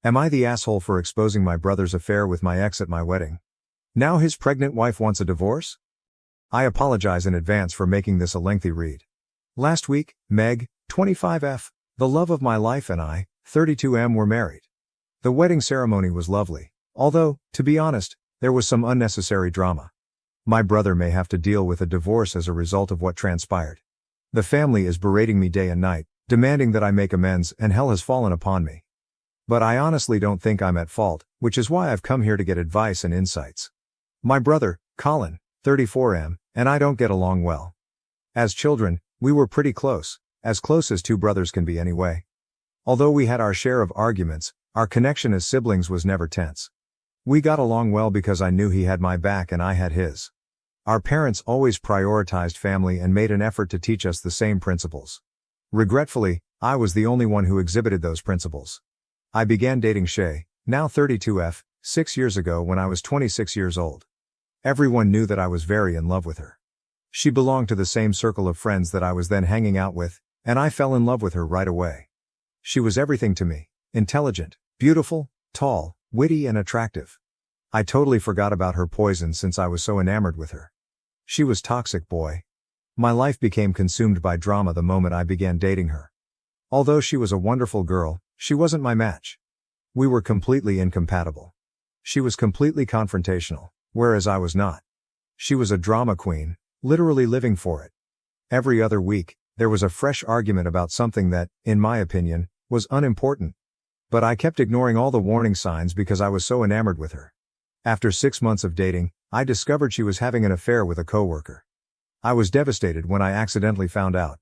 Am I the asshole for exposing my brother's affair with my ex at my wedding? Now his pregnant wife wants a divorce? I apologize in advance for making this a lengthy read. Last week, Meg, 25F, the love of my life, and I, 32M, were married. The wedding ceremony was lovely, although, to be honest, there was some unnecessary drama. My brother may have to deal with a divorce as a result of what transpired. The family is berating me day and night, demanding that I make amends, and hell has fallen upon me. But I honestly don't think I'm at fault, which is why I've come here to get advice and insights. My brother, Colin, 34M, and I don't get along well. As children, we were pretty close, as close as two brothers can be anyway. Although we had our share of arguments, our connection as siblings was never tense. We got along well because I knew he had my back and I had his. Our parents always prioritized family and made an effort to teach us the same principles. Regretfully, I was the only one who exhibited those principles. I began dating Shay, now 32F, 6 years ago when I was 26 years old. Everyone knew that I was very in love with her. She belonged to the same circle of friends that I was then hanging out with, and I fell in love with her right away. She was everything to me: intelligent, beautiful, tall, witty, and attractive. I totally forgot about her poison since I was so enamored with her. She was toxic, boy. My life became consumed by drama the moment I began dating her. Although she was a wonderful girl, she wasn't my match. We were completely incompatible. She was completely confrontational, whereas I was not. She was a drama queen, literally living for it. Every other week, there was a fresh argument about something that, in my opinion, was unimportant. But I kept ignoring all the warning signs because I was so enamored with her. After 6 months of dating, I discovered she was having an affair with a coworker. I was devastated when I accidentally found out.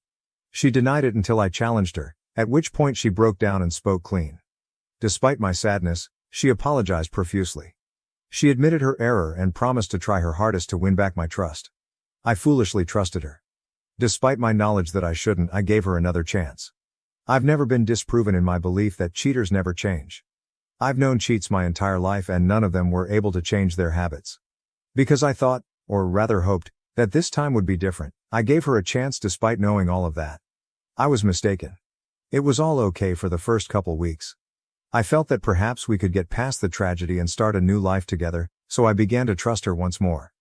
She denied it until I challenged her, at which point she broke down and spoke clean. Despite my sadness, she apologized profusely. She admitted her error and promised to try her hardest to win back my trust. I foolishly trusted her. Despite my knowledge that I shouldn't, I gave her another chance. I've never been disproven in my belief that cheaters never change. I've known cheats my entire life and none of them were able to change their habits. Because I thought, or rather hoped, that this time would be different, I gave her a chance despite knowing all of that. I was mistaken. It was all okay for the first couple weeks. I felt that perhaps we could get past the tragedy and start a new life together, so I began to trust her once more.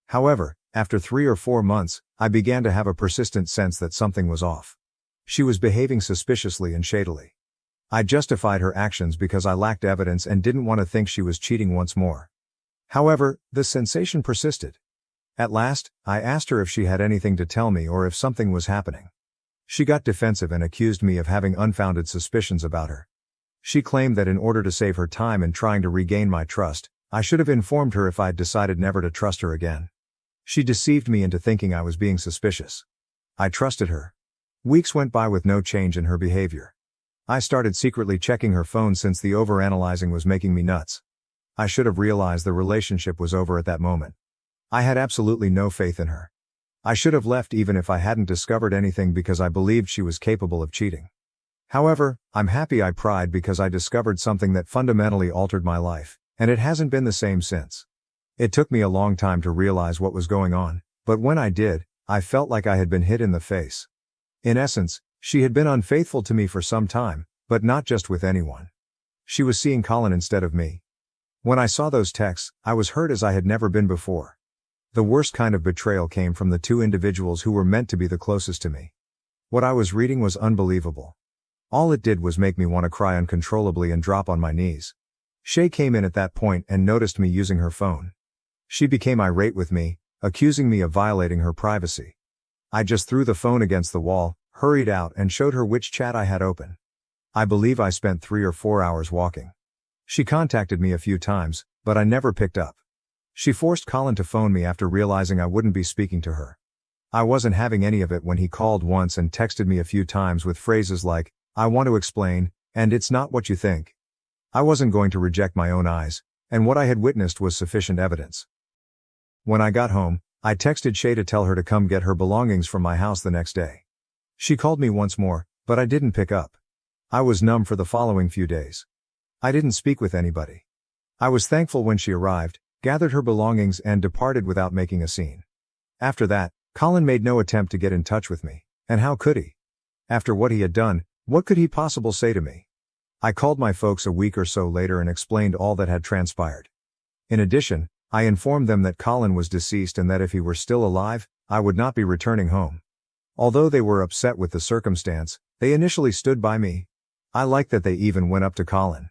However, after 3 or 4 months, I began to have a persistent sense that something was off. She was behaving suspiciously and shadily. I justified her actions because I lacked evidence and didn't want to think she was cheating once more. However, the sensation persisted. At last, I asked her if she had anything to tell me or if something was happening. She got defensive and accused me of having unfounded suspicions about her. She claimed that in order to save her time in trying to regain my trust, I should have informed her if I'd decided never to trust her again. She deceived me into thinking I was being suspicious. I trusted her. Weeks went by with no change in her behavior. I started secretly checking her phone since the overanalyzing was making me nuts. I should have realized the relationship was over at that moment. I had absolutely no faith in her. I should have left even if I hadn't discovered anything because I believed she was capable of cheating. However, I'm happy I pried because I discovered something that fundamentally altered my life, and it hasn't been the same since. It took me a long time to realize what was going on, but when I did, I felt like I had been hit in the face. In essence, she had been unfaithful to me for some time, but not just with anyone. She was seeing Colin instead of me. When I saw those texts, I was hurt as I had never been before. The worst kind of betrayal came from the two individuals who were meant to be the closest to me. What I was reading was unbelievable. All it did was make me want to cry uncontrollably and drop on my knees. Shay came in at that point and noticed me using her phone. She became irate with me, accusing me of violating her privacy. I just threw the phone against the wall, hurried out and showed her which chat I had open. I believe I spent 3 or 4 hours walking. She contacted me a few times, but I never picked up. She forced Colin to phone me after realizing I wouldn't be speaking to her. I wasn't having any of it when he called once and texted me a few times with phrases like, "I want to explain, and it's not what you think." I wasn't going to reject my own eyes, and what I had witnessed was sufficient evidence. When I got home, I texted Shay to tell her to come get her belongings from my house the next day. She called me once more, but I didn't pick up. I was numb for the following few days. I didn't speak with anybody. I was thankful when she arrived, gathered her belongings and departed without making a scene. After that, Colin made no attempt to get in touch with me, and how could he? After what he had done, what could he possibly say to me? I called my folks a week or so later and explained all that had transpired. In addition, I informed them that Colin was deceased and that if he were still alive, I would not be returning home. Although they were upset with the circumstance, they initially stood by me. I liked that they even went up to Colin.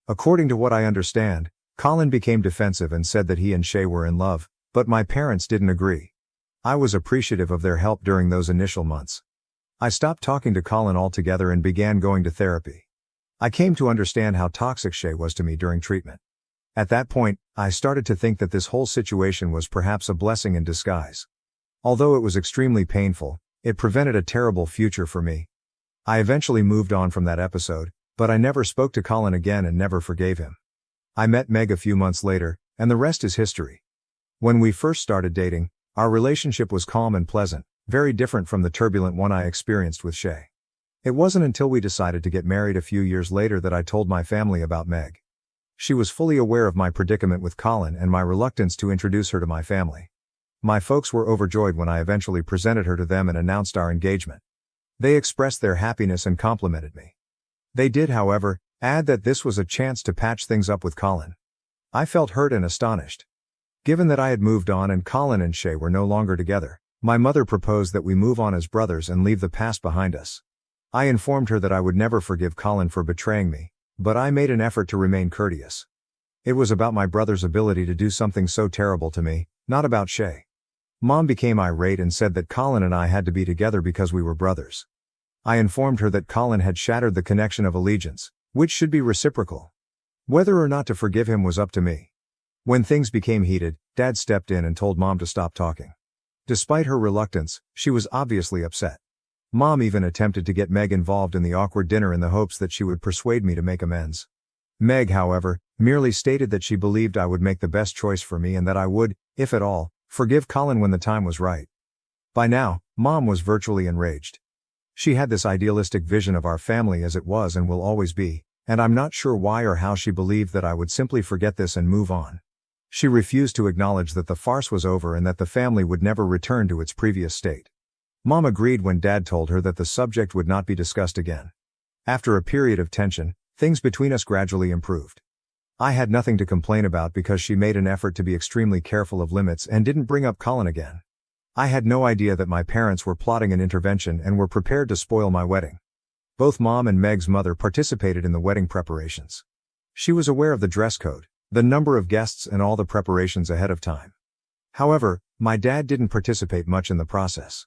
According to what I understand, Colin became defensive and said that he and Shay were in love, but my parents didn't agree. I was appreciative of their help during those initial months. I stopped talking to Colin altogether and began going to therapy. I came to understand how toxic Shay was to me during treatment. At that point, I started to think that this whole situation was perhaps a blessing in disguise. Although it was extremely painful, it prevented a terrible future for me. I eventually moved on from that episode, but I never spoke to Colin again and never forgave him. I met Meg a few months later, and the rest is history. When we first started dating, our relationship was calm and pleasant, very different from the turbulent one I experienced with Shay. It wasn't until we decided to get married a few years later that I told my family about Meg. She was fully aware of my predicament with Colin and my reluctance to introduce her to my family. My folks were overjoyed when I eventually presented her to them and announced our engagement. They expressed their happiness and complimented me. They did, however, add that this was a chance to patch things up with Colin. I felt hurt and astonished. Given that I had moved on and Colin and Shay were no longer together, my mother proposed that we move on as brothers and leave the past behind us. I informed her that I would never forgive Colin for betraying me, but I made an effort to remain courteous. It was about my brother's ability to do something so terrible to me, not about Shay. Mom became irate and said that Colin and I had to be together because we were brothers. I informed her that Colin had shattered the connection of allegiance, which should be reciprocal. Whether or not to forgive him was up to me. When things became heated, Dad stepped in and told Mom to stop talking. Despite her reluctance, she was obviously upset. Mom even attempted to get Meg involved in the awkward dinner in the hopes that she would persuade me to make amends. Meg, however, merely stated that she believed I would make the best choice for me and that I would, if at all, forgive Colin when the time was right. By now, Mom was virtually enraged. She had this idealistic vision of our family as it was and will always be, and I'm not sure why or how she believed that I would simply forget this and move on. She refused to acknowledge that the farce was over and that the family would never return to its previous state. Mom agreed when Dad told her that the subject would not be discussed again. After a period of tension, things between us gradually improved. I had nothing to complain about because she made an effort to be extremely careful of limits and didn't bring up Colin again. I had no idea that my parents were plotting an intervention and were prepared to spoil my wedding. Both Mom and Meg's mother participated in the wedding preparations. She was aware of the dress code, the number of guests and all the preparations ahead of time. However, my dad didn't participate much in the process.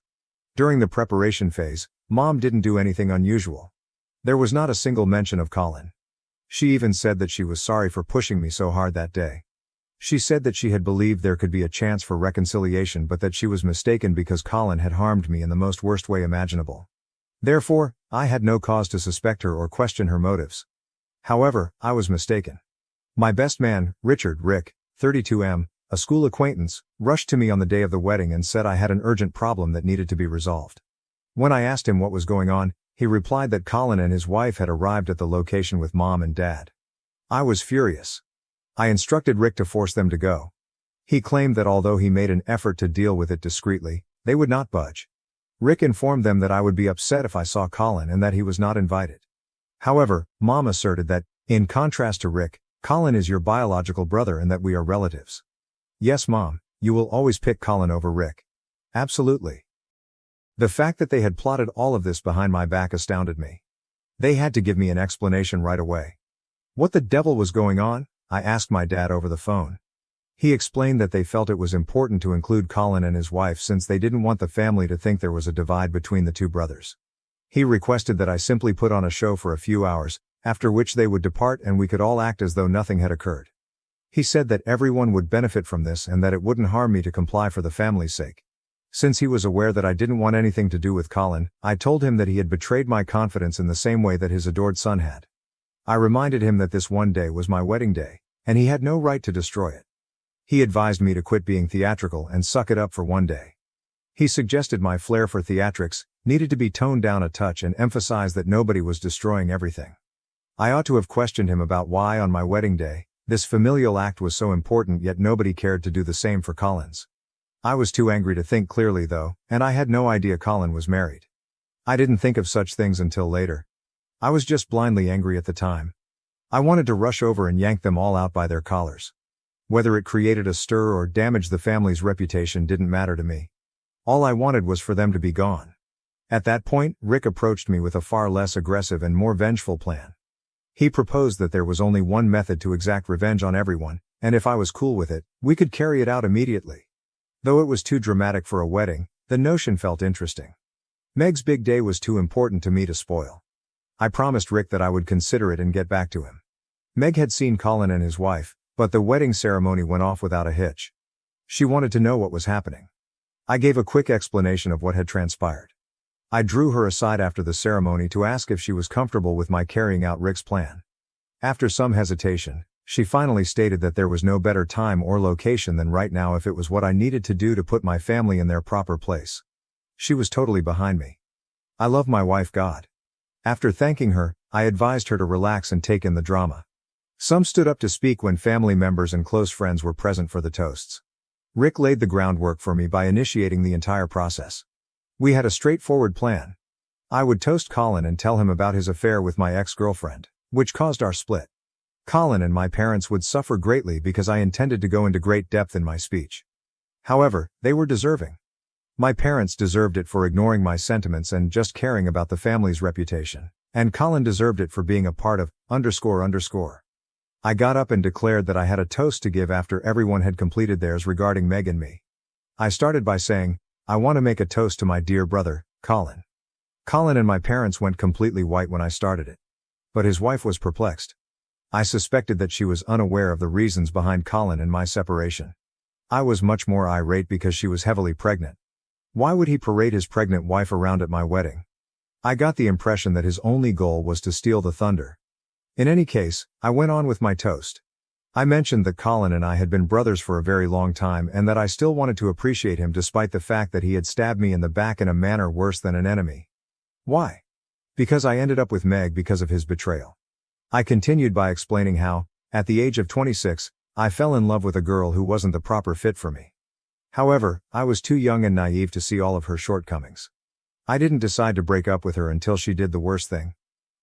During the preparation phase, Mom didn't do anything unusual. There was not a single mention of Colin. She even said that she was sorry for pushing me so hard that day. She said that she had believed there could be a chance for reconciliation but that she was mistaken because Colin had harmed me in the most worst way imaginable. Therefore, I had no cause to suspect her or question her motives. However, I was mistaken. My best man, Rick, 32M, a school acquaintance, rushed to me on the day of the wedding and said I had an urgent problem that needed to be resolved. When I asked him what was going on, he replied that Colin and his wife had arrived at the location with Mom and Dad. I was furious. I instructed Rick to force them to go. He claimed that although he made an effort to deal with it discreetly, they would not budge. Rick informed them that I would be upset if I saw Colin and that he was not invited. However, Mom asserted that, in contrast to Rick, Colin is your biological brother and that we are relatives. Yes, Mom, you will always pick Colin over Rick. Absolutely. The fact that they had plotted all of this behind my back astounded me. They had to give me an explanation right away. What the devil was going on? I asked my dad over the phone. He explained that they felt it was important to include Colin and his wife since they didn't want the family to think there was a divide between the two brothers. He requested that I simply put on a show for a few hours, after which they would depart and we could all act as though nothing had occurred. He said that everyone would benefit from this and that it wouldn't harm me to comply for the family's sake. Since he was aware that I didn't want anything to do with Colin, I told him that he had betrayed my confidence in the same way that his adored son had. I reminded him that this one day was my wedding day, and he had no right to destroy it. He advised me to quit being theatrical and suck it up for one day. He suggested my flair for theatrics needed to be toned down a touch and emphasized that nobody was destroying everything. I ought to have questioned him about why on my wedding day, this familial act was so important yet nobody cared to do the same for Colin's. I was too angry to think clearly though, and I had no idea Colin was married. I didn't think of such things until later. I was just blindly angry at the time. I wanted to rush over and yank them all out by their collars. Whether it created a stir or damaged the family's reputation didn't matter to me. All I wanted was for them to be gone. At that point, Rick approached me with a far less aggressive and more vengeful plan. He proposed that there was only one method to exact revenge on everyone, and if I was cool with it, we could carry it out immediately. Though it was too dramatic for a wedding, the notion felt interesting. Meg's big day was too important to me to spoil. I promised Rick that I would consider it and get back to him. Meg had seen Colin and his wife, but the wedding ceremony went off without a hitch. She wanted to know what was happening. I gave a quick explanation of what had transpired. I drew her aside after the ceremony to ask if she was comfortable with my carrying out Rick's plan. After some hesitation, she finally stated that there was no better time or location than right now if it was what I needed to do to put my family in their proper place. She was totally behind me. I love my wife God. After thanking her, I advised her to relax and take in the drama. Some stood up to speak when family members and close friends were present for the toasts. Rick laid the groundwork for me by initiating the entire process. We had a straightforward plan. I would toast Colin and tell him about his affair with my ex-girlfriend, which caused our split. Colin and my parents would suffer greatly because I intended to go into great depth in my speech. However, they were deserving. My parents deserved it for ignoring my sentiments and just caring about the family's reputation, and Colin deserved it for being a part of __. I got up and declared that I had a toast to give after everyone had completed theirs regarding Meg and me. I started by saying, I want to make a toast to my dear brother, Colin. Colin and my parents went completely white when I started it. But his wife was perplexed. I suspected that she was unaware of the reasons behind Colin and my separation. I was much more irate because she was heavily pregnant. Why would he parade his pregnant wife around at my wedding? I got the impression that his only goal was to steal the thunder. In any case, I went on with my toast. I mentioned that Colin and I had been brothers for a very long time and that I still wanted to appreciate him despite the fact that he had stabbed me in the back in a manner worse than an enemy. Why? Because I ended up with Meg because of his betrayal. I continued by explaining how, at the age of 26, I fell in love with a girl who wasn't the proper fit for me. However, I was too young and naive to see all of her shortcomings. I didn't decide to break up with her until she did the worst thing.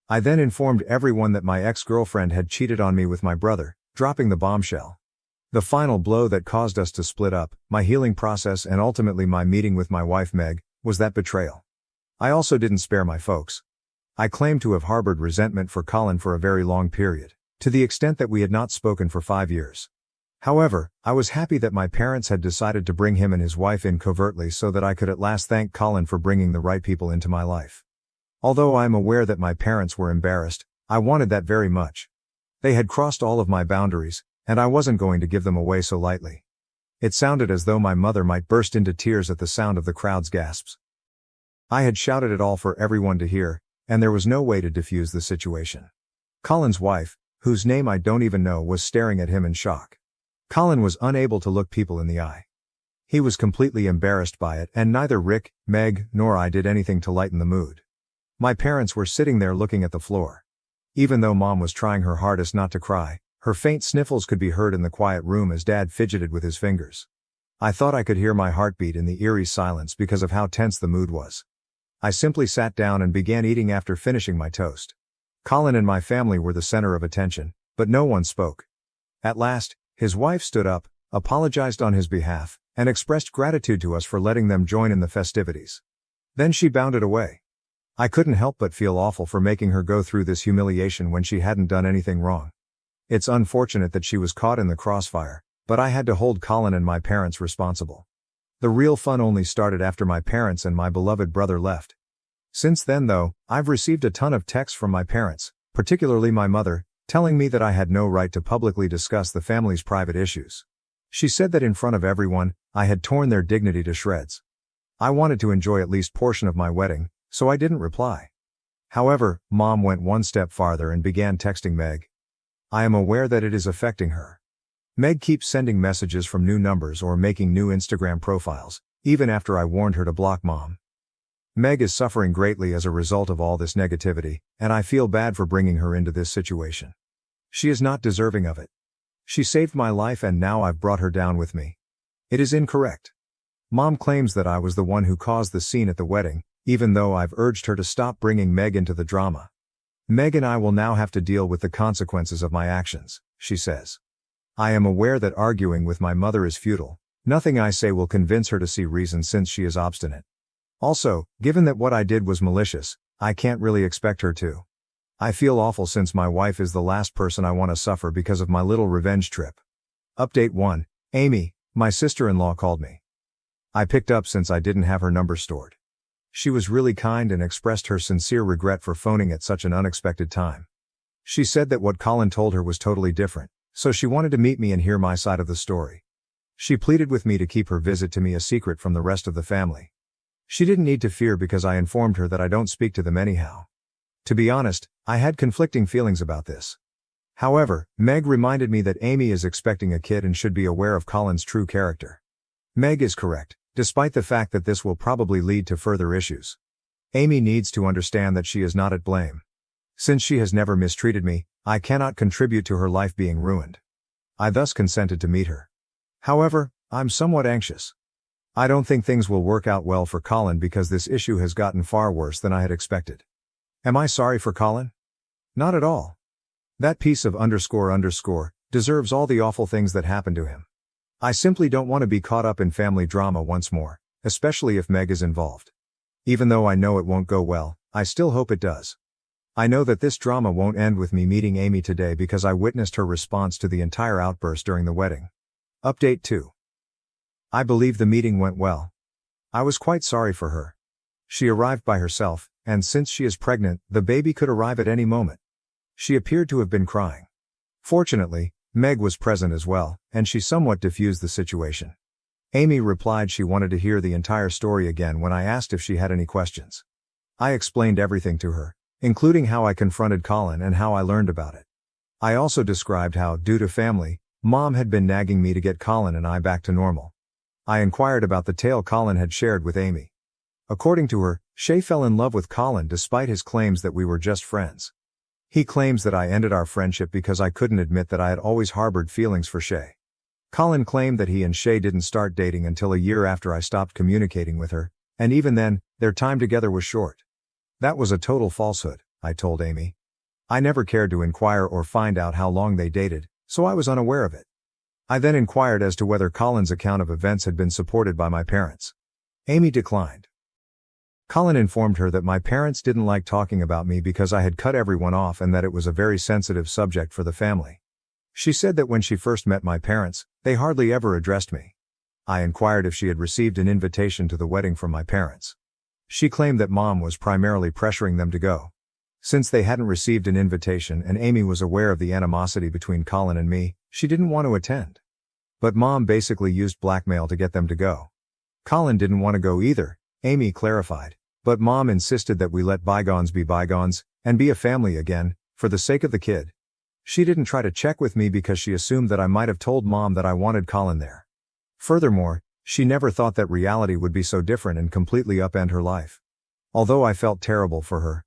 I then informed everyone that my ex-girlfriend had cheated on me with my brother, dropping the bombshell. The final blow that caused us to split up, my healing process and ultimately my meeting with my wife Meg, was that betrayal. I also didn't spare my folks. I claimed to have harbored resentment for Colin for a very long period, to the extent that we had not spoken for 5 years. However, I was happy that my parents had decided to bring him and his wife in covertly so that I could at last thank Colin for bringing the right people into my life. Although I am aware that my parents were embarrassed, I wanted that very much. They had crossed all of my boundaries, and I wasn't going to give them away so lightly. It sounded as though my mother might burst into tears at the sound of the crowd's gasps. I had shouted it all for everyone to hear, and there was no way to defuse the situation. Colin's wife, whose name I don't even know, was staring at him in shock. Colin was unable to look people in the eye. He was completely embarrassed by it, and neither Rick, Meg, nor I did anything to lighten the mood. My parents were sitting there looking at the floor. Even though Mom was trying her hardest not to cry, her faint sniffles could be heard in the quiet room as Dad fidgeted with his fingers. I thought I could hear my heartbeat in the eerie silence because of how tense the mood was. I simply sat down and began eating after finishing my toast. Colin and my family were the center of attention, but no one spoke. At last, his wife stood up, apologized on his behalf, and expressed gratitude to us for letting them join in the festivities. Then she bounded away. I couldn't help but feel awful for making her go through this humiliation when she hadn't done anything wrong. It's unfortunate that she was caught in the crossfire, but I had to hold Colin and my parents responsible. The real fun only started after my parents and my beloved brother left. Since then though, I've received a ton of texts from my parents, particularly my mother, telling me that I had no right to publicly discuss the family's private issues. She said that in front of everyone, I had torn their dignity to shreds. I wanted to enjoy at least portion of my wedding, so I didn't reply. However, Mom went one step farther and began texting Meg. I am aware that it is affecting her. Meg keeps sending messages from new numbers or making new Instagram profiles, even after I warned her to block Mom. Meg is suffering greatly as a result of all this negativity, and I feel bad for bringing her into this situation. She is not deserving of it. She saved my life and now I've brought her down with me. It is incorrect. Mom claims that I was the one who caused the scene at the wedding, even though I've urged her to stop bringing Meg into the drama. Meg and I will now have to deal with the consequences of my actions, she says. I am aware that arguing with my mother is futile. Nothing I say will convince her to see reason since she is obstinate. Also, given that what I did was malicious, I can't really expect her to. I feel awful since my wife is the last person I want to suffer because of my little revenge trip. Update 1. Amy, my sister-in-law called me. I picked up since I didn't have her number stored. She was really kind and expressed her sincere regret for phoning at such an unexpected time. She said that what Colin told her was totally different, so she wanted to meet me and hear my side of the story. She pleaded with me to keep her visit to me a secret from the rest of the family. She didn't need to fear because I informed her that I don't speak to them anyhow. To be honest, I had conflicting feelings about this. However, Meg reminded me that Amy is expecting a kid and should be aware of Colin's true character. Meg is correct, despite the fact that this will probably lead to further issues. Amy needs to understand that she is not at blame. Since she has never mistreated me, I cannot contribute to her life being ruined. I thus consented to meet her. However, I'm somewhat anxious. I don't think things will work out well for Colin because this issue has gotten far worse than I had expected. Am I sorry for Colin? Not at all. That piece of __ deserves all the awful things that happened to him. I simply don't want to be caught up in family drama once more, especially if Meg is involved. Even though I know it won't go well, I still hope it does. I know that this drama won't end with me meeting Amy today because I witnessed her response to the entire outburst during the wedding. Update 2. I believe the meeting went well. I was quite sorry for her. She arrived by herself, and since she is pregnant, the baby could arrive at any moment. She appeared to have been crying. Fortunately, Meg was present as well, and she somewhat diffused the situation. Amy replied she wanted to hear the entire story again when I asked if she had any questions. I explained everything to her, including how I confronted Colin and how I learned about it. I also described how, due to family, Mom had been nagging me to get Colin and I back to normal. I inquired about the tale Colin had shared with Amy. According to her, Shay fell in love with Colin despite his claims that we were just friends. He claims that I ended our friendship because I couldn't admit that I had always harbored feelings for Shay. Colin claimed that he and Shay didn't start dating until a year after I stopped communicating with her, and even then, their time together was short. That was a total falsehood, I told Amy. I never cared to inquire or find out how long they dated, so I was unaware of it. I then inquired as to whether Colin's account of events had been supported by my parents. Amy declined. Colin informed her that my parents didn't like talking about me because I had cut everyone off and that it was a very sensitive subject for the family. She said that when she first met my parents, they hardly ever addressed me. I inquired if she had received an invitation to the wedding from my parents. She claimed that Mom was primarily pressuring them to go. Since they hadn't received an invitation and Amy was aware of the animosity between Colin and me, she didn't want to attend. But Mom basically used blackmail to get them to go. Colin didn't want to go either, Amy clarified. But Mom insisted that we let bygones be bygones, and be a family again, for the sake of the kid. She didn't try to check with me because she assumed that I might have told Mom that I wanted Colin there. Furthermore, she never thought that reality would be so different and completely upend her life. Although I felt terrible for her,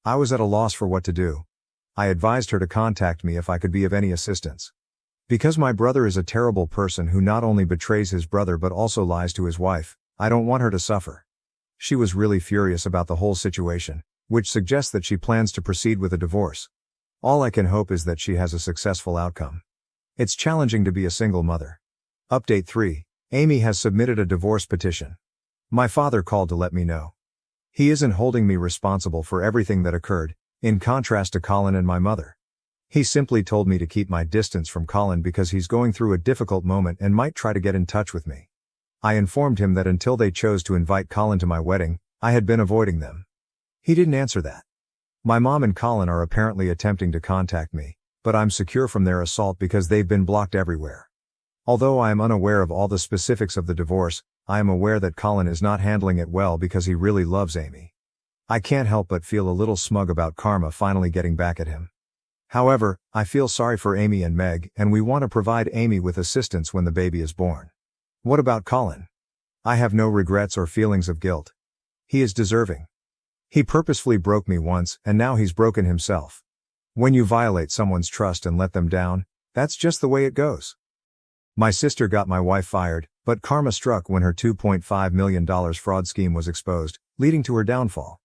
I was at a loss for what to do. I advised her to contact me if I could be of any assistance. Because my brother is a terrible person who not only betrays his brother but also lies to his wife, I don't want her to suffer. She was really furious about the whole situation, which suggests that she plans to proceed with a divorce. All I can hope is that she has a successful outcome. It's challenging to be a single mother. Update 3. Amy has submitted a divorce petition. My father called to let me know. He isn't holding me responsible for everything that occurred, in contrast to Colin and my mother. He simply told me to keep my distance from Colin because he's going through a difficult moment and might try to get in touch with me. I informed him that until they chose to invite Colin to my wedding, I had been avoiding them. He didn't answer that. My mom and Colin are apparently attempting to contact me, but I'm secure from their assault because they've been blocked everywhere. Although I am unaware of all the specifics of the divorce, I am aware that Colin is not handling it well because he really loves Amy. I can't help but feel a little smug about karma finally getting back at him. However, I feel sorry for Amy and Meg, and we want to provide Amy with assistance when the baby is born. What about Colin? I have no regrets or feelings of guilt. He is deserving. He purposefully broke me once, and now he's broken himself. When you violate someone's trust and let them down, that's just the way it goes. My sister got my wife fired, but karma struck when her $2.5 million fraud scheme was exposed, leading to her downfall.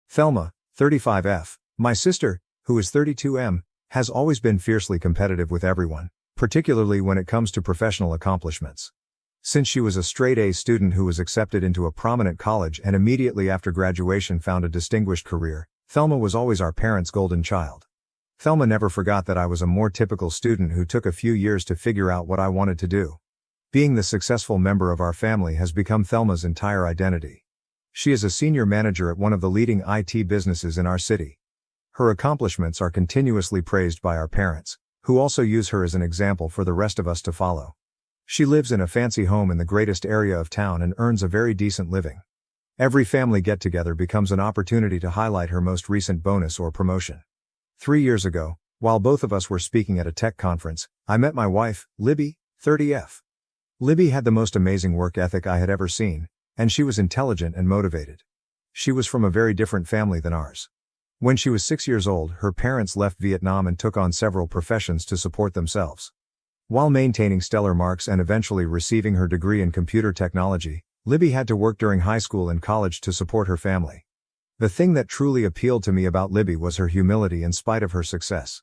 Thelma, 35F, my sister, who is 32, has always been fiercely competitive with everyone, particularly when it comes to professional accomplishments. Since she was a straight-A student who was accepted into a prominent college and immediately after graduation found a distinguished career, Thelma was always our parents' golden child. Thelma never forgot that I was a more typical student who took a few years to figure out what I wanted to do. Being the successful member of our family has become Thelma's entire identity. She is a senior manager at one of the leading IT businesses in our city. Her accomplishments are continuously praised by our parents, who also use her as an example for the rest of us to follow. She lives in a fancy home in the greatest area of town and earns a very decent living. Every family get-together becomes an opportunity to highlight her most recent bonus or promotion. 3 years ago, while both of us were speaking at a tech conference, I met my wife, Libby, 30F. Libby had the most amazing work ethic I had ever seen, and she was intelligent and motivated. She was from a very different family than ours. When she was 6 years old, her parents left Vietnam and took on several professions to support themselves. While maintaining stellar marks and eventually receiving her degree in computer technology, Libby had to work during high school and college to support her family. The thing that truly appealed to me about Libby was her humility in spite of her success.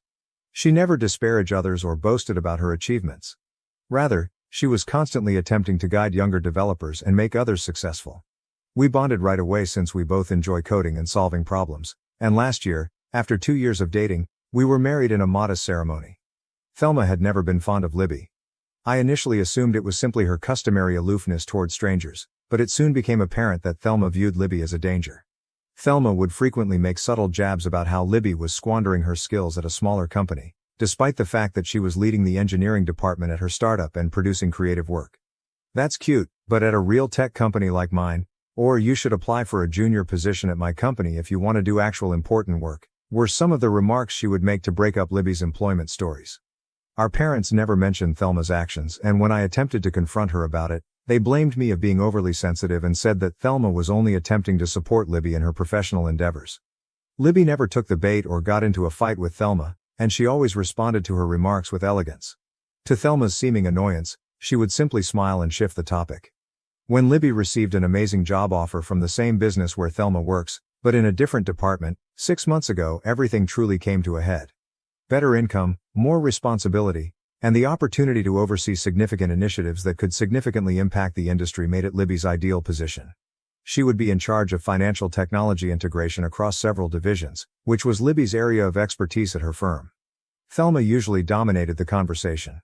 She never disparaged others or boasted about her achievements. Rather, she was constantly attempting to guide younger developers and make others successful. We bonded right away since we both enjoy coding and solving problems, and last year, after 2 years of dating, we were married in a modest ceremony. Thelma had never been fond of Libby. I initially assumed it was simply her customary aloofness toward strangers, but it soon became apparent that Thelma viewed Libby as a danger. Thelma would frequently make subtle jabs about how Libby was squandering her skills at a smaller company, despite the fact that she was leading the engineering department at her startup and producing creative work. "That's cute, but at a real tech company like mine, or you should apply for a junior position at my company if you want to do actual important work," were some of the remarks she would make to break up Libby's employment stories. Our parents never mentioned Thelma's actions, and when I attempted to confront her about it, they blamed me of being overly sensitive and said that Thelma was only attempting to support Libby in her professional endeavors. Libby never took the bait or got into a fight with Thelma, and she always responded to her remarks with elegance. To Thelma's seeming annoyance, she would simply smile and shift the topic. When Libby received an amazing job offer from the same business where Thelma works, but in a different department, 6 months ago everything truly came to a head. Better income, more responsibility, and the opportunity to oversee significant initiatives that could significantly impact the industry made it Libby's ideal position. She would be in charge of financial technology integration across several divisions, which was Libby's area of expertise at her firm. Thelma usually dominated the conversation.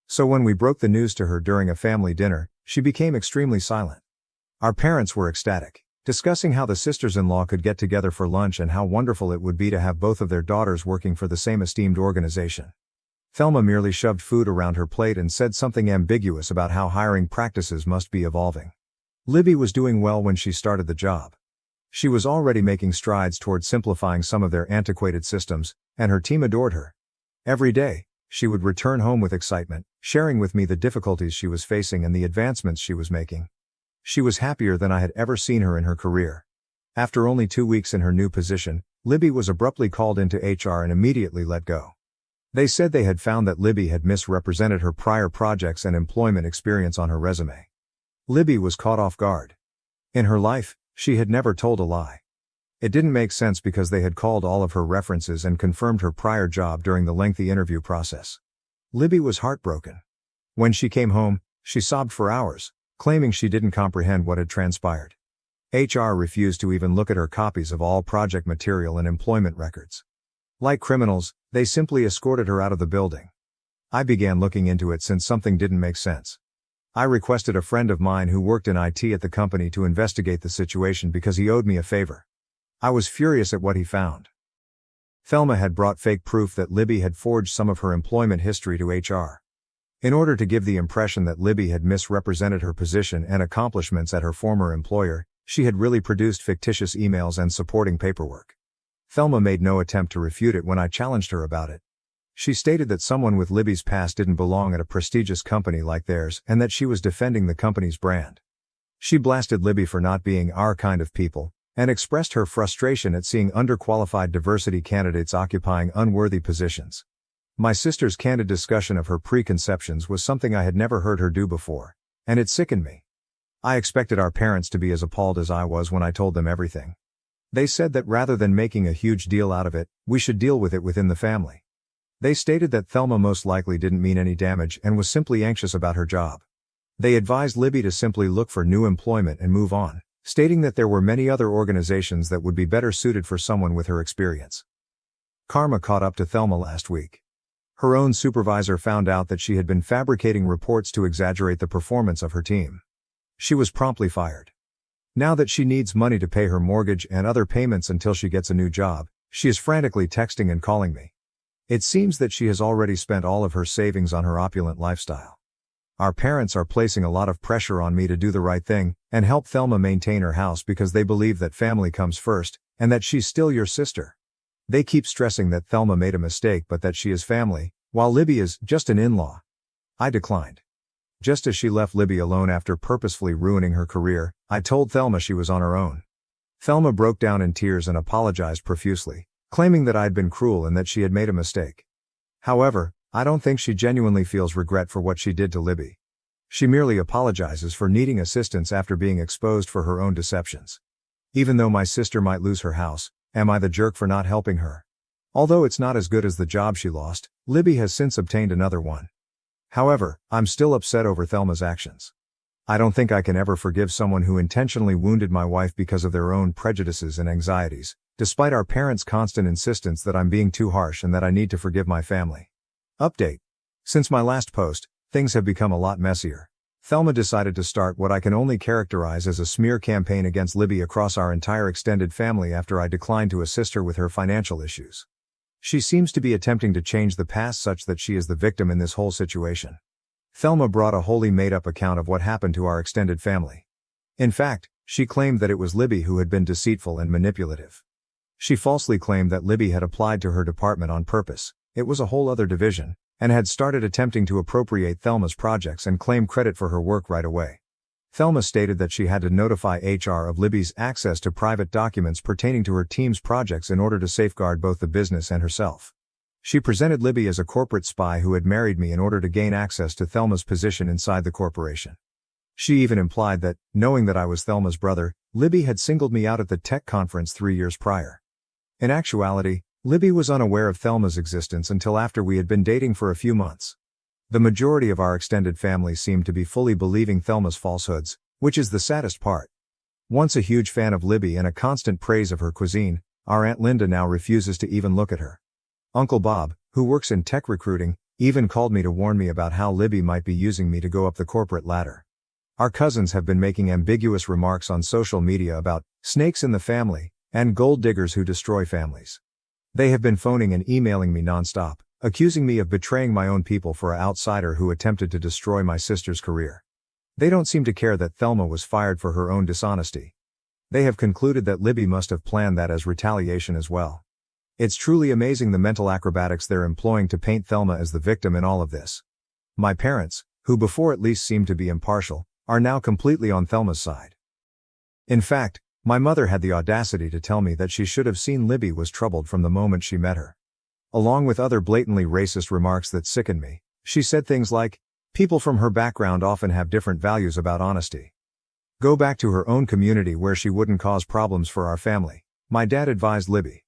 So when we broke the news to her during a family dinner, she became extremely silent. Our parents were ecstatic, discussing how the sisters-in-law could get together for lunch and how wonderful it would be to have both of their daughters working for the same esteemed organization. Thelma merely shoved food around her plate and said something ambiguous about how hiring practices must be evolving. Libby was doing well when she started the job. She was already making strides toward simplifying some of their antiquated systems, and her team adored her. Every day, she would return home with excitement, sharing with me the difficulties she was facing and the advancements she was making. She was happier than I had ever seen her in her career. After only 2 weeks in her new position, Libby was abruptly called into HR and immediately let go. They said they had found that Libby had misrepresented her prior projects and employment experience on her resume. Libby was caught off guard. In her life, she had never told a lie. It didn't make sense because they had called all of her references and confirmed her prior job during the lengthy interview process. Libby was heartbroken. When she came home, she sobbed for hours, claiming she didn't comprehend what had transpired. HR refused to even look at her copies of all project material and employment records. Like criminals, they simply escorted her out of the building. I began looking into it since something didn't make sense. I requested a friend of mine who worked in IT at the company to investigate the situation because he owed me a favor. I was furious at what he found. Thelma had brought fake proof that Libby had forged some of her employment history to HR. In order to give the impression that Libby had misrepresented her position and accomplishments at her former employer, she had really produced fictitious emails and supporting paperwork. Thelma made no attempt to refute it when I challenged her about it. She stated that someone with Libby's past didn't belong at a prestigious company like theirs and that she was defending the company's brand. She blasted Libby for not being our kind of people, and expressed her frustration at seeing underqualified diversity candidates occupying unworthy positions. My sister's candid discussion of her preconceptions was something I had never heard her do before, and it sickened me. I expected our parents to be as appalled as I was when I told them everything. They said that rather than making a huge deal out of it, we should deal with it within the family. They stated that Thelma most likely didn't mean any damage and was simply anxious about her job. They advised Libby to simply look for new employment and move on, stating that there were many other organizations that would be better suited for someone with her experience. Karma caught up to Thelma last week. Her own supervisor found out that she had been fabricating reports to exaggerate the performance of her team. She was promptly fired. Now that she needs money to pay her mortgage and other payments until she gets a new job, she is frantically texting and calling me. It seems that she has already spent all of her savings on her opulent lifestyle. Our parents are placing a lot of pressure on me to do the right thing and help Thelma maintain her house because they believe that family comes first and that she's still your sister. They keep stressing that Thelma made a mistake but that she is family, while Libby is just an in-law. I declined. Just as she left Libby alone after purposefully ruining her career, I told Thelma she was on her own. Thelma broke down in tears and apologized profusely, claiming that I had been cruel and that she had made a mistake. However, I don't think she genuinely feels regret for what she did to Libby. She merely apologizes for needing assistance after being exposed for her own deceptions. Even though my sister might lose her house, am I the jerk for not helping her? Although it's not as good as the job she lost, Libby has since obtained another one. However, I'm still upset over Thelma's actions. I don't think I can ever forgive someone who intentionally wounded my wife because of their own prejudices and anxieties, despite our parents' constant insistence that I'm being too harsh and that I need to forgive my family. Update. Since my last post, things have become a lot messier. Thelma decided to start what I can only characterize as a smear campaign against Libby across our entire extended family after I declined to assist her with her financial issues. She seems to be attempting to change the past such that she is the victim in this whole situation. Thelma brought a wholly made-up account of what happened to our extended family. In fact, she claimed that it was Libby who had been deceitful and manipulative. She falsely claimed that Libby had applied to her department on purpose, it was a whole other division, and had started attempting to appropriate Thelma's projects and claim credit for her work right away. Thelma stated that she had to notify HR of Libby's access to private documents pertaining to her team's projects in order to safeguard both the business and herself. She presented Libby as a corporate spy who had married me in order to gain access to Thelma's position inside the corporation. She even implied that, knowing that I was Thelma's brother, Libby had singled me out at the tech conference 3 years prior. In actuality, Libby was unaware of Thelma's existence until after we had been dating for a few months. The majority of our extended family seemed to be fully believing Thelma's falsehoods, which is the saddest part. Once a huge fan of Libby and a constant praise of her cuisine, our Aunt Linda now refuses to even look at her. Uncle Bob, who works in tech recruiting, even called me to warn me about how Libby might be using me to go up the corporate ladder. Our cousins have been making ambiguous remarks on social media about snakes in the family and gold diggers who destroy families. They have been phoning and emailing me nonstop, accusing me of betraying my own people for an outsider who attempted to destroy my sister's career. They don't seem to care that Thelma was fired for her own dishonesty. They have concluded that Libby must have planned that as retaliation as well. It's truly amazing the mental acrobatics they're employing to paint Thelma as the victim in all of this. My parents, who before at least seemed to be impartial, are now completely on Thelma's side. In fact, my mother had the audacity to tell me that she should have seen Libby was troubled from the moment she met her. Along with other blatantly racist remarks that sickened me, she said things like, people from her background often have different values about honesty. Go back to her own community where she wouldn't cause problems for our family, my dad advised Libby.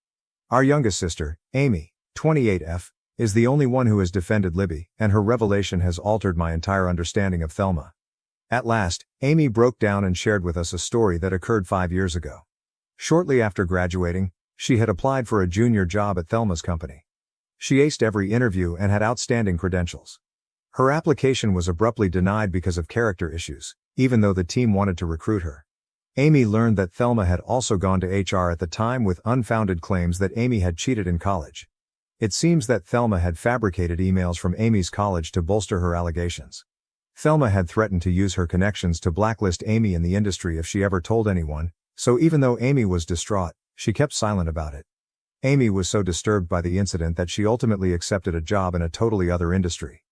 Our youngest sister, Amy, 28F, is the only one who has defended Libby, and her revelation has altered my entire understanding of Thelma. At last, Amy broke down and shared with us a story that occurred 5 years ago. Shortly after graduating, she had applied for a junior job at Thelma's company. She aced every interview and had outstanding credentials. Her application was abruptly denied because of character issues, even though the team wanted to recruit her. Amy learned that Thelma had also gone to HR at the time with unfounded claims that Amy had cheated in college. It seems that Thelma had fabricated emails from Amy's college to bolster her allegations. Thelma had threatened to use her connections to blacklist Amy in the industry if she ever told anyone, so even though Amy was distraught, she kept silent about it. Amy was so disturbed by the incident that she ultimately accepted a job in a totally other industry.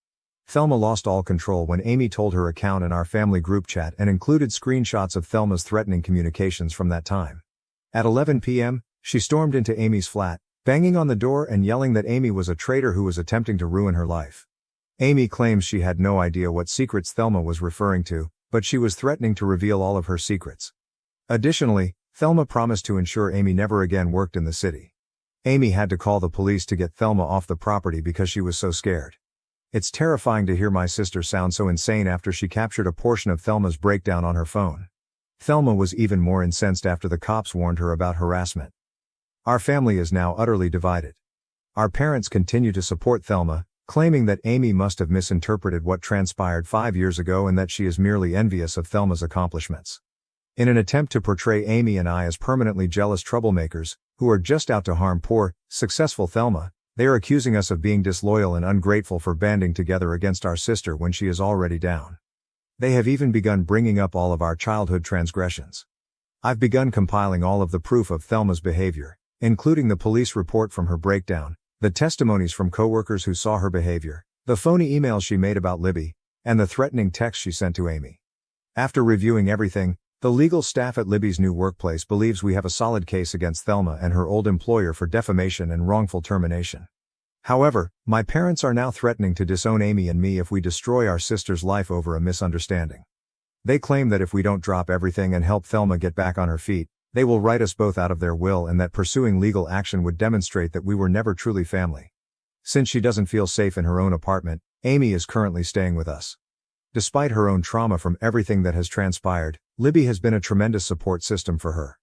Thelma lost all control when Amy told her account in our family group chat and included screenshots of Thelma's threatening communications from that time. At 11 p.m., she stormed into Amy's flat, banging on the door and yelling that Amy was a traitor who was attempting to ruin her life. Amy claims she had no idea what secrets Thelma was referring to, but she was threatening to reveal all of her secrets. Additionally, Thelma promised to ensure Amy never again worked in the city. Amy had to call the police to get Thelma off the property because she was so scared. It's terrifying to hear my sister sound so insane after she captured a portion of Thelma's breakdown on her phone. Thelma was even more incensed after the cops warned her about harassment. Our family is now utterly divided. Our parents continue to support Thelma, claiming that Amy must have misinterpreted what transpired 5 years ago and that she is merely envious of Thelma's accomplishments. In an attempt to portray Amy and I as permanently jealous troublemakers, who are just out to harm poor, successful Thelma, they are accusing us of being disloyal and ungrateful for banding together against our sister when she is already down. They have even begun bringing up all of our childhood transgressions. I've begun compiling all of the proof of Thelma's behavior, including the police report from her breakdown, the testimonies from coworkers who saw her behavior, the phony emails she made about Libby, and the threatening text she sent to Amy. After reviewing everything, the legal staff at Libby's new workplace believes we have a solid case against Thelma and her old employer for defamation and wrongful termination. However, my parents are now threatening to disown Amy and me if we destroy our sister's life over a misunderstanding. They claim that if we don't drop everything and help Thelma get back on her feet, they will write us both out of their will and that pursuing legal action would demonstrate that we were never truly family. Since she doesn't feel safe in her own apartment, Amy is currently staying with us. Despite her own trauma from everything that has transpired, Libby has been a tremendous support system for her.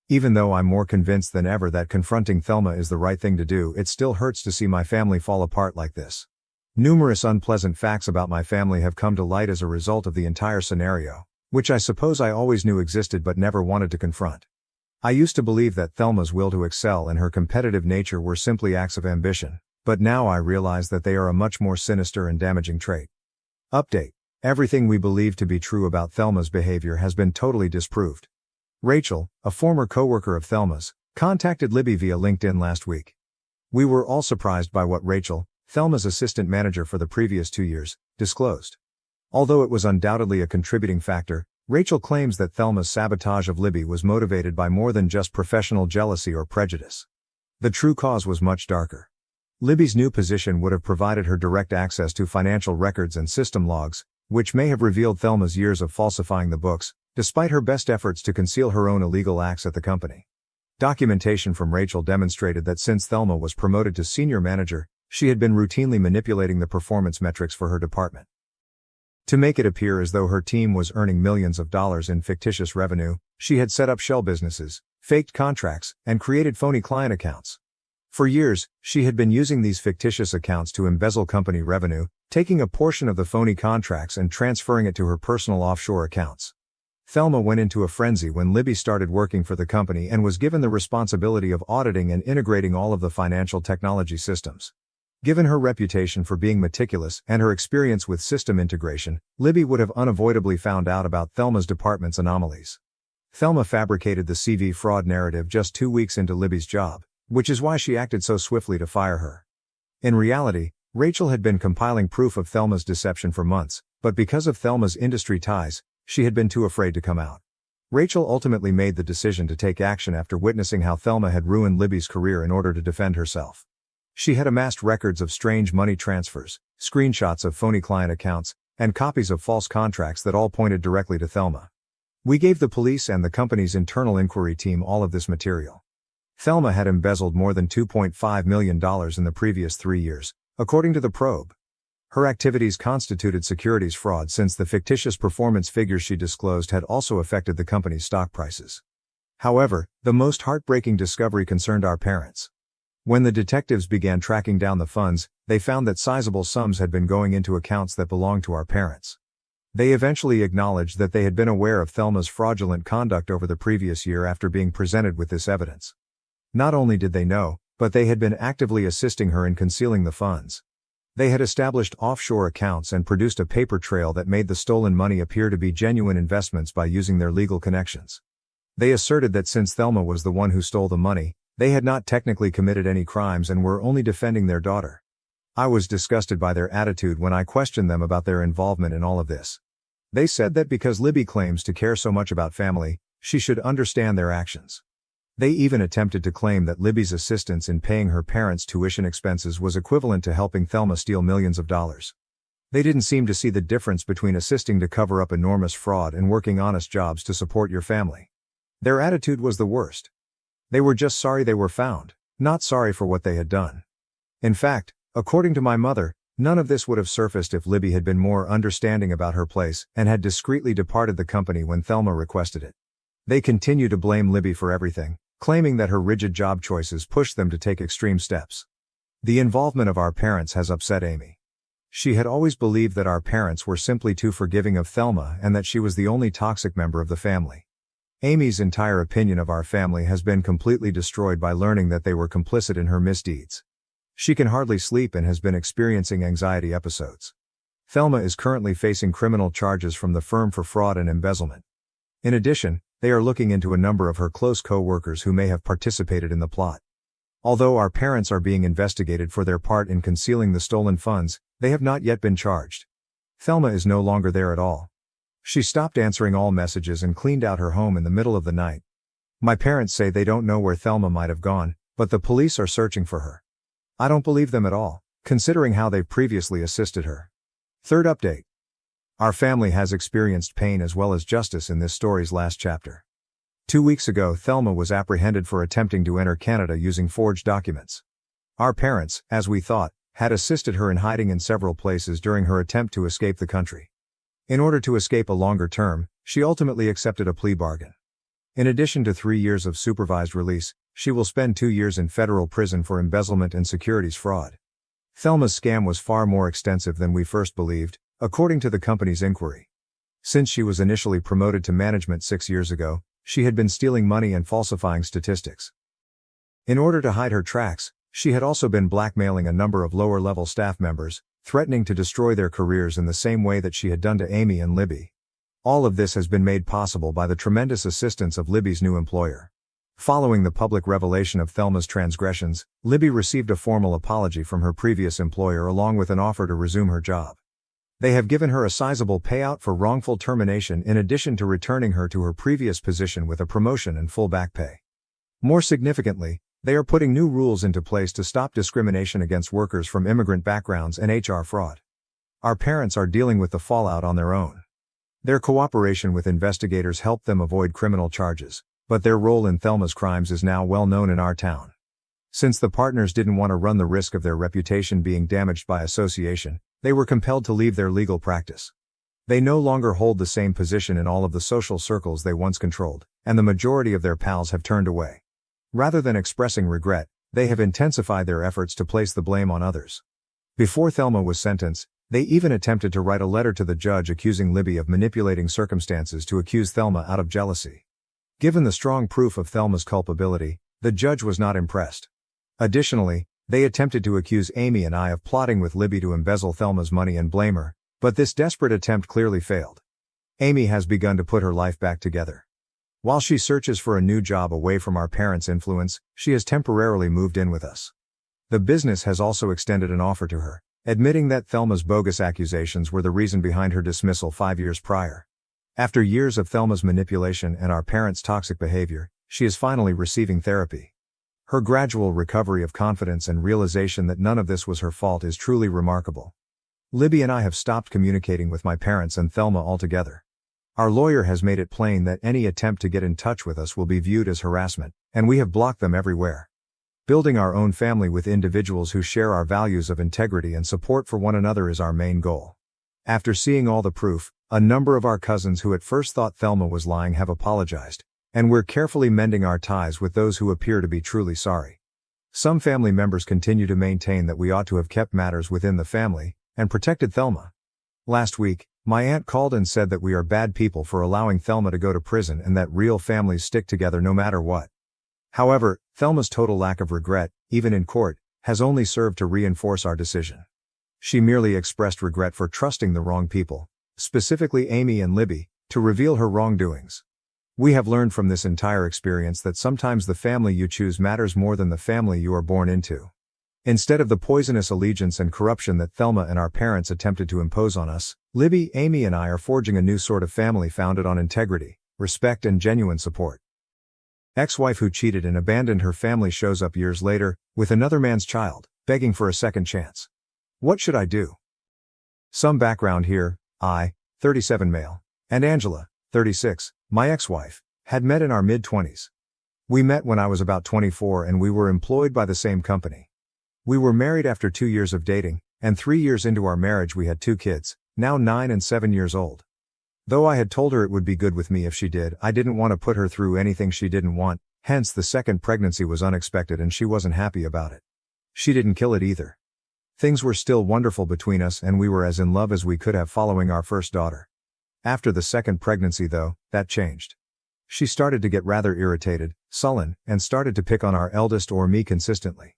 Even though I'm more convinced than ever that confronting Thelma is the right thing to do, it still hurts to see my family fall apart like this. Numerous unpleasant facts about my family have come to light as a result of the entire scenario, which I suppose I always knew existed but never wanted to confront. I used to believe that Thelma's will to excel and her competitive nature were simply acts of ambition, but now I realize that they are a much more sinister and damaging trait. Update. Everything we believed to be true about Thelma's behavior has been totally disproved. Rachel, a former coworker of Thelma's, contacted Libby via LinkedIn last week. We were all surprised by what Rachel, Thelma's assistant manager for the previous 2 years, disclosed. Although it was undoubtedly a contributing factor, Rachel claims that Thelma's sabotage of Libby was motivated by more than just professional jealousy or prejudice. The true cause was much darker. Libby's new position would have provided her direct access to financial records and system logs, which may have revealed Thelma's years of falsifying the books, despite her best efforts to conceal her own illegal acts at the company. Documentation from Rachel demonstrated that since Thelma was promoted to senior manager, she had been routinely manipulating the performance metrics for her department. To make it appear as though her team was earning millions of dollars in fictitious revenue, she had set up shell businesses, faked contracts, and created phony client accounts. For years, she had been using these fictitious accounts to embezzle company revenue, taking a portion of the phony contracts and transferring it to her personal offshore accounts. Thelma went into a frenzy when Libby started working for the company and was given the responsibility of auditing and integrating all of the financial technology systems. Given her reputation for being meticulous and her experience with system integration, Libby would have unavoidably found out about Thelma's department's anomalies. Thelma fabricated the CV fraud narrative just 2 weeks into Libby's job, which is why she acted so swiftly to fire her. In reality, Rachel had been compiling proof of Thelma's deception for months, but because of Thelma's industry ties, she had been too afraid to come out. Rachel ultimately made the decision to take action after witnessing how Thelma had ruined Libby's career in order to defend herself. She had amassed records of strange money transfers, screenshots of phony client accounts, and copies of false contracts that all pointed directly to Thelma. We gave the police and the company's internal inquiry team all of this material. Thelma had embezzled more than $2.5 million in the previous 3 years, according to the probe. Her activities constituted securities fraud since the fictitious performance figures she disclosed had also affected the company's stock prices. However, the most heartbreaking discovery concerned our parents. When the detectives began tracking down the funds, they found that sizable sums had been going into accounts that belonged to our parents. They eventually acknowledged that they had been aware of Thelma's fraudulent conduct over the previous year after being presented with this evidence. Not only did they know, but they had been actively assisting her in concealing the funds. They had established offshore accounts and produced a paper trail that made the stolen money appear to be genuine investments by using their legal connections. They asserted that since Thelma was the one who stole the money, they had not technically committed any crimes and were only defending their daughter. I was disgusted by their attitude when I questioned them about their involvement in all of this. They said that because Libby claims to care so much about family, she should understand their actions. They even attempted to claim that Libby's assistance in paying her parents' tuition expenses was equivalent to helping Thelma steal millions of dollars. They didn't seem to see the difference between assisting to cover up enormous fraud and working honest jobs to support your family. Their attitude was the worst. They were just sorry they were found, not sorry for what they had done. In fact, according to my mother, none of this would have surfaced if Libby had been more understanding about her place and had discreetly departed the company when Thelma requested it. They continue to blame Libby for everything, claiming that her rigid job choices pushed them to take extreme steps. The involvement of our parents has upset Amy. She had always believed that our parents were simply too forgiving of Thelma and that she was the only toxic member of the family. Amy's entire opinion of our family has been completely destroyed by learning that they were complicit in her misdeeds. She can hardly sleep and has been experiencing anxiety episodes. Thelma is currently facing criminal charges from the firm for fraud and embezzlement. In addition, they are looking into a number of her close co-workers who may have participated in the plot. Although our parents are being investigated for their part in concealing the stolen funds, they have not yet been charged. Thelma is no longer there at all. She stopped answering all messages and cleaned out her home in the middle of the night. My parents say they don't know where Thelma might have gone, but the police are searching for her. I don't believe them at all, considering how they've previously assisted her. Third update. Our family has experienced pain as well as justice in this story's last chapter. 2 weeks ago, Thelma was apprehended for attempting to enter Canada using forged documents. Our parents, as we thought, had assisted her in hiding in several places during her attempt to escape the country. In order to escape a longer term, she ultimately accepted a plea bargain. In addition to 3 years of supervised release, she will spend 2 years in federal prison for embezzlement and securities fraud. Thelma's scam was far more extensive than we first believed, according to the company's inquiry. Since she was initially promoted to management 6 years ago, she had been stealing money and falsifying statistics. In order to hide her tracks, she had also been blackmailing a number of lower-level staff members, threatening to destroy their careers in the same way that she had done to Amy and Libby. All of this has been made possible by the tremendous assistance of Libby's new employer. Following the public revelation of Thelma's transgressions, Libby received a formal apology from her previous employer along with an offer to resume her job. They have given her a sizable payout for wrongful termination in addition to returning her to her previous position with a promotion and full back pay. More significantly, they are putting new rules into place to stop discrimination against workers from immigrant backgrounds and HR fraud. Our parents are dealing with the fallout on their own. Their cooperation with investigators helped them avoid criminal charges, but their role in Thelma's crimes is now well known in our town. Since the partners didn't want to run the risk of their reputation being damaged by association, they were compelled to leave their legal practice. They no longer hold the same position in all of the social circles they once controlled, and the majority of their pals have turned away. Rather than expressing regret, they have intensified their efforts to place the blame on others. Before Thelma was sentenced, they even attempted to write a letter to the judge accusing Libby of manipulating circumstances to accuse Thelma out of jealousy. Given the strong proof of Thelma's culpability, the judge was not impressed. Additionally, they attempted to accuse Amy and I of plotting with Libby to embezzle Thelma's money and blame her, but this desperate attempt clearly failed. Amy has begun to put her life back together. While she searches for a new job away from our parents' influence, she has temporarily moved in with us. The business has also extended an offer to her, admitting that Thelma's bogus accusations were the reason behind her dismissal 5 years prior. After years of Thelma's manipulation and our parents' toxic behavior, she is finally receiving therapy. Her gradual recovery of confidence and realization that none of this was her fault is truly remarkable. Libby and I have stopped communicating with my parents and Thelma altogether. Our lawyer has made it plain that any attempt to get in touch with us will be viewed as harassment, and we have blocked them everywhere. Building our own family with individuals who share our values of integrity and support for one another is our main goal. After seeing all the proof, a number of our cousins who at first thought Thelma was lying have apologized, and we're carefully mending our ties with those who appear to be truly sorry. Some family members continue to maintain that we ought to have kept matters within the family and protected Thelma. Last week, my aunt called and said that we are bad people for allowing Thelma to go to prison and that real families stick together no matter what. However, Thelma's total lack of regret, even in court, has only served to reinforce our decision. She merely expressed regret for trusting the wrong people, specifically Amy and Libby, to reveal her wrongdoings. We have learned from this entire experience that sometimes the family you choose matters more than the family you are born into. Instead of the poisonous allegiance and corruption that Thelma and our parents attempted to impose on us, Libby, Amy and I are forging a new sort of family founded on integrity, respect and genuine support. Ex-wife who cheated and abandoned her family shows up years later, with another man's child, begging for a second chance. What should I do? Some background here: I, 37 male, and Angela, 36, my ex-wife, Had met in our mid-20s. We met when I was about 24 and we were employed by the same company. We were married after 2 years of dating, and 3 years into our marriage we had 2 kids, now 9 and 7 years old. Though I had told her it would be good with me if she did, I didn't want to put her through anything she didn't want, hence the second pregnancy was unexpected and she wasn't happy about it. She didn't kill it either. Things were still wonderful between us and we were as in love as we could have following our first daughter. After the second pregnancy though, that changed. She started to get rather irritated, sullen, and started to pick on our eldest or me consistently.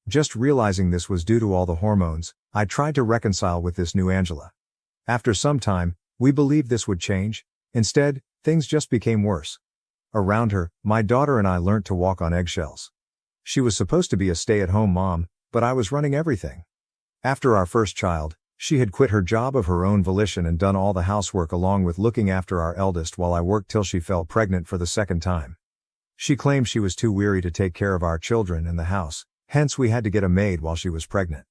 Just realizing this was due to all the hormones, I tried to reconcile with this new Angela. After some time, we believed this would change. Instead, things just became worse. Around her, my daughter and I learnt to walk on eggshells. She was supposed to be a stay-at-home mom, but I was running everything. After our first child, she had quit her job of her own volition and done all the housework along with looking after our eldest while I worked till she fell pregnant for the second time. She claimed she was too weary to take care of our children and the house, hence we had to get a maid while she was pregnant.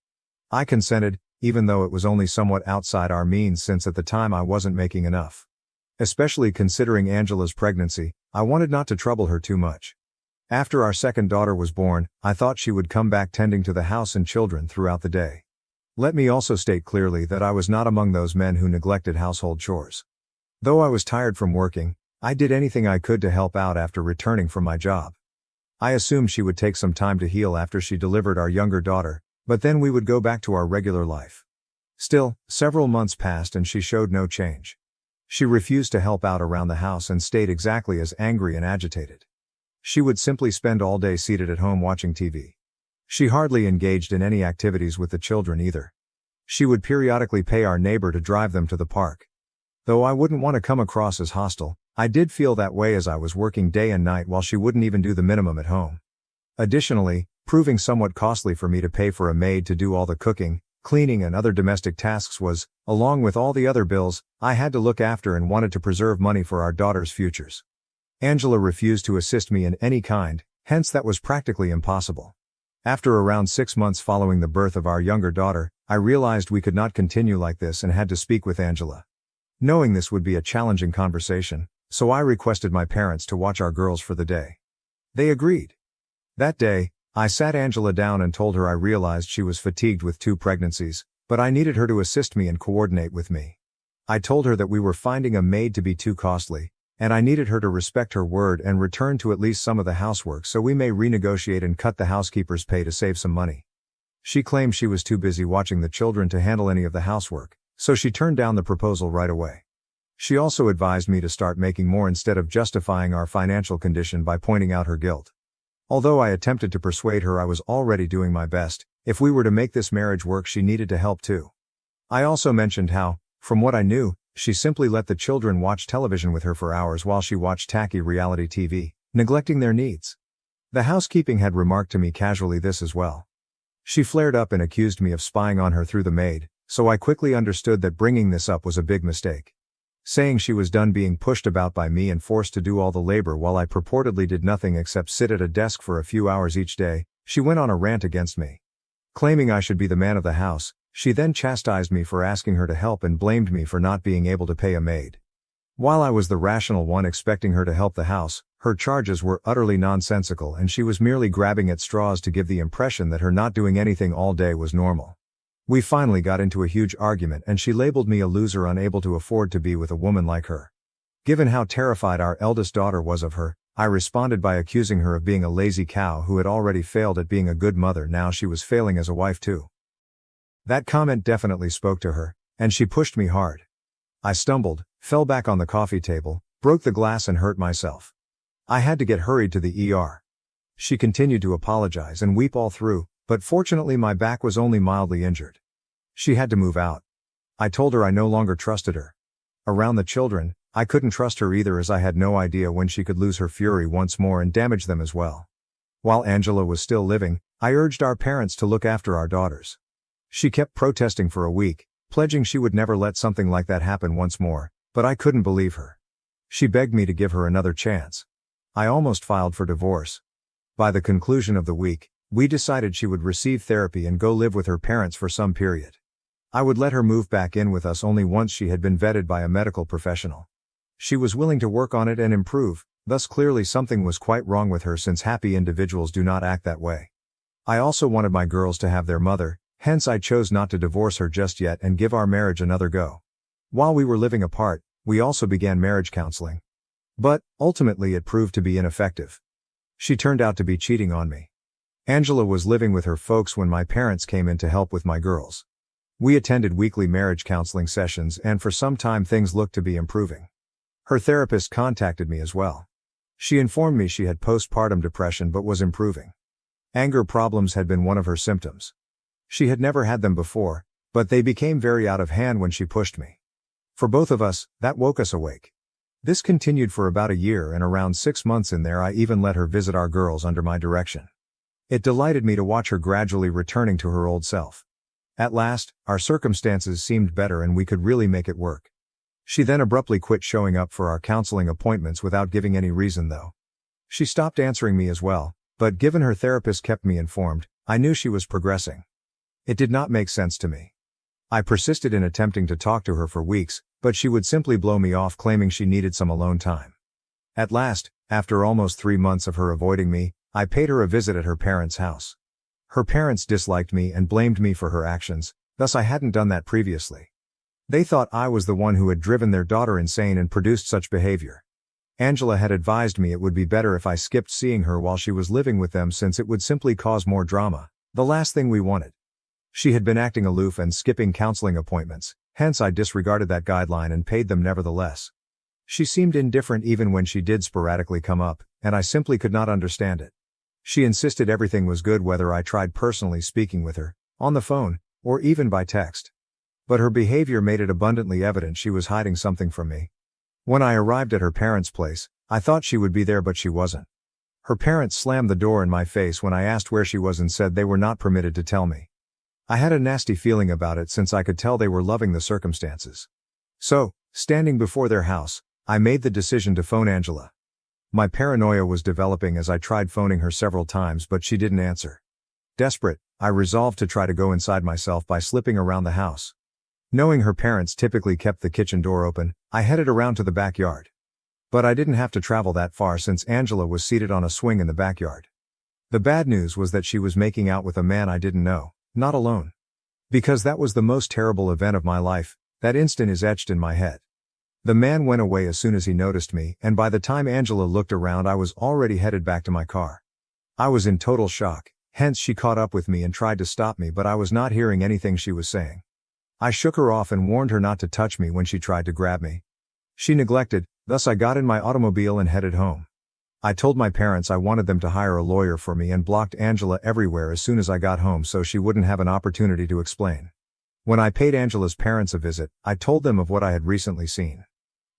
I consented, even though it was only somewhat outside our means since at the time I wasn't making enough. Especially considering Angela's pregnancy, I wanted not to trouble her too much. After our second daughter was born, I thought she would come back tending to the house and children throughout the day. Let me also state clearly that I was not among those men who neglected household chores. Though I was tired from working, I did anything I could to help out after returning from my job. I assumed she would take some time to heal after she delivered our younger daughter, but then we would go back to our regular life. Still, several months passed and she showed no change. She refused to help out around the house and stayed exactly as angry and agitated. She would simply spend all day seated at home watching TV. She hardly engaged in any activities with the children either. She would periodically pay our neighbor to drive them to the park. Though I wouldn't want to come across as hostile, I did feel that way as I was working day and night while she wouldn't even do the minimum at home. Additionally, proving somewhat costly for me to pay for a maid to do all the cooking, cleaning and other domestic tasks was, along with all the other bills, I had to look after and wanted to preserve money for our daughter's futures. Angela refused to assist me in any kind, hence that was practically impossible. After around 6 months following the birth of our younger daughter, I realized we could not continue like this and had to speak with Angela. Knowing this would be a challenging conversation, so I requested my parents to watch our girls for the day. They agreed. That day, I sat Angela down and told her I realized she was fatigued with 2 pregnancies, but I needed her to assist me and coordinate with me. I told her that we were finding a maid to be too costly, and I needed her to respect her word and return to at least some of the housework so we may renegotiate and cut the housekeeper's pay to save some money. She claimed she was too busy watching the children to handle any of the housework, so she turned down the proposal right away. She also advised me to start making more instead of justifying our financial condition by pointing out her guilt. Although I attempted to persuade her I was already doing my best, if we were to make this marriage work she needed to help too. I also mentioned how, from what I knew, she simply let the children watch television with her for hours while she watched tacky reality TV, neglecting their needs. The housekeeping had remarked to me casually this as well. She flared up and accused me of spying on her through the maid, so I quickly understood that bringing this up was a big mistake. Saying she was done being pushed about by me and forced to do all the labor while I purportedly did nothing except sit at a desk for a few hours each day, she went on a rant against me. Claiming I should be the man of the house, she then chastised me for asking her to help and blamed me for not being able to pay a maid. While I was the rational one expecting her to help the house, her charges were utterly nonsensical and she was merely grabbing at straws to give the impression that her not doing anything all day was normal. We finally got into a huge argument and she labeled me a loser unable to afford to be with a woman like her. Given how terrified our eldest daughter was of her, I responded by accusing her of being a lazy cow who had already failed at being a good mother. Now she was failing as a wife too. That comment definitely spoke to her, and she pushed me hard. I stumbled, fell back on the coffee table, broke the glass and hurt myself. I had to get hurried to the ER. She continued to apologize and weep all through, but fortunately my back was only mildly injured. She had to move out. I told her I no longer trusted her. Around the children, I couldn't trust her either as I had no idea when she could lose her fury once more and damage them as well. While Angela was still living, I urged our parents to look after our daughters. She kept protesting for a week, pledging she would never let something like that happen once more, but I couldn't believe her. She begged me to give her another chance. I almost filed for divorce. By the conclusion of the week, we decided she would receive therapy and go live with her parents for some period. I would let her move back in with us only once she had been vetted by a medical professional. She was willing to work on it and improve, Thus clearly something was quite wrong with her, since happy individuals do not act that way. I also wanted my girls to have their mother, hence I chose not to divorce her just yet and give our marriage another go. While we were living apart, we also began marriage counseling. But, ultimately it proved to be ineffective. She turned out to be cheating on me. Angela was living with her folks when my parents came in to help with my girls. We attended weekly marriage counseling sessions, and for some time things looked to be improving. Her therapist contacted me as well. She informed me she had postpartum depression but was improving. Anger problems had been one of her symptoms. She had never had them before, but they became very out of hand when she pushed me. For both of us, that woke us awake. This continued for about a year, and around 6 months in there I even let her visit our girls under my direction. It delighted me to watch her gradually returning to her old self. At last, our circumstances seemed better and we could really make it work. She then abruptly quit showing up for our counseling appointments without giving any reason though. She stopped answering me as well, but given her therapist kept me informed, I knew she was progressing. It did not make sense to me. I persisted in attempting to talk to her for weeks, but she would simply blow me off, claiming she needed some alone time. At last, after almost 3 months of her avoiding me, I paid her a visit at her parents' house. Her parents disliked me and blamed me for her actions, thus I hadn't done that previously. They thought I was the one who had driven their daughter insane and produced such behavior. Angela had advised me it would be better if I skipped seeing her while she was living with them, since it would simply cause more drama, the last thing we wanted. She had been acting aloof and skipping counseling appointments, hence I disregarded that guideline and paid them nevertheless. She seemed indifferent even when she did sporadically come up, and I simply could not understand it. She insisted everything was good whether I tried personally speaking with her, on the phone, or even by text. But her behavior made it abundantly evident she was hiding something from me. When I arrived at her parents' place, I thought she would be there but she wasn't. Her parents slammed the door in my face when I asked where she was and said they were not permitted to tell me. I had a nasty feeling about it since I could tell they were loving the circumstances. So, standing before their house, I made the decision to phone Angela. My paranoia was developing as I tried phoning her several times but she didn't answer. Desperate, I resolved to try to go inside myself by slipping around the house. Knowing her parents typically kept the kitchen door open, I headed around to the backyard. But I didn't have to travel that far since Angela was seated on a swing in the backyard. The bad news was that she was making out with a man I didn't know, not alone. Because that was the most terrible event of my life, that instant is etched in my head. The man went away as soon as he noticed me, and by the time Angela looked around I was already headed back to my car. I was in total shock, hence she caught up with me and tried to stop me, but I was not hearing anything she was saying. I shook her off and warned her not to touch me when she tried to grab me. She neglected, thus I got in my automobile and headed home. I told my parents I wanted them to hire a lawyer for me and blocked Angela everywhere as soon as I got home so she wouldn't have an opportunity to explain. When I paid Angela's parents a visit, I told them of what I had recently seen.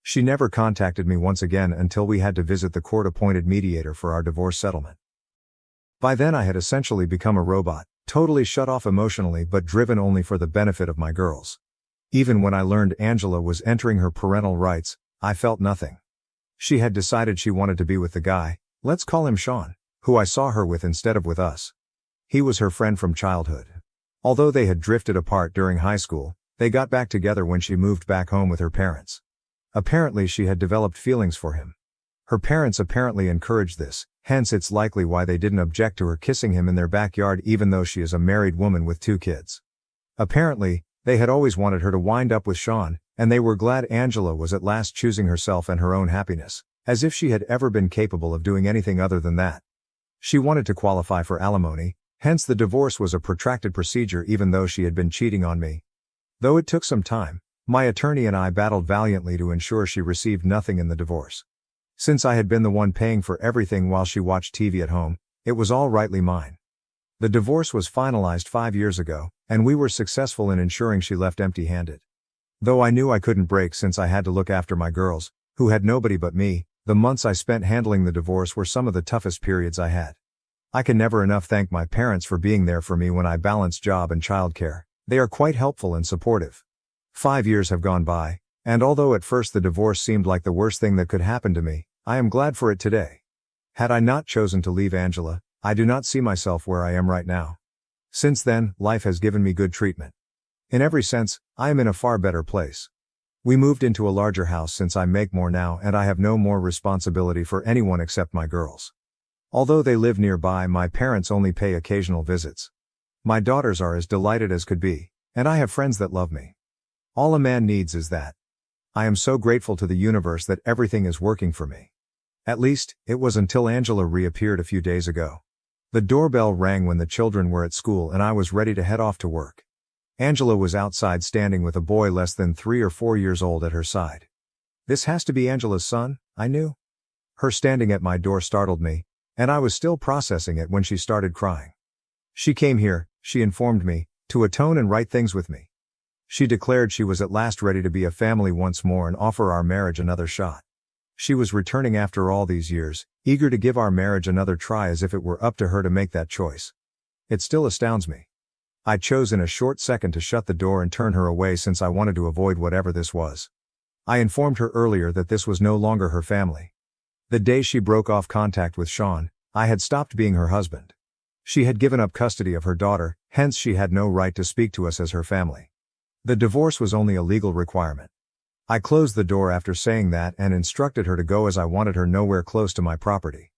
She never contacted me once again until we had to visit the court-appointed mediator for our divorce settlement. By then I had essentially become a robot, totally shut off emotionally but driven only for the benefit of my girls. Even when I learned Angela was entering her parental rights, I felt nothing. She had decided she wanted to be with the guy, let's call him Sean, who I saw her with instead of with us. He was her friend from childhood. Although they had drifted apart during high school, they got back together when she moved back home with her parents. Apparently she had developed feelings for him. Her parents apparently encouraged this, hence it's likely why they didn't object to her kissing him in their backyard even though she is a married woman with 2 kids. Apparently, they had always wanted her to wind up with Sean, and they were glad Angela was at last choosing herself and her own happiness, as if she had ever been capable of doing anything other than that. She wanted to qualify for alimony, hence the divorce was a protracted procedure even though she had been cheating on me. Though it took some time, my attorney and I battled valiantly to ensure she received nothing in the divorce. Since I had been the one paying for everything while she watched TV at home, it was all rightly mine. The divorce was finalized 5 years ago, and we were successful in ensuring she left empty-handed. Though I knew I couldn't break since I had to look after my girls, who had nobody but me, the months I spent handling the divorce were some of the toughest periods I had. I can never enough thank my parents for being there for me when I balanced job and childcare. They are quite helpful and supportive. 5 years have gone by, and although at first the divorce seemed like the worst thing that could happen to me, I am glad for it today. Had I not chosen to leave Angela, I do not see myself where I am right now. Since then, life has given me good treatment. In every sense, I am in a far better place. We moved into a larger house since I make more now and I have no more responsibility for anyone except my girls. Although they live nearby, my parents only pay occasional visits. My daughters are as delighted as could be, and I have friends that love me. All a man needs is that. I am so grateful to the universe that everything is working for me. At least, it was until Angela reappeared a few days ago. The doorbell rang when the children were at school and I was ready to head off to work. Angela was outside standing with a boy less than 3 or 4 years old at her side. This has to be Angela's son, I knew. Her standing at my door startled me, and I was still processing it when she started crying. She came here, she informed me, to atone and right things with me. She declared she was at last ready to be a family once more and offer our marriage another shot. She was returning after all these years, eager to give our marriage another try as if it were up to her to make that choice. It still astounds me. I chose in a short second to shut the door and turn her away since I wanted to avoid whatever this was. I informed her earlier that this was no longer her family. The day she broke off contact with Sean, I had stopped being her husband. She had given up custody of her daughter, hence she had no right to speak to us as her family. The divorce was only a legal requirement. I closed the door after saying that and instructed her to go as I wanted her nowhere close to my property.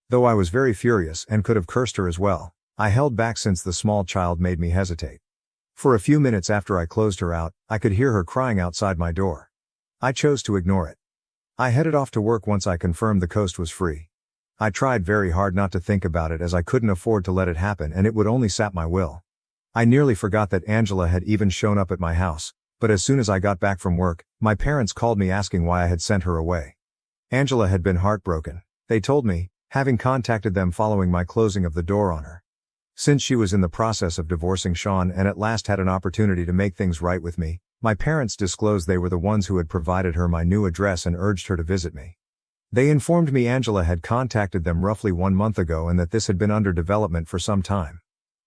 Though I was very furious and could have cursed her as well, I held back since the small child made me hesitate. For a few minutes after I closed her out, I could hear her crying outside my door. I chose to ignore it. I headed off to work once I confirmed the coast was free. I tried very hard not to think about it as I couldn't afford to let it happen and it would only sap my will. I nearly forgot that Angela had even shown up at my house, but as soon as I got back from work, my parents called me asking why I had sent her away. Angela had been heartbroken, they told me, having contacted them following my closing of the door on her. Since she was in the process of divorcing Sean and at last had an opportunity to make things right with me, my parents disclosed they were the ones who had provided her my new address and urged her to visit me. They informed me Angela had contacted them roughly 1 month ago and that this had been under development for some time.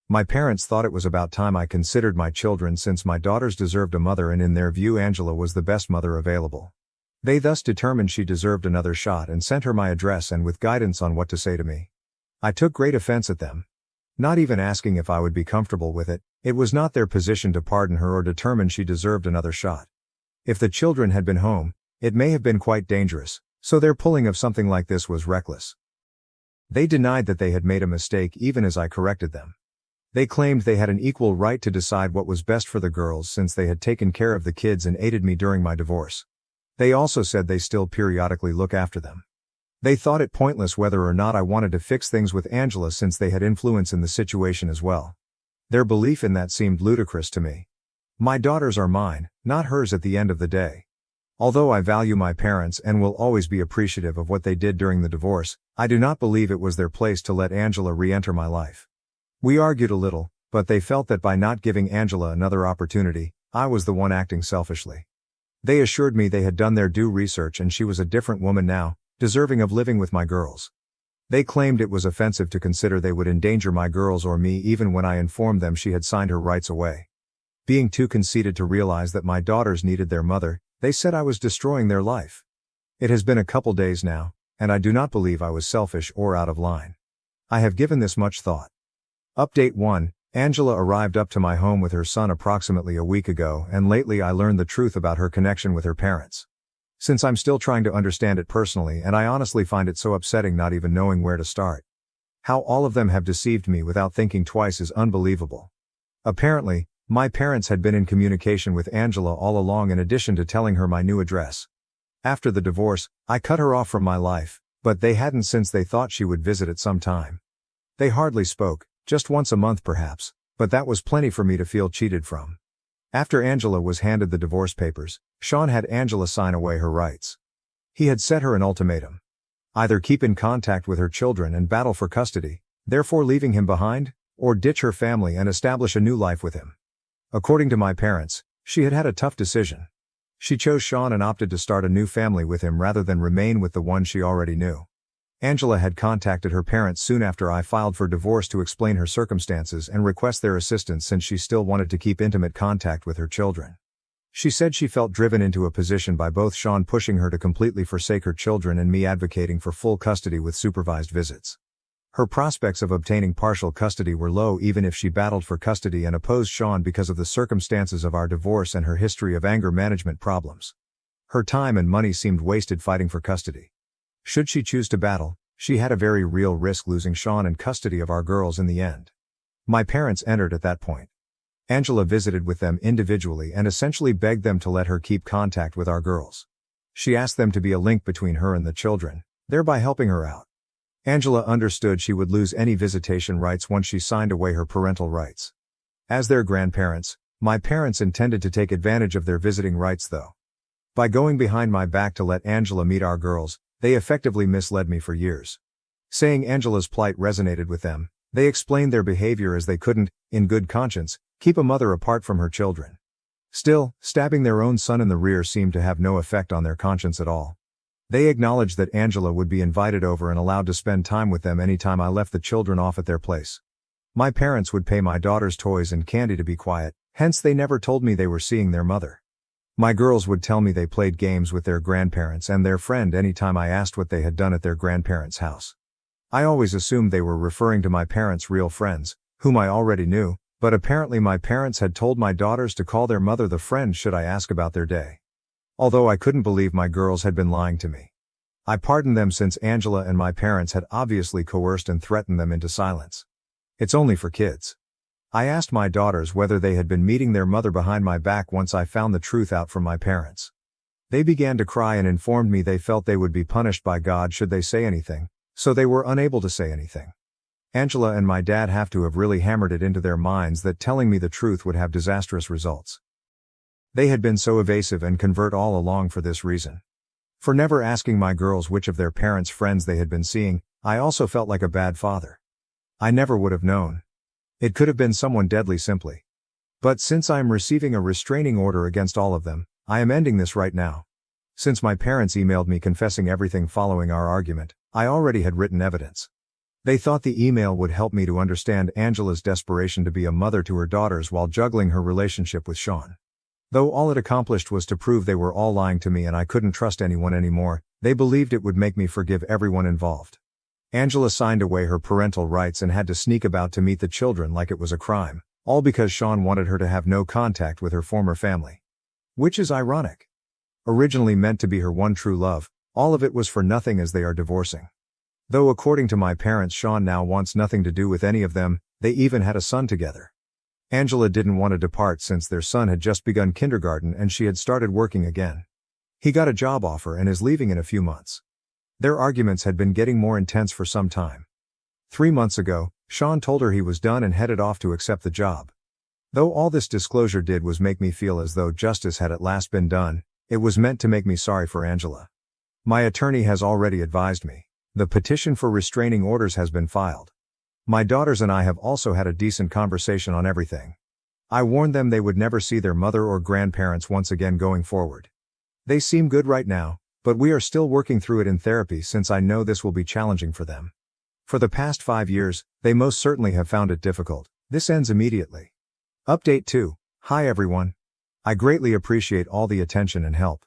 My parents thought it was about time I considered my children since my daughters deserved a mother and in their view Angela was the best mother available. They thus determined she deserved another shot and sent her my address and with guidance on what to say to me. I took great offense at them. Not even asking if I would be comfortable with it, it was not their position to pardon her or determine she deserved another shot. If the children had been home, it may have been quite dangerous, so their pulling of something like this was reckless. They denied that they had made a mistake even as I corrected them. They claimed they had an equal right to decide what was best for the girls since they had taken care of the kids and aided me during my divorce. They also said they still periodically look after them. They thought it pointless whether or not I wanted to fix things with Angela since they had influence in the situation as well. Their belief in that seemed ludicrous to me. My daughters are mine, not hers at the end of the day. Although I value my parents and will always be appreciative of what they did during the divorce, I do not believe it was their place to let Angela re-enter my life. We argued a little, but they felt that by not giving Angela another opportunity, I was the one acting selfishly. They assured me they had done their due research and she was a different woman now, deserving of living with my girls. They claimed it was offensive to consider they would endanger my girls or me even when I informed them she had signed her rights away. Being too conceited to realize that my daughters needed their mother, they said I was destroying their life. It has been a couple days now, and I do not believe I was selfish or out of line. I have given this much thought. Update 1. Angela arrived up to my home with her son approximately a week ago and lately I learned the truth about her connection with her parents. Since I'm still trying to understand it personally and I honestly find it so upsetting not even knowing where to start. How all of them have deceived me without thinking twice is unbelievable. Apparently, my parents had been in communication with Angela all along in addition to telling her my new address. After the divorce, I cut her off from my life, but they hadn't since they thought she would visit at some time. They hardly spoke, just once a month perhaps, but that was plenty for me to feel cheated from. After Angela was handed the divorce papers, Sean had Angela sign away her rights. He had set her an ultimatum. Either keep in contact with her children and battle for custody, therefore leaving him behind, or ditch her family and establish a new life with him. According to my parents, she had had a tough decision. She chose Sean and opted to start a new family with him rather than remain with the one she already knew. Angela had contacted her parents soon after I filed for divorce to explain her circumstances and request their assistance since she still wanted to keep intimate contact with her children. She said she felt driven into a position by both Sean pushing her to completely forsake her children and me advocating for full custody with supervised visits. Her prospects of obtaining partial custody were low even if she battled for custody and opposed Sean because of the circumstances of our divorce and her history of anger management problems. Her time and money seemed wasted fighting for custody. Should she choose to battle, she had a very real risk losing Sean and custody of our girls in the end. My parents entered at that point. Angela visited with them individually and essentially begged them to let her keep contact with our girls. She asked them to be a link between her and the children, thereby helping her out. Angela understood she would lose any visitation rights once she signed away her parental rights. As their grandparents, my parents intended to take advantage of their visiting rights though. By going behind my back to let Angela meet our girls, they effectively misled me for years. Saying Angela's plight resonated with them, they explained their behavior as they couldn't, in good conscience, keep a mother apart from her children. Still, stabbing their own son in the rear seemed to have no effect on their conscience at all. They acknowledged that Angela would be invited over and allowed to spend time with them anytime I left the children off at their place. My parents would pay my daughters toys and candy to be quiet, hence they never told me they were seeing their mother. My girls would tell me they played games with their grandparents and their friend anytime I asked what they had done at their grandparents' house. I always assumed they were referring to my parents' real friends, whom I already knew, but apparently my parents had told my daughters to call their mother the friend should I ask about their day. Although I couldn't believe my girls had been lying to me. I pardoned them since Angela and my parents had obviously coerced and threatened them into silence. It's only for kids. I asked my daughters whether they had been meeting their mother behind my back once I found the truth out from my parents. They began to cry and informed me they felt they would be punished by God should they say anything, so they were unable to say anything. Angela and my dad have to have really hammered it into their minds that telling me the truth would have disastrous results. They had been so evasive and covert all along for this reason. For never asking my girls which of their parents' friends they had been seeing, I also felt like a bad father. I never would have known. It could have been someone deadly simply. But since I am receiving a restraining order against all of them, I am ending this right now. Since my parents emailed me confessing everything following our argument, I already had written evidence. They thought the email would help me to understand Angela's desperation to be a mother to her daughters while juggling her relationship with Sean. Though all it accomplished was to prove they were all lying to me and I couldn't trust anyone anymore, they believed it would make me forgive everyone involved. Angela signed away her parental rights and had to sneak about to meet the children like it was a crime, all because Sean wanted her to have no contact with her former family. Which is ironic. Originally meant to be her one true love, all of it was for nothing as they are divorcing. Though according to my parents Sean now wants nothing to do with any of them, they even had a son together. Angela didn't want to depart since their son had just begun kindergarten and she had started working again. He got a job offer and is leaving in a few months. Their arguments had been getting more intense for some time. 3 months ago, Sean told her he was done and headed off to accept the job. Though all this disclosure did was make me feel as though justice had at last been done, it was meant to make me sorry for Angela. My attorney has already advised me. The petition for restraining orders has been filed. My daughters and I have also had a decent conversation on everything. I warned them they would never see their mother or grandparents once again going forward. They seem good right now, but we are still working through it in therapy since I know this will be challenging for them. For the past 5 years, they most certainly have found it difficult. This ends immediately. Update 2. Hi everyone. I greatly appreciate all the attention and help.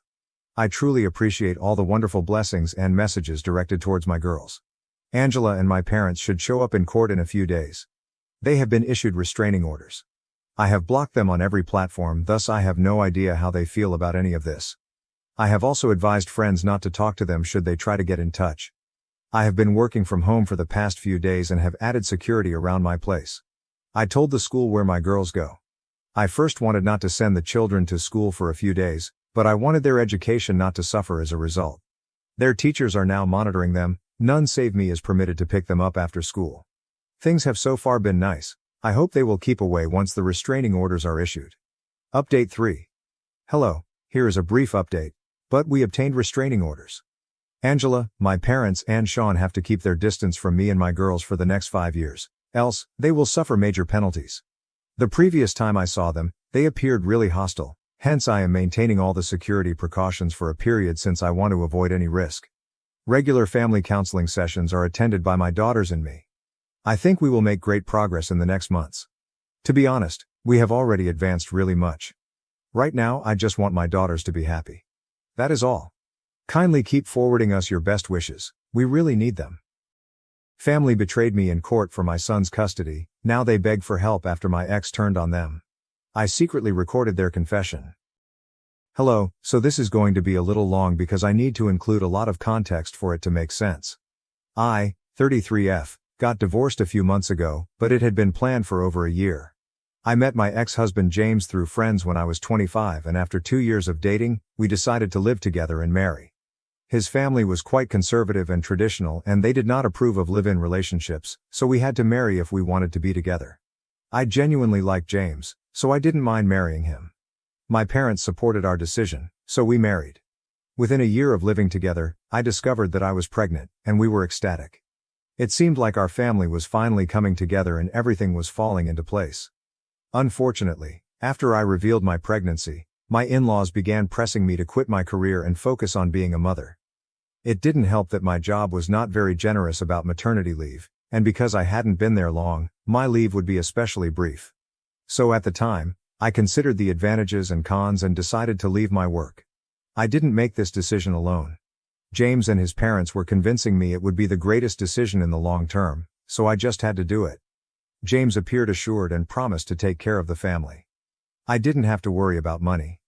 I truly appreciate all the wonderful blessings and messages directed towards my girls. Angela and my parents should show up in court in a few days. They have been issued restraining orders. I have blocked them on every platform, thus I have no idea how they feel about any of this. I have also advised friends not to talk to them should they try to get in touch. I have been working from home for the past few days and have added security around my place. I told the school where my girls go. I first wanted not to send the children to school for a few days, but I wanted their education not to suffer as a result. Their teachers are now monitoring them. None save me is permitted to pick them up after school. Things have so far been nice. I hope they will keep away once the restraining orders are issued. Update 3. Hello, here is a brief update, but we obtained restraining orders. Angela, my parents and Sean have to keep their distance from me and my girls for the next 5 years, else, they will suffer major penalties. The previous time I saw them, they appeared really hostile, hence I am maintaining all the security precautions for a period since I want to avoid any risk. Regular family counseling sessions are attended by my daughters and me. I think we will make great progress in the next months. To be honest, we have already advanced really much. Right now I just want my daughters to be happy. That is all. Kindly keep forwarding us your best wishes, we really need them. Family betrayed me in court for my son's custody, now they beg for help after my ex turned on them. I secretly recorded their confession. Hello, so this is going to be a little long because I need to include a lot of context for it to make sense. I, 33F, got divorced a few months ago, but it had been planned for over a year. I met my ex-husband James through friends when I was 25, and after 2 years of dating, we decided to live together and marry. His family was quite conservative and traditional, and they did not approve of live-in relationships, so we had to marry if we wanted to be together. I genuinely liked James, so I didn't mind marrying him. My parents supported our decision, so we married. Within a year of living together, I discovered that I was pregnant, and we were ecstatic. It seemed like our family was finally coming together and everything was falling into place. Unfortunately, after I revealed my pregnancy, my in-laws began pressing me to quit my career and focus on being a mother. It didn't help that my job was not very generous about maternity leave, and because I hadn't been there long, my leave would be especially brief. So at the time, I considered the advantages and cons and decided to leave my work. I didn't make this decision alone. James and his parents were convincing me it would be the greatest decision in the long term, so I just had to do it. James appeared assured and promised to take care of the family. I didn't have to worry about money.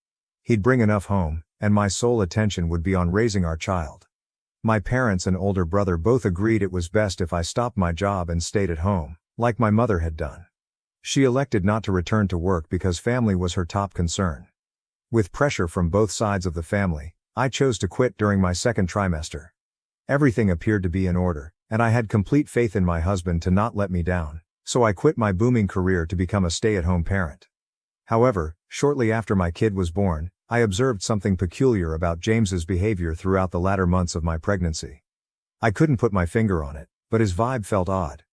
He'd bring enough home, and my sole attention would be on raising our child. My parents and older brother both agreed it was best if I stopped my job and stayed at home, like my mother had done. She elected not to return to work because family was her top concern. With pressure from both sides of the family, I chose to quit during my second trimester. Everything appeared to be in order, and I had complete faith in my husband to not let me down, so I quit my booming career to become a stay-at-home parent. However, shortly after my kid was born, I observed something peculiar about James's behavior throughout the latter months of my pregnancy. I couldn't put my finger on it, but his vibe felt odd.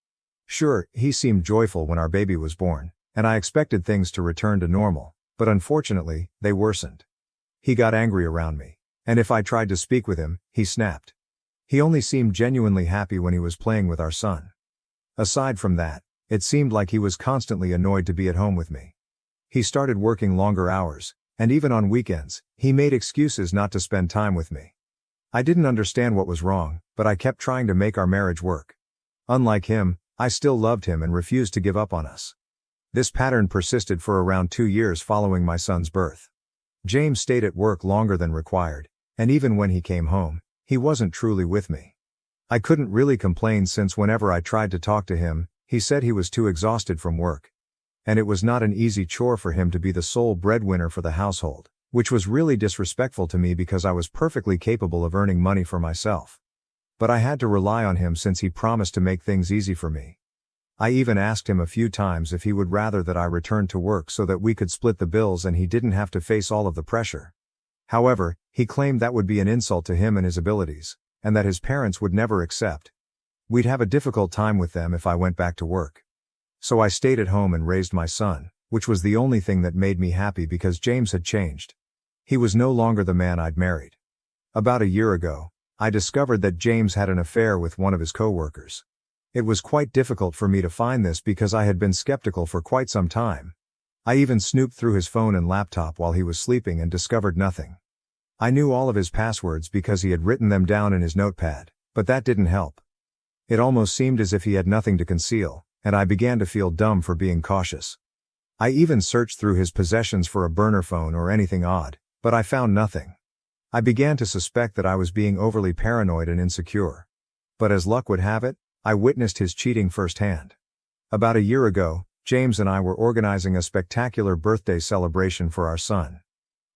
Sure, he seemed joyful when our baby was born, and I expected things to return to normal, but unfortunately, they worsened. He got angry around me, and if I tried to speak with him, he snapped. He only seemed genuinely happy when he was playing with our son. Aside from that, it seemed like he was constantly annoyed to be at home with me. He started working longer hours, and even on weekends, he made excuses not to spend time with me. I didn't understand what was wrong, but I kept trying to make our marriage work. Unlike him, I still loved him and refused to give up on us. This pattern persisted for around 2 years following my son's birth. James stayed at work longer than required, and even when he came home, he wasn't truly with me. I couldn't really complain since whenever I tried to talk to him, he said he was too exhausted from work. And it was not an easy chore for him to be the sole breadwinner for the household, which was really disrespectful to me because I was perfectly capable of earning money for myself. But I had to rely on him since he promised to make things easy for me. I even asked him a few times if he would rather that I return to work so that we could split the bills and he didn't have to face all of the pressure. However, he claimed that would be an insult to him and his abilities, and that his parents would never accept. We'd have a difficult time with them if I went back to work. So I stayed at home and raised my son, which was the only thing that made me happy because James had changed. He was no longer the man I'd married. About a year ago, I discovered that James had an affair with one of his co-workers. It was quite difficult for me to find this because I had been skeptical for quite some time. I even snooped through his phone and laptop while he was sleeping and discovered nothing. I knew all of his passwords because he had written them down in his notepad, but that didn't help. It almost seemed as if he had nothing to conceal, and I began to feel dumb for being cautious. I even searched through his possessions for a burner phone or anything odd, but I found nothing. I began to suspect that I was being overly paranoid and insecure. But as luck would have it, I witnessed his cheating firsthand. About a year ago, James and I were organizing a spectacular birthday celebration for our son.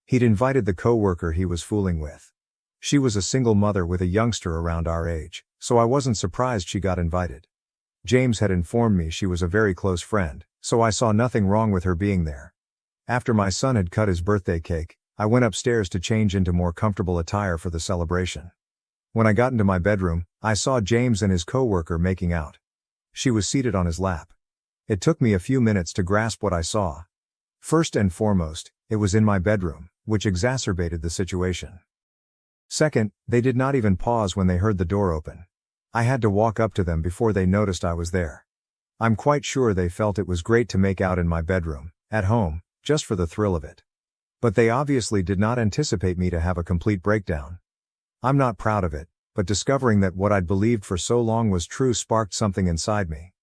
He'd invited the co-worker he was fooling with. She was a single mother with a youngster around our age, so I wasn't surprised she got invited. James had informed me she was a very close friend, so I saw nothing wrong with her being there. After my son had cut his birthday cake, I went upstairs to change into more comfortable attire for the celebration. When I got into my bedroom, I saw James and his co-worker making out. She was seated on his lap. It took me a few minutes to grasp what I saw. First and foremost, it was in my bedroom, which exacerbated the situation. Second, they did not even pause when they heard the door open. I had to walk up to them before they noticed I was there. I'm quite sure they felt it was great to make out in my bedroom, at home, just for the thrill of it. But they obviously did not anticipate me to have a complete breakdown. I'm not proud of it, but discovering that what I'd believed for so long was true sparked something inside me.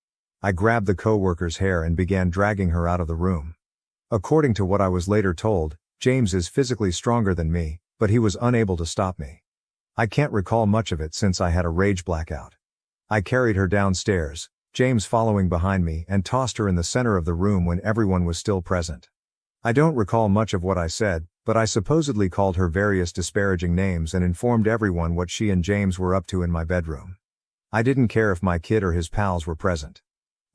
I grabbed the co-worker's hair and began dragging her out of the room. According to what I was later told, James is physically stronger than me, but he was unable to stop me. I can't recall much of it since I had a rage blackout. I carried her downstairs, James following behind me, and tossed her in the center of the room when everyone was still present. I don't recall much of what I said, but I supposedly called her various disparaging names and informed everyone what she and James were up to in my bedroom. I didn't care if my kid or his pals were present.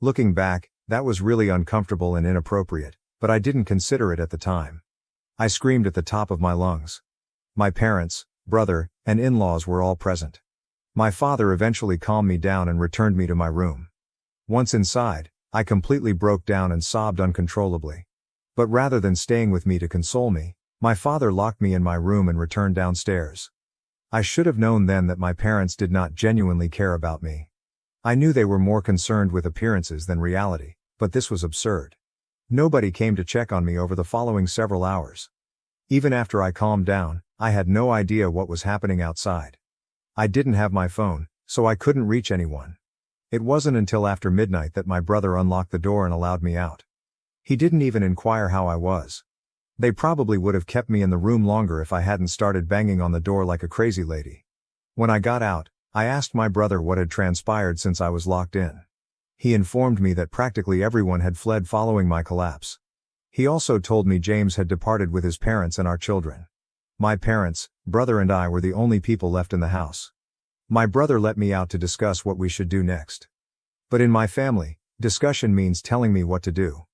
Looking back, that was really uncomfortable and inappropriate, but I didn't consider it at the time. I screamed at the top of my lungs. My parents, brother, and in-laws were all present. My father eventually calmed me down and returned me to my room. Once inside, I completely broke down and sobbed uncontrollably. But rather than staying with me to console me, my father locked me in my room and returned downstairs. I should have known then that my parents did not genuinely care about me. I knew they were more concerned with appearances than reality, but this was absurd. Nobody came to check on me over the following several hours. Even after I calmed down, I had no idea what was happening outside. I didn't have my phone, so I couldn't reach anyone. It wasn't until after midnight that my brother unlocked the door and allowed me out. He didn't even inquire how I was. They probably would have kept me in the room longer if I hadn't started banging on the door like a crazy lady. When I got out, I asked my brother what had transpired since I was locked in. He informed me that practically everyone had fled following my collapse. He also told me James had departed with his parents and our children. My parents, brother and I were the only people left in the house. My brother let me out to discuss what we should do next. But in my family, discussion means telling me what to do.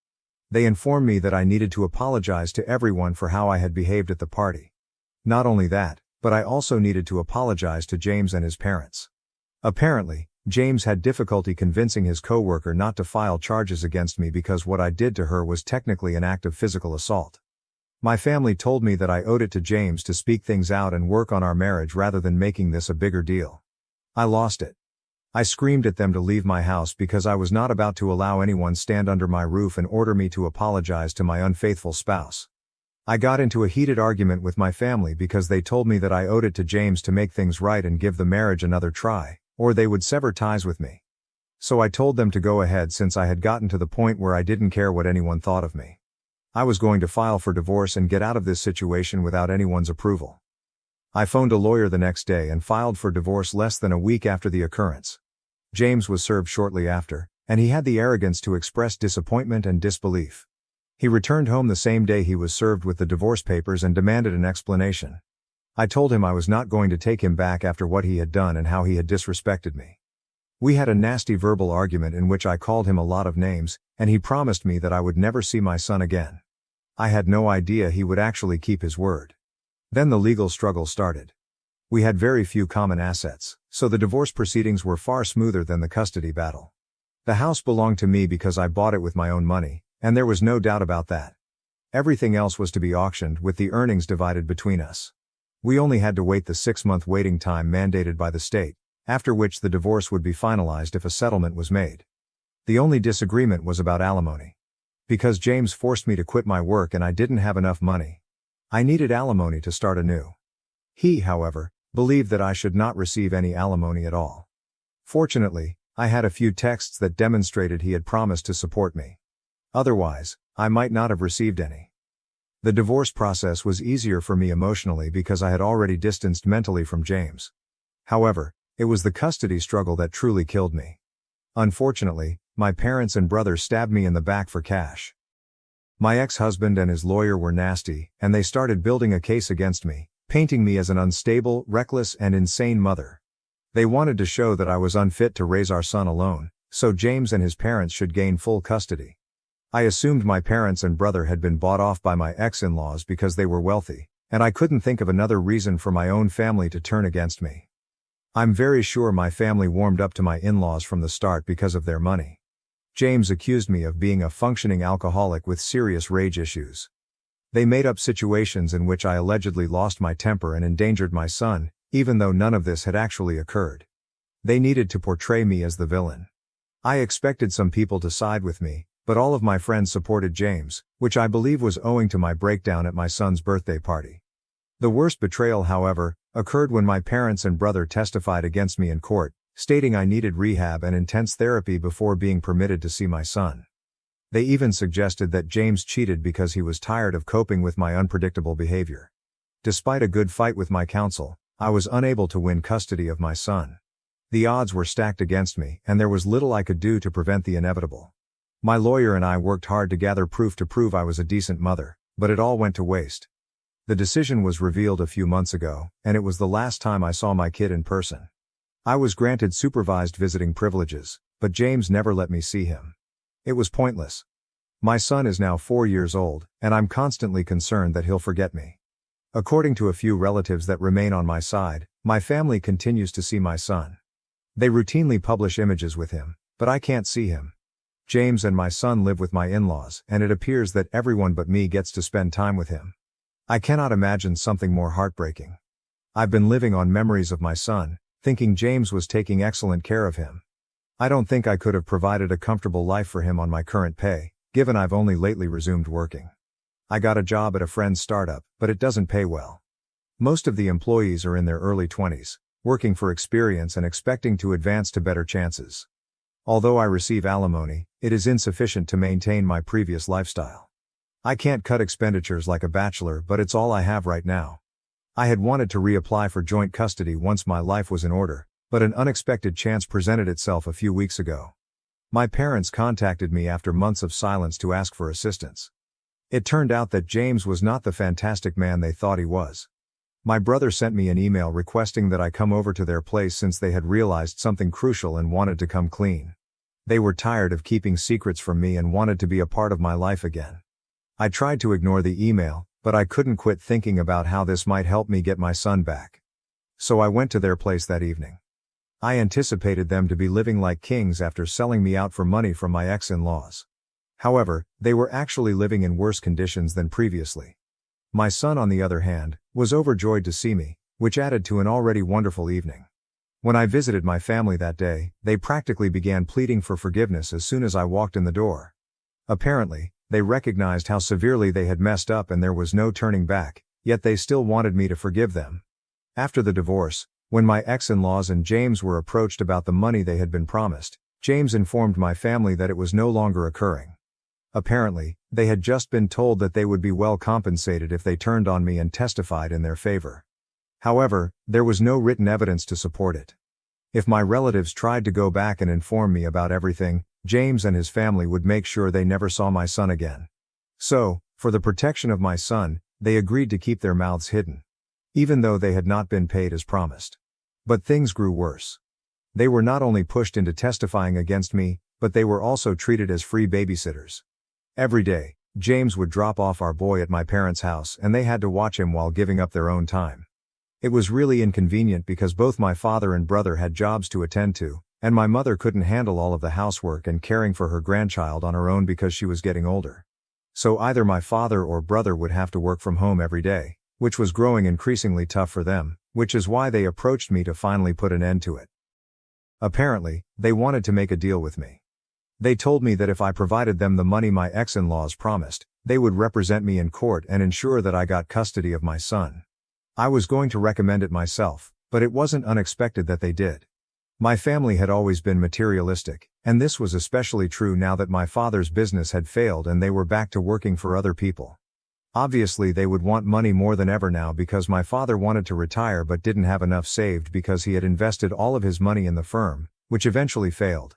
They informed me that I needed to apologize to everyone for how I had behaved at the party. Not only that, but I also needed to apologize to James and his parents. Apparently, James had difficulty convincing his coworker not to file charges against me because what I did to her was technically an act of physical assault. My family told me that I owed it to James to speak things out and work on our marriage rather than making this a bigger deal. I lost it. I screamed at them to leave my house because I was not about to allow anyone stand under my roof and order me to apologize to my unfaithful spouse. I got into a heated argument with my family because they told me that I owed it to James to make things right and give the marriage another try, or they would sever ties with me. So I told them to go ahead since I had gotten to the point where I didn't care what anyone thought of me. I was going to file for divorce and get out of this situation without anyone's approval. I phoned a lawyer the next day and filed for divorce less than a week after the occurrence. James was served shortly after, and he had the arrogance to express disappointment and disbelief. He returned home the same day he was served with the divorce papers and demanded an explanation. I told him I was not going to take him back after what he had done and how he had disrespected me. We had a nasty verbal argument in which I called him a lot of names, and he promised me that I would never see my son again. I had no idea he would actually keep his word. Then the legal struggle started. We had very few common assets, so the divorce proceedings were far smoother than the custody battle. The house belonged to me because I bought it with my own money, and there was no doubt about that. Everything else was to be auctioned with the earnings divided between us. We only had to wait the 6-month waiting time mandated by the state, after which the divorce would be finalized if a settlement was made. The only disagreement was about alimony. Because James forced me to quit my work and I didn't have enough money. I needed alimony to start anew. He, however, believed that I should not receive any alimony at all. Fortunately, I had a few texts that demonstrated he had promised to support me. Otherwise, I might not have received any. The divorce process was easier for me emotionally because I had already distanced mentally from James. However, it was the custody struggle that truly killed me. Unfortunately, my parents and brother stabbed me in the back for cash. My ex-husband and his lawyer were nasty, and they started building a case against me, painting me as an unstable, reckless, and insane mother. They wanted to show that I was unfit to raise our son alone, so James and his parents should gain full custody. I assumed my parents and brother had been bought off by my ex-in-laws because they were wealthy, and I couldn't think of another reason for my own family to turn against me. I'm very sure my family warmed up to my in-laws from the start because of their money. James accused me of being a functioning alcoholic with serious rage issues. They made up situations in which I allegedly lost my temper and endangered my son, even though none of this had actually occurred. They needed to portray me as the villain. I expected some people to side with me, but all of my friends supported James, which I believe was owing to my breakdown at my son's birthday party. The worst betrayal, however, occurred when my parents and brother testified against me in court, stating I needed rehab and intense therapy before being permitted to see my son. They even suggested that James cheated because he was tired of coping with my unpredictable behavior. Despite a good fight with my counsel, I was unable to win custody of my son. The odds were stacked against me, and there was little I could do to prevent the inevitable. My lawyer and I worked hard to gather proof to prove I was a decent mother, but it all went to waste. The decision was revealed a few months ago, and it was the last time I saw my kid in person. I was granted supervised visiting privileges, but James never let me see him. It was pointless. My son is now 4 years old, and I'm constantly concerned that he'll forget me. According to a few relatives that remain on my side, my family continues to see my son. They routinely publish images with him, but I can't see him. James and my son live with my in-laws, and it appears that everyone but me gets to spend time with him. I cannot imagine something more heartbreaking. I've been living on memories of my son, thinking James was taking excellent care of him. I don't think I could have provided a comfortable life for him on my current pay, given I've only lately resumed working. I got a job at a friend's startup, but it doesn't pay well. Most of the employees are in their early 20s, working for experience and expecting to advance to better chances. Although I receive alimony, it is insufficient to maintain my previous lifestyle. I can't cut expenditures like a bachelor, but it's all I have right now. I had wanted to reapply for joint custody once my life was in order, but an unexpected chance presented itself a few weeks ago. My parents contacted me after months of silence to ask for assistance. It turned out that James was not the fantastic man they thought he was. My brother sent me an email requesting that I come over to their place since they had realized something crucial and wanted to come clean. They were tired of keeping secrets from me and wanted to be a part of my life again. I tried to ignore the email, but I couldn't quit thinking about how this might help me get my son back. So I went to their place that evening. I anticipated them to be living like kings after selling me out for money from my ex-in-laws. However, they were actually living in worse conditions than previously. My son, on the other hand, was overjoyed to see me, which added to an already wonderful evening. When I visited my family that day, they practically began pleading for forgiveness as soon as I walked in the door. Apparently, they recognized how severely they had messed up and there was no turning back, yet they still wanted me to forgive them. After the divorce, when my ex-in-laws and James were approached about the money they had been promised, James informed my family that it was no longer occurring. Apparently, they had just been told that they would be well compensated if they turned on me and testified in their favor. However, there was no written evidence to support it. If my relatives tried to go back and inform me about everything, James and his family would make sure they never saw my son again. So, for the protection of my son, they agreed to keep their mouths hidden. Even though they had not been paid as promised. But things grew worse. They were not only pushed into testifying against me, but they were also treated as free babysitters. Every day, James would drop off our boy at my parents' house and they had to watch him while giving up their own time. It was really inconvenient because both my father and brother had jobs to attend to, and my mother couldn't handle all of the housework and caring for her grandchild on her own because she was getting older. So either my father or brother would have to work from home every day, which was growing increasingly tough for them, which is why they approached me to finally put an end to it. Apparently, they wanted to make a deal with me. They told me that if I provided them the money my ex-in-laws promised, they would represent me in court and ensure that I got custody of my son. I was going to recommend it myself, but it wasn't unexpected that they did. My family had always been materialistic, and this was especially true now that my father's business had failed and they were back to working for other people. Obviously they would want money more than ever now because my father wanted to retire but didn't have enough saved because he had invested all of his money in the firm, which eventually failed.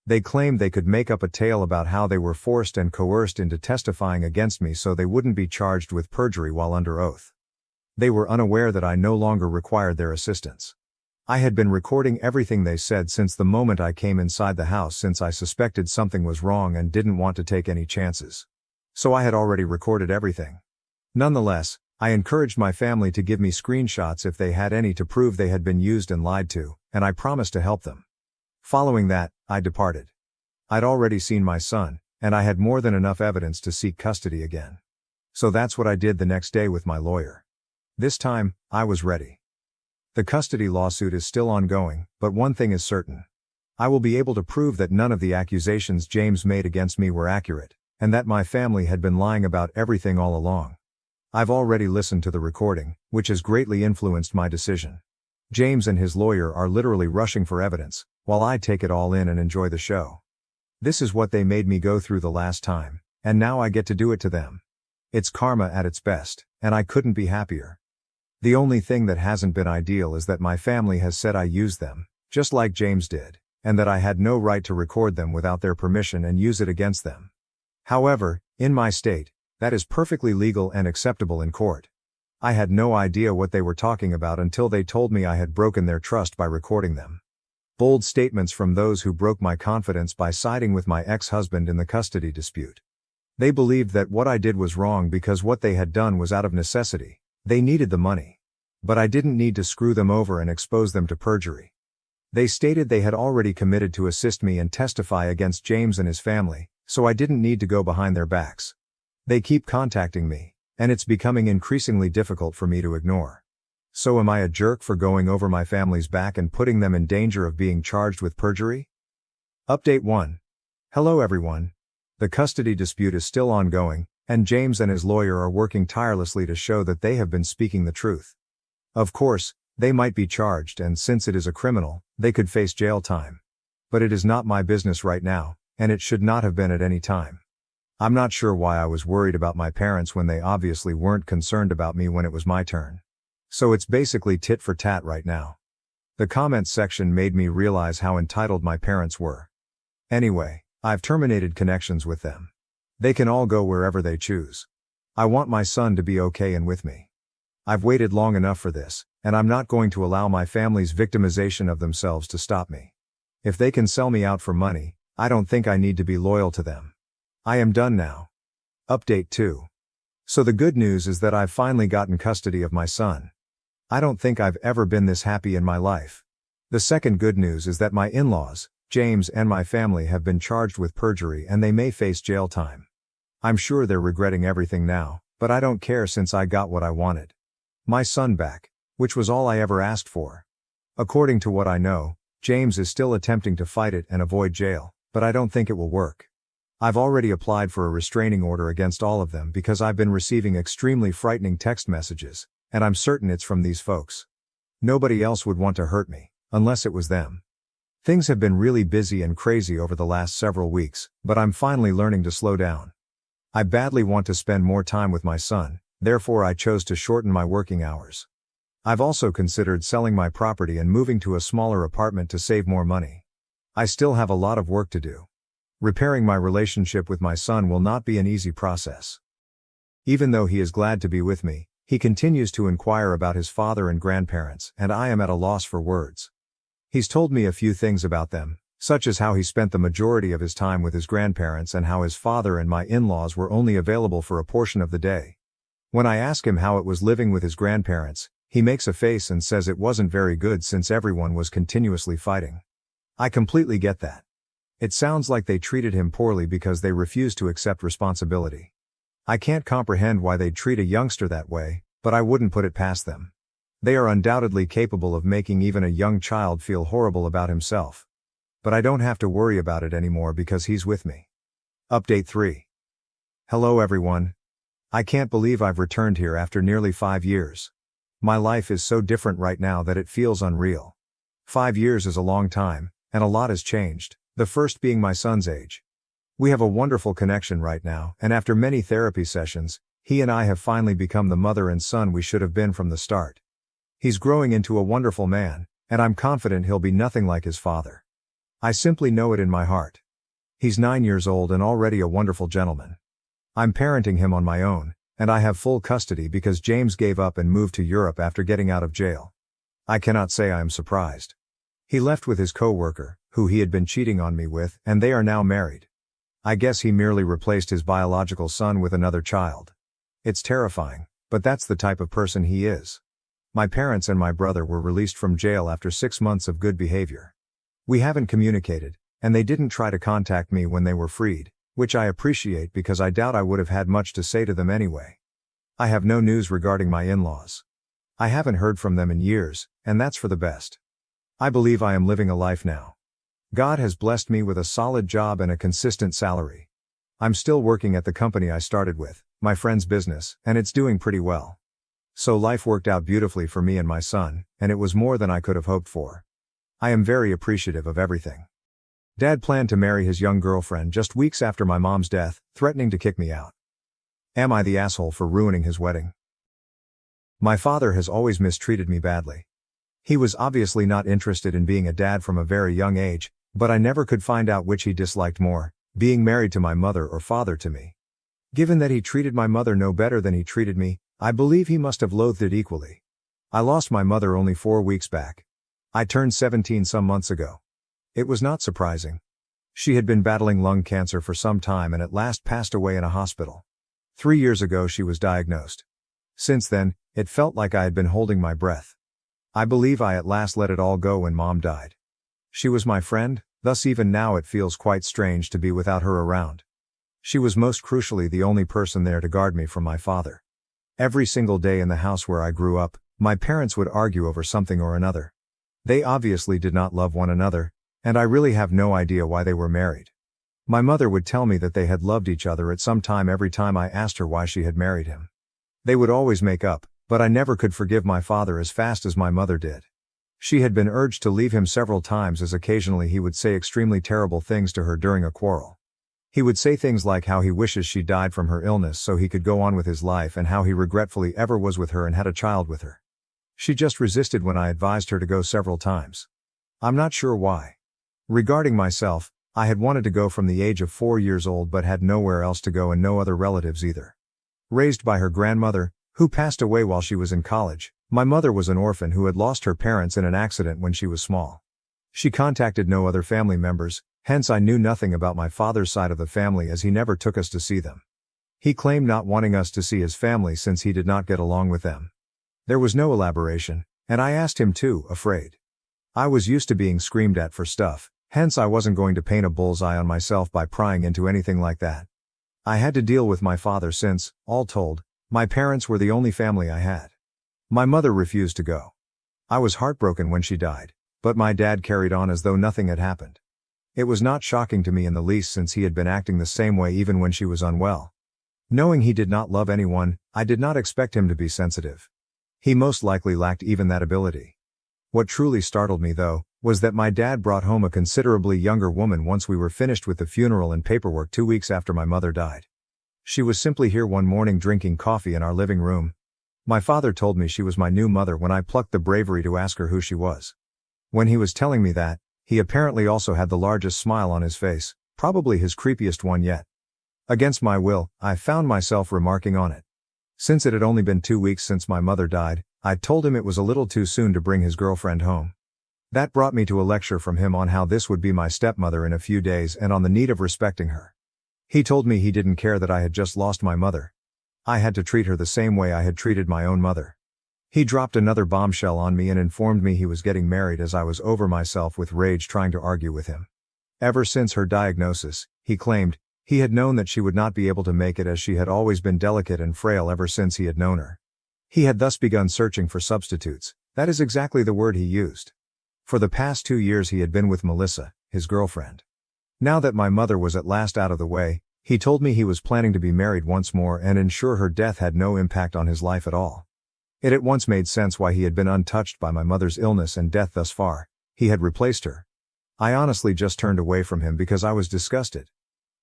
They claimed they could make up a tale about how they were forced and coerced into testifying against me so they wouldn't be charged with perjury while under oath. They were unaware that I no longer required their assistance. I had been recording everything they said since the moment I came inside the house since I suspected something was wrong and didn't want to take any chances. So I had already recorded everything. Nonetheless, I encouraged my family to give me screenshots if they had any to prove they had been used and lied to, and I promised to help them. Following that, I departed. I'd already seen my son, and I had more than enough evidence to seek custody again. So that's what I did the next day with my lawyer. This time, I was ready. The custody lawsuit is still ongoing, but one thing is certain. I will be able to prove that none of the accusations James made against me were accurate, and that my family had been lying about everything all along. I've already listened to the recording, which has greatly influenced my decision. James and his lawyer are literally rushing for evidence, while I take it all in and enjoy the show. This is what they made me go through the last time, and now I get to do it to them. It's karma at its best, and I couldn't be happier. The only thing that hasn't been ideal is that my family has said I used them, just like James did, and that I had no right to record them without their permission and use it against them. However, in my state, that is perfectly legal and acceptable in court. I had no idea what they were talking about until they told me I had broken their trust by recording them. Bold statements from those who broke my confidence by siding with my ex-husband in the custody dispute. They believed that what I did was wrong because what they had done was out of necessity. They needed the money. But I didn't need to screw them over and expose them to perjury. They stated they had already committed to assist me and testify against James and his family, so I didn't need to go behind their backs. They keep contacting me, and it's becoming increasingly difficult for me to ignore. So am I a jerk for going over my family's back and putting them in danger of being charged with perjury? Update 1. Hello everyone. The custody dispute is still ongoing, and James and his lawyer are working tirelessly to show that they have been speaking the truth. Of course, they might be charged, and since it is a criminal, they could face jail time. But it is not my business right now, and it should not have been at any time. I'm not sure why I was worried about my parents when they obviously weren't concerned about me when it was my turn. So it's basically tit for tat right now. The comments section made me realize how entitled my parents were. Anyway, I've terminated connections with them. They can all go wherever they choose. I want my son to be okay and with me. I've waited long enough for this, and I'm not going to allow my family's victimization of themselves to stop me. If they can sell me out for money, I don't think I need to be loyal to them. I am done now. Update 2. So the good news is that I've finally gotten custody of my son. I don't think I've ever been this happy in my life. The second good news is that my in-laws, James and my family, have been charged with perjury and they may face jail time. I'm sure they're regretting everything now, but I don't care since I got what I wanted. My son back, which was all I ever asked for. According to what I know, James is still attempting to fight it and avoid jail, but I don't think it will work. I've already applied for a restraining order against all of them because I've been receiving extremely frightening text messages, and I'm certain it's from these folks. Nobody else would want to hurt me, unless it was them. Things have been really busy and crazy over the last several weeks, but I'm finally learning to slow down. I badly want to spend more time with my son. Therefore I chose to shorten my working hours. I've also considered selling my property and moving to a smaller apartment to save more money. I still have a lot of work to do. Repairing my relationship with my son will not be an easy process. Even though he is glad to be with me, he continues to inquire about his father and grandparents, and I am at a loss for words. He's told me a few things about them, such as how he spent the majority of his time with his grandparents and how his father and my in-laws were only available for a portion of the day. When I ask him how it was living with his grandparents, he makes a face and says it wasn't very good since everyone was continuously fighting. I completely get that. It sounds like they treated him poorly because they refused to accept responsibility. I can't comprehend why they'd treat a youngster that way, but I wouldn't put it past them. They are undoubtedly capable of making even a young child feel horrible about himself. But I don't have to worry about it anymore because he's with me. Update 3. Hello everyone. I can't believe I've returned here after nearly 5 years. My life is so different right now that it feels unreal. 5 years is a long time, and a lot has changed, the first being my son's age. We have a wonderful connection right now, and after many therapy sessions, he and I have finally become the mother and son we should have been from the start. He's growing into a wonderful man, and I'm confident he'll be nothing like his father. I simply know it in my heart. He's 9 years old and already a wonderful gentleman. I'm parenting him on my own, and I have full custody because James gave up and moved to Europe after getting out of jail. I cannot say I am surprised. He left with his co-worker, who he had been cheating on me with, and they are now married. I guess he merely replaced his biological son with another child. It's terrifying, but that's the type of person he is. My parents and my brother were released from jail after 6 months of good behavior. We haven't communicated, and they didn't try to contact me when they were freed, which I appreciate because I doubt I would have had much to say to them anyway. I have no news regarding my in-laws. I haven't heard from them in years, and that's for the best. I believe I am living a life now. God has blessed me with a solid job and a consistent salary. I'm still working at the company I started with, my friend's business, and it's doing pretty well. So life worked out beautifully for me and my son, and it was more than I could have hoped for. I am very appreciative of everything. Dad planned to marry his young girlfriend just weeks after my mom's death, threatening to kick me out. Am I the asshole for ruining his wedding? My father has always mistreated me badly. He was obviously not interested in being a dad from a very young age, but I never could find out which he disliked more, being married to my mother or father to me. Given that he treated my mother no better than he treated me, I believe he must have loathed it equally. I lost my mother only 4 weeks back. I turned 17 some months ago. It was not surprising. She had been battling lung cancer for some time and at last passed away in a hospital. 3 years ago she was diagnosed. Since then, it felt like I had been holding my breath. I believe I at last let it all go when Mom died. She was my friend, thus even now it feels quite strange to be without her around. She was most crucially the only person there to guard me from my father. Every single day in the house where I grew up, my parents would argue over something or another. They obviously did not love one another, and I really have no idea why they were married. My mother would tell me that they had loved each other at some time every time I asked her why she had married him. They would always make up, but I never could forgive my father as fast as my mother did. She had been urged to leave him several times as occasionally he would say extremely terrible things to her during a quarrel. He would say things like how he wishes she died from her illness so he could go on with his life and how he regretfully ever was with her and had a child with her. She just resisted when I advised her to go several times. I'm not sure why. Regarding myself, I had wanted to go from the age of 4 years old but had nowhere else to go and no other relatives either. Raised by her grandmother, who passed away while she was in college, my mother was an orphan who had lost her parents in an accident when she was small. She contacted no other family members, hence I knew nothing about my father's side of the family as he never took us to see them. He claimed not wanting us to see his family since he did not get along with them. There was no elaboration, and I asked him too, afraid. I was used to being screamed at for stuff, hence I wasn't going to paint a bullseye on myself by prying into anything like that. I had to deal with my father since, all told, my parents were the only family I had. My mother refused to go. I was heartbroken when she died, but my dad carried on as though nothing had happened. It was not shocking to me in the least since he had been acting the same way even when she was unwell. Knowing he did not love anyone, I did not expect him to be sensitive. He most likely lacked even that ability. What truly startled me though, was that my dad brought home a considerably younger woman once we were finished with the funeral and paperwork 2 weeks after my mother died. She was simply here one morning drinking coffee in our living room. My father told me she was my new mother when I plucked the bravery to ask her who she was. When he was telling me that, he apparently also had the largest smile on his face, probably his creepiest one yet. Against my will, I found myself remarking on it. Since it had only been 2 weeks since my mother died, I told him it was a little too soon to bring his girlfriend home. That brought me to a lecture from him on how this would be my stepmother in a few days and on the need of respecting her. He told me he didn't care that I had just lost my mother. I had to treat her the same way I had treated my own mother. He dropped another bombshell on me and informed me he was getting married as I was over myself with rage trying to argue with him. Ever since her diagnosis, he claimed, he had known that she would not be able to make it as she had always been delicate and frail ever since he had known her. He had thus begun searching for substitutes, that is exactly the word he used. For the past 2 years he had been with Melissa, his girlfriend. Now that my mother was at last out of the way, he told me he was planning to be married once more and ensure her death had no impact on his life at all. It at once made sense why he had been untouched by my mother's illness and death thus far. He had replaced her. I honestly just turned away from him because I was disgusted.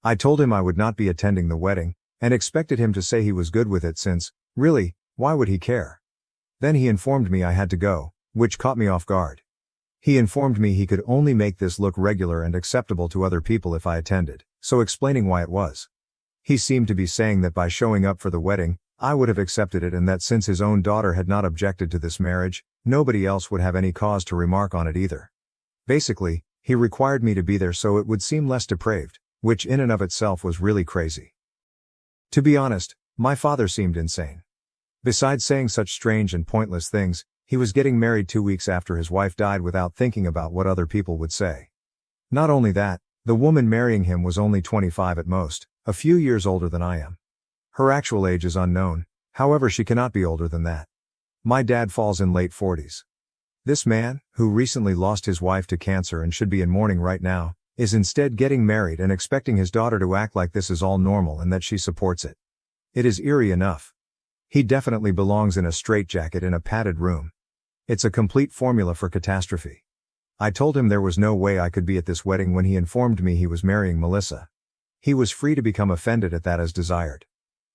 I told him I would not be attending the wedding, and expected him to say he was good with it since, really, why would he care? Then he informed me I had to go, which caught me off guard. He informed me he could only make this look regular and acceptable to other people if I attended, so explaining why it was. He seemed to be saying that by showing up for the wedding, I would have accepted it and that since his own daughter had not objected to this marriage, nobody else would have any cause to remark on it either. Basically, he required me to be there so it would seem less depraved, which in and of itself was really crazy. To be honest, my father seemed insane. Besides saying such strange and pointless things, he was getting married 2 weeks after his wife died without thinking about what other people would say. Not only that, the woman marrying him was only 25 at most, a few years older than I am. Her actual age is unknown, however she cannot be older than that. My dad falls in late 40s. This man, who recently lost his wife to cancer and should be in mourning right now, is instead getting married and expecting his daughter to act like this is all normal and that she supports it. It is eerie enough. He definitely belongs in a straitjacket in a padded room. It's a complete formula for catastrophe. I told him there was no way I could be at this wedding when he informed me he was marrying Melissa. He was free to become offended at that as desired.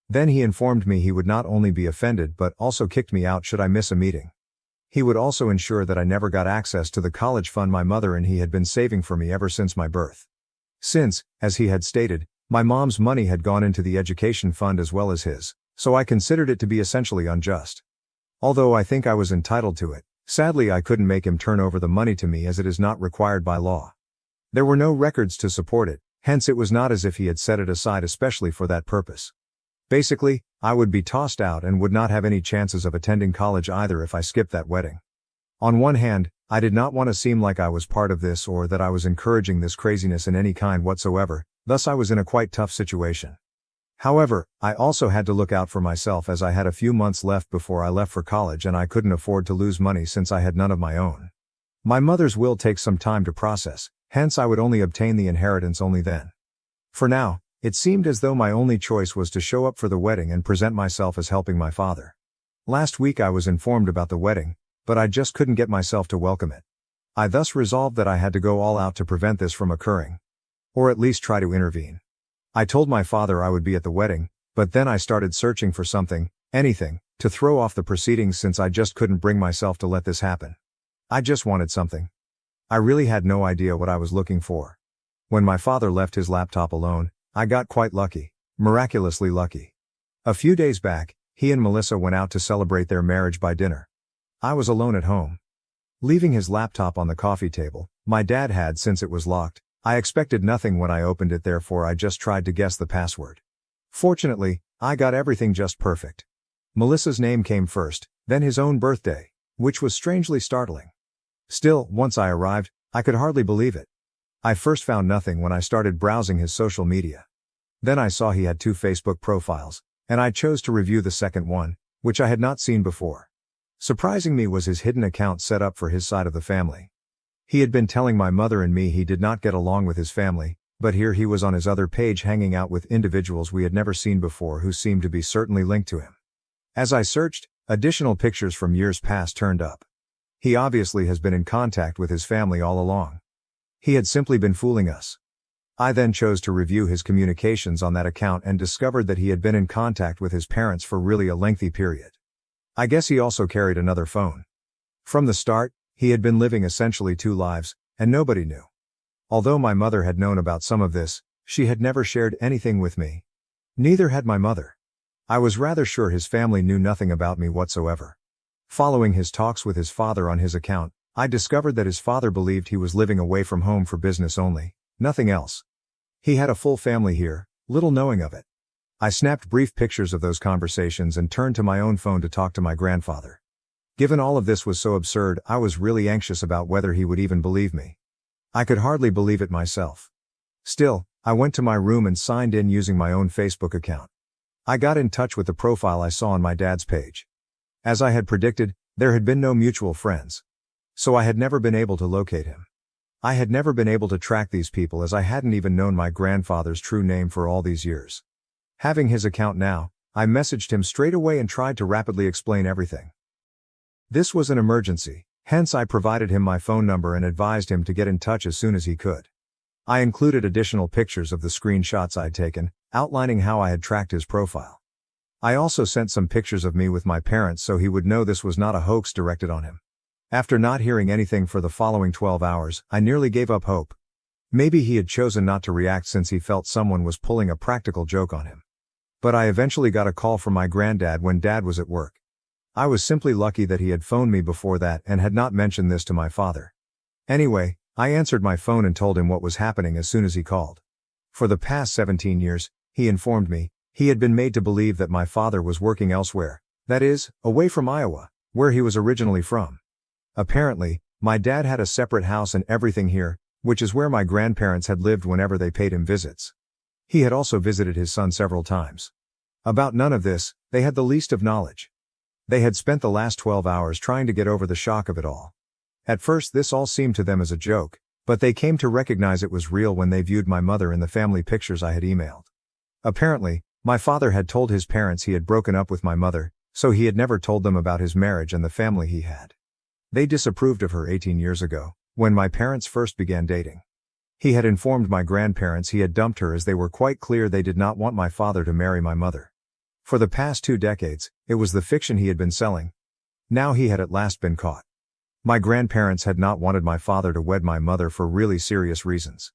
Then he informed me he would not only be offended but also kicked me out should I miss a meeting. He would also ensure that I never got access to the college fund my mother and he had been saving for me ever since my birth. Since, as he had stated, my mom's money had gone into the education fund as well as his, so I considered it to be essentially unjust. Although I think I was entitled to it, sadly I couldn't make him turn over the money to me as it is not required by law. There were no records to support it, hence it was not as if he had set it aside especially for that purpose. Basically, I would be tossed out and would not have any chances of attending college either if I skipped that wedding. On one hand, I did not want to seem like I was part of this or that I was encouraging this craziness in any kind whatsoever, thus I was in a quite tough situation. However, I also had to look out for myself as I had a few months left before I left for college and I couldn't afford to lose money since I had none of my own. My mother's will takes some time to process, hence I would only obtain the inheritance only then. For now, it seemed as though my only choice was to show up for the wedding and present myself as helping my father. Last week I was informed about the wedding, but I just couldn't get myself to welcome it. I thus resolved that I had to go all out to prevent this from occurring. Or at least try to intervene. I told my father I would be at the wedding, but then I started searching for something, anything, to throw off the proceedings since I just couldn't bring myself to let this happen. I just wanted something. I really had no idea what I was looking for. When my father left his laptop alone, I got quite lucky, miraculously lucky. A few days back, he and Melissa went out to celebrate their marriage by dinner. I was alone at home. Leaving his laptop on the coffee table, my dad had since it was locked. I expected nothing when I opened it, therefore I just tried to guess the password. Fortunately, I got everything just perfect. Melissa's name came first, then his own birthday, which was strangely startling. Still, once I arrived, I could hardly believe it. I first found nothing when I started browsing his social media. Then I saw he had 2 Facebook profiles, and I chose to review the second one, which I had not seen before. Surprising me was his hidden account set up for his side of the family. He had been telling my mother and me he did not get along with his family, but here he was on his other page hanging out with individuals we had never seen before who seemed to be certainly linked to him. As I searched, additional pictures from years past turned up. He obviously has been in contact with his family all along. He had simply been fooling us. I then chose to review his communications on that account and discovered that he had been in contact with his parents for really a lengthy period. I guess he also carried another phone. From the start, he had been living essentially 2 lives, and nobody knew. Although my mother had known about some of this, she had never shared anything with me. Neither had my mother. I was rather sure his family knew nothing about me whatsoever. Following his talks with his father on his account, I discovered that his father believed he was living away from home for business only, nothing else. He had a full family here, little knowing of it. I snapped brief pictures of those conversations and turned to my own phone to talk to my grandfather. Given all of this was so absurd, I was really anxious about whether he would even believe me. I could hardly believe it myself. Still, I went to my room and signed in using my own Facebook account. I got in touch with the profile I saw on my dad's page. As I had predicted, there had been no mutual friends. So I had never been able to locate him. I had never been able to track these people as I hadn't even known my grandfather's true name for all these years. Having his account now, I messaged him straight away and tried to rapidly explain everything. This was an emergency, hence I provided him my phone number and advised him to get in touch as soon as he could. I included additional pictures of the screenshots I'd taken, outlining how I had tracked his profile. I also sent some pictures of me with my parents so he would know this was not a hoax directed on him. After not hearing anything for the following 12 hours, I nearly gave up hope. Maybe he had chosen not to react since he felt someone was pulling a practical joke on him. But I eventually got a call from my granddad when Dad was at work. I was simply lucky that he had phoned me before that and had not mentioned this to my father. Anyway, I answered my phone and told him what was happening as soon as he called. For the past 17 years, he informed me, he had been made to believe that my father was working elsewhere, that is, away from Iowa, where he was originally from. Apparently, my dad had a separate house and everything here, which is where my grandparents had lived whenever they paid him visits. He had also visited his son several times. About none of this, they had the least of knowledge. They had spent the last 12 hours trying to get over the shock of it all. At first this all seemed to them as a joke, but they came to recognize it was real when they viewed my mother in the family pictures I had emailed. Apparently, my father had told his parents he had broken up with my mother, so he had never told them about his marriage and the family he had. They disapproved of her 18 years ago, When my parents first began dating. He had informed my grandparents he had dumped her as they were quite clear they did not want my father to marry my mother. For the past 2 decades, it was the fiction he had been selling. Now he had at last been caught. My grandparents had not wanted my father to wed my mother for really serious reasons.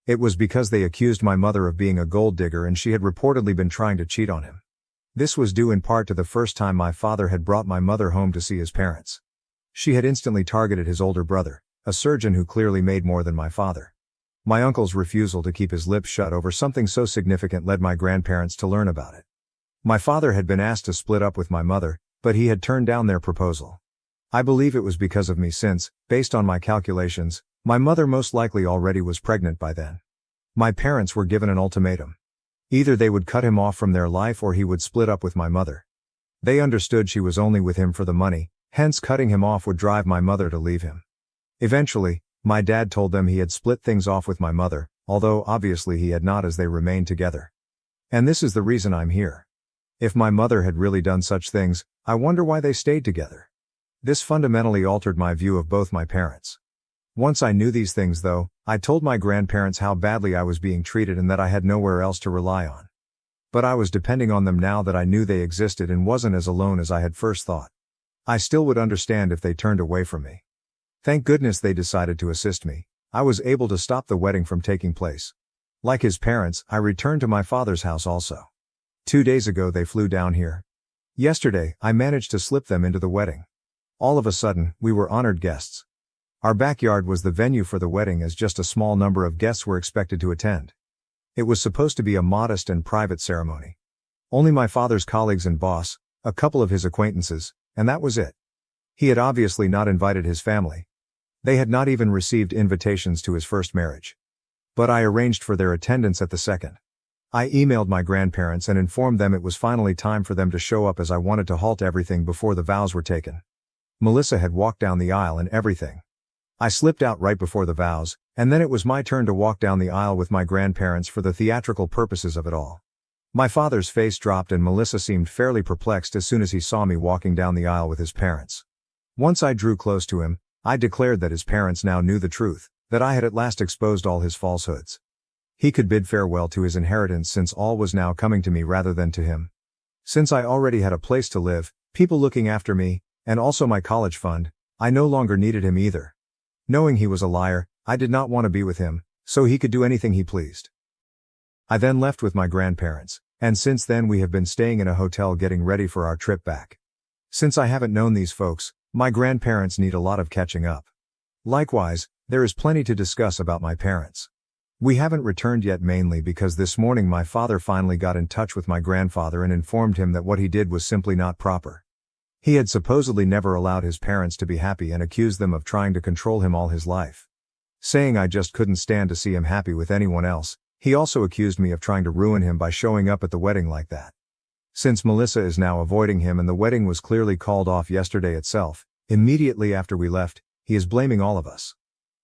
It was because they accused my mother of being a gold digger and she had reportedly been trying to cheat on him. This was due in part to the first time my father had brought my mother home to see his parents. She had instantly targeted his older brother, a surgeon who clearly made more than my father. My uncle's refusal to keep his lips shut over something so significant led my grandparents to learn about it. My father had been asked to split up with my mother, but he had turned down their proposal. I believe it was because of me since, based on my calculations, my mother most likely already was pregnant by then. My parents were given an ultimatum. Either they would cut him off from their life or he would split up with my mother. They understood she was only with him for the money, hence cutting him off would drive my mother to leave him. Eventually, my dad told them he had split things off with my mother, although obviously he had not as they remained together. And this is the reason I'm here. If my mother had really done such things, I wonder why they stayed together. This fundamentally altered my view of both my parents. Once I knew these things though, I told my grandparents how badly I was being treated and that I had nowhere else to rely on. But I was depending on them now that I knew they existed and wasn't as alone as I had first thought. I still would understand if they turned away from me. Thank goodness they decided to assist me. I was able to stop the wedding from taking place. Like his parents, I returned to my father's house also. 2 days ago they flew down here. Yesterday, I managed to slip them into the wedding. All of a sudden, we were honored guests. Our backyard was the venue for the wedding as just a small number of guests were expected to attend. It was supposed to be a modest and private ceremony. Only my father's colleagues and boss, a couple of his acquaintances, and that was it. He had obviously not invited his family. They had not even received invitations to his first marriage. But I arranged for their attendance at the second. I emailed my grandparents and informed them it was finally time for them to show up as I wanted to halt everything before the vows were taken. Melissa had walked down the aisle and everything. I slipped out right before the vows, and then it was my turn to walk down the aisle with my grandparents for the theatrical purposes of it all. My father's face dropped and Melissa seemed fairly perplexed as soon as he saw me walking down the aisle with his parents. Once I drew close to him, I declared that his parents now knew the truth, that I had at last exposed all his falsehoods. He could bid farewell to his inheritance since all was now coming to me rather than to him. Since I already had a place to live, people looking after me, and also my college fund, I no longer needed him either. Knowing he was a liar, I did not want to be with him, so he could do anything he pleased. I then left with my grandparents, and since then we have been staying in a hotel getting ready for our trip back. Since I haven't known these folks, my grandparents need a lot of catching up. Likewise, there is plenty to discuss about my parents. We haven't returned yet mainly because this morning my father finally got in touch with my grandfather and informed him that what he did was simply not proper. He had supposedly never allowed his parents to be happy and accused them of trying to control him all his life. Saying I just couldn't stand to see him happy with anyone else, he also accused me of trying to ruin him by showing up at the wedding like that. Since Melissa is now avoiding him and the wedding was clearly called off yesterday itself, immediately after we left, he is blaming all of us.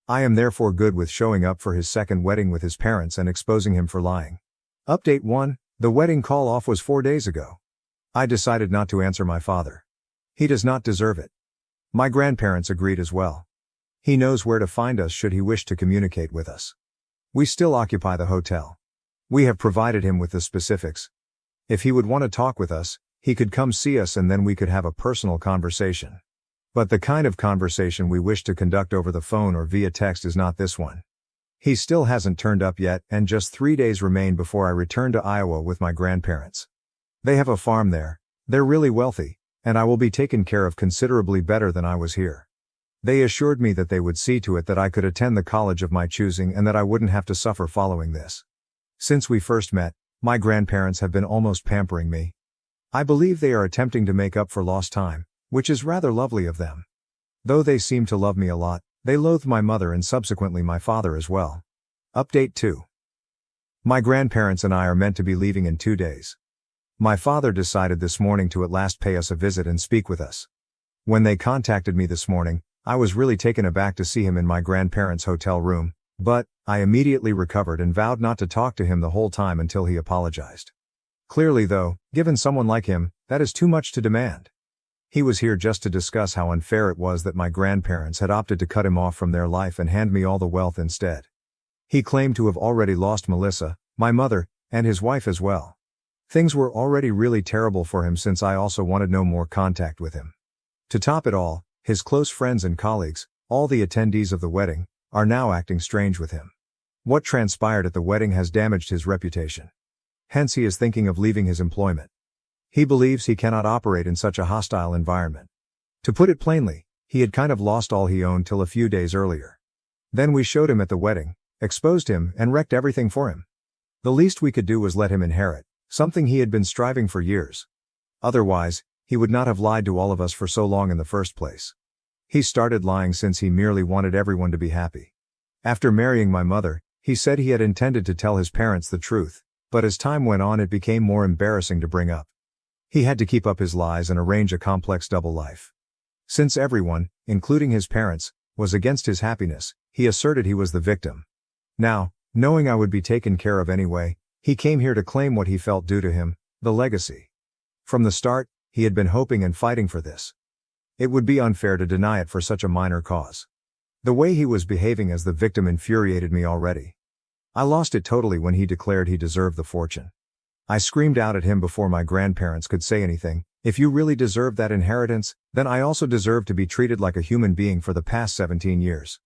I am therefore good with showing up for his second wedding with his parents and exposing him for lying. Update 1, the wedding call-off was 4 days ago. I decided not to answer my father. He does not deserve it. My grandparents agreed as well. He knows where to find us should he wish to communicate with us. We still occupy the hotel. We have provided him with the specifics. If he would want to talk with us, he could come see us and then we could have a personal conversation. But the kind of conversation we wish to conduct over the phone or via text is not this one. He still hasn't turned up yet and just 3 days remain before I return to Iowa with my grandparents. They have a farm there, they're really wealthy, and I will be taken care of considerably better than I was here. They assured me that they would see to it that I could attend the college of my choosing and that I wouldn't have to suffer following this. Since we first met, my grandparents have been almost pampering me. I believe they are attempting to make up for lost time, which is rather lovely of them. Though they seem to love me a lot, they loathe my mother and subsequently my father as well. Update 2. My grandparents and I are meant to be leaving in 2 days. My father decided this morning to at last pay us a visit and speak with us. When they contacted me this morning, I was really taken aback to see him in my grandparents' hotel room, but I immediately recovered and vowed not to talk to him the whole time until he apologized. Clearly though, given someone like him, that is too much to demand. He was here just to discuss how unfair it was that my grandparents had opted to cut him off from their life and hand me all the wealth instead. He claimed to have already lost Melissa, my mother, and his wife as well. Things were already really terrible for him since I also wanted no more contact with him. To top it all, his close friends and colleagues, all the attendees of the wedding, are now acting strange with him. What transpired at the wedding has damaged his reputation. Hence he is thinking of leaving his employment. He believes he cannot operate in such a hostile environment. To put it plainly, he had kind of lost all he owned till a few days earlier. Then we showed him at the wedding, exposed him, and wrecked everything for him. The least we could do was let him inherit, something he had been striving for years. Otherwise, he would not have lied to all of us for so long in the first place. He started lying since he merely wanted everyone to be happy. After marrying my mother, he said he had intended to tell his parents the truth, but as time went on it became more embarrassing to bring up. He had to keep up his lies and arrange a complex double life. Since everyone, including his parents, was against his happiness, he asserted he was the victim. Now, knowing I would be taken care of anyway, he came here to claim what he felt due to him, the legacy. From the start, he had been hoping and fighting for this. It would be unfair to deny it for such a minor cause. The way he was behaving as the victim infuriated me already. I lost it totally when he declared he deserved the fortune. I screamed out at him before my grandparents could say anything, "If you really deserve that inheritance, then I also deserve to be treated like a human being for the past 17 years.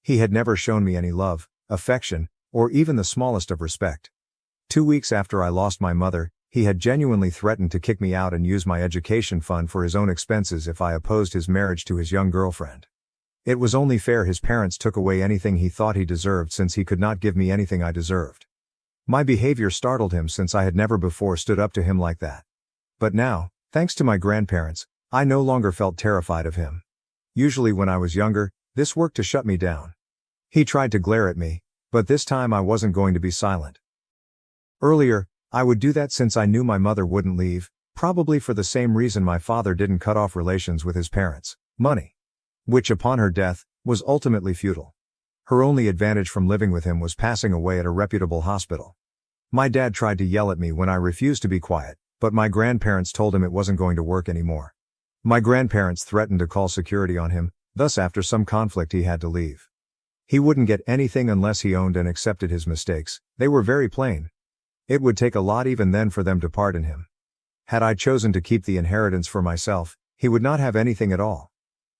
He had never shown me any love, affection, or even the smallest of respect. 2 weeks after I lost my mother, he had genuinely threatened to kick me out and use my education fund for his own expenses if I opposed his marriage to his young girlfriend. It was only fair his parents took away anything he thought he deserved since he could not give me anything I deserved. My behavior startled him since I had never before stood up to him like that. But now, thanks to my grandparents, I no longer felt terrified of him. Usually when I was younger, this worked to shut me down. He tried to glare at me, but this time I wasn't going to be silent. Earlier, I would do that since I knew my mother wouldn't leave, probably for the same reason my father didn't cut off relations with his parents: money. Which upon her death, was ultimately futile. Her only advantage from living with him was passing away at a reputable hospital. My dad tried to yell at me when I refused to be quiet, but my grandparents told him it wasn't going to work anymore. My grandparents threatened to call security on him, thus after some conflict he had to leave. He wouldn't get anything unless he owned and accepted his mistakes. They were very plain. It would take a lot even then for them to pardon him. Had I chosen to keep the inheritance for myself, he would not have anything at all.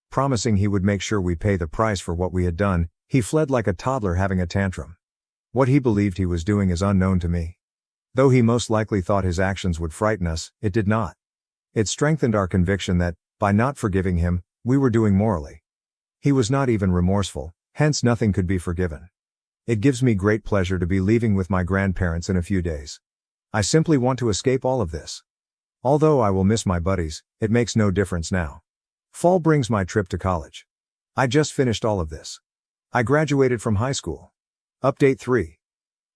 Promising he would make sure we pay the price for what we had done, he fled like a toddler having a tantrum. What he believed he was doing is unknown to me. Though he most likely thought his actions would frighten us, it did not. It strengthened our conviction that, by not forgiving him, we were doing morally. He was not even remorseful, hence nothing could be forgiven. It gives me great pleasure to be leaving with my grandparents in a few days. I simply want to escape all of this. Although I will miss my buddies, it makes no difference now. Fall brings my trip to college. I just finished all of this. I graduated from high school. Update 3.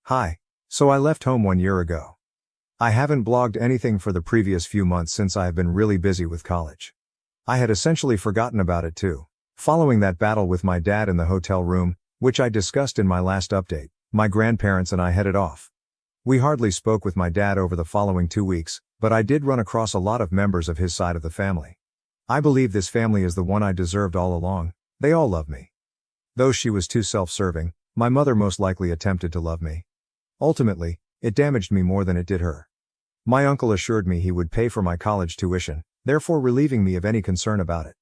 Hi. So I left home 1 year ago. I haven't blogged anything for the previous few months since I have been really busy with college. I had essentially forgotten about it too. Following that battle with my dad in the hotel room, which I discussed in my last update, my grandparents and I headed off. We hardly spoke with my dad over the following 2 weeks, but I did run across a lot of members of his side of the family. I believe this family is the one I deserved all along. They all love me. Though she was too self-serving, my mother most likely attempted to love me. Ultimately, it damaged me more than it did her. My uncle assured me he would pay for my college tuition, therefore relieving me of any concern about it.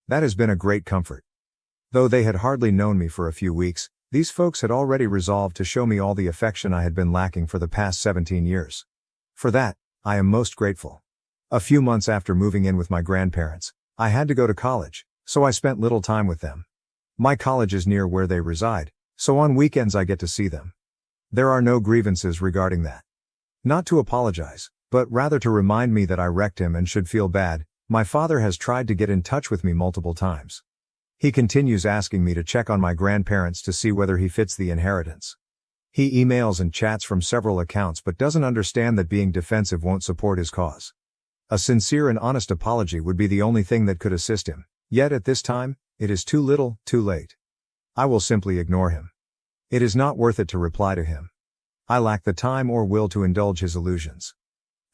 That has been a great comfort. Though they had hardly known me for a few weeks, these folks had already resolved to show me all the affection I had been lacking for the past 17 years. For that, I am most grateful. A few months after moving in with my grandparents, I had to go to college, so I spent little time with them. My college is near where they reside, so on weekends I get to see them. There are no grievances regarding that. Not to apologize, but rather to remind me that I wrecked him and should feel bad. My father has tried to get in touch with me multiple times. He continues asking me to check on my grandparents to see whether he fits the inheritance. He emails and chats from several accounts but doesn't understand that being defensive won't support his cause. A sincere and honest apology would be the only thing that could assist him, yet at this time, it is too little, too late. I will simply ignore him. It is not worth it to reply to him. I lack the time or will to indulge his illusions.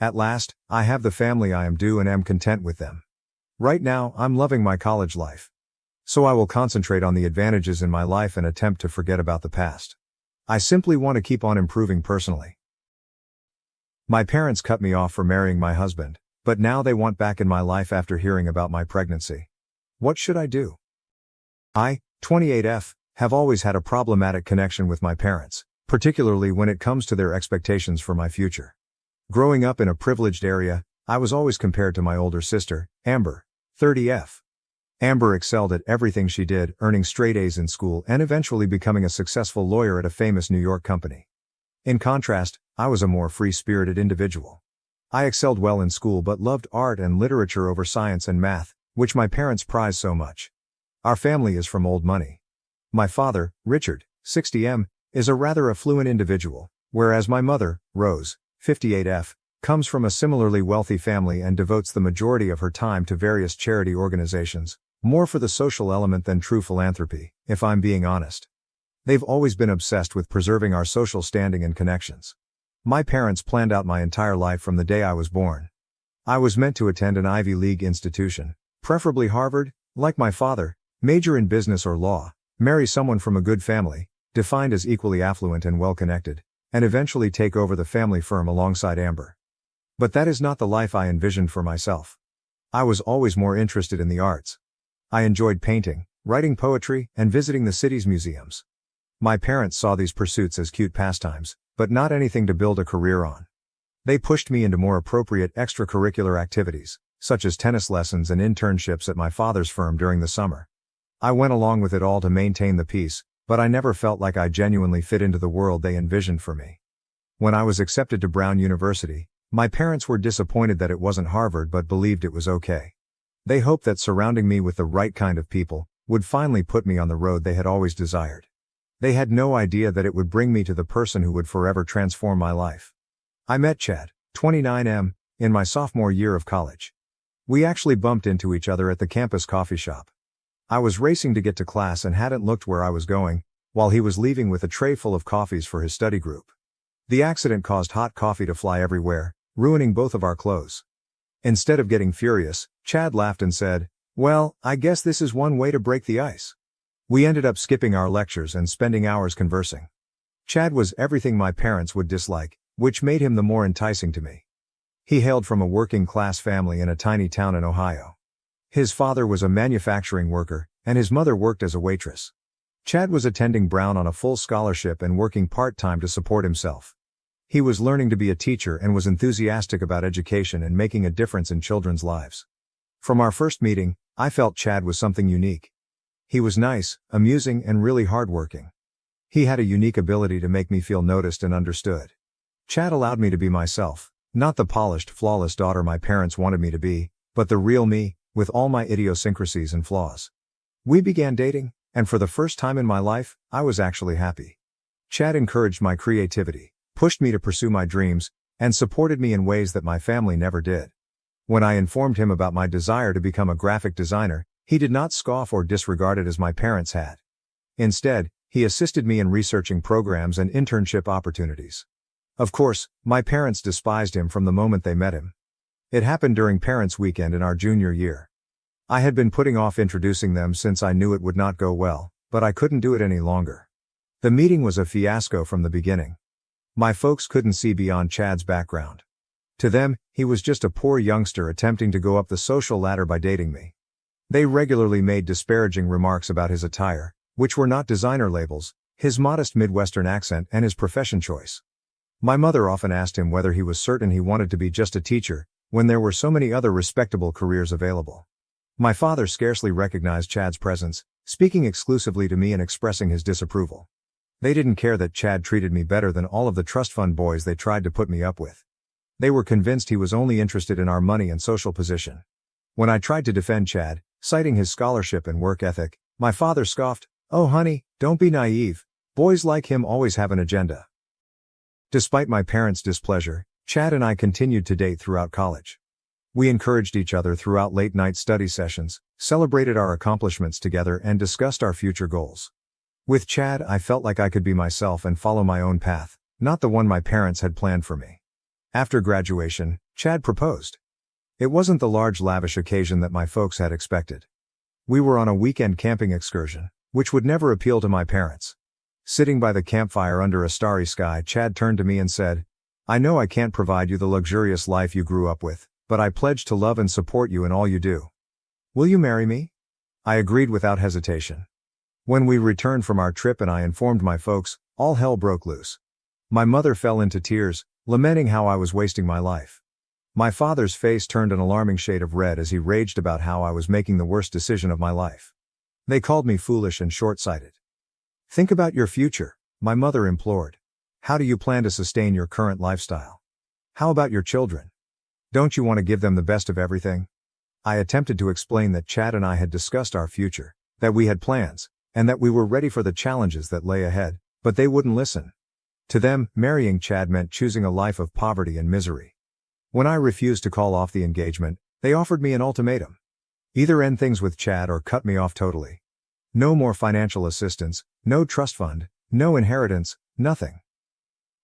At last, I have the family I am due and am content with them. Right now, I'm loving my college life. So I will concentrate on the advantages in my life and attempt to forget about the past. I simply want to keep on improving personally. My parents cut me off for marrying my husband, but now they want back in my life after hearing about my pregnancy. What should I do? I, 28F, have always had a problematic connection with my parents, particularly when it comes to their expectations for my future. Growing up in a privileged area, I was always compared to my older sister, Amber, 30F. Amber excelled at everything she did, earning straight A's in school and eventually becoming a successful lawyer at a famous New York company. In contrast, I was a more free-spirited individual. I excelled well in school but loved art and literature over science and math, which my parents prized so much. Our family is from old money. My father, Richard, 60M, is a rather affluent individual, whereas my mother, Rose, 58F, comes from a similarly wealthy family and devotes the majority of her time to various charity organizations, more for the social element than true philanthropy, if I'm being honest. They've always been obsessed with preserving our social standing and connections. My parents planned out my entire life from the day I was born. I was meant to attend an Ivy League institution, preferably Harvard, like my father, major in business or law, marry someone from a good family, defined as equally affluent and well-connected, and eventually take over the family firm alongside Amber. But that is not the life I envisioned for myself. I was always more interested in the arts. I enjoyed painting, writing poetry, and visiting the city's museums. My parents saw these pursuits as cute pastimes, but not anything to build a career on. They pushed me into more appropriate extracurricular activities, such as tennis lessons and internships at my father's firm during the summer. I went along with it all to maintain the peace, but I never felt like I genuinely fit into the world they envisioned for me. When I was accepted to Brown University, my parents were disappointed that it wasn't Harvard but believed it was okay. They hoped that surrounding me with the right kind of people would finally put me on the road they had always desired. They had no idea that it would bring me to the person who would forever transform my life. I met Chad, 29M, in my sophomore year of college. We actually bumped into each other at the campus coffee shop. I was racing to get to class and hadn't looked where I was going, while he was leaving with a tray full of coffees for his study group. The accident caused hot coffee to fly everywhere, ruining both of our clothes. Instead of getting furious, Chad laughed and said, "Well, I guess this is one way to break the ice." We ended up skipping our lectures and spending hours conversing. Chad was everything my parents would dislike, which made him the more enticing to me. He hailed from a working-class family in a tiny town in Ohio. His father was a manufacturing worker, and his mother worked as a waitress. Chad was attending Brown on a full scholarship and working part-time to support himself. He was learning to be a teacher and was enthusiastic about education and making a difference in children's lives. From our first meeting, I felt Chad was something unique. He was nice, amusing, and really hardworking. He had a unique ability to make me feel noticed and understood. Chad allowed me to be myself, not the polished, flawless daughter my parents wanted me to be, but the real me, with all my idiosyncrasies and flaws. We began dating, and for the first time in my life, I was actually happy. Chad encouraged my creativity, pushed me to pursue my dreams, and supported me in ways that my family never did. When I informed him about my desire to become a graphic designer, he did not scoff or disregard it as my parents had. Instead, he assisted me in researching programs and internship opportunities. Of course, my parents despised him from the moment they met him. It happened during Parents' Weekend in our junior year. I had been putting off introducing them since I knew it would not go well, but I couldn't do it any longer. The meeting was a fiasco from the beginning. My folks couldn't see beyond Chad's background. To them, he was just a poor youngster attempting to go up the social ladder by dating me. They regularly made disparaging remarks about his attire, which were not designer labels, his modest Midwestern accent and his profession choice. My mother often asked him whether he was certain he wanted to be just a teacher, when there were so many other respectable careers available. My father scarcely recognized Chad's presence, speaking exclusively to me and expressing his disapproval. They didn't care that Chad treated me better than all of the trust fund boys they tried to put me up with. They were convinced he was only interested in our money and social position. When I tried to defend Chad, citing his scholarship and work ethic, my father scoffed, "Oh honey, don't be naive. Boys like him always have an agenda." Despite my parents' displeasure, Chad and I continued to date throughout college. We encouraged each other throughout late-night study sessions, celebrated our accomplishments together and discussed our future goals. With Chad, I felt like I could be myself and follow my own path, not the one my parents had planned for me. After graduation, Chad proposed. It wasn't the large lavish occasion that my folks had expected. We were on a weekend camping excursion, which would never appeal to my parents. Sitting by the campfire under a starry sky, Chad turned to me and said, "I know I can't provide you the luxurious life you grew up with, but I pledge to love and support you in all you do. Will you marry me?" I agreed without hesitation. When we returned from our trip and I informed my folks, all hell broke loose. My mother fell into tears, lamenting how I was wasting my life. My father's face turned an alarming shade of red as he raged about how I was making the worst decision of my life. They called me foolish and short-sighted. "Think about your future," my mother implored. "How do you plan to sustain your current lifestyle? How about your children? Don't you want to give them the best of everything?" I attempted to explain that Chad and I had discussed our future, that we had plans, and that we were ready for the challenges that lay ahead, but they wouldn't listen. To them, marrying Chad meant choosing a life of poverty and misery. When I refused to call off the engagement, they offered me an ultimatum. Either end things with Chad or cut me off totally. No more financial assistance, no trust fund, no inheritance, nothing.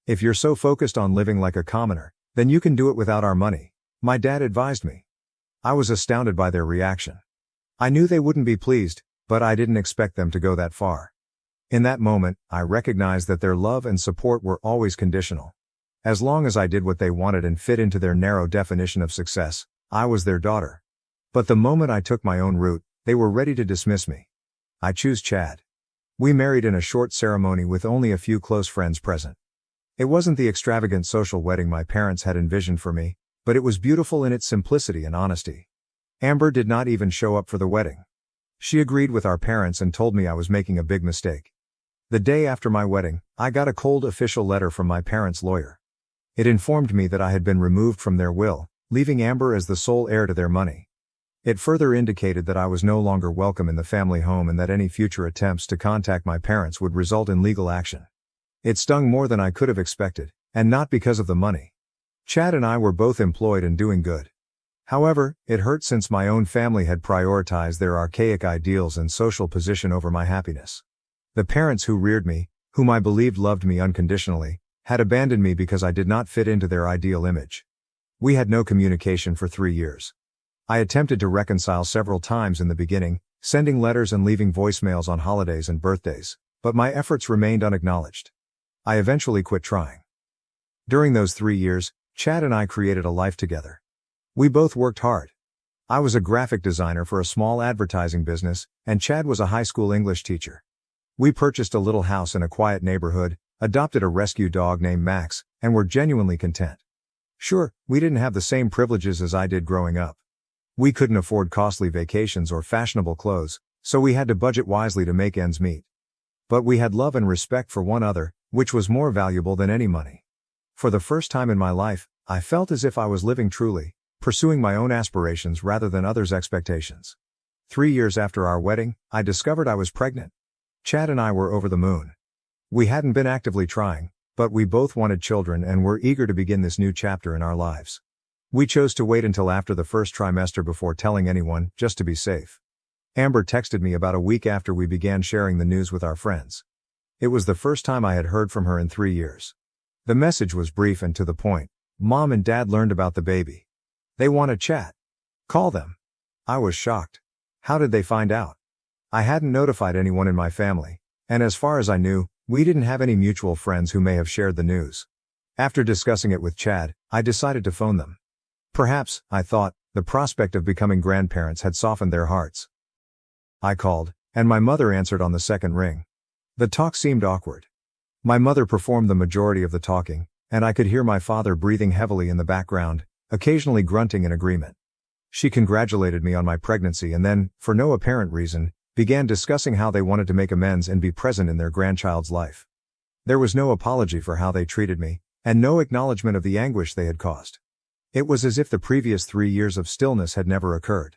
"If you're so focused on living like a commoner, then you can do it without our money," my dad advised me. I was astounded by their reaction. I knew they wouldn't be pleased, but I didn't expect them to go that far. In that moment, I recognized that their love and support were always conditional. As long as I did what they wanted and fit into their narrow definition of success, I was their daughter. But the moment I took my own route, they were ready to dismiss me. I choose Chad. We married in a short ceremony with only a few close friends present. It wasn't the extravagant social wedding my parents had envisioned for me, but it was beautiful in its simplicity and honesty. Amber did not even show up for the wedding. She agreed with our parents and told me I was making a big mistake. The day after my wedding, I got a cold official letter from my parents' lawyer. It informed me that I had been removed from their will, leaving Amber as the sole heir to their money. It further indicated that I was no longer welcome in the family home and that any future attempts to contact my parents would result in legal action. It stung more than I could have expected, and not because of the money. Chad and I were both employed and doing good. However, it hurt since my own family had prioritized their archaic ideals and social position over my happiness. The parents who reared me, whom I believed loved me unconditionally, had abandoned me because I did not fit into their ideal image. We had no communication for 3 years. I attempted to reconcile several times in the beginning, sending letters and leaving voicemails on holidays and birthdays, but my efforts remained unacknowledged. I eventually quit trying. During those 3 years, Chad and I created a life together. We both worked hard. I was a graphic designer for a small advertising business, and Chad was a high school English teacher. We purchased a little house in a quiet neighborhood, adopted a rescue dog named Max, and were genuinely content. Sure, we didn't have the same privileges as I did growing up. We couldn't afford costly vacations or fashionable clothes, so we had to budget wisely to make ends meet. But we had love and respect for one another, which was more valuable than any money. For the first time in my life, I felt as if I was living truly, pursuing my own aspirations rather than others' expectations. 3 years after our wedding, I discovered I was pregnant. Chad and I were over the moon. We hadn't been actively trying, but we both wanted children and were eager to begin this new chapter in our lives. We chose to wait until after the first trimester before telling anyone, just to be safe. Amber texted me about a week after we began sharing the news with our friends. It was the first time I had heard from her in 3 years. The message was brief and to the point. "Mom and Dad learned about the baby. They want to chat. Call them." I was shocked. How did they find out? I hadn't notified anyone in my family, and as far as I knew, we didn't have any mutual friends who may have shared the news. After discussing it with Chad, I decided to phone them. Perhaps, I thought, the prospect of becoming grandparents had softened their hearts. I called, and my mother answered on the second ring. The talk seemed awkward. My mother performed the majority of the talking, and I could hear my father breathing heavily in the background, occasionally grunting in agreement. She congratulated me on my pregnancy and then, for no apparent reason, began discussing how they wanted to make amends and be present in their grandchild's life. There was no apology for how they treated me, and no acknowledgement of the anguish they had caused. It was as if the previous 3 years of stillness had never occurred.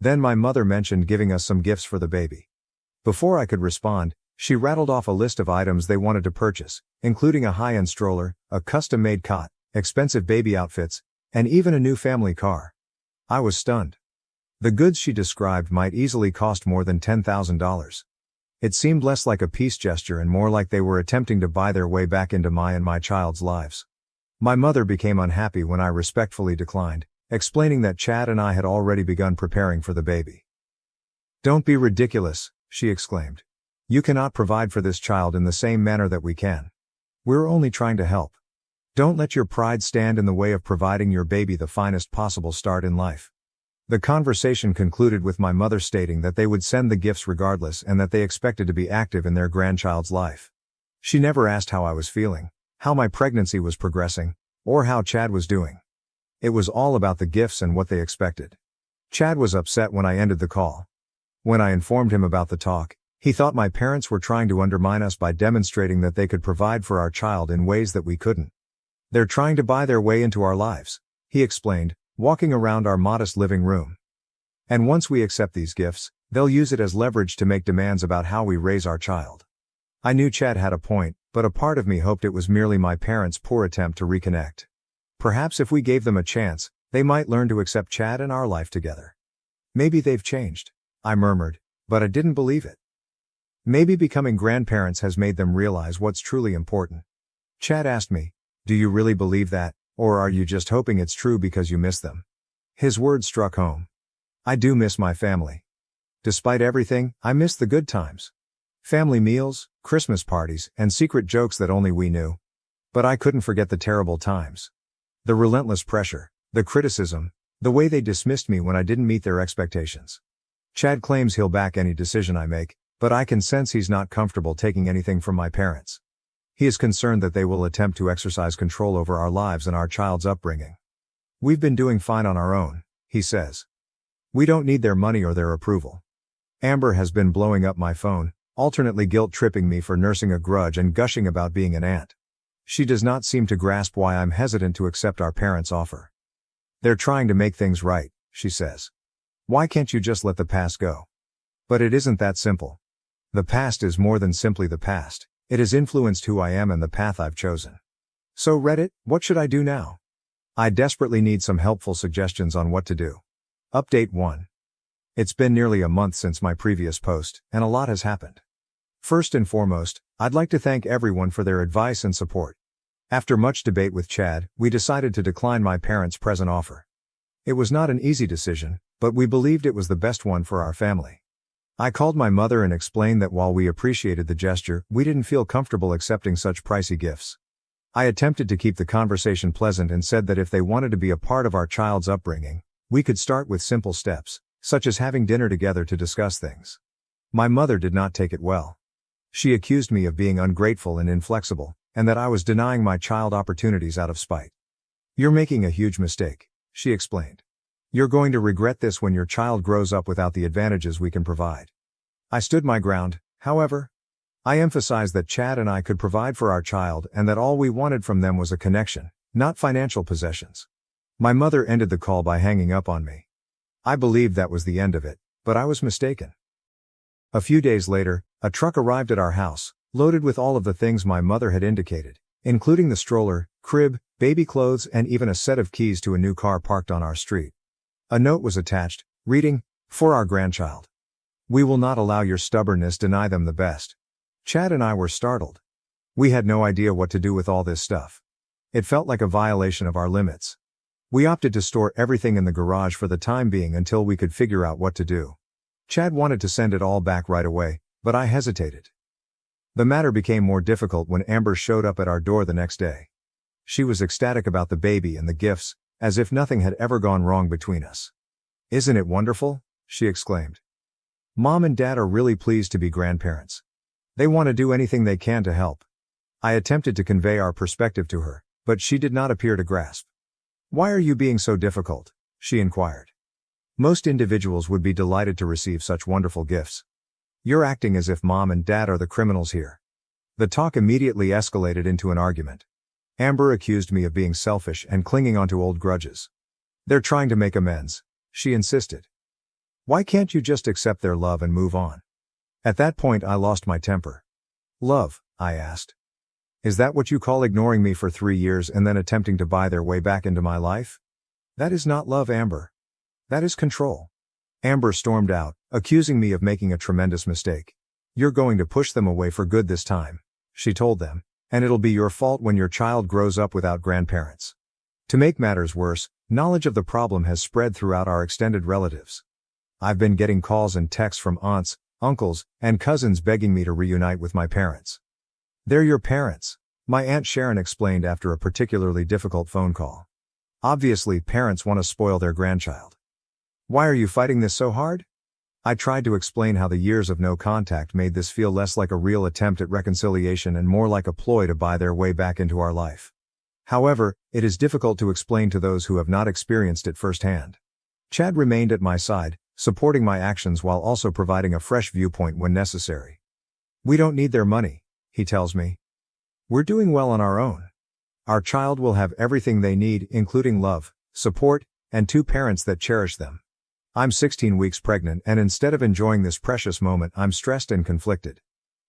Then my mother mentioned giving us some gifts for the baby. Before I could respond, she rattled off a list of items they wanted to purchase, including a high-end stroller, a custom-made cot, expensive baby outfits, and even a new family car. I was stunned. The goods she described might easily cost more than $10,000. It seemed less like a peace gesture and more like they were attempting to buy their way back into my and my child's lives. My mother became unhappy when I respectfully declined, explaining that Chad and I had already begun preparing for the baby. "Don't be ridiculous," she exclaimed. "You cannot provide for this child in the same manner that we can. We're only trying to help. Don't let your pride stand in the way of providing your baby the finest possible start in life." The conversation concluded with my mother stating that they would send the gifts regardless and that they expected to be active in their grandchild's life. She never asked how I was feeling, how my pregnancy was progressing, or how Chad was doing. It was all about the gifts and what they expected. Chad was upset when I ended the call. When I informed him about the talk, he thought my parents were trying to undermine us by demonstrating that they could provide for our child in ways that we couldn't. "They're trying to buy their way into our lives," he explained, walking around our modest living room. "And once we accept these gifts, they'll use it as leverage to make demands about how we raise our child." I knew Chad had a point, but a part of me hoped it was merely my parents' poor attempt to reconnect. Perhaps if we gave them a chance, they might learn to accept Chad and our life together. "Maybe they've changed," I murmured, but I didn't believe it. "Maybe becoming grandparents has made them realize what's truly important." Chad asked me, "Do you really believe that, or are you just hoping it's true because you miss them?" His words struck home. I do miss my family. Despite everything, I miss the good times. Family meals, Christmas parties, and secret jokes that only we knew. But I couldn't forget the terrible times. The relentless pressure, the criticism, the way they dismissed me when I didn't meet their expectations. Chad claims he'll back any decision I make, but I can sense he's not comfortable taking anything from my parents. He is concerned that they will attempt to exercise control over our lives and our child's upbringing. "We've been doing fine on our own," he says. "We don't need their money or their approval." Amber has been blowing up my phone, alternately guilt-tripping me for nursing a grudge and gushing about being an aunt. She does not seem to grasp why I'm hesitant to accept our parents' offer. "They're trying to make things right," she says. "Why can't you just let the past go?" But it isn't that simple. The past is more than simply the past. It has influenced who I am and the path I've chosen. So Reddit, what should I do now? I desperately need some helpful suggestions on what to do. Update 1. It's been nearly a month since my previous post, and a lot has happened. First and foremost, I'd like to thank everyone for their advice and support. After much debate with Chad, we decided to decline my parents' present offer. It was not an easy decision, but we believed it was the best one for our family. I called my mother and explained that while we appreciated the gesture, we didn't feel comfortable accepting such pricey gifts. I attempted to keep the conversation pleasant and said that if they wanted to be a part of our child's upbringing, we could start with simple steps, such as having dinner together to discuss things. My mother did not take it well. She accused me of being ungrateful and inflexible, and that I was denying my child opportunities out of spite. "You're making a huge mistake," she explained. "You're going to regret this when your child grows up without the advantages we can provide." I stood my ground, however. I emphasized that Chad and I could provide for our child and that all we wanted from them was a connection, not financial possessions. My mother ended the call by hanging up on me. I believed that was the end of it, but I was mistaken. A few days later, a truck arrived at our house, loaded with all of the things my mother had indicated, including the stroller, crib, baby clothes, and even a set of keys to a new car parked on our street. A note was attached, reading, "For our grandchild. We will not allow your stubbornness deny them the best." Chad and I were startled. We had no idea what to do with all this stuff. It felt like a violation of our limits. We opted to store everything in the garage for the time being until we could figure out what to do. Chad wanted to send it all back right away, but I hesitated. The matter became more difficult when Amber showed up at our door the next day. She was ecstatic about the baby and the gifts, as if nothing had ever gone wrong between us. "Isn't it wonderful?" she exclaimed. "Mom and Dad are really pleased to be grandparents. They want to do anything they can to help." I attempted to convey our perspective to her, but she did not appear to grasp. "Why are you being so difficult?" she inquired. "Most individuals would be delighted to receive such wonderful gifts. You're acting as if Mom and Dad are the criminals here." The talk immediately escalated into an argument. Amber accused me of being selfish and clinging onto old grudges. "They're trying to make amends," she insisted. "Why can't you just accept their love and move on?" At that point I lost my temper. "Love?" I asked. "Is that what you call ignoring me for 3 years and then attempting to buy their way back into my life? That is not love, Amber. That is control." Amber stormed out, accusing me of making a tremendous mistake. "You're going to push them away for good this time," she told them, "and it'll be your fault when your child grows up without grandparents." To make matters worse, Knowledge of the problem has spread throughout our extended relatives. I've been getting calls and texts from aunts, uncles, and cousins begging me to reunite with my parents. They're your parents, my Aunt Sharon explained after a particularly difficult phone call. Obviously, parents want to spoil their grandchild. Why are you fighting this so hard? I tried to explain how the years of no contact made this feel less like a real attempt at reconciliation and more like a ploy to buy their way back into our life. However, it is difficult to explain to those who have not experienced it firsthand. Chad remained at my side, supporting my actions while also providing a fresh viewpoint when necessary. We don't need their money, he tells me. We're doing well on our own. Our child will have everything they need, including love, support, and two parents that cherish them. I'm 16 weeks pregnant, and instead of enjoying this precious moment, I'm stressed and conflicted.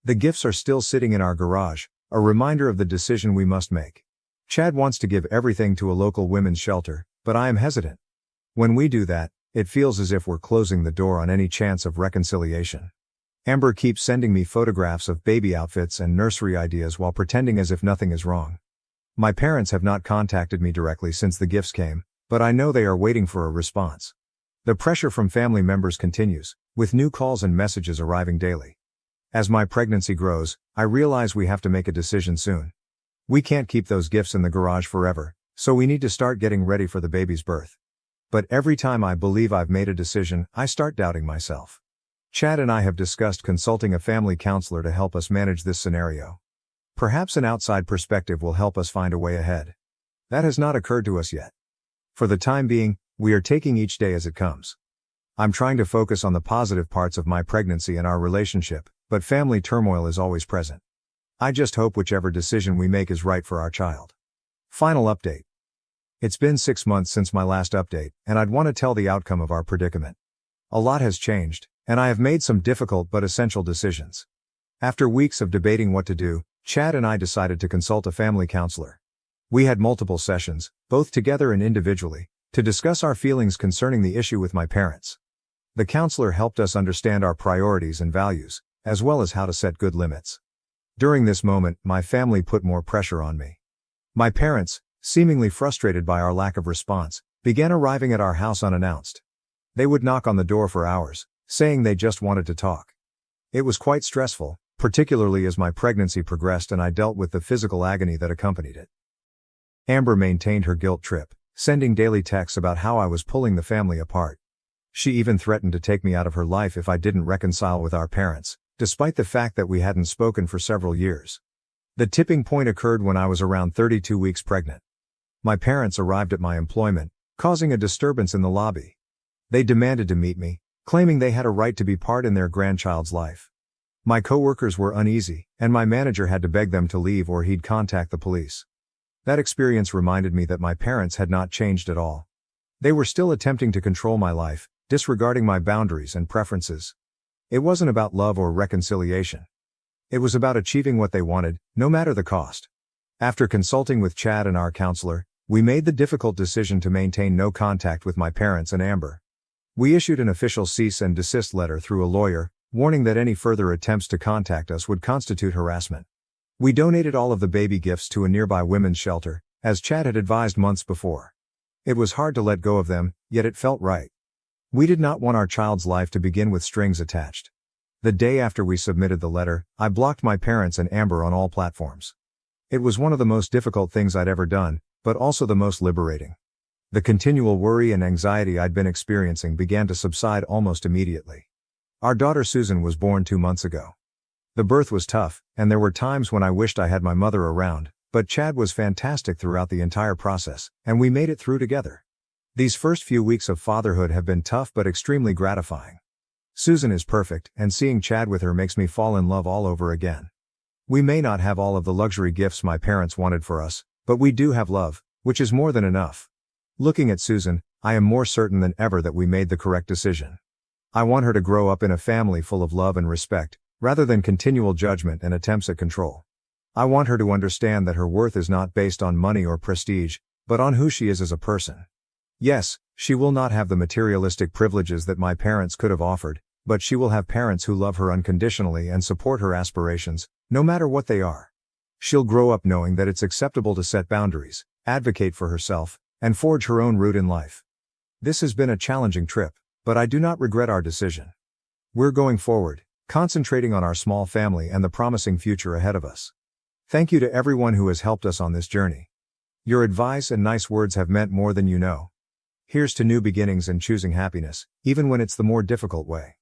The gifts are still sitting in our garage, a reminder of the decision we must make. Chad wants to give everything to a local women's shelter, but I am hesitant. When we do that, it feels as if we're closing the door on any chance of reconciliation. Amber keeps sending me photographs of baby outfits and nursery ideas while pretending as if nothing is wrong. My parents have not contacted me directly since the gifts came, but I know they are waiting for a response. The pressure from family members continues, with new calls and messages arriving daily. As my pregnancy grows, I realize we have to make a decision soon. We can't keep those gifts in the garage forever, so we need to start getting ready for the baby's birth. But every time I believe I've made a decision, I start doubting myself. Chad and I have discussed consulting a family counselor to help us manage this scenario. Perhaps an outside perspective will help us find a way ahead. That has not occurred to us yet. For the time being, we are taking each day as it comes. I'm trying to focus on the positive parts of my pregnancy and our relationship, but family turmoil is always present. I just hope whichever decision we make is right for our child. Final update. It's been 6 months since my last update, and I'd want to tell the outcome of our predicament. A lot has changed, and I have made some difficult but essential decisions. After weeks of debating what to do, Chad and I decided to consult a family counselor. We had multiple sessions, both together and individually, to discuss our feelings concerning the issue with my parents. The counselor helped us understand our priorities and values, as well as how to set good limits. During this moment, my family put more pressure on me. My parents, seemingly frustrated by our lack of response, began arriving at our house unannounced. They would knock on the door for hours, saying they just wanted to talk. It was quite stressful, particularly as my pregnancy progressed and I dealt with the physical agony that accompanied it. Amber maintained her guilt trip, sending daily texts about how I was pulling the family apart. She even threatened to take me out of her life if I didn't reconcile with our parents, despite the fact that we hadn't spoken for several years. The tipping point occurred when I was around 32 weeks pregnant. My parents arrived at my employment, causing a disturbance in the lobby. They demanded to meet me, claiming they had a right to be part in their grandchild's life. My coworkers were uneasy, and my manager had to beg them to leave or he'd contact the police. That experience reminded me that my parents had not changed at all. They were still attempting to control my life, disregarding my boundaries and preferences. It wasn't about love or reconciliation. It was about achieving what they wanted, no matter the cost. After consulting with Chad and our counselor, we made the difficult decision to maintain no contact with my parents and Amber. We issued an official cease and desist letter through a lawyer, warning that any further attempts to contact us would constitute harassment. We donated all of the baby gifts to a nearby women's shelter, as Chad had advised months before. It was hard to let go of them, yet it felt right. We did not want our child's life to begin with strings attached. The day after we submitted the letter, I blocked my parents and Amber on all platforms. It was one of the most difficult things I'd ever done, but also the most liberating. The continual worry and anxiety I'd been experiencing began to subside almost immediately. Our daughter Susan was born 2 months ago. The birth was tough, and there were times when I wished I had my mother around, but Chad was fantastic throughout the entire process, and we made it through together. These first few weeks of fatherhood have been tough but extremely gratifying. Susan is perfect, and seeing Chad with her makes me fall in love all over again. We may not have all of the luxury gifts my parents wanted for us, but we do have love, which is more than enough. Looking at Susan, I am more certain than ever that we made the correct decision. I want her to grow up in a family full of love and respect, rather than continual judgment and attempts at control. I want her to understand that her worth is not based on money or prestige, but on who she is as a person. Yes, she will not have the materialistic privileges that my parents could have offered, but she will have parents who love her unconditionally and support her aspirations, no matter what they are. She'll grow up knowing that it's acceptable to set boundaries, advocate for herself, and forge her own route in life. This has been a challenging trip, but I do not regret our decision. We're going forward, concentrating on our small family and the promising future ahead of us. Thank you to everyone who has helped us on this journey. Your advice and nice words have meant more than you know. Here's to new beginnings and choosing happiness, even when it's the more difficult way.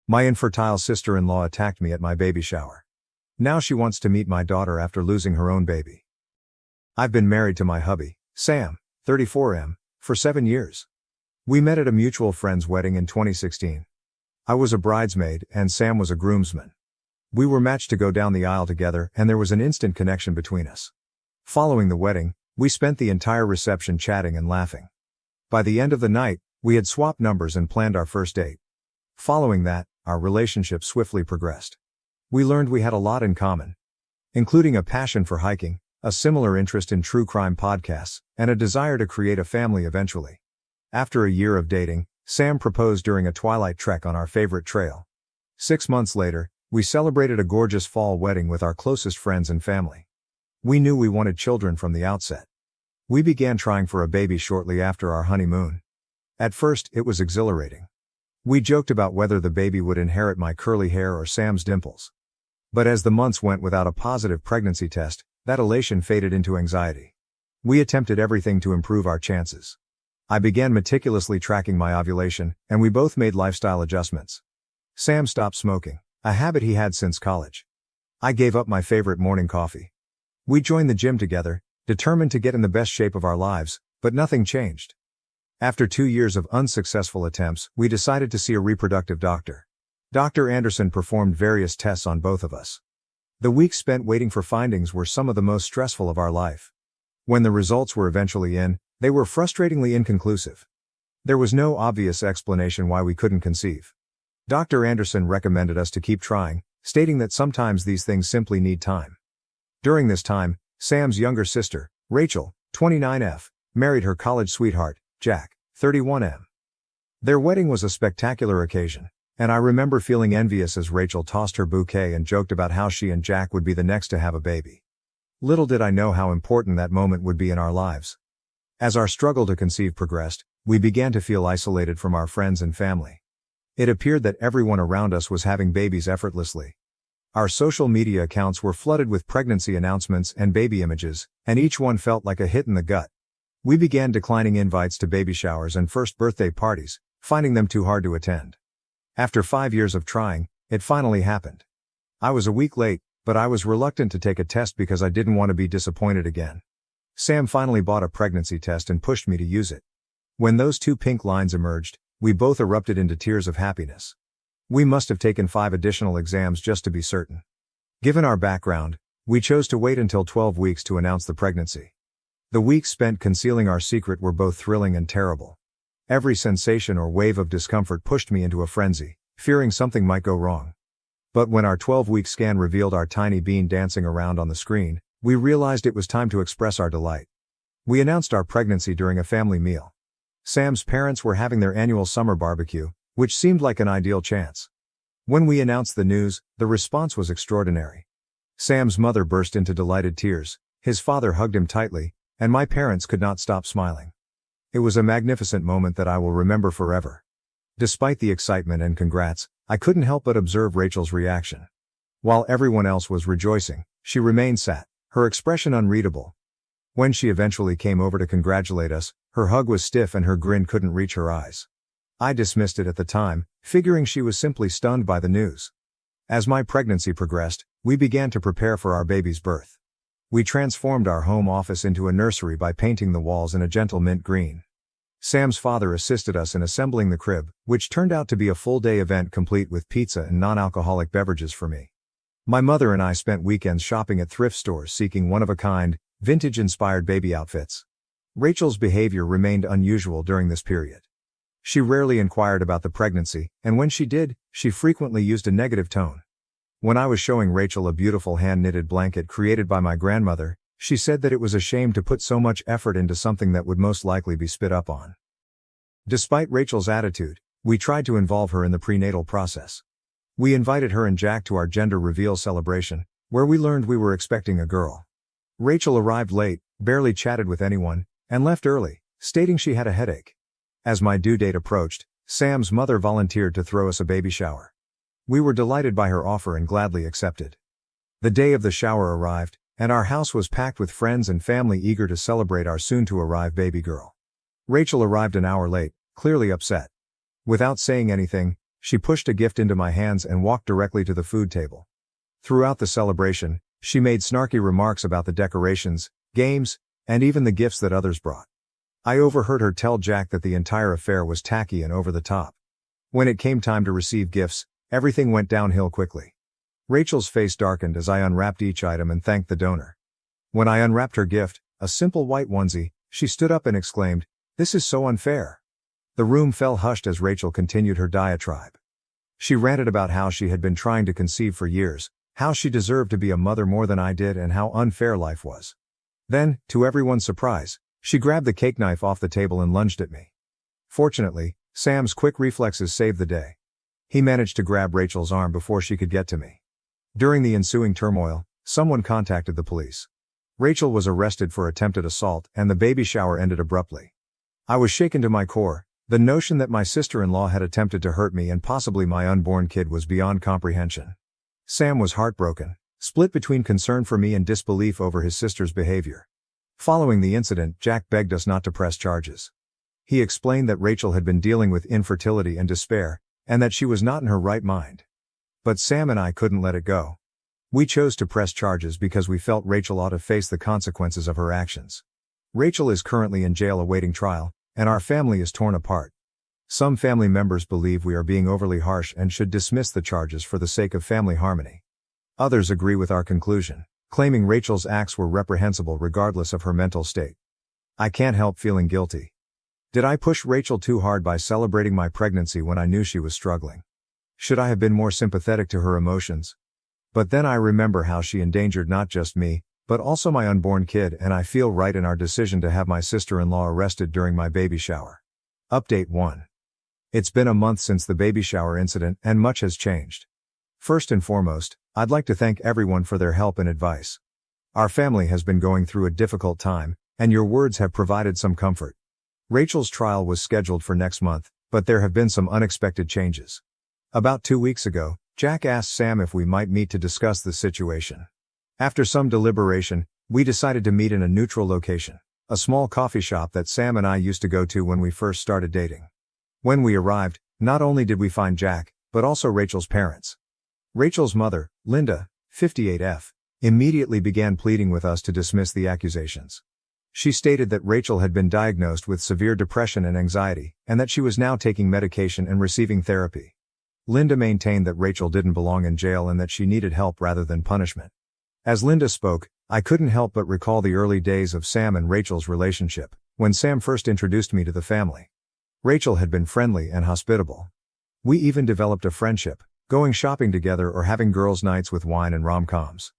My infertile sister-in-law attacked me at my baby shower. Now she wants to meet my daughter after losing her own baby. I've been married to my hubby, Sam, 34M, for 7 years. We met at a mutual friend's wedding in 2016. I was a bridesmaid and Sam was a groomsman. We were matched to go down the aisle together and there was an instant connection between us. Following the wedding, we spent the entire reception chatting and laughing. By the end of the night, we had swapped numbers and planned our first date. Following that, our relationship swiftly progressed. We learned we had a lot in common, including a passion for hiking, a similar interest in true crime podcasts, and a desire to create a family eventually. After a year of dating, Sam proposed during a twilight trek on our favorite trail. 6 months later, we celebrated a gorgeous fall wedding with our closest friends and family. We knew we wanted children from the outset. We began trying for a baby shortly after our honeymoon. At first, it was exhilarating. We joked about whether the baby would inherit my curly hair or Sam's dimples. But as the months went without a positive pregnancy test, that elation faded into anxiety. We attempted everything to improve our chances. I began meticulously tracking my ovulation, and we both made lifestyle adjustments. Sam stopped smoking, a habit he had since college. I gave up my favorite morning coffee. We joined the gym together, determined to get in the best shape of our lives, but nothing changed. After 2 years of unsuccessful attempts, we decided to see a reproductive doctor. Dr. Anderson performed various tests on both of us. The weeks spent waiting for findings were some of the most stressful of our life. When the results were eventually in, they were frustratingly inconclusive. There was no obvious explanation why we couldn't conceive. Dr. Anderson recommended us to keep trying, stating that sometimes these things simply need time. During this time, Sam's younger sister, Rachel, 29F, married her college sweetheart, Jack, 31M. Their wedding was a spectacular occasion, and I remember feeling envious as Rachel tossed her bouquet and joked about how she and Jack would be the next to have a baby. Little did I know how important that moment would be in our lives. As our struggle to conceive progressed, we began to feel isolated from our friends and family. It appeared that everyone around us was having babies effortlessly. Our social media accounts were flooded with pregnancy announcements and baby images, and each one felt like a hit in the gut. We began declining invites to baby showers and first birthday parties, finding them too hard to attend. After 5 years of trying, it finally happened. I was a week late, but I was reluctant to take a test because I didn't want to be disappointed again. Sam finally bought a pregnancy test and pushed me to use it. When those 2 pink lines emerged, we both erupted into tears of happiness. We must have taken 5 additional exams just to be certain. Given our background, we chose to wait until 12 weeks to announce the pregnancy. The weeks spent concealing our secret were both thrilling and terrible. Every sensation or wave of discomfort pushed me into a frenzy, fearing something might go wrong. But when our 12-week scan revealed our tiny bean dancing around on the screen, we realized it was time to express our delight. We announced our pregnancy during a family meal. Sam's parents were having their annual summer barbecue, which seemed like an ideal chance. When we announced the news, the response was extraordinary. Sam's mother burst into delighted tears, his father hugged him tightly, and my parents could not stop smiling. It was a magnificent moment that I will remember forever. Despite the excitement and congrats, I couldn't help but observe Rachel's reaction. While everyone else was rejoicing, she remained sat, her expression unreadable. When she eventually came over to congratulate us, her hug was stiff and her grin couldn't reach her eyes. I dismissed it at the time, figuring she was simply stunned by the news. As my pregnancy progressed, we began to prepare for our baby's birth. We transformed our home office into a nursery by painting the walls in a gentle mint green. Sam's father assisted us in assembling the crib, which turned out to be a full-day event complete with pizza and non-alcoholic beverages for me. My mother and I spent weekends shopping at thrift stores seeking one-of-a-kind, vintage-inspired baby outfits. Rachel's behavior remained unusual during this period. She rarely inquired about the pregnancy, and when she did, she frequently used a negative tone. When I was showing Rachel a beautiful hand-knitted blanket created by my grandmother, she said that it was a shame to put so much effort into something that would most likely be spit up on. Despite Rachel's attitude, we tried to involve her in the prenatal process. We invited her and Jack to our gender reveal celebration, where we learned we were expecting a girl. Rachel arrived late, barely chatted with anyone, and left early, stating she had a headache. As my due date approached, Sam's mother volunteered to throw us a baby shower. We were delighted by her offer and gladly accepted. The day of the shower arrived, and our house was packed with friends and family eager to celebrate our soon-to-arrive baby girl. Rachel arrived an hour late, clearly upset. Without saying anything, she pushed a gift into my hands and walked directly to the food table. Throughout the celebration, she made snarky remarks about the decorations, games, and even the gifts that others brought. I overheard her tell Jack that the entire affair was tacky and over the top. When it came time to receive gifts, everything went downhill quickly. Rachel's face darkened as I unwrapped each item and thanked the donor. When I unwrapped her gift, a simple white onesie, she stood up and exclaimed, "This is so unfair." The room fell hushed as Rachel continued her diatribe. She ranted about how she had been trying to conceive for years, how she deserved to be a mother more than I did, and how unfair life was. Then, to everyone's surprise, she grabbed the cake knife off the table and lunged at me. Fortunately, Sam's quick reflexes saved the day. He managed to grab Rachel's arm before she could get to me. During the ensuing turmoil, someone contacted the police. Rachel was arrested for attempted assault, and the baby shower ended abruptly. I was shaken to my core. The notion that my sister-in-law had attempted to hurt me and possibly my unborn kid was beyond comprehension. Sam was heartbroken, split between concern for me and disbelief over his sister's behavior. Following the incident, Jack begged us not to press charges. He explained that Rachel had been dealing with infertility and despair, and that she was not in her right mind. But Sam and I couldn't let it go. We chose to press charges because we felt Rachel ought to face the consequences of her actions. Rachel is currently in jail awaiting trial, and our family is torn apart. Some family members believe we are being overly harsh and should dismiss the charges for the sake of family harmony. Others agree with our conclusion, claiming Rachel's acts were reprehensible regardless of her mental state. I can't help feeling guilty. Did I push Rachel too hard by celebrating my pregnancy when I knew she was struggling? Should I have been more sympathetic to her emotions? But then I remember how she endangered not just me, but also my unborn kid, and I feel right in our decision to have my sister-in-law arrested during my baby shower. Update 1. It's been a month since the baby shower incident, and much has changed. First and foremost, I'd like to thank everyone for their help and advice. Our family has been going through a difficult time, and your words have provided some comfort. Rachel's trial was scheduled for next month, but there have been some unexpected changes. About 2 weeks ago, Jack asked Sam if we might meet to discuss the situation. After some deliberation, we decided to meet in a neutral location, a small coffee shop that Sam and I used to go to when we first started dating. When we arrived, not only did we find Jack, but also Rachel's parents. Rachel's mother, Linda, 58F, immediately began pleading with us to dismiss the accusations. She stated that Rachel had been diagnosed with severe depression and anxiety, and that she was now taking medication and receiving therapy. Linda maintained that Rachel didn't belong in jail and that she needed help rather than punishment. As Linda spoke, I couldn't help but recall the early days of Sam and Rachel's relationship, when Sam first introduced me to the family. Rachel had been friendly and hospitable. We even developed a friendship, going shopping together or having girls' nights with wine and rom-coms.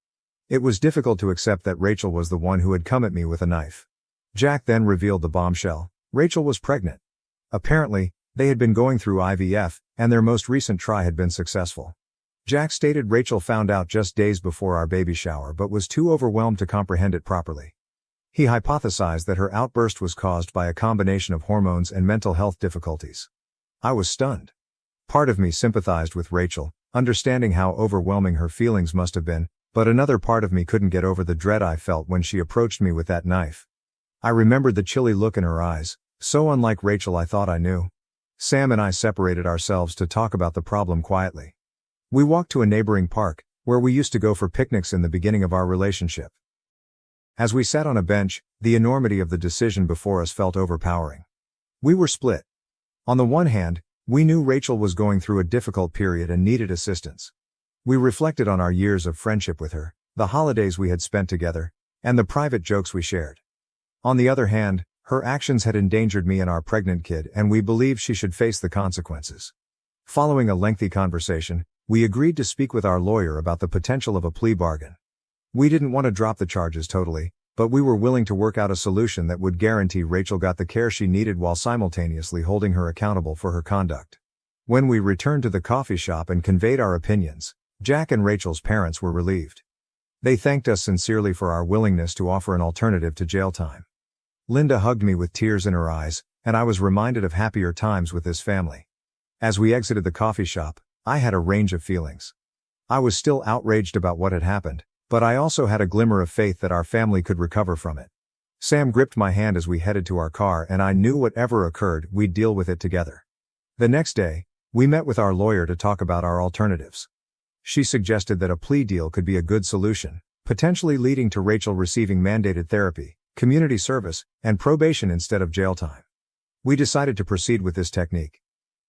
It was difficult to accept that Rachel was the one who had come at me with a knife. Jack then revealed the bombshell: Rachel was pregnant. Apparently, they had been going through IVF, and their most recent try had been successful. Jack stated Rachel found out just days before our baby shower but was too overwhelmed to comprehend it properly. He hypothesized that her outburst was caused by a combination of hormones and mental health difficulties. I was stunned. Part of me sympathized with Rachel, understanding how overwhelming her feelings must have been, but another part of me couldn't get over the dread I felt when she approached me with that knife. I remembered the chilly look in her eyes, so unlike Rachel I thought I knew. Sam and I separated ourselves to talk about the problem quietly. We walked to a neighboring park, where we used to go for picnics in the beginning of our relationship. As we sat on a bench, the enormity of the decision before us felt overpowering. We were split. On the one hand, we knew Rachel was going through a difficult period and needed assistance. We reflected on our years of friendship with her, the holidays we had spent together, and the private jokes we shared. On the other hand, her actions had endangered me and our pregnant kid, and we believed she should face the consequences. Following a lengthy conversation, we agreed to speak with our lawyer about the potential of a plea bargain. We didn't want to drop the charges totally, but we were willing to work out a solution that would guarantee Rachel got the care she needed while simultaneously holding her accountable for her conduct. When we returned to the coffee shop and conveyed our opinions, Jack and Rachel's parents were relieved. They thanked us sincerely for our willingness to offer an alternative to jail time. Linda hugged me with tears in her eyes, and I was reminded of happier times with this family. As we exited the coffee shop, I had a range of feelings. I was still outraged about what had happened, but I also had a glimmer of faith that our family could recover from it. Sam gripped my hand as we headed to our car, and I knew whatever occurred, we'd deal with it together. The next day, we met with our lawyer to talk about our alternatives. She suggested that a plea deal could be a good solution, potentially leading to Rachel receiving mandated therapy, community service, and probation instead of jail time. We decided to proceed with this technique.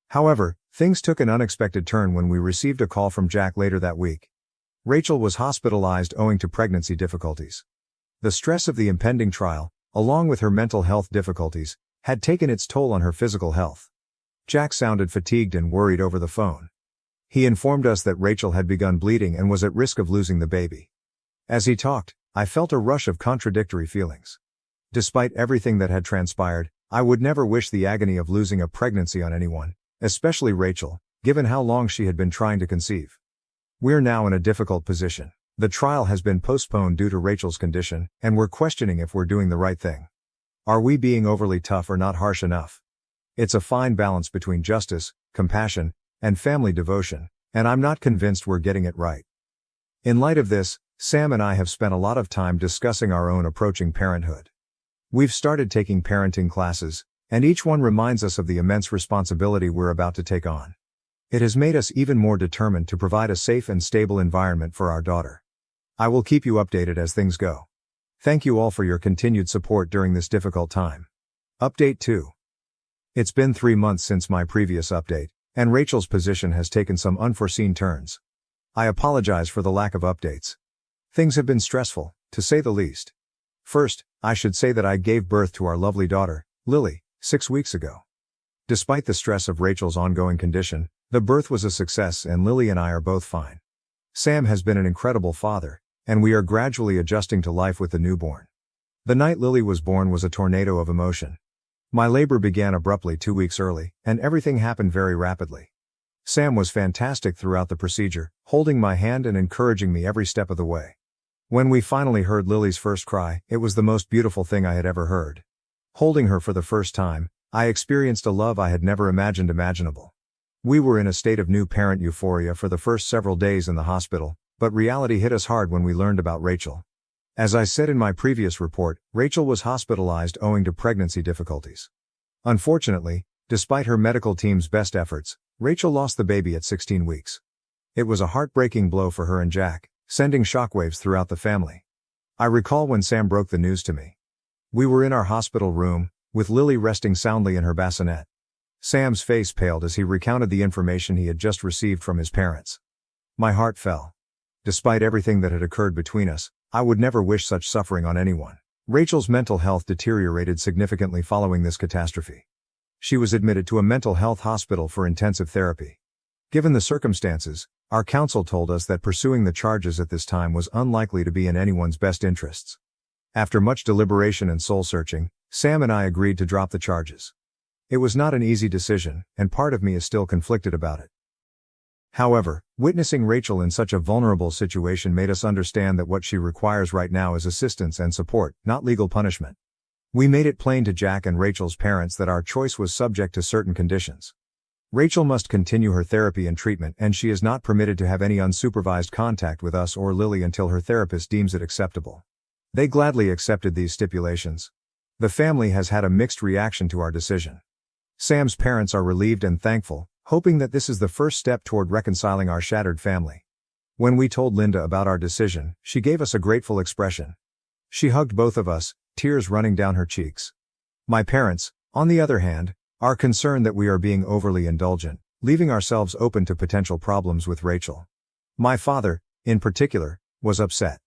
However, things took an unexpected turn when we received a call from Jack later that week. Rachel was hospitalized owing to pregnancy difficulties. The stress of the impending trial, along with her mental health difficulties, had taken its toll on her physical health. Jack sounded fatigued and worried over the phone. He informed us that Rachel had begun bleeding and was at risk of losing the baby. As he talked, I felt a rush of contradictory feelings. Despite everything that had transpired, I would never wish the agony of losing a pregnancy on anyone, especially Rachel, given how long she had been trying to conceive. We're now in a difficult position. The trial has been postponed due to Rachel's condition, and we're questioning if we're doing the right thing. Are we being overly tough or not harsh enough? It's a fine balance between justice, compassion, and family devotion, and I'm not convinced we're getting it right. In light of this, Sam and I have spent a lot of time discussing our own approaching parenthood. We've started taking parenting classes, and each one reminds us of the immense responsibility we're about to take on. It has made us even more determined to provide a safe and stable environment for our daughter. I will keep you updated as things go. Thank you all for your continued support during this difficult time. Update 2. It's been 3 months since my previous update, and Rachel's position has taken some unforeseen turns. I apologize for the lack of updates. Things have been stressful, to say the least. First, I should say that I gave birth to our lovely daughter, Lily, 6 weeks ago. Despite the stress of Rachel's ongoing condition, the birth was a success and Lily and I are both fine. Sam has been an incredible father, and we are gradually adjusting to life with the newborn. The night Lily was born was a tornado of emotion. My labor began abruptly 2 weeks early, and everything happened very rapidly. Sam was fantastic throughout the procedure, holding my hand and encouraging me every step of the way. When we finally heard Lily's first cry, it was the most beautiful thing I had ever heard. Holding her for the first time, I experienced a love I had never imagined imaginable. We were in a state of new parent euphoria for the first several days in the hospital, but reality hit us hard when we learned about Rachel. As I said in my previous report, Rachel was hospitalized owing to pregnancy difficulties. Unfortunately, despite her medical team's best efforts, Rachel lost the baby at 16 weeks. It was a heartbreaking blow for her and Jack, sending shockwaves throughout the family. I recall when Sam broke the news to me. We were in our hospital room, with Lily resting soundly in her bassinet. Sam's face paled as he recounted the information he had just received from his parents. My heart fell. Despite everything that had occurred between us, I would never wish such suffering on anyone. Rachel's mental health deteriorated significantly following this catastrophe. She was admitted to a mental health hospital for intensive therapy. Given the circumstances, our counsel told us that pursuing the charges at this time was unlikely to be in anyone's best interests. After much deliberation and soul-searching, Sam and I agreed to drop the charges. It was not an easy decision, and part of me is still conflicted about it. However, witnessing Rachel in such a vulnerable situation made us understand that what she requires right now is assistance and support, not legal punishment. We made it plain to Jack and Rachel's parents that our choice was subject to certain conditions. Rachel must continue her therapy and treatment, and she is not permitted to have any unsupervised contact with us or Lily until her therapist deems it acceptable. They gladly accepted these stipulations. The family has had a mixed reaction to our decision. Sam's parents are relieved and thankful, hoping that this is the first step toward reconciling our shattered family. When we told Linda about our decision, she gave us a grateful expression. She hugged both of us, tears running down her cheeks. My parents, on the other hand, are concerned that we are being overly indulgent, leaving ourselves open to potential problems with Rachel. My father, in particular, was upset.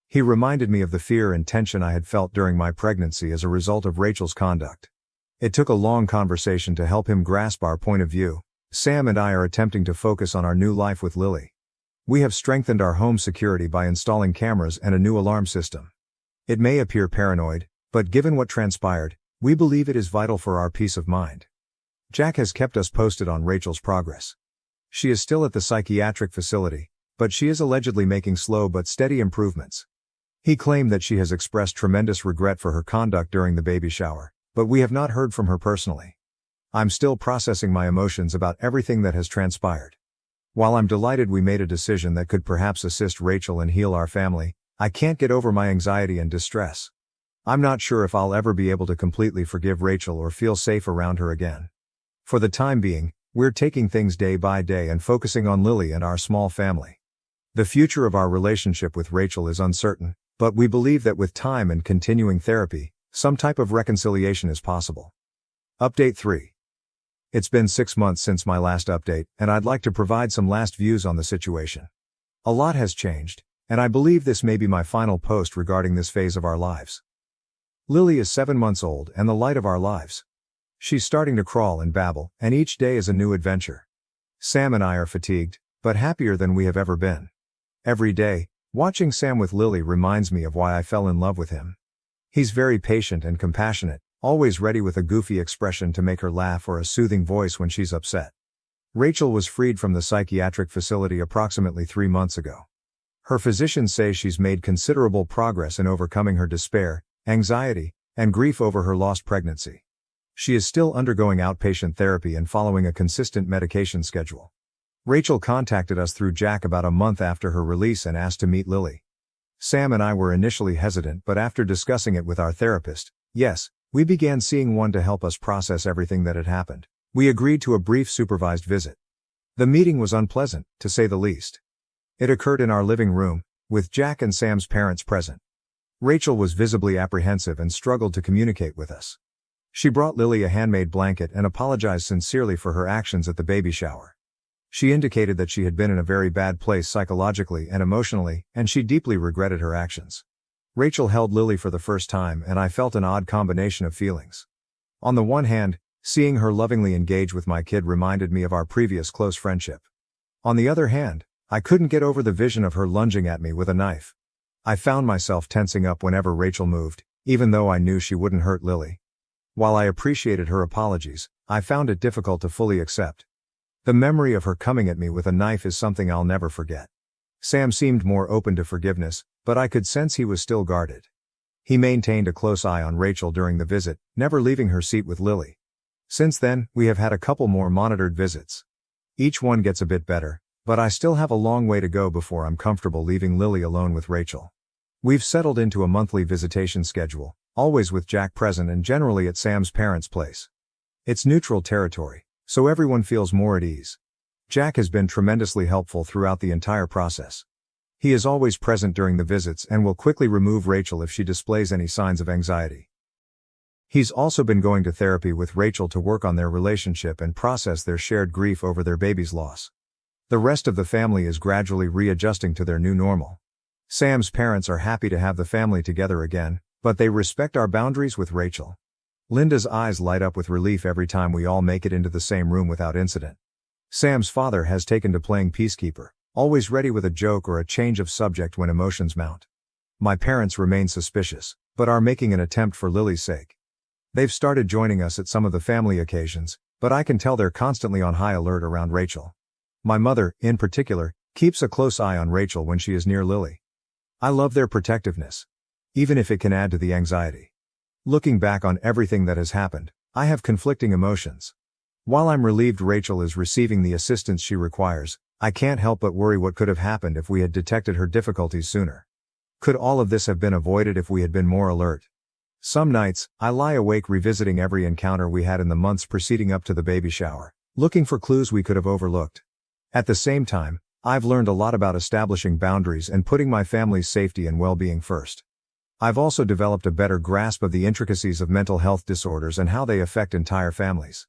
He reminded me of the fear and tension I had felt during my pregnancy as a result of Rachel's conduct. It took a long conversation to help him grasp our point of view. Sam and I are attempting to focus on our new life with Lily. We have strengthened our home security by installing cameras and a new alarm system. It may appear paranoid, but given what transpired, we believe it is vital for our peace of mind. Jack has kept us posted on Rachel's progress. She is still at the psychiatric facility, but she is allegedly making slow but steady improvements. He claimed that she has expressed tremendous regret for her conduct during the baby shower, but we have not heard from her personally. I'm still processing my emotions about everything that has transpired. While I'm delighted we made a decision that could perhaps assist Rachel and heal our family, I can't get over my anxiety and distress. I'm not sure if I'll ever be able to completely forgive Rachel or feel safe around her again. For the time being, we're taking things day by day and focusing on Lily and our small family. The future of our relationship with Rachel is uncertain, but we believe that with time and continuing therapy, some type of reconciliation is possible. Update 3. It's been 6 months since my last update, and I'd like to provide some last views on the situation. A lot has changed, and I believe this may be my final post regarding this phase of our lives. Lily is 7 months old and the light of our lives. She's starting to crawl and babble, and each day is a new adventure. Sam and I are fatigued, but happier than we have ever been. Every day, watching Sam with Lily reminds me of why I fell in love with him. He's very patient and compassionate, always ready with a goofy expression to make her laugh or a soothing voice when she's upset. Rachel was freed from the psychiatric facility approximately 3 months ago. Her physicians say she's made considerable progress in overcoming her despair, anxiety, and grief over her lost pregnancy. She is still undergoing outpatient therapy and following a consistent medication schedule. Rachel contacted us through Jack about a month after her release and asked to meet Lily. Sam and I were initially hesitant, but after discussing it with our therapist, yes, we began seeing one to help us process everything that had happened. We agreed to a brief supervised visit. The meeting was unpleasant, to say the least. It occurred in our living room, with Jack and Sam's parents present. Rachel was visibly apprehensive and struggled to communicate with us. She brought Lily a handmade blanket and apologized sincerely for her actions at the baby shower. She indicated that she had been in a very bad place psychologically and emotionally, and she deeply regretted her actions. Rachel held Lily for the first time, and I felt an odd combination of feelings. On the one hand, seeing her lovingly engage with my kid reminded me of our previous close friendship. On the other hand, I couldn't get over the vision of her lunging at me with a knife. I found myself tensing up whenever Rachel moved, even though I knew she wouldn't hurt Lily. While I appreciated her apologies, I found it difficult to fully accept. The memory of her coming at me with a knife is something I'll never forget. Sam seemed more open to forgiveness, but I could sense he was still guarded. He maintained a close eye on Rachel during the visit, never leaving her seat with Lily. Since then, we have had a couple more monitored visits. Each one gets a bit better, but I still have a long way to go before I'm comfortable leaving Lily alone with Rachel. We've settled into a monthly visitation schedule, always with Jack present and generally at Sam's parents' place. It's neutral territory, so everyone feels more at ease. Jack has been tremendously helpful throughout the entire process. He is always present during the visits and will quickly remove Rachel if she displays any signs of anxiety. He's also been going to therapy with Rachel to work on their relationship and process their shared grief over their baby's loss. The rest of the family is gradually readjusting to their new normal. Sam's parents are happy to have the family together again, but they respect our boundaries with Rachel. Linda's eyes light up with relief every time we all make it into the same room without incident. Sam's father has taken to playing peacekeeper, always ready with a joke or a change of subject when emotions mount. My parents remain suspicious, but are making an attempt for Lily's sake. They've started joining us at some of the family occasions, but I can tell they're constantly on high alert around Rachel. My mother, in particular, keeps a close eye on Rachel when she is near Lily. I love their protectiveness, even if it can add to the anxiety. Looking back on everything that has happened, I have conflicting emotions. While I'm relieved Rachel is receiving the assistance she requires, I can't help but worry what could have happened if we had detected her difficulties sooner. Could all of this have been avoided if we had been more alert? Some nights, I lie awake revisiting every encounter we had in the months preceding up to the baby shower, looking for clues we could have overlooked. At the same time, I've learned a lot about establishing boundaries and putting my family's safety and well-being first. I've also developed a better grasp of the intricacies of mental health disorders and how they affect entire families.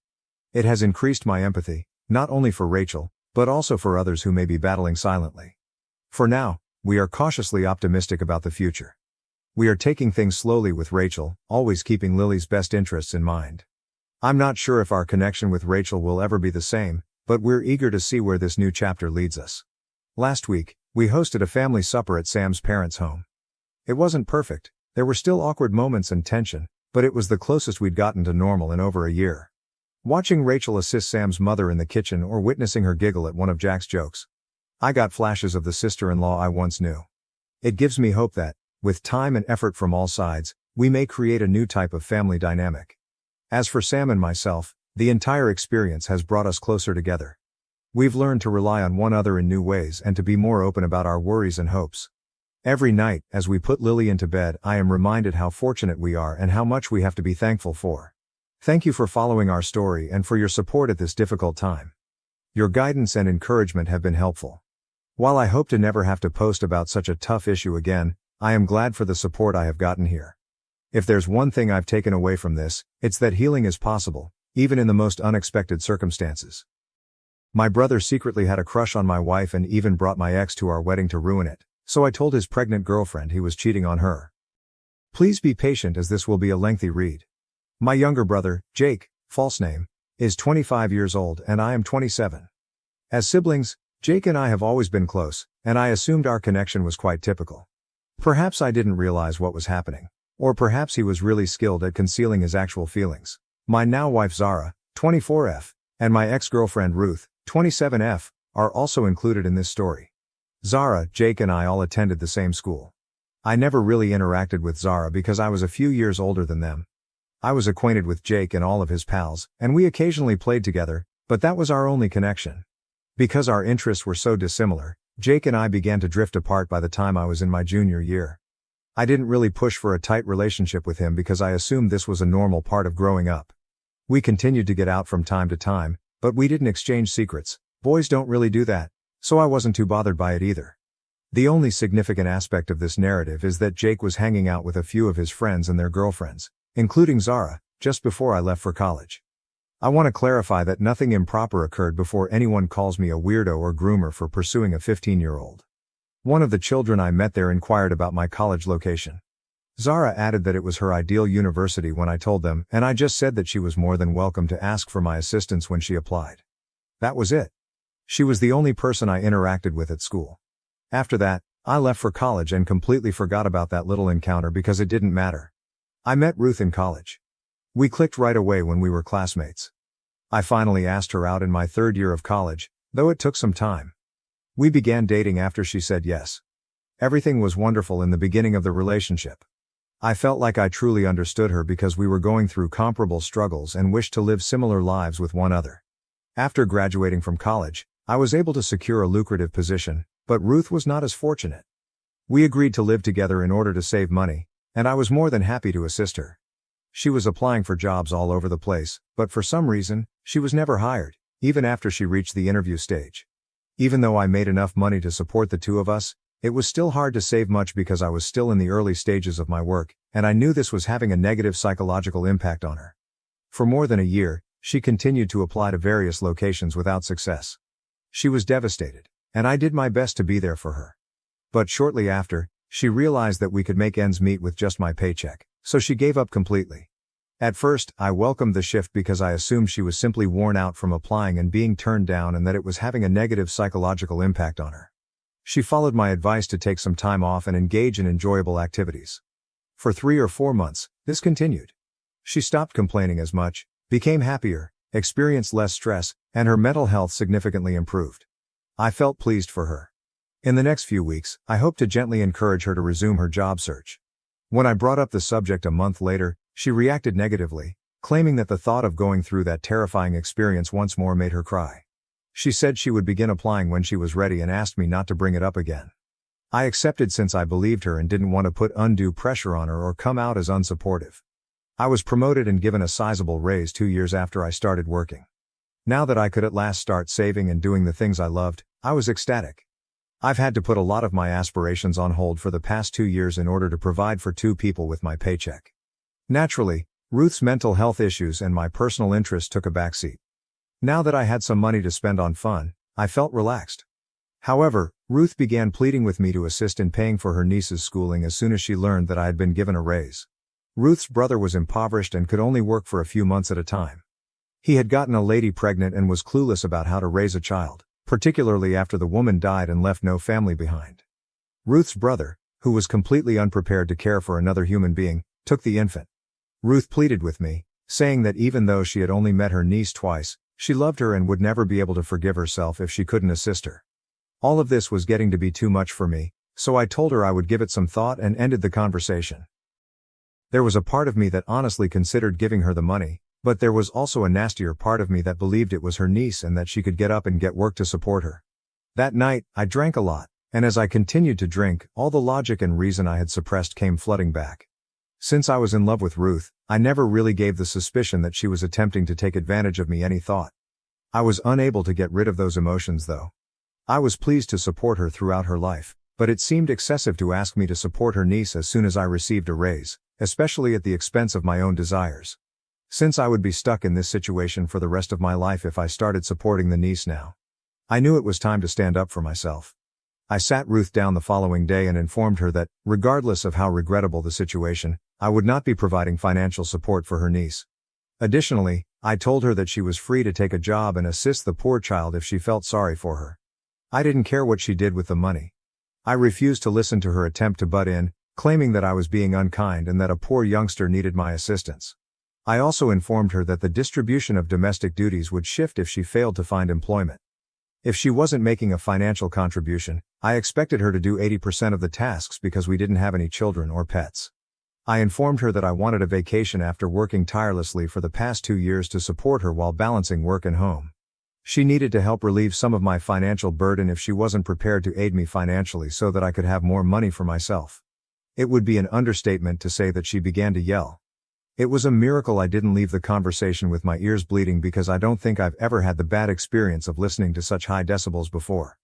It has increased my empathy, not only for Rachel, but also for others who may be battling silently. For now, we are cautiously optimistic about the future. We are taking things slowly with Rachel, always keeping Lily's best interests in mind. I'm not sure if our connection with Rachel will ever be the same, but we're eager to see where this new chapter leads us. Last week, we hosted a family supper at Sam's parents' home. It wasn't perfect, there were still awkward moments and tension, but it was the closest we'd gotten to normal in over a year. Watching Rachel assist Sam's mother in the kitchen or witnessing her giggle at one of Jack's jokes, I got flashes of the sister-in-law I once knew. It gives me hope that, with time and effort from all sides, we may create a new type of family dynamic. As for Sam and myself, the entire experience has brought us closer together. We've learned to rely on one another in new ways and to be more open about our worries and hopes. Every night, as we put Lily into bed, I am reminded how fortunate we are and how much we have to be thankful for. Thank you for following our story and for your support at this difficult time. Your guidance and encouragement have been helpful. While I hope to never have to post about such a tough issue again, I am glad for the support I have gotten here. If there's one thing I've taken away from this, it's that healing is possible, even in the most unexpected circumstances. My brother secretly had a crush on my wife and even brought my ex to our wedding to ruin it, so I told his pregnant girlfriend he was cheating on her. Please be patient as this will be a lengthy read. My younger brother, Jake, false name, is 25 years old and I am 27. As siblings, Jake and I have always been close, and I assumed our connection was quite typical. Perhaps I didn't realize what was happening. Or perhaps he was really skilled at concealing his actual feelings. My now wife Zara, 24F, and my ex-girlfriend Ruth, 27F, are also included in this story. Zara, Jake and I all attended the same school. I never really interacted with Zara because I was a few years older than them. I was acquainted with Jake and all of his pals, and we occasionally played together, but that was our only connection. Because our interests were so dissimilar, Jake and I began to drift apart by the time I was in my junior year. I didn't really push for a tight relationship with him because I assumed this was a normal part of growing up. We continued to get out from time to time, but we didn't exchange secrets. Boys don't really do that, so I wasn't too bothered by it either. The only significant aspect of this narrative is that Jake was hanging out with a few of his friends and their girlfriends, including Zara, just before I left for college. I want to clarify that nothing improper occurred before anyone calls me a weirdo or groomer for pursuing a 15-year-old. One of the children I met there inquired about my college location. Zara added that it was her ideal university when I told them, and I just said that she was more than welcome to ask for my assistance when she applied. That was it. She was the only person I interacted with at school. After that, I left for college and completely forgot about that little encounter because it didn't matter. I met Ruth in college. We clicked right away when we were classmates. I finally asked her out in my third year of college, though it took some time. We began dating after she said yes. Everything was wonderful in the beginning of the relationship. I felt like I truly understood her because we were going through comparable struggles and wished to live similar lives with one another. After graduating from college, I was able to secure a lucrative position, but Ruth was not as fortunate. We agreed to live together in order to save money, and I was more than happy to assist her. She was applying for jobs all over the place, but for some reason, she was never hired, even after she reached the interview stage. Even though I made enough money to support the two of us, it was still hard to save much because I was still in the early stages of my work, and I knew this was having a negative psychological impact on her. For more than a year, she continued to apply to various locations without success. She was devastated, and I did my best to be there for her. But shortly after, she realized that we could make ends meet with just my paycheck, so she gave up completely. At first, I welcomed the shift because I assumed she was simply worn out from applying and being turned down and that it was having a negative psychological impact on her. She followed my advice to take some time off and engage in enjoyable activities. For 3 or 4 months, this continued. She stopped complaining as much, became happier, experienced less stress, and her mental health significantly improved. I felt pleased for her. In the next few weeks, I hoped to gently encourage her to resume her job search. When I brought up the subject a month later, she reacted negatively, claiming that the thought of going through that terrifying experience once more made her cry. She said she would begin applying when she was ready and asked me not to bring it up again. I accepted since I believed her and didn't want to put undue pressure on her or come out as unsupportive. I was promoted and given a sizable raise 2 years after I started working. Now that I could at last start saving and doing the things I loved, I was ecstatic. I've had to put a lot of my aspirations on hold for the past 2 years in order to provide for 2 people with my paycheck. Naturally, Ruth's mental health issues and my personal interests took a backseat. Now that I had some money to spend on fun, I felt relaxed. However, Ruth began pleading with me to assist in paying for her niece's schooling as soon as she learned that I had been given a raise. Ruth's brother was impoverished and could only work for a few months at a time. He had gotten a lady pregnant and was clueless about how to raise a child, particularly after the woman died and left no family behind. Ruth's brother, who was completely unprepared to care for another human being, took the infant. Ruth pleaded with me, saying that even though she had only met her niece twice, she loved her and would never be able to forgive herself if she couldn't assist her. All of this was getting to be too much for me, So I told her I would give it some thought and ended the conversation. There was a part of me that honestly considered giving her the money, but there was also a nastier part of me that believed it was her niece and that she could get up and get work to support her. That night, I drank a lot, and as I continued to drink, all the logic and reason I had suppressed came flooding back. Since I was in love with Ruth, I never really gave the suspicion that she was attempting to take advantage of me any thought. I was unable to get rid of those emotions though. I was pleased to support her throughout her life, but it seemed excessive to ask me to support her niece as soon as I received a raise, especially at the expense of my own desires. Since I would be stuck in this situation for the rest of my life if I started supporting the niece now, I knew it was time to stand up for myself. I sat Ruth down the following day and informed her that, regardless of how regrettable the situation, I would not be providing financial support for her niece. Additionally, I told her that she was free to take a job and assist the poor child if she felt sorry for her. I didn't care what she did with the money. I refused to listen to her attempt to butt in, claiming that I was being unkind and that a poor youngster needed my assistance. I also informed her that the distribution of domestic duties would shift if she failed to find employment. If she wasn't making a financial contribution, I expected her to do 80% of the tasks because we didn't have any children or pets. I informed her that I wanted a vacation after working tirelessly for the past 2 years to support her while balancing work and home. She needed to help relieve some of my financial burden if she wasn't prepared to aid me financially so that I could have more money for myself. It would be an understatement to say that she began to yell. It was a miracle I didn't leave the conversation with my ears bleeding because I don't think I've ever had the bad experience of listening to such high decibels before.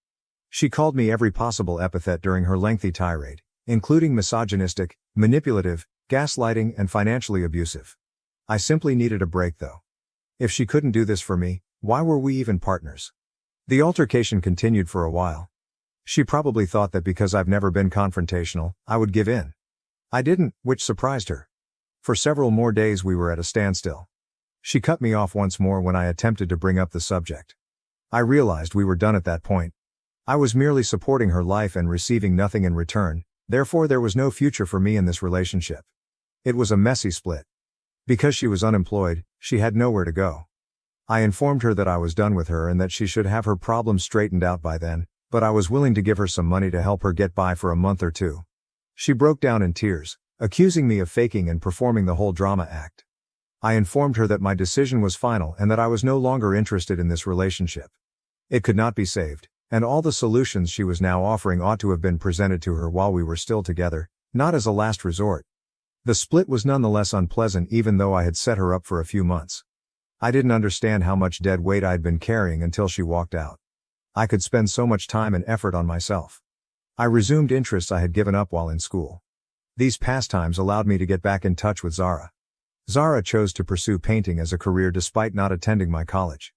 She called me every possible epithet during her lengthy tirade, including misogynistic, manipulative, gaslighting, and financially abusive. I simply needed a break though. If she couldn't do this for me, why were we even partners? The altercation continued for a while. She probably thought that because I've never been confrontational, I would give in. I didn't, which surprised her. For several more days we were at a standstill. She cut me off once more when I attempted to bring up the subject. I realized we were done at that point. I was merely supporting her life and receiving nothing in return, therefore there was no future for me in this relationship. It was a messy split. Because she was unemployed, she had nowhere to go. I informed her that I was done with her and that she should have her problems straightened out by then, but I was willing to give her some money to help her get by for a month or two. She broke down in tears, accusing me of faking and performing the whole drama act. I informed her that my decision was final and that I was no longer interested in this relationship. It could not be saved, and all the solutions she was now offering ought to have been presented to her while we were still together, not as a last resort. The split was nonetheless unpleasant even though I had set her up for a few months. I didn't understand how much dead weight I'd been carrying until she walked out. I could spend so much time and effort on myself. I resumed interests I had given up while in school. These pastimes allowed me to get back in touch with Zara. Zara chose to pursue painting as a career despite not attending my college.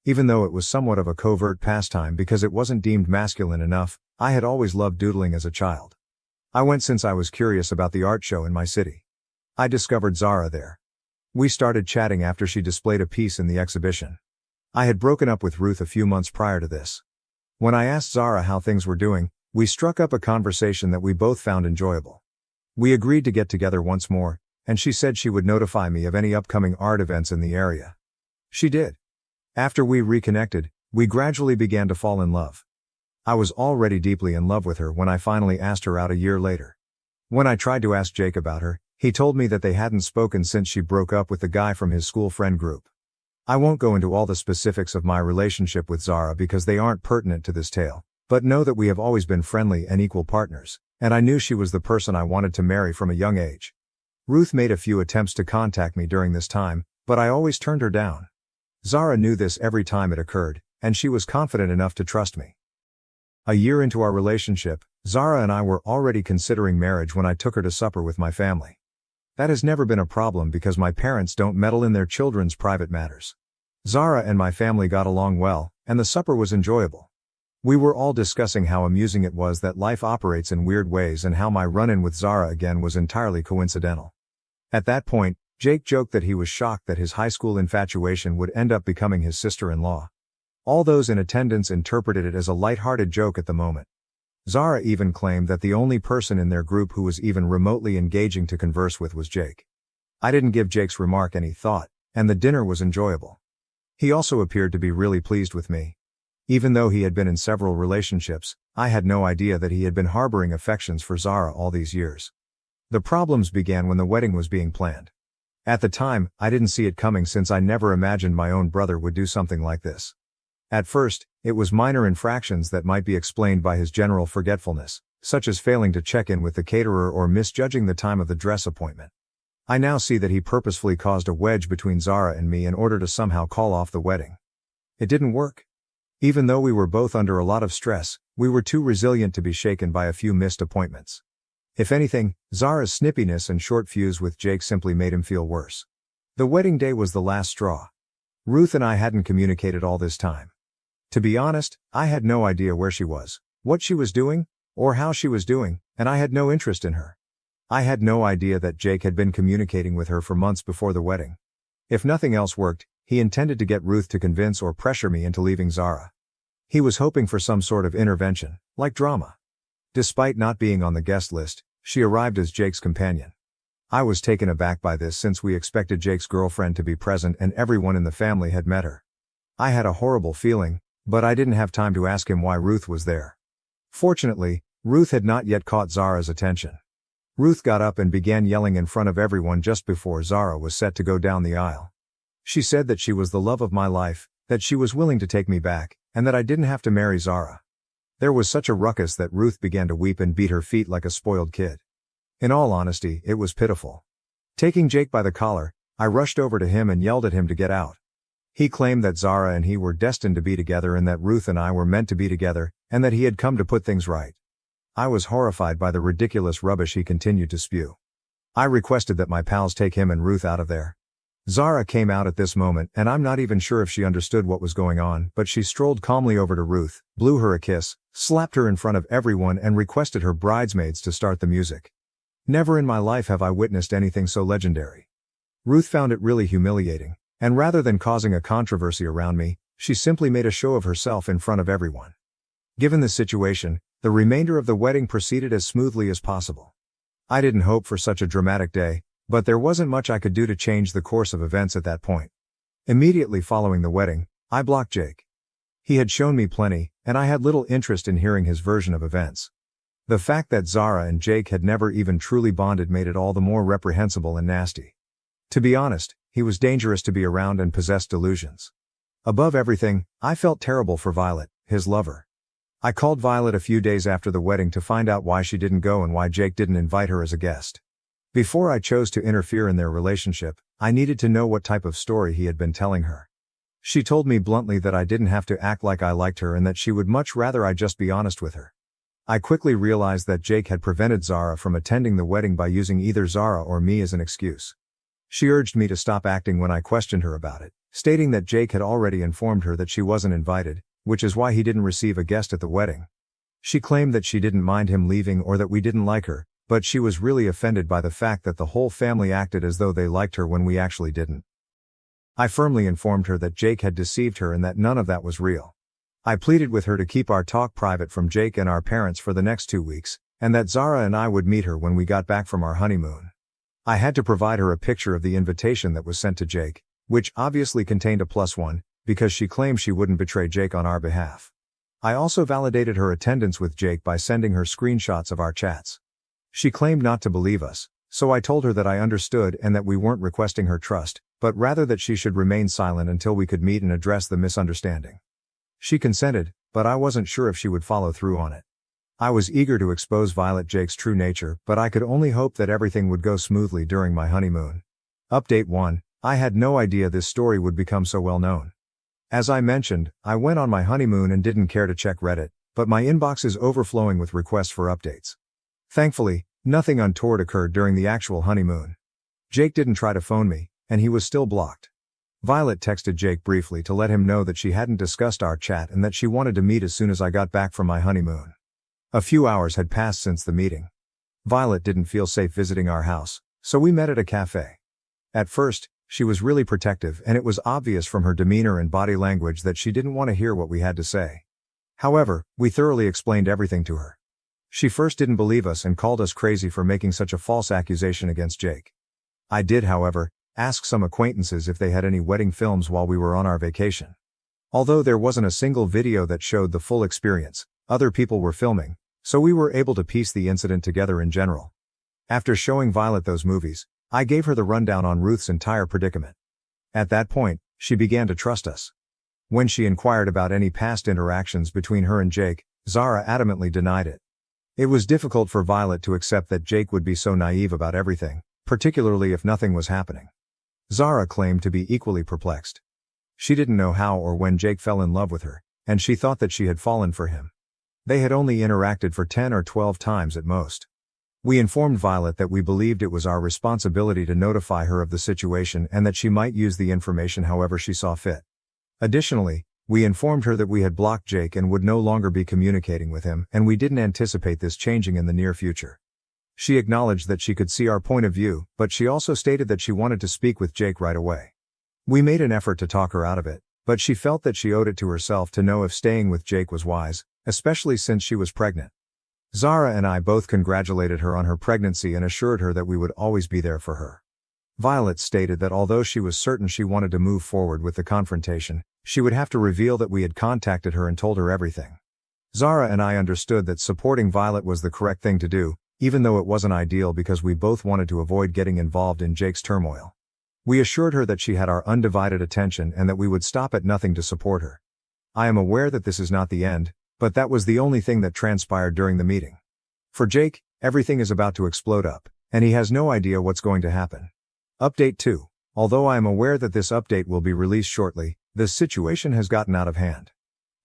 Even though it was somewhat of a covert pastime because it wasn't deemed masculine enough, I had always loved doodling as a child. I went since I was curious about the art show in my city. I discovered Zara there. We started chatting after she displayed a piece in the exhibition. I had broken up with Ruth a few months prior to this. When I asked Zara how things were doing, we struck up a conversation that we both found enjoyable. We agreed to get together once more, and she said she would notify me of any upcoming art events in the area. She did. After we reconnected, we gradually began to fall in love. I was already deeply in love with her when I finally asked her out a year later. When I tried to ask Jake about her, he told me that they hadn't spoken since she broke up with the guy from his school friend group. I won't go into all the specifics of my relationship with Zara because they aren't pertinent to this tale, but know that we have always been friendly and equal partners, and I knew she was the person I wanted to marry from a young age. Ruth made a few attempts to contact me during this time, but I always turned her down. Zara knew this every time it occurred, and she was confident enough to trust me. A year into our relationship, Zara and I were already considering marriage when I took her to supper with my family. That has never been a problem because my parents don't meddle in their children's private matters. Zara and my family got along well, and the supper was enjoyable. We were all discussing how amusing it was that life operates in weird ways and how my run-in with Zara again was entirely coincidental. At that point, Jake joked that he was shocked that his high school infatuation would end up becoming his sister-in-law. All those in attendance interpreted it as a light-hearted joke at the moment. Zara even claimed that the only person in their group who was even remotely engaging to converse with was Jake. I didn't give Jake's remark any thought, and the dinner was enjoyable. He also appeared to be really pleased with me. Even though he had been in several relationships, I had no idea that he had been harboring affections for Zara all these years. The problems began when the wedding was being planned. At the time, I didn't see it coming since I never imagined my own brother would do something like this. At first, it was minor infractions that might be explained by his general forgetfulness, such as failing to check in with the caterer or misjudging the time of the dress appointment. I now see that he purposefully caused a wedge between Zara and me in order to somehow call off the wedding. It didn't work. Even though we were both under a lot of stress, we were too resilient to be shaken by a few missed appointments. If anything, Zara's snippiness and short fuse with Jake simply made him feel worse. The wedding day was the last straw. Ruth and I hadn't communicated all this time. To be honest, I had no idea where she was, what she was doing, or how she was doing, and I had no interest in her. I had no idea that Jake had been communicating with her for months before the wedding. If nothing else worked, he intended to get Ruth to convince or pressure me into leaving Zara. He was hoping for some sort of intervention, like drama. Despite not being on the guest list, she arrived as Jake's companion. I was taken aback by this since we expected Jake's girlfriend to be present and everyone in the family had met her. I had a horrible feeling, but I didn't have time to ask him why Ruth was there. Fortunately, Ruth had not yet caught Zara's attention. Ruth got up and began yelling in front of everyone just before Zara was set to go down the aisle. She said that she was the love of my life, that she was willing to take me back, and that I didn't have to marry Zara. There was such a ruckus that Ruth began to weep and beat her feet like a spoiled kid. In all honesty, it was pitiful. Taking Jake by the collar, I rushed over to him and yelled at him to get out. He claimed that Zara and he were destined to be together and that Ruth and I were meant to be together, and that he had come to put things right. I was horrified by the ridiculous rubbish he continued to spew. I requested that my pals take him and Ruth out of there. Zara came out at this moment and I'm not even sure if she understood what was going on, but she strolled calmly over to Ruth, blew her a kiss, slapped her in front of everyone and requested her bridesmaids to start the music. Never in my life have I witnessed anything so legendary. Ruth found it really humiliating, and rather than causing a controversy around me, she simply made a show of herself in front of everyone. Given the situation, the remainder of the wedding proceeded as smoothly as possible. I didn't hope for such a dramatic day, but there wasn't much I could do to change the course of events at that point. Immediately following the wedding, I blocked Jake. He had shown me plenty, and I had little interest in hearing his version of events. The fact that Zara and Jake had never even truly bonded made it all the more reprehensible and nasty. To be honest, he was dangerous to be around and possessed delusions. Above everything, I felt terrible for Violet, his lover. I called Violet a few days after the wedding to find out why she didn't go and why Jake didn't invite her as a guest. Before I chose to interfere in their relationship, I needed to know what type of story he had been telling her. She told me bluntly that I didn't have to act like I liked her and that she would much rather I just be honest with her. I quickly realized that Jake had prevented Zara from attending the wedding by using either Zara or me as an excuse. She urged me to stop acting when I questioned her about it, stating that Jake had already informed her that she wasn't invited, which is why he didn't receive a guest at the wedding. She claimed that she didn't mind him leaving or that we didn't like her, but she was really offended by the fact that the whole family acted as though they liked her when we actually didn't. I firmly informed her that Jake had deceived her and that none of that was real. I pleaded with her to keep our talk private from Jake and our parents for the next 2 weeks, and that Zara and I would meet her when we got back from our honeymoon. I had to provide her a picture of the invitation that was sent to Jake, which obviously contained a +1, because she claimed she wouldn't betray Jake on our behalf. I also validated her attendance with Jake by sending her screenshots of our chats. She claimed not to believe us, so I told her that I understood and that we weren't requesting her trust, but rather that she should remain silent until we could meet and address the misunderstanding. She consented, but I wasn't sure if she would follow through on it. I was eager to expose Violet Jake's true nature, but I could only hope that everything would go smoothly during my honeymoon. Update 1. I had no idea this story would become so well known. As I mentioned, I went on my honeymoon and didn't care to check Reddit, but my inbox is overflowing with requests for updates. Thankfully, nothing untoward occurred during the actual honeymoon. Jake didn't try to phone me, and he was still blocked. Violet texted Jake briefly to let him know that she hadn't discussed our chat and that she wanted to meet as soon as I got back from my honeymoon. A few hours had passed since the meeting. Violet didn't feel safe visiting our house, so we met at a cafe. At first, she was really protective and it was obvious from her demeanor and body language that she didn't want to hear what we had to say. However, we thoroughly explained everything to her. She first didn't believe us and called us crazy for making such a false accusation against Jake. I did, however, ask some acquaintances if they had any wedding films while we were on our vacation. Although there wasn't a single video that showed the full experience, other people were filming, so we were able to piece the incident together in general. After showing Violet those movies, I gave her the rundown on Ruth's entire predicament. At that point, she began to trust us. When she inquired about any past interactions between her and Jake, Zara adamantly denied it. It was difficult for Violet to accept that Jake would be so naive about everything, particularly if nothing was happening. Zara claimed to be equally perplexed. She didn't know how or when Jake fell in love with her, and she thought that she had fallen for him. They had only interacted for 10 or 12 times at most. We informed Violet that we believed it was our responsibility to notify her of the situation and that she might use the information however she saw fit. Additionally, we informed her that we had blocked Jake and would no longer be communicating with him, and we didn't anticipate this changing in the near future. She acknowledged that she could see our point of view, but she also stated that she wanted to speak with Jake right away. We made an effort to talk her out of it, but she felt that she owed it to herself to know if staying with Jake was wise, especially since she was pregnant. Zara and I both congratulated her on her pregnancy and assured her that we would always be there for her. Violet stated that although she was certain she wanted to move forward with the confrontation, she would have to reveal that we had contacted her and told her everything. Zara and I understood that supporting Violet was the correct thing to do, even though it wasn't ideal because we both wanted to avoid getting involved in Jake's turmoil. We assured her that she had our undivided attention and that we would stop at nothing to support her. I am aware that this is not the end, but that was the only thing that transpired during the meeting. For Jake, everything is about to explode up, and he has no idea what's going to happen. Update 2. Although I am aware that this update will be released shortly, this situation has gotten out of hand.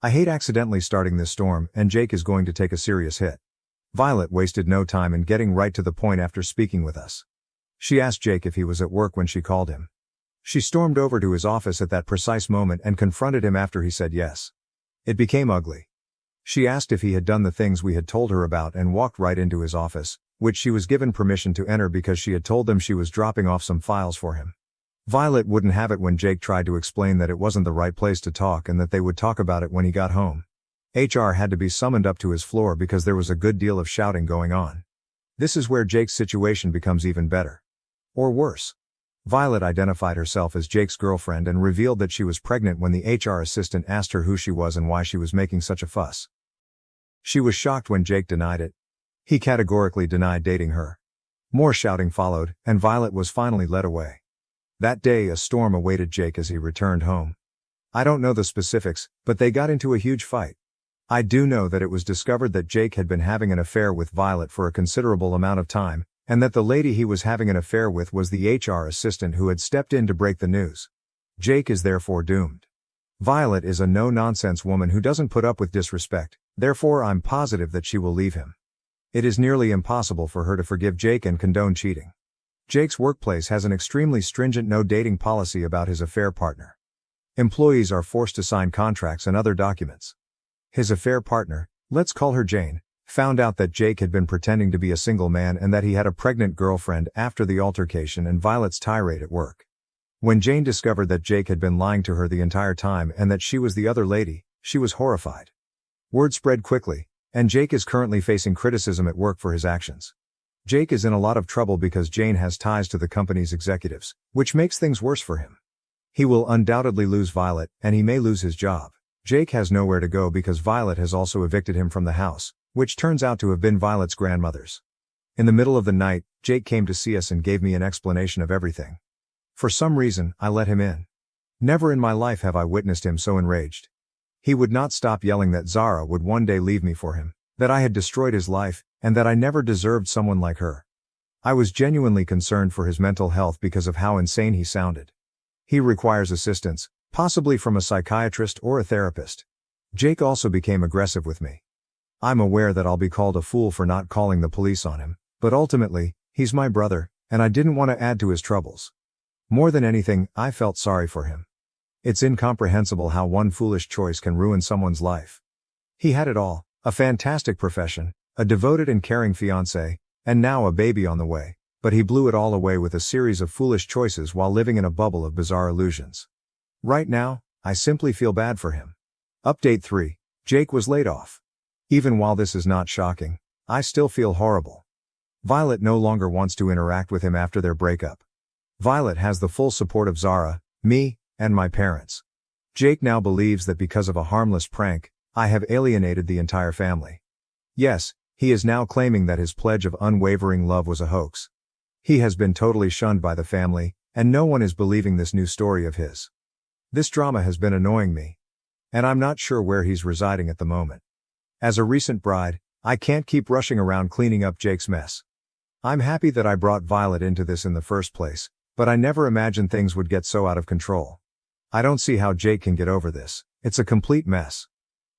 I hate accidentally starting this storm, and Jake is going to take a serious hit. Violet wasted no time in getting right to the point after speaking with us. She asked Jake if he was at work when she called him. She stormed over to his office at that precise moment and confronted him after he said yes. It became ugly. She asked if he had done the things we had told her about and walked right into his office, which she was given permission to enter because she had told them she was dropping off some files for him. Violet wouldn't have it when Jake tried to explain that it wasn't the right place to talk and that they would talk about it when he got home. HR had to be summoned up to his floor because there was a good deal of shouting going on. This is where Jake's situation becomes even better. Or worse. Violet identified herself as Jake's girlfriend and revealed that she was pregnant when the HR assistant asked her who she was and why she was making such a fuss. She was shocked when Jake denied it. He categorically denied dating her. More shouting followed, and Violet was finally led away. That day a storm awaited Jake as he returned home. I don't know the specifics, but they got into a huge fight. I do know that it was discovered that Jake had been having an affair with Violet for a considerable amount of time, and that the lady he was having an affair with was the HR assistant who had stepped in to break the news. Jake is therefore doomed. Violet is a no-nonsense woman who doesn't put up with disrespect, therefore I'm positive that she will leave him. It is nearly impossible for her to forgive Jake and condone cheating. Jake's workplace has an extremely stringent no-dating policy about his affair partner. Employees are forced to sign contracts and other documents. His affair partner, let's call her Jane, found out that Jake had been pretending to be a single man and that he had a pregnant girlfriend after the altercation and Violet's tirade at work. When Jane discovered that Jake had been lying to her the entire time and that she was the other lady, she was horrified. Word spread quickly, and Jake is currently facing criticism at work for his actions. Jake is in a lot of trouble because Jane has ties to the company's executives, which makes things worse for him. He will undoubtedly lose Violet, and he may lose his job. Jake has nowhere to go because Violet has also evicted him from the house, which turns out to have been Violet's grandmother's. In the middle of the night, Jake came to see us and gave me an explanation of everything. For some reason, I let him in. Never in my life have I witnessed him so enraged. He would not stop yelling that Zara would one day leave me for him, that I had destroyed his life, and that I never deserved someone like her. I was genuinely concerned for his mental health because of how insane he sounded. He requires assistance, possibly from a psychiatrist or a therapist. Jake also became aggressive with me. I'm aware that I'll be called a fool for not calling the police on him, but ultimately, he's my brother, and I didn't want to add to his troubles. More than anything, I felt sorry for him. It's incomprehensible how one foolish choice can ruin someone's life. He had it all, a fantastic profession, a devoted and caring fiancé, and now a baby on the way, but he blew it all away with a series of foolish choices while living in a bubble of bizarre illusions. Right now, I simply feel bad for him. Update 3. Jake was laid off. Even while this is not shocking, I still feel horrible. Violet no longer wants to interact with him after their breakup. Violet has the full support of Zara, me, and my parents. Jake now believes that because of a harmless prank, I have alienated the entire family. Yes, he is now claiming that his pledge of unwavering love was a hoax. He has been totally shunned by the family, and no one is believing this new story of his. This drama has been annoying me. And I'm not sure where he's residing at the moment. As a recent bride, I can't keep rushing around cleaning up Jake's mess. I'm happy that I brought Violet into this in the first place, but I never imagined things would get so out of control. I don't see how Jake can get over this. It's a complete mess.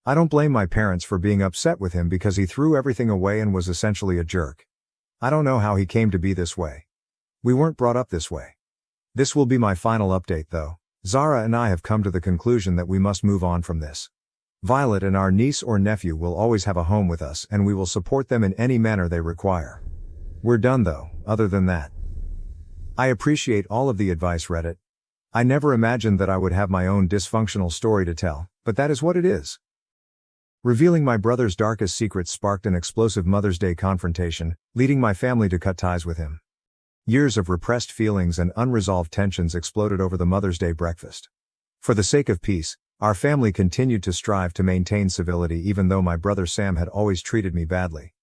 I don't blame my parents for being upset with him because he threw everything away and was essentially a jerk. I don't know how he came to be this way. We weren't brought up this way. This will be my final update though. Zara and I have come to the conclusion that we must move on from this. Violet and our niece or nephew will always have a home with us and we will support them in any manner they require. We're done though, other than that. I appreciate all of the advice, Reddit. I never imagined that I would have my own dysfunctional story to tell, but that is what it is. Revealing my brother's darkest secrets sparked an explosive Mother's Day confrontation, leading my family to cut ties with him. Years of repressed feelings and unresolved tensions exploded over the Mother's Day breakfast. For the sake of peace, our family continued to strive to maintain civility even though my brother Sam had always treated me badly.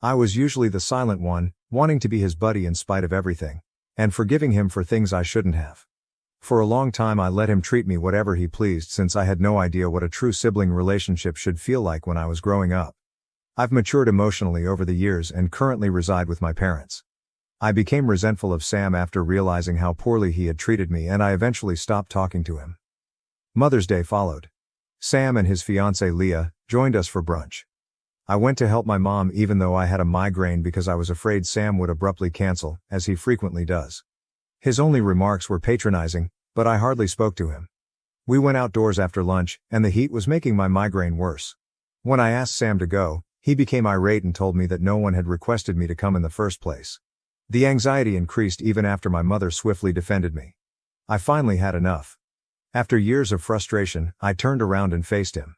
I was usually the silent one, wanting to be his buddy in spite of everything, and forgiving him for things I shouldn't have. For a long time I let him treat me whatever he pleased since I had no idea what a true sibling relationship should feel like when I was growing up. I've matured emotionally over the years and currently reside with my parents. I became resentful of Sam after realizing how poorly he had treated me and I eventually stopped talking to him. Mother's Day followed. Sam and his fiancée Leah joined us for brunch. I went to help my mom even though I had a migraine because I was afraid Sam would abruptly cancel, as he frequently does. His only remarks were patronizing, but I hardly spoke to him. We went outdoors after lunch, and the heat was making my migraine worse. When I asked Sam to go, he became irate and told me that no one had requested me to come in the first place. The anxiety increased even after my mother swiftly defended me. I finally had enough. After years of frustration, I turned around and faced him.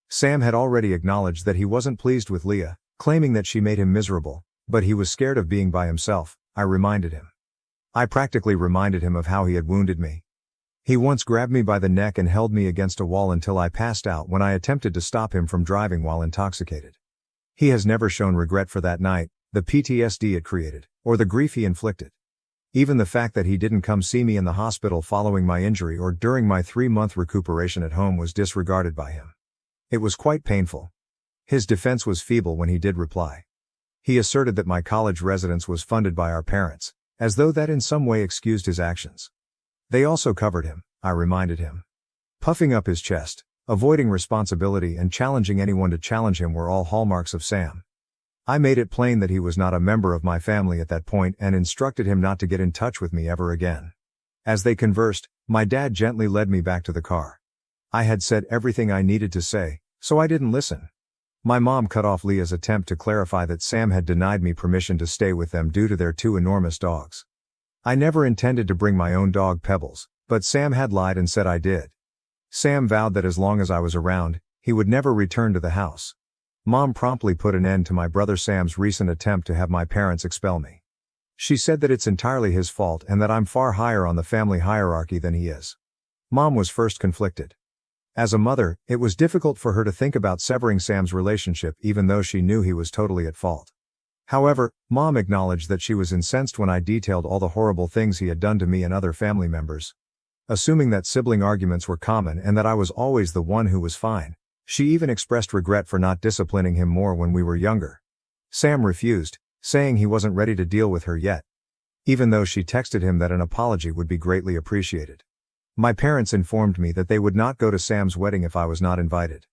Sam had already acknowledged that he wasn't pleased with Leah, claiming that she made him miserable, but he was scared of being by himself, I reminded him. I practically reminded him of how he had wounded me. He once grabbed me by the neck and held me against a wall until I passed out when I attempted to stop him from driving while intoxicated. He has never shown regret for that night, the PTSD it created, or the grief he inflicted. Even the fact that he didn't come see me in the hospital following my injury or during my 3-month recuperation at home was disregarded by him. It was quite painful. His defense was feeble when he did reply. He asserted that my college residence was funded by our parents, as though that in some way excused his actions. They also covered him, I reminded him. Puffing up his chest, avoiding responsibility and challenging anyone to challenge him were all hallmarks of Sam. I made it plain that he was not a member of my family at that point and instructed him not to get in touch with me ever again. As they conversed, my dad gently led me back to the car. I had said everything I needed to say, so I didn't listen. My mom cut off Leah's attempt to clarify that Sam had denied me permission to stay with them due to their 2 enormous dogs. I never intended to bring my own dog Pebbles, but Sam had lied and said I did. Sam vowed that as long as I was around, he would never return to the house. Mom promptly put an end to my brother Sam's recent attempt to have my parents expel me. She said that it's entirely his fault and that I'm far higher on the family hierarchy than he is. Mom was first conflicted. As a mother, it was difficult for her to think about severing Sam's relationship even though she knew he was totally at fault. However, Mom acknowledged that she was incensed when I detailed all the horrible things he had done to me and other family members. Assuming that sibling arguments were common and that I was always the one who was fine, she even expressed regret for not disciplining him more when we were younger. Sam refused, saying he wasn't ready to deal with her yet, even though she texted him that an apology would be greatly appreciated. My parents informed me that they would not go to Sam's wedding if I was not invited.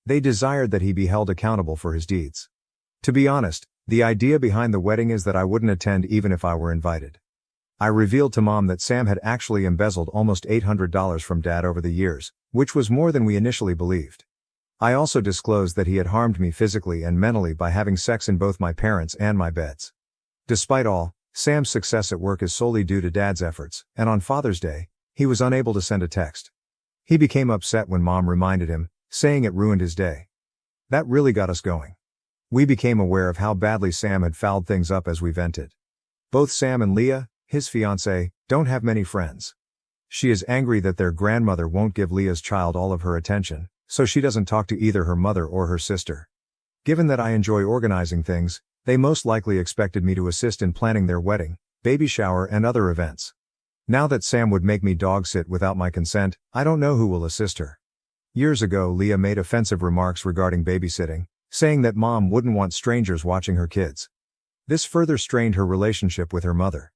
They desired that he be held accountable for his deeds. To be honest, the idea behind the wedding is that I wouldn't attend even if I were invited. I revealed to Mom that Sam had actually embezzled almost $800 from Dad over the years, which was more than we initially believed. I also disclosed that he had harmed me physically and mentally by having sex in both my parents' and my beds. Despite all, Sam's success at work is solely due to Dad's efforts, and on Father's Day, he was unable to send a text. He became upset when Mom reminded him, saying it ruined his day. That really got us going. We became aware of how badly Sam had fouled things up as we vented. Both Sam and Leah, his fiancée, don't have many friends. She is angry that their grandmother won't give Leah's child all of her attention, so she doesn't talk to either her mother or her sister. Given that I enjoy organizing things, they most likely expected me to assist in planning their wedding, baby shower and other events. Now that Sam would make me dog sit without my consent, I don't know who will assist her. Years ago, Leah made offensive remarks regarding babysitting, saying that mom wouldn't want strangers watching her kids. This further strained her relationship with her mother.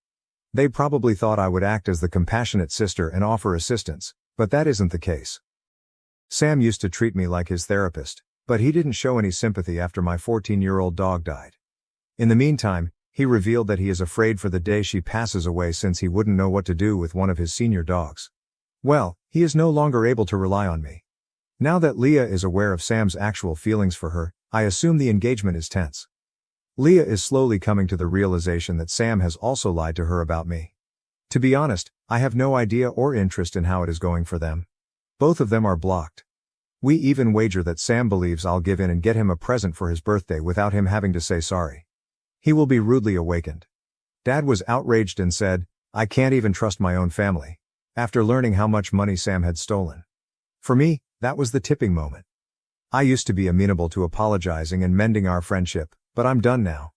They probably thought I would act as the compassionate sister and offer assistance, but that isn't the case. Sam used to treat me like his therapist, but he didn't show any sympathy after my 14-year-old dog died. In the meantime, he revealed that he is afraid for the day she passes away since he wouldn't know what to do with one of his senior dogs. Well, he is no longer able to rely on me. Now that Leah is aware of Sam's actual feelings for her, I assume the engagement is tense. Leah is slowly coming to the realization that Sam has also lied to her about me. To be honest, I have no idea or interest in how it is going for them. Both of them are blocked. We even wager that Sam believes I'll give in and get him a present for his birthday without him having to say sorry. He will be rudely awakened. Dad was outraged and said, "I can't even trust my own family," after learning how much money Sam had stolen. For me, that was the tipping moment. I used to be amenable to apologizing and mending our friendship, but I'm done now.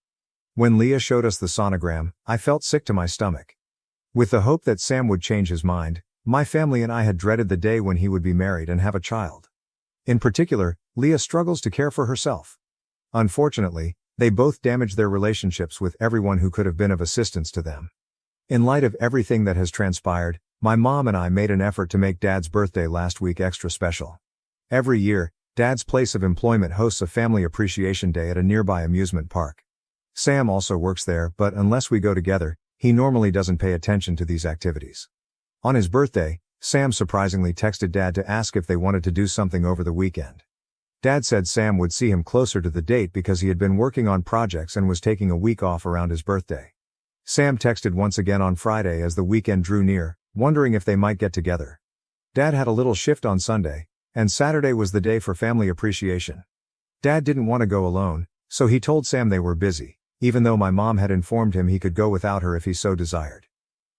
When Leah showed us the sonogram, I felt sick to my stomach. With the hope that Sam would change his mind, my family and I had dreaded the day when he would be married and have a child. In particular, Leah struggles to care for herself. Unfortunately, they both damaged their relationships with everyone who could have been of assistance to them. In light of everything that has transpired, my mom and I made an effort to make Dad's birthday last week extra special. Every year, Dad's place of employment hosts a family appreciation day at a nearby amusement park. Sam also works there, but unless we go together, he normally doesn't pay attention to these activities. On his birthday, Sam surprisingly texted Dad to ask if they wanted to do something over the weekend. Dad said Sam would see him closer to the date because he had been working on projects and was taking a week off around his birthday. Sam texted once again on Friday as the weekend drew near, wondering if they might get together. Dad had a little shift on Sunday, and Saturday was the day for family appreciation. Dad didn't want to go alone, so he told Sam they were busy, even though my mom had informed him he could go without her if he so desired.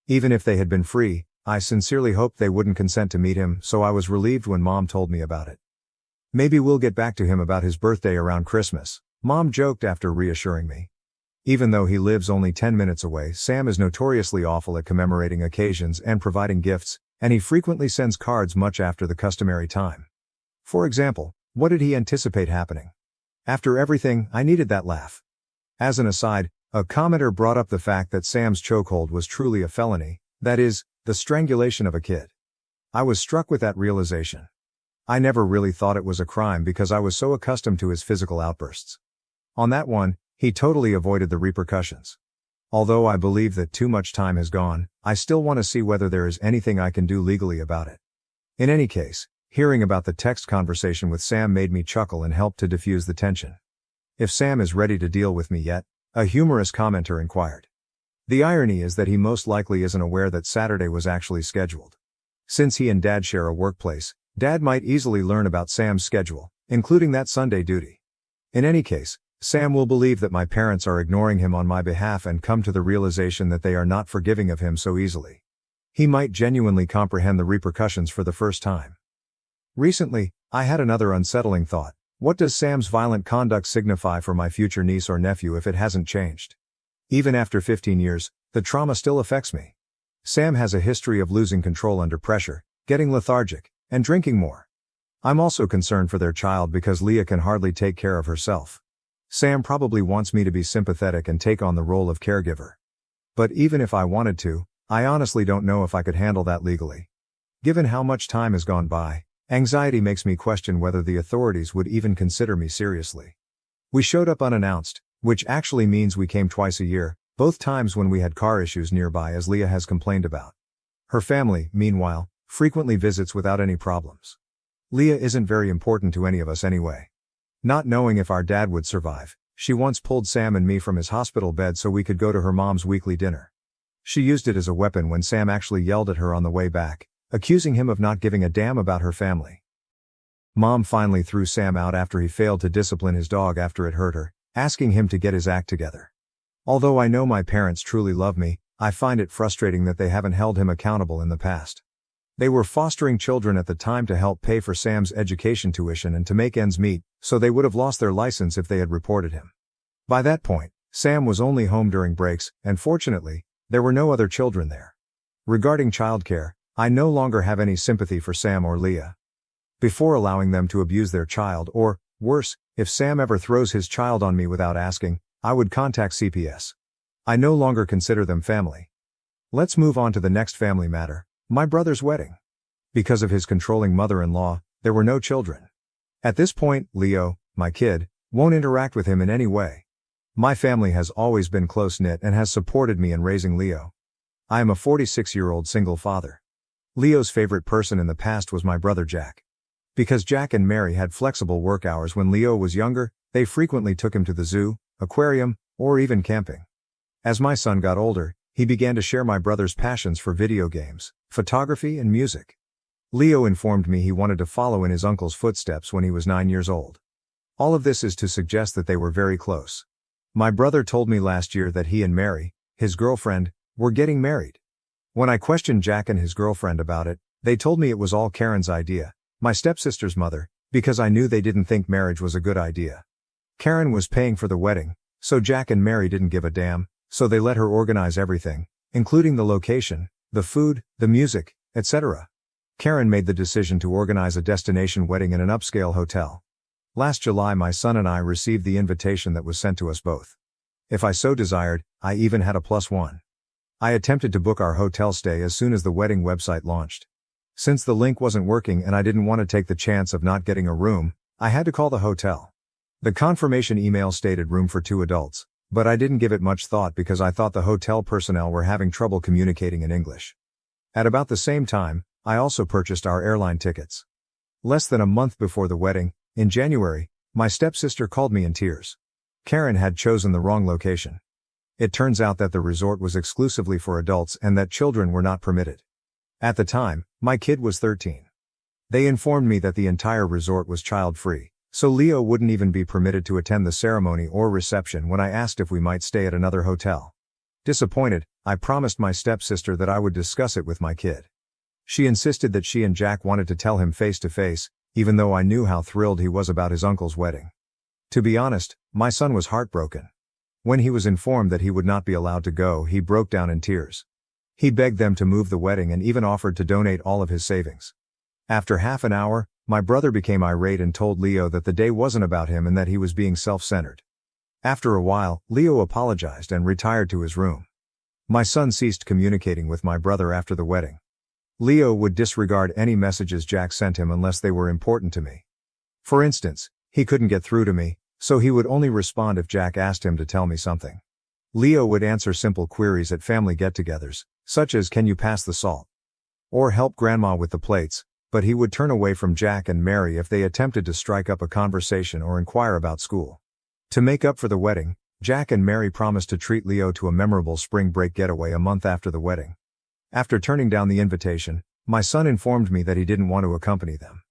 Even if they had been free, I sincerely hoped they wouldn't consent to meet him, so I was relieved when Mom told me about it. "Maybe we'll get back to him about his birthday around Christmas," Mom joked after reassuring me. Even though he lives only 10 minutes away, Sam is notoriously awful at commemorating occasions and providing gifts, and he frequently sends cards much after the customary time. For example, what did he anticipate happening? "After everything, I needed that laugh." As an aside, a commenter brought up the fact that Sam's chokehold was truly a felony, that is, the strangulation of a kid. I was struck with that realization. I never really thought it was a crime because I was so accustomed to his physical outbursts. On that one, he totally avoided the repercussions. Although I believe that too much time has gone, I still want to see whether there is anything I can do legally about it. In any case, hearing about the text conversation with Sam made me chuckle and helped to diffuse the tension. If Sam is ready to deal with me yet, a humorous commenter inquired. The irony is that he most likely isn't aware that Saturday was actually scheduled. Since he and Dad share a workplace, Dad might easily learn about Sam's schedule, including that Sunday duty. In any case, Sam will believe that my parents are ignoring him on my behalf and come to the realization that they are not forgiving of him so easily. He might genuinely comprehend the repercussions for the first time. Recently, I had another unsettling thought. What does Sam's violent conduct signify for my future niece or nephew if it hasn't changed? Even after 15 years, the trauma still affects me. Sam has a history of losing control under pressure, getting lethargic, and drinking more. I'm also concerned for their child because Leah can hardly take care of herself. Sam probably wants me to be sympathetic and take on the role of caregiver. But even if I wanted to, I honestly don't know if I could handle that legally. Given how much time has gone by, anxiety makes me question whether the authorities would even consider me seriously. We showed up unannounced, which actually means we came twice a year, both times when we had car issues nearby as Leah has complained about. Her family, meanwhile, frequently visits without any problems. Leah isn't very important to any of us anyway. Not knowing if our dad would survive, she once pulled Sam and me from his hospital bed so we could go to her mom's weekly dinner. She used it as a weapon when Sam actually yelled at her on the way back, accusing him of not giving a damn about her family. Mom finally threw Sam out after he failed to discipline his dog after it hurt her, asking him to get his act together. Although I know my parents truly love me, I find it frustrating that they haven't held him accountable in the past. They were fostering children at the time to help pay for Sam's education tuition and to make ends meet, so they would have lost their license if they had reported him. By that point, Sam was only home during breaks, and fortunately, there were no other children there. Regarding childcare, I no longer have any sympathy for Sam or Leah. Before allowing them to abuse their child, or, worse, if Sam ever throws his child on me without asking, I would contact CPS. I no longer consider them family. Let's move on to the next family matter, my brother's wedding. Because of his controlling mother-in-law, there were no children. At this point, Leo, my kid, won't interact with him in any way. My family has always been close-knit and has supported me in raising Leo. I am a 46-year-old single father. Leo's favorite person in the past was my brother Jack. Because Jack and Mary had flexible work hours when Leo was younger, they frequently took him to the zoo, aquarium, or even camping. As my son got older, he began to share my brother's passions for video games, photography, and music. Leo informed me he wanted to follow in his uncle's footsteps when he was 9 years old. All of this is to suggest that they were very close. My brother told me last year that he and Mary, his girlfriend, were getting married. When I questioned Jack and his girlfriend about it, they told me it was all Karen's idea, my stepsister's mother, because I knew they didn't think marriage was a good idea. Karen was paying for the wedding, so Jack and Mary didn't give a damn, so they let her organize everything, including the location, the food, the music, etc. Karen made the decision to organize a destination wedding in an upscale hotel. Last July my son and I received the invitation that was sent to us both. If I so desired, I even had a +1. I attempted to book our hotel stay as soon as the wedding website launched. Since the link wasn't working and I didn't want to take the chance of not getting a room, I had to call the hotel. The confirmation email stated room for 2 adults, but I didn't give it much thought because I thought the hotel personnel were having trouble communicating in English. At about the same time, I also purchased our airline tickets. Less than a month before the wedding, in January, my stepsister called me in tears. Karen had chosen the wrong location. It turns out that the resort was exclusively for adults and that children were not permitted. At the time, my kid was 13. They informed me that the entire resort was child-free, so Leo wouldn't even be permitted to attend the ceremony or reception when I asked if we might stay at another hotel. Disappointed, I promised my stepsister that I would discuss it with my kid. She insisted that she and Jack wanted to tell him face to face, even though I knew how thrilled he was about his uncle's wedding. To be honest, my son was heartbroken. When he was informed that he would not be allowed to go, he broke down in tears. He begged them to move the wedding and even offered to donate all of his savings. After half an hour, my brother became irate and told Leo that the day wasn't about him and that he was being self-centered. After a while, Leo apologized and retired to his room. My son ceased communicating with my brother after the wedding. Leo would disregard any messages Jack sent him unless they were important to me. For instance, he couldn't get through to me, so he would only respond if Jack asked him to tell me something. Leo would answer simple queries at family get-togethers, such as "Can you pass the salt?" or "Help grandma with the plates," but he would turn away from Jack and Mary if they attempted to strike up a conversation or inquire about school. To make up for the wedding, Jack and Mary promised to treat Leo to a memorable spring break getaway a month after the wedding. After turning down the invitation, my son informed me that he didn't want to accompany them.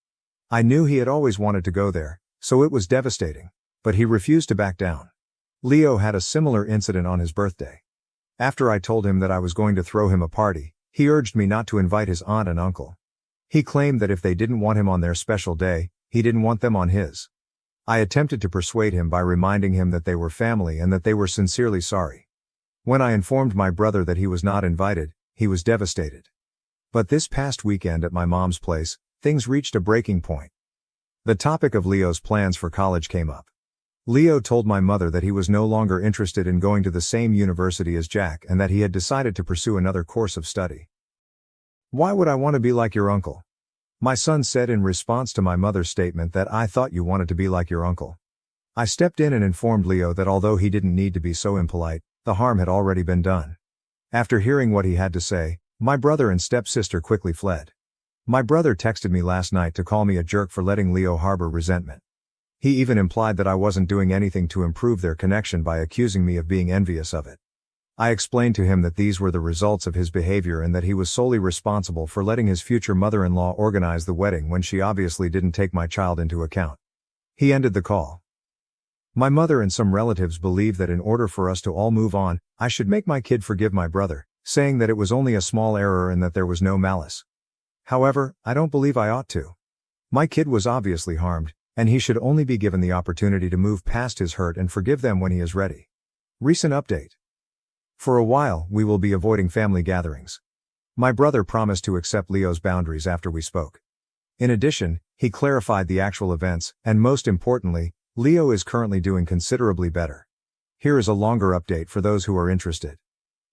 I knew he had always wanted to go there, so it was devastating, but he refused to back down. Leo had a similar incident on his birthday. After I told him that I was going to throw him a party, he urged me not to invite his aunt and uncle. He claimed that if they didn't want him on their special day, he didn't want them on his. I attempted to persuade him by reminding him that they were family and that they were sincerely sorry. When I informed my brother that he was not invited, he was devastated. But this past weekend at my mom's place, things reached a breaking point. The topic of Leo's plans for college came up. Leo told my mother that he was no longer interested in going to the same university as Jack and that he had decided to pursue another course of study. "Why would I want to be like your uncle?" my son said in response to my mother's statement that "I thought you wanted to be like your uncle." I stepped in and informed Leo that although he didn't need to be so impolite, the harm had already been done. After hearing what he had to say, my brother and stepsister quickly fled. My brother texted me last night to call me a jerk for letting Leo harbor resentment. He even implied that I wasn't doing anything to improve their connection by accusing me of being envious of it. I explained to him that these were the results of his behavior and that he was solely responsible for letting his future mother-in-law organize the wedding when she obviously didn't take my child into account. He ended the call. My mother and some relatives believe that in order for us to all move on, I should make my kid forgive my brother, saying that it was only a small error and that there was no malice. However, I don't believe I ought to. My kid was obviously harmed, and he should only be given the opportunity to move past his hurt and forgive them when he is ready. Recent update. For a while, we will be avoiding family gatherings. My brother promised to accept Leo's boundaries after we spoke. In addition, he clarified the actual events, and most importantly, Leo is currently doing considerably better. Here is a longer update for those who are interested.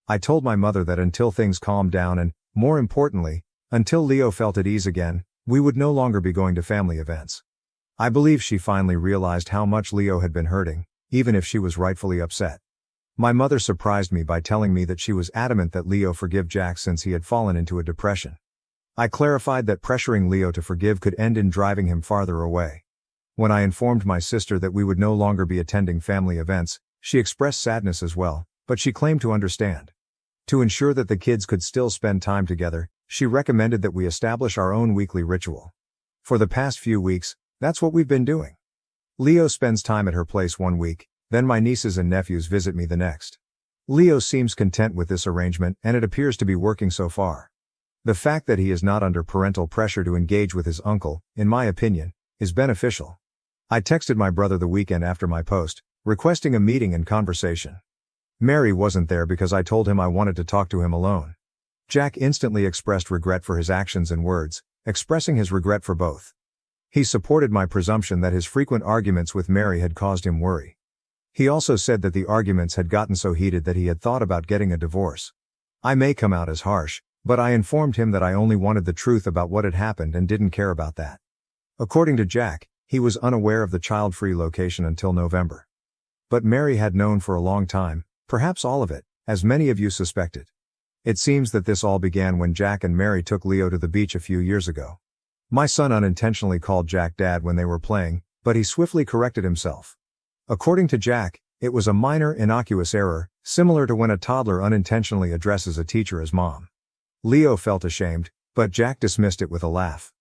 I told my mother that until things calmed down and, more importantly, until Leo felt at ease again, we would no longer be going to family events. I believe she finally realized how much Leo had been hurting, even if she was rightfully upset. My mother surprised me by telling me that she was adamant that Leo forgive Jack since he had fallen into a depression. I clarified that pressuring Leo to forgive could end in driving him farther away. When I informed my sister that we would no longer be attending family events, she expressed sadness as well, but she claimed to understand. To ensure that the kids could still spend time together, she recommended that we establish our own weekly ritual. For the past few weeks, that's what we've been doing. Leo spends time at her place one week, then my nieces and nephews visit me the next. Leo seems content with this arrangement and it appears to be working so far. The fact that he is not under parental pressure to engage with his uncle, in my opinion, is beneficial. I texted my brother the weekend after my post, requesting a meeting and conversation. Mary wasn't there because I told him I wanted to talk to him alone. Jack instantly expressed regret for his actions and words, expressing his regret for both. He supported my presumption that his frequent arguments with Mary had caused him worry. He also said that the arguments had gotten so heated that he had thought about getting a divorce. I may come out as harsh, but I informed him that I only wanted the truth about what had happened and didn't care about that. According to Jack, he was unaware of the child-free location until November. But Mary had known for a long time, perhaps all of it, as many of you suspected. It seems that this all began when Jack and Mary took Leo to the beach a few years ago. My son unintentionally called Jack Dad when they were playing, but he swiftly corrected himself. According to Jack, it was a minor innocuous error, similar to when a toddler unintentionally addresses a teacher as mom. Leo felt ashamed, but Jack dismissed it with a laugh.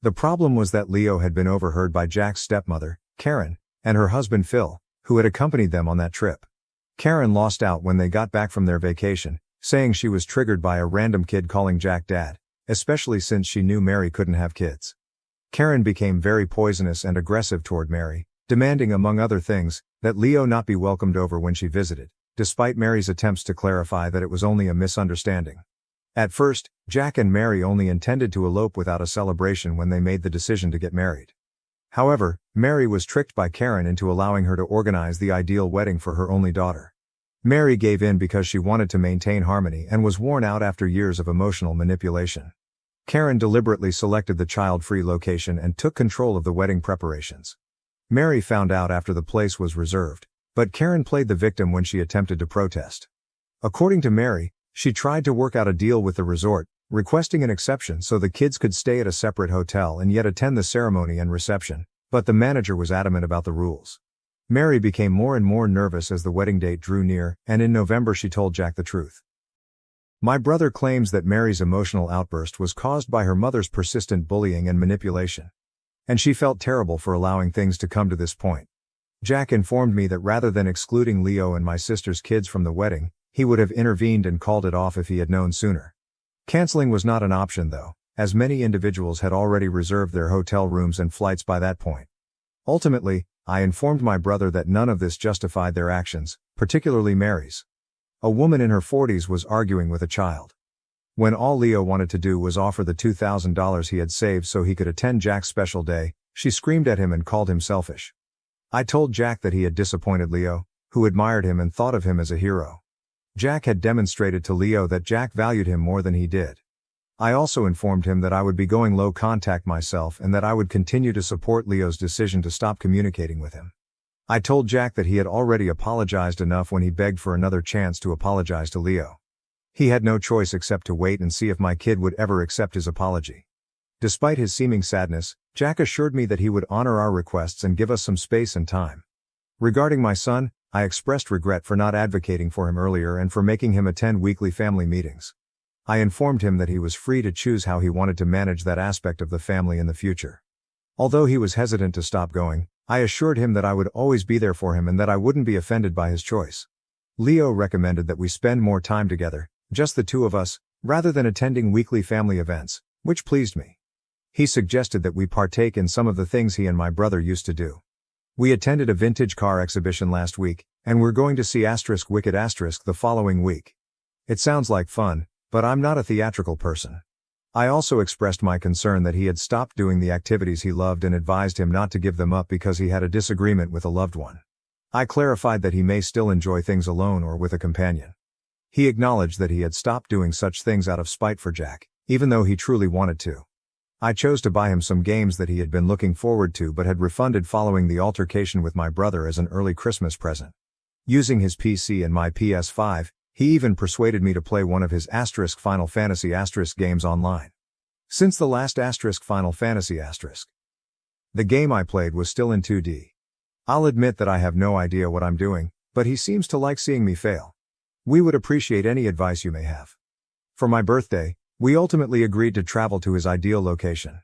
The problem was that Leo had been overheard by Jack's stepmother, Karen, and her husband Phil, who had accompanied them on that trip. Karen lost out when they got back from their vacation, saying she was triggered by a random kid calling Jack Dad, especially since she knew Mary couldn't have kids. Karen became very poisonous and aggressive toward Mary, demanding among other things, that Leo not be welcomed over when she visited, despite Mary's attempts to clarify that it was only a misunderstanding. At first, Jack and Mary only intended to elope without a celebration when they made the decision to get married. However, Mary was tricked by Karen into allowing her to organize the ideal wedding for her only daughter. Mary gave in because she wanted to maintain harmony and was worn out after years of emotional manipulation. Karen deliberately selected the child-free location and took control of the wedding preparations. Mary found out after the place was reserved, but Karen played the victim when she attempted to protest. According to Mary, she tried to work out a deal with the resort, requesting an exception so the kids could stay at a separate hotel and yet attend the ceremony and reception, but the manager was adamant about the rules. Mary became more and more nervous as the wedding date drew near, and in November she told Jack the truth. My brother claims that Mary's emotional outburst was caused by her mother's persistent bullying and manipulation. And she felt terrible for allowing things to come to this point. Jack informed me that rather than excluding Leo and my sister's kids from the wedding, he would have intervened and called it off if he had known sooner. Canceling was not an option though, as many individuals had already reserved their hotel rooms and flights by that point. Ultimately, I informed my brother that none of this justified their actions, particularly Mary's. A woman in her 40s was arguing with a child. When all Leo wanted to do was offer the $2,000 he had saved so he could attend Jack's special day, she screamed at him and called him selfish. I told Jack that he had disappointed Leo, who admired him and thought of him as a hero. Jack had demonstrated to Leo that Jack valued him more than he did. I also informed him that I would be going low contact myself and that I would continue to support Leo's decision to stop communicating with him. I told Jack that he had already apologized enough when he begged for another chance to apologize to Leo. He had no choice except to wait and see if my kid would ever accept his apology. Despite his seeming sadness, Jack assured me that he would honor our requests and give us some space and time. Regarding my son, I expressed regret for not advocating for him earlier and for making him attend weekly family meetings. I informed him that he was free to choose how he wanted to manage that aspect of the family in the future. Although he was hesitant to stop going, I assured him that I would always be there for him and that I wouldn't be offended by his choice. Leo recommended that we spend more time together, just the two of us, rather than attending weekly family events, which pleased me. He suggested that we partake in some of the things he and my brother used to do. We attended a vintage car exhibition last week, and we're going to see Wicked the following week. It sounds like fun, but I'm not a theatrical person. I also expressed my concern that he had stopped doing the activities he loved and advised him not to give them up because he had a disagreement with a loved one. I clarified that he may still enjoy things alone or with a companion. He acknowledged that he had stopped doing such things out of spite for Jack, even though he truly wanted to. I chose to buy him some games that he had been looking forward to but had refunded following the altercation with my brother as an early Christmas present. Using his PC and my PS5, he even persuaded me to play one of his Final Fantasy games online. Since the last Final Fantasy the game I played was still in 2D. I'll admit that I have no idea what I'm doing, but he seems to like seeing me fail. We would appreciate any advice you may have. For my birthday, we ultimately agreed to travel to his ideal location.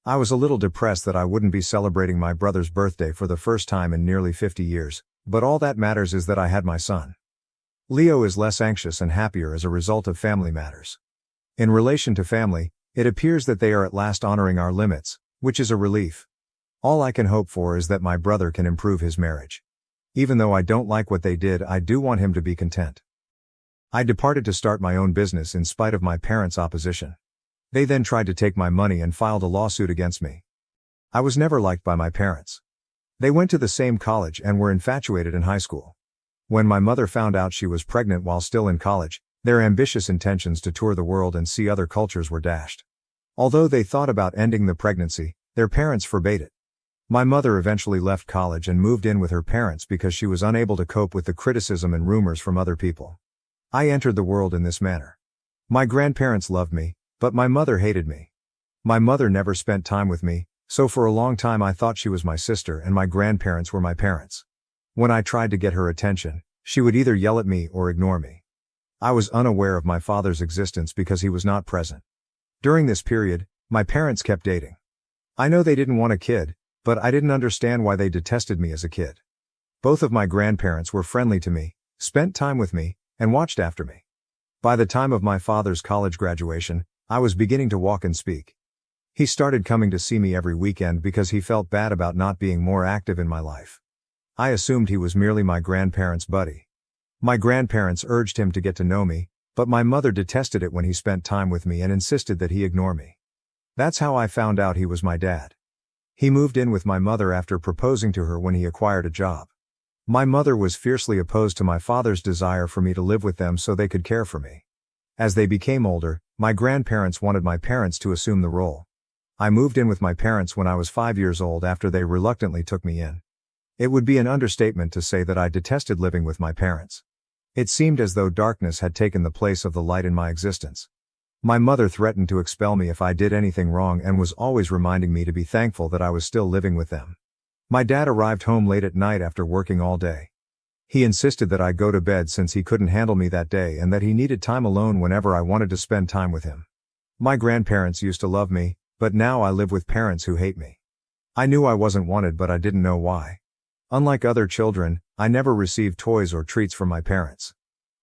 I was a little depressed that I wouldn't be celebrating my brother's birthday for the first time in nearly 50 years, but all that matters is that I had my son. Leo is less anxious and happier as a result of family matters. In relation to family, it appears that they are at last honoring our limits, which is a relief. All I can hope for is that my brother can improve his marriage. Even though I don't like what they did, I do want him to be content. I departed to start my own business in spite of my parents' opposition. They then tried to take my money and filed a lawsuit against me. I was never liked by my parents. They went to the same college and were infatuated in high school. When my mother found out she was pregnant while still in college, their ambitious intentions to tour the world and see other cultures were dashed. Although they thought about ending the pregnancy, their parents forbade it. My mother eventually left college and moved in with her parents because she was unable to cope with the criticism and rumors from other people. I entered the world in this manner. My grandparents loved me, but my mother hated me. My mother never spent time with me, so for a long time I thought she was my sister and my grandparents were my parents. When I tried to get her attention, she would either yell at me or ignore me. I was unaware of my father's existence because he was not present. During this period, my parents kept dating. I know they didn't want a kid, but I didn't understand why they detested me as a kid. Both of my grandparents were friendly to me, spent time with me, and watched after me. By the time of my father's college graduation, I was beginning to walk and speak. He started coming to see me every weekend because he felt bad about not being more active in my life. I assumed he was merely my grandparents' buddy. My grandparents urged him to get to know me, but my mother detested it when he spent time with me and insisted that he ignore me. That's how I found out he was my dad. He moved in with my mother after proposing to her when he acquired a job. My mother was fiercely opposed to my father's desire for me to live with them so they could care for me. As they became older, my grandparents wanted my parents to assume the role. I moved in with my parents when I was 5 years old after they reluctantly took me in. It would be an understatement to say that I detested living with my parents. It seemed as though darkness had taken the place of the light in my existence. My mother threatened to expel me if I did anything wrong and was always reminding me to be thankful that I was still living with them. My dad arrived home late at night after working all day. He insisted that I go to bed since he couldn't handle me that day and that he needed time alone whenever I wanted to spend time with him. My grandparents used to love me, but now I live with parents who hate me. I knew I wasn't wanted, but I didn't know why. Unlike other children, I never received toys or treats from my parents.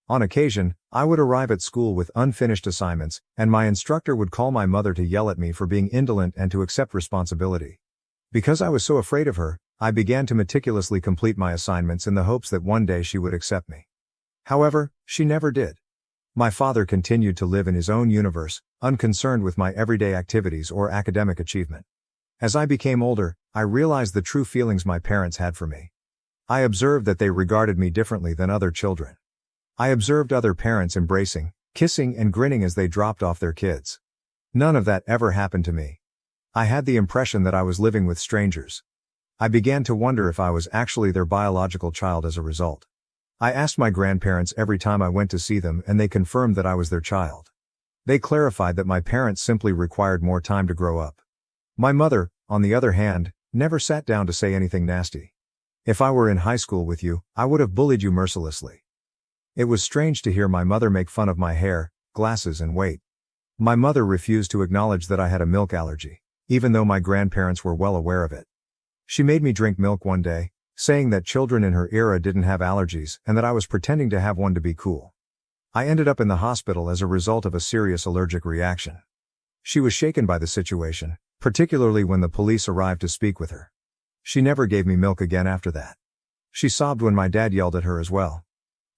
On occasion, I would arrive at school with unfinished assignments, and my instructor would call my mother to yell at me for being indolent and to accept responsibility. Because I was so afraid of her, I began to meticulously complete my assignments in the hopes that one day she would accept me. However, she never did. My father continued to live in his own universe, unconcerned with my everyday activities or academic achievement. As I became older, I realized the true feelings my parents had for me. I observed that they regarded me differently than other children. I observed other parents embracing, kissing and grinning as they dropped off their kids. None of that ever happened to me. I had the impression that I was living with strangers. I began to wonder if I was actually their biological child as a result. I asked my grandparents every time I went to see them and they confirmed that I was their child. They clarified that my parents simply required more time to grow up. My mother, on the other hand, never sat down to say anything nasty. If I were in high school with you, I would have bullied you mercilessly. It was strange to hear my mother make fun of my hair, glasses and weight. My mother refused to acknowledge that I had a milk allergy, even though my grandparents were well aware of it. She made me drink milk one day, saying that children in her era didn't have allergies and that I was pretending to have one to be cool. I ended up in the hospital as a result of a serious allergic reaction. She was shaken by the situation, particularly when the police arrived to speak with her. She never gave me milk again after that. She sobbed when my dad yelled at her as well.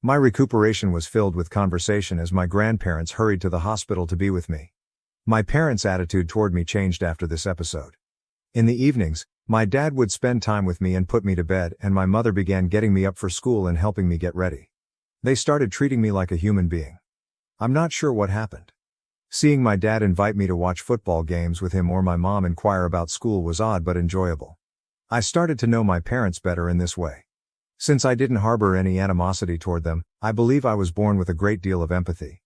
My recuperation was filled with conversation as my grandparents hurried to the hospital to be with me. My parents' attitude toward me changed after this episode. In the evenings, my dad would spend time with me and put me to bed, and my mother began getting me up for school and helping me get ready. They started treating me like a human being. I'm not sure what happened. Seeing my dad invite me to watch football games with him or my mom inquire about school was odd but enjoyable. I started to know my parents better in this way. Since I didn't harbor any animosity toward them, I believe I was born with a great deal of empathy.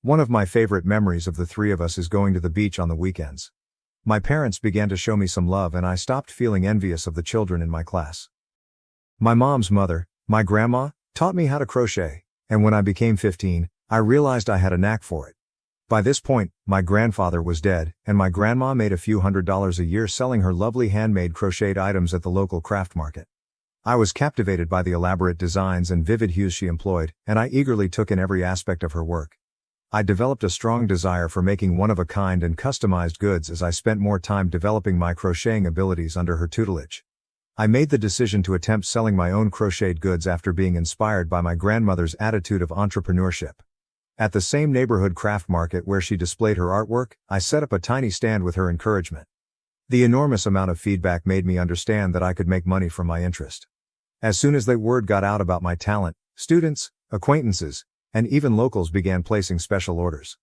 One of my favorite memories of the three of us is going to the beach on the weekends. My parents began to show me some love and I stopped feeling envious of the children in my class. My mom's mother, my grandma, taught me how to crochet, and when I became 15, I realized I had a knack for it. By this point, my grandfather was dead, and my grandma made a few $100s a year selling her lovely handmade crocheted items at the local craft market. I was captivated by the elaborate designs and vivid hues she employed, and I eagerly took in every aspect of her work. I developed a strong desire for making one-of-a-kind and customized goods as I spent more time developing my crocheting abilities under her tutelage. I made the decision to attempt selling my own crocheted goods after being inspired by my grandmother's attitude of entrepreneurship. At the same neighborhood craft market where she displayed her artwork, I set up a tiny stand with her encouragement. The enormous amount of feedback made me understand that I could make money from my interest. As soon as the word got out about my talent, students, acquaintances, and even locals began placing special orders.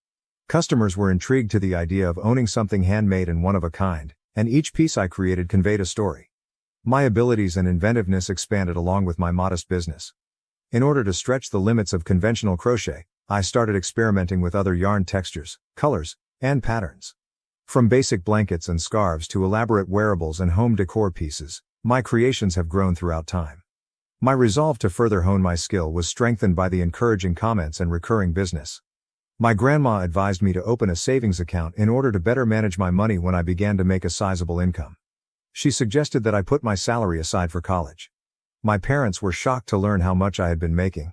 Customers were intrigued to the idea of owning something handmade and one of a kind, and each piece I created conveyed a story. My abilities and inventiveness expanded along with my modest business. In order to stretch the limits of conventional crochet, I started experimenting with other yarn textures, colors, and patterns. From basic blankets and scarves to elaborate wearables and home decor pieces, my creations have grown throughout time. My resolve to further hone my skill was strengthened by the encouraging comments and recurring business. My grandma advised me to open a savings account in order to better manage my money when I began to make a sizable income. She suggested that I put my salary aside for college. My parents were shocked to learn how much I had been making.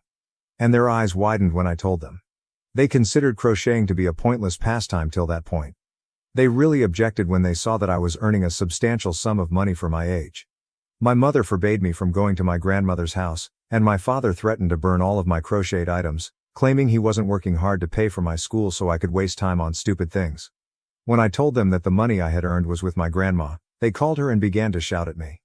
And their eyes widened when I told them. They considered crocheting to be a pointless pastime till that point. They really objected when they saw that I was earning a substantial sum of money for my age. My mother forbade me from going to my grandmother's house, and my father threatened to burn all of my crocheted items, claiming he wasn't working hard to pay for my school so I could waste time on stupid things. When I told them that the money I had earned was with my grandma, they called her and began to shout at me.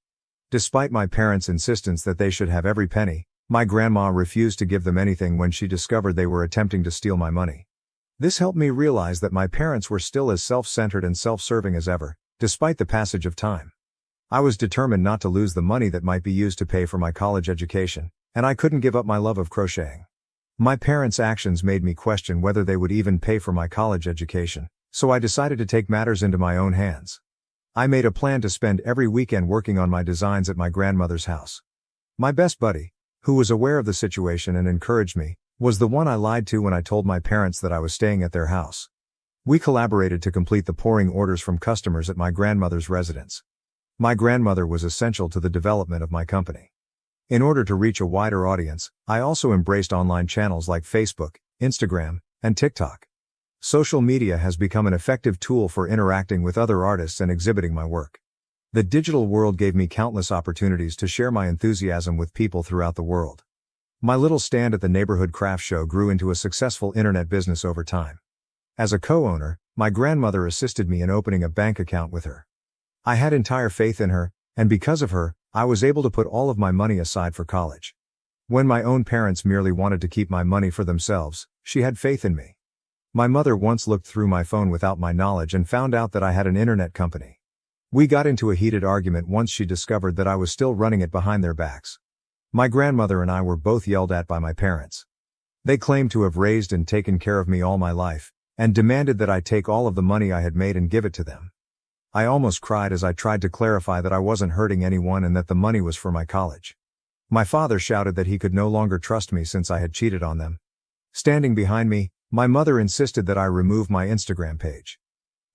Despite my parents' insistence that they should have every penny, my grandma refused to give them anything when she discovered they were attempting to steal my money. This helped me realize that my parents were still as self-centered and self-serving as ever, despite the passage of time. I was determined not to lose the money that might be used to pay for my college education, and I couldn't give up my love of crocheting. My parents' actions made me question whether they would even pay for my college education, so I decided to take matters into my own hands. I made a plan to spend every weekend working on my designs at my grandmother's house. My best buddy, who was aware of the situation and encouraged me, was the one I lied to when I told my parents that I was staying at their house. We collaborated to complete the pouring orders from customers at my grandmother's residence. My grandmother was essential to the development of my company. In order to reach a wider audience, I also embraced online channels like Facebook, Instagram, and TikTok. Social media has become an effective tool for interacting with other artists and exhibiting my work. The digital world gave me countless opportunities to share my enthusiasm with people throughout the world. My little stand at the neighborhood craft show grew into a successful internet business over time. As a co-owner, my grandmother assisted me in opening a bank account with her. I had entire faith in her, and because of her, I was able to put all of my money aside for college. When my own parents merely wanted to keep my money for themselves, she had faith in me. My mother once looked through my phone without my knowledge and found out that I had an internet company. We got into a heated argument once she discovered that I was still running it behind their backs. My grandmother and I were both yelled at by my parents. They claimed to have raised and taken care of me all my life, and demanded that I take all of the money I had made and give it to them. I almost cried as I tried to clarify that I wasn't hurting anyone and that the money was for my college. My father shouted that he could no longer trust me since I had cheated on them. Standing behind me, my mother insisted that I remove my Instagram page.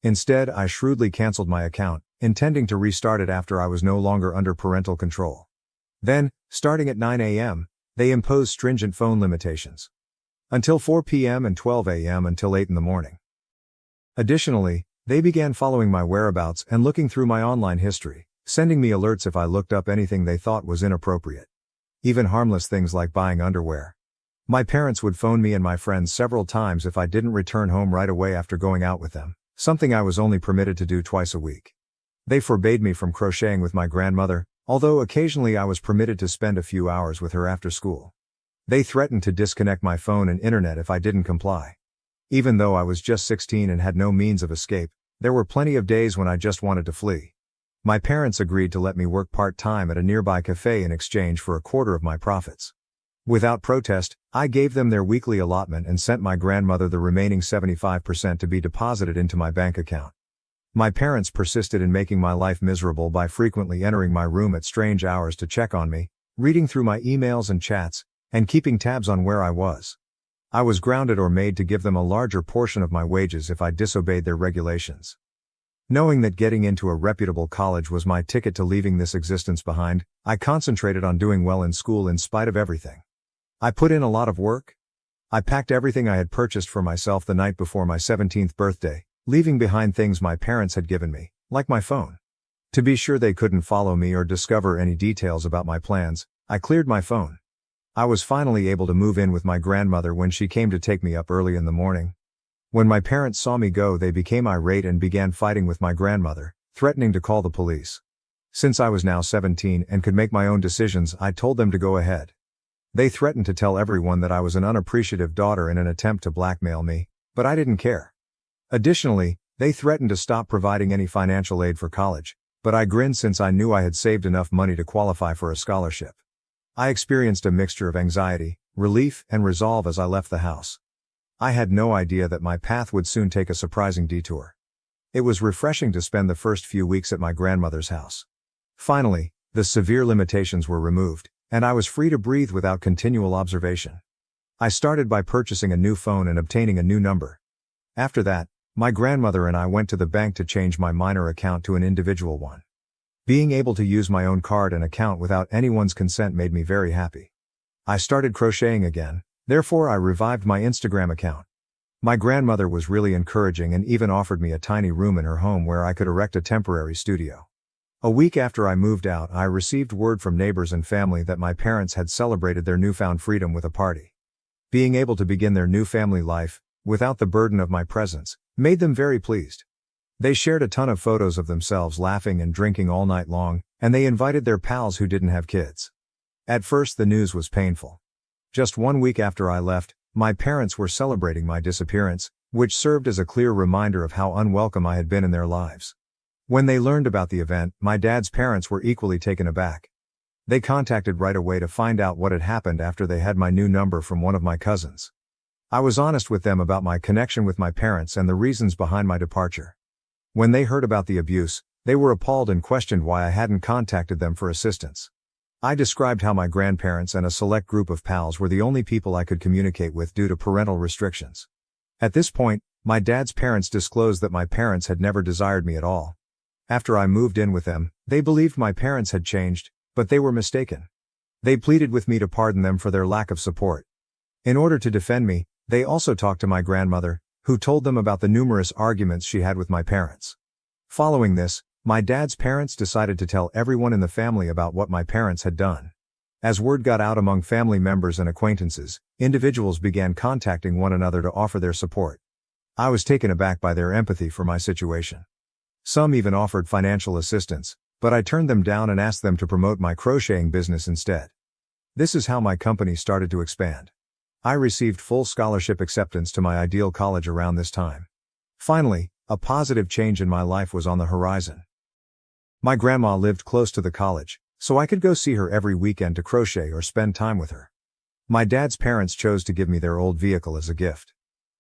Instead, I shrewdly canceled my account, intending to restart it after I was no longer under parental control. Then, starting at 9 a.m., they imposed stringent phone limitations. Until 4 p.m. and 12 a.m. until 8 in the morning. Additionally, They began following my whereabouts and looking through my online history, sending me alerts if I looked up anything they thought was inappropriate. Even harmless things like buying underwear. My parents would phone me and my friends several times if I didn't return home right away after going out with them, something I was only permitted to do twice a week. They forbade me from crocheting with my grandmother, although occasionally I was permitted to spend a few hours with her after school. They threatened to disconnect my phone and internet if I didn't comply. Even though I was just 16 and had no means of escape, there were plenty of days when I just wanted to flee. My parents agreed to let me work part-time at a nearby cafe in exchange for a quarter of my profits. Without protest, I gave them their weekly allotment and sent my grandmother the remaining 75% to be deposited into my bank account. My parents persisted in making my life miserable by frequently entering my room at strange hours to check on me, reading through my emails and chats, and keeping tabs on where I was. I was grounded or made to give them a larger portion of my wages if I disobeyed their regulations. Knowing that getting into a reputable college was my ticket to leaving this existence behind, I concentrated on doing well in school in spite of everything. I put in a lot of work. I packed everything I had purchased for myself the night before my 17th birthday, leaving behind things my parents had given me, like my phone. To be sure they couldn't follow me or discover any details about my plans, I cleared my phone. I was finally able to move in with my grandmother when she came to take me up early in the morning. When my parents saw me go, they became irate and began fighting with my grandmother, threatening to call the police. Since I was now 17 and could make my own decisions, I told them to go ahead. They threatened to tell everyone that I was an unappreciative daughter in an attempt to blackmail me, but I didn't care. Additionally, they threatened to stop providing any financial aid for college, but I grinned since I knew I had saved enough money to qualify for a scholarship. I experienced a mixture of anxiety, relief, and resolve as I left the house. I had no idea that my path would soon take a surprising detour. It was refreshing to spend the first few weeks at my grandmother's house. Finally, the severe limitations were removed, and I was free to breathe without continual observation. I started by purchasing a new phone and obtaining a new number. After that, my grandmother and I went to the bank to change my minor account to an individual one. Being able to use my own card and account without anyone's consent made me very happy. I started crocheting again. Therefore, I revived my Instagram account. My grandmother was really encouraging and even offered me a tiny room in her home where I could erect a temporary studio. A week after I moved out, I received word from neighbors and family that my parents had celebrated their newfound freedom with a party. Being able to begin their new family life, without the burden of my presence, made them very pleased. They shared a ton of photos of themselves laughing and drinking all night long, and they invited their pals who didn't have kids. At first, the news was painful. Just 1 week after I left, my parents were celebrating my disappearance, which served as a clear reminder of how unwelcome I had been in their lives. When they learned about the event, my dad's parents were equally taken aback. They contacted right away to find out what had happened after they had my new number from one of my cousins. I was honest with them about my connection with my parents and the reasons behind my departure. When they heard about the abuse, they were appalled and questioned why I hadn't contacted them for assistance. I described how my grandparents and a select group of pals were the only people I could communicate with due to parental restrictions. At this point, my dad's parents disclosed that my parents had never desired me at all. After I moved in with them, they believed my parents had changed, but they were mistaken. They pleaded with me to pardon them for their lack of support. In order to defend me, they also talked to my grandmother, who told them about the numerous arguments she had with my parents. Following this, my dad's parents decided to tell everyone in the family about what my parents had done. As word got out among family members and acquaintances, individuals began contacting one another to offer their support. I was taken aback by their empathy for my situation. Some even offered financial assistance, but I turned them down and asked them to promote my crocheting business instead. This is how my company started to expand. I received full scholarship acceptance to my ideal college around this time. Finally, a positive change in my life was on the horizon. My grandma lived close to the college, so I could go see her every weekend to crochet or spend time with her. My dad's parents chose to give me their old vehicle as a gift.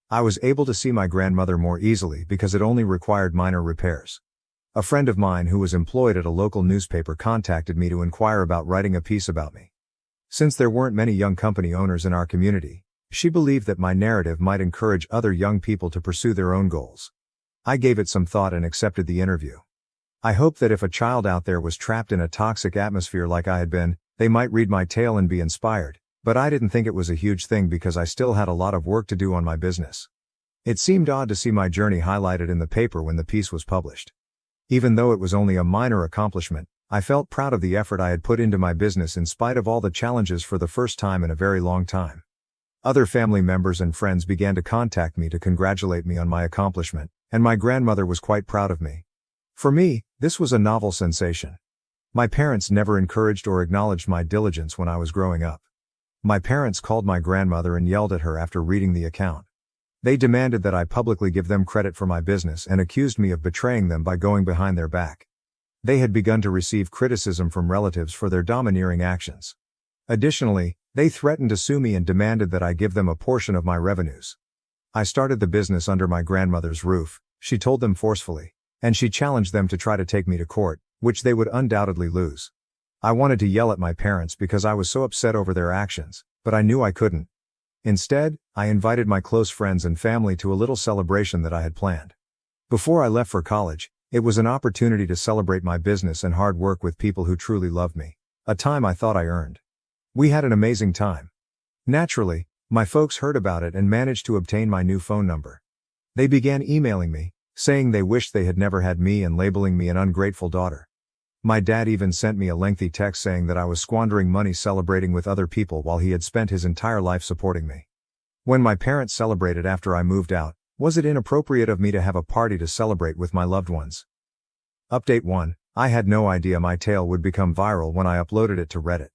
I was able to see my grandmother more easily because it only required minor repairs. A friend of mine who was employed at a local newspaper contacted me to inquire about writing a piece about me. Since there weren't many young company owners in our community, she believed that my narrative might encourage other young people to pursue their own goals. I gave it some thought and accepted the interview. I hope that if a child out there was trapped in a toxic atmosphere like I had been, they might read my tale and be inspired, but I didn't think it was a huge thing because I still had a lot of work to do on my business. It seemed odd to see my journey highlighted in the paper when the piece was published. Even though it was only a minor accomplishment, I felt proud of the effort I had put into my business in spite of all the challenges for the first time in a very long time. Other family members and friends began to contact me to congratulate me on my accomplishment, and my grandmother was quite proud of me. For me, this was a novel sensation. My parents never encouraged or acknowledged my diligence when I was growing up. My parents called my grandmother and yelled at her after reading the account. They demanded that I publicly give them credit for my business and accused me of betraying them by going behind their back. They had begun to receive criticism from relatives for their domineering actions. Additionally, they threatened to sue me and demanded that I give them a portion of my revenues. I started the business under my grandmother's roof, she told them forcefully, and she challenged them to try to take me to court, which they would undoubtedly lose. I wanted to yell at my parents because I was so upset over their actions, but I knew I couldn't. Instead, I invited my close friends and family to a little celebration that I had planned. Before I left for college, it was an opportunity to celebrate my business and hard work with people who truly loved me, a time I thought I earned. We had an amazing time. Naturally, my folks heard about it and managed to obtain my new phone number. They began emailing me, saying they wished they had never had me and labeling me an ungrateful daughter. My dad even sent me a lengthy text saying that I was squandering money celebrating with other people while he had spent his entire life supporting me. When my parents celebrated after I moved out, was it inappropriate of me to have a party to celebrate with my loved ones? Update 1. I had no idea my tale would become viral when I uploaded it to Reddit.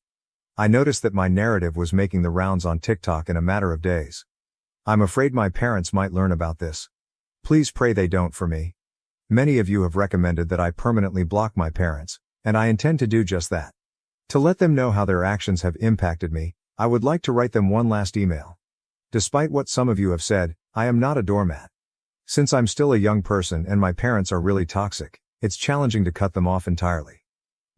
I noticed that my narrative was making the rounds on TikTok in a matter of days. I'm afraid my parents might learn about this. Please pray they don't for me. Many of you have recommended that I permanently block my parents, and I intend to do just that. To let them know how their actions have impacted me, I would like to write them one last email. Despite what some of you have said, I am not a doormat. Since I'm still a young person and my parents are really toxic, it's challenging to cut them off entirely.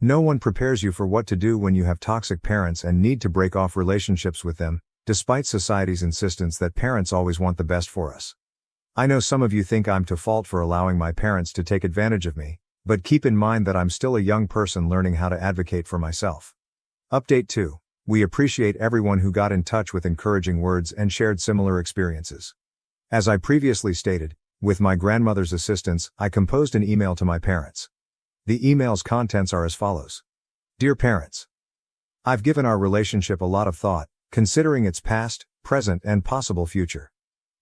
No one prepares you for what to do when you have toxic parents and need to break off relationships with them, despite society's insistence that parents always want the best for us. I know some of you think I'm to fault for allowing my parents to take advantage of me, but keep in mind that I'm still a young person learning how to advocate for myself. Update 2. We appreciate everyone who got in touch with encouraging words and shared similar experiences. As I previously stated, with my grandmother's assistance, I composed an email to my parents. The email's contents are as follows. Dear parents, I've given our relationship a lot of thought, considering its past, present, and possible future.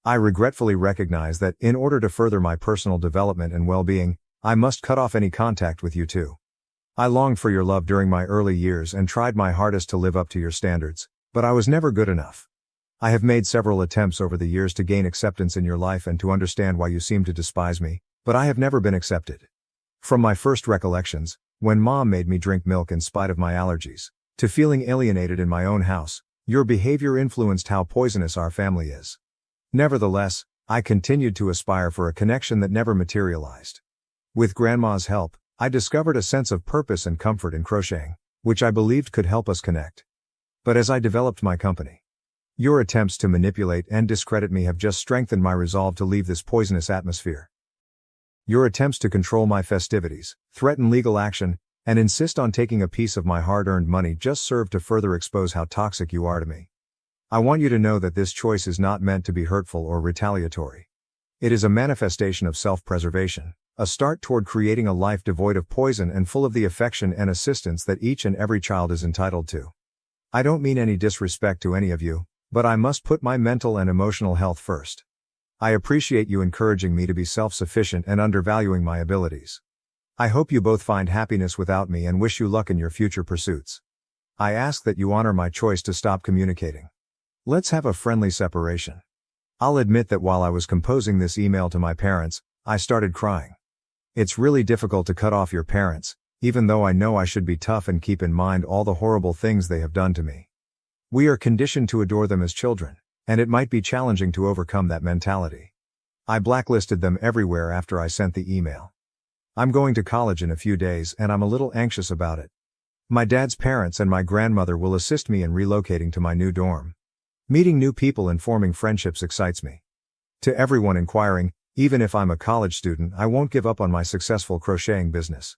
I regretfully recognize that, in order to further my personal development and well-being, I must cut off any contact with you too. I longed for your love during my early years and tried my hardest to live up to your standards, but I was never good enough. I have made several attempts over the years to gain acceptance in your life and to understand why you seem to despise me, but I have never been accepted. From my first recollections, when Mom made me drink milk in spite of my allergies, to feeling alienated in my own house, your behavior influenced how poisonous our family is. Nevertheless, I continued to aspire for a connection that never materialized. With Grandma's help, I discovered a sense of purpose and comfort in crocheting, which I believed could help us connect. But as I developed my company, your attempts to manipulate and discredit me have just strengthened my resolve to leave this poisonous atmosphere. Your attempts to control my festivities, threaten legal action, and insist on taking a piece of my hard-earned money just serve to further expose how toxic you are to me. I want you to know that this choice is not meant to be hurtful or retaliatory. It is a manifestation of self-preservation, a start toward creating a life devoid of poison and full of the affection and assistance that each and every child is entitled to. I don't mean any disrespect to any of you, but I must put my mental and emotional health first. I appreciate you encouraging me to be self-sufficient and undervaluing my abilities. I hope you both find happiness without me and wish you luck in your future pursuits. I ask that you honor my choice to stop communicating. Let's have a friendly separation. I'll admit that while I was composing this email to my parents, I started crying. It's really difficult to cut off your parents, even though I know I should be tough and keep in mind all the horrible things they have done to me. We are conditioned to adore them as children, and it might be challenging to overcome that mentality. I blacklisted them everywhere after I sent the email. I'm going to college in a few days and I'm a little anxious about it. My dad's parents and my grandmother will assist me in relocating to my new dorm. Meeting new people and forming friendships excites me. To everyone inquiring, even if I'm a college student, I won't give up on my successful crocheting business.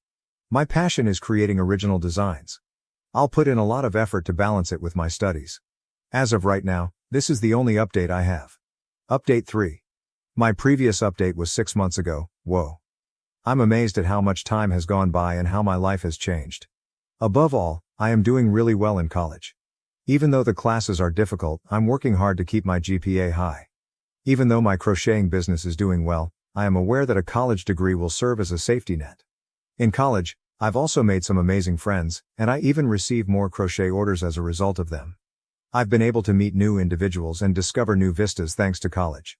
My passion is creating original designs. I'll put in a lot of effort to balance it with my studies. As of right now, this is the only update I have. Update 3. My previous update was 6 months ago. Whoa. I'm amazed at how much time has gone by and how my life has changed. Above all, I am doing really well in college. Even though the classes are difficult, I'm working hard to keep my GPA high. Even though my crocheting business is doing well, I am aware that a college degree will serve as a safety net. In college, I've also made some amazing friends, and I even receive more crochet orders as a result of them. I've been able to meet new individuals and discover new vistas thanks to college.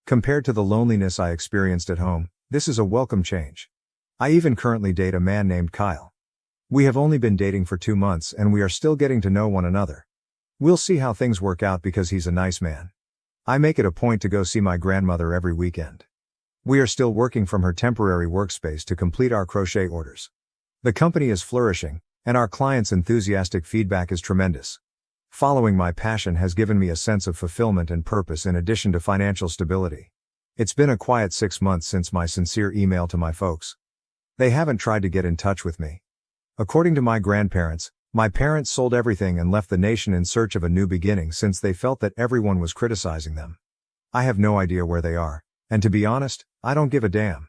Compared to the loneliness I experienced at home, this is a welcome change. I even currently date a man named Kyle. We have only been dating for 2 months and we are still getting to know one another. We'll see how things work out because he's a nice man. I make it a point to go see my grandmother every weekend. We are still working from her temporary workspace to complete our crochet orders. The company is flourishing, and our clients' enthusiastic feedback is tremendous. Following my passion has given me a sense of fulfillment and purpose in addition to financial stability. It's been a quiet 6 months since my sincere email to my folks. They haven't tried to get in touch with me. According to my grandparents, my parents sold everything and left the nation in search of a new beginning since they felt that everyone was criticizing them. I have no idea where they are, and to be honest, I don't give a damn.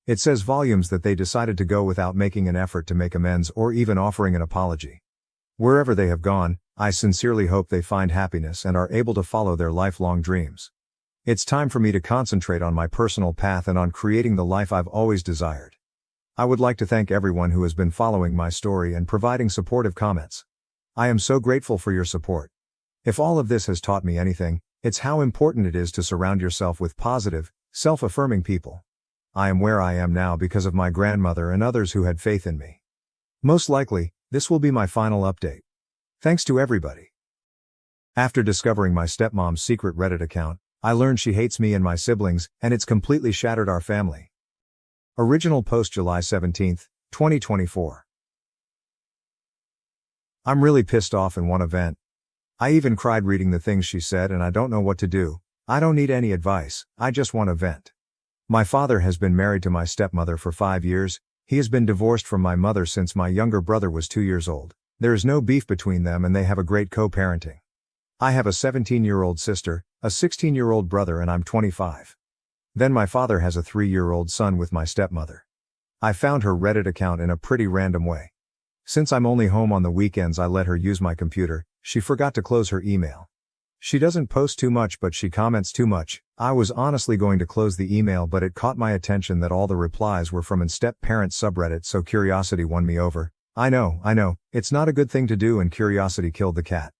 It says volumes that they decided to go without making an effort to make amends or even offering an apology. Wherever they have gone, I sincerely hope they find happiness and are able to follow their lifelong dreams. It's time for me to concentrate on my personal path and on creating the life I've always desired. I would like to thank everyone who has been following my story and providing supportive comments. I am so grateful for your support. If all of this has taught me anything, it's how important it is to surround yourself with positive, self-affirming people. I am where I am now because of my grandmother and others who had faith in me. Most likely, this will be my final update. Thanks to everybody. After discovering my stepmom's secret Reddit account, I learned she hates me and my siblings, and it's completely shattered our family. Original post July 17, 2024. I'm really pissed off and want to vent. I even cried reading the things she said and I don't know what to do. I don't need any advice, I just want to vent. My father has been married to my stepmother for 5 years, he has been divorced from my mother since my younger brother was 2 years old. There is no beef between them and they have a great co-parenting. I have a 17-year-old sister, a 16-year-old brother and I'm 25. Then my father has a 3-year-old son with my stepmother. I found her Reddit account in a pretty random way. Since I'm only home on the weekends I let her use my computer, she forgot to close her email. She doesn't post too much but she comments too much. I was honestly going to close the email but it caught my attention that all the replies were from step-parent subreddit so curiosity won me over. I know, it's not a good thing to do and curiosity killed the cat.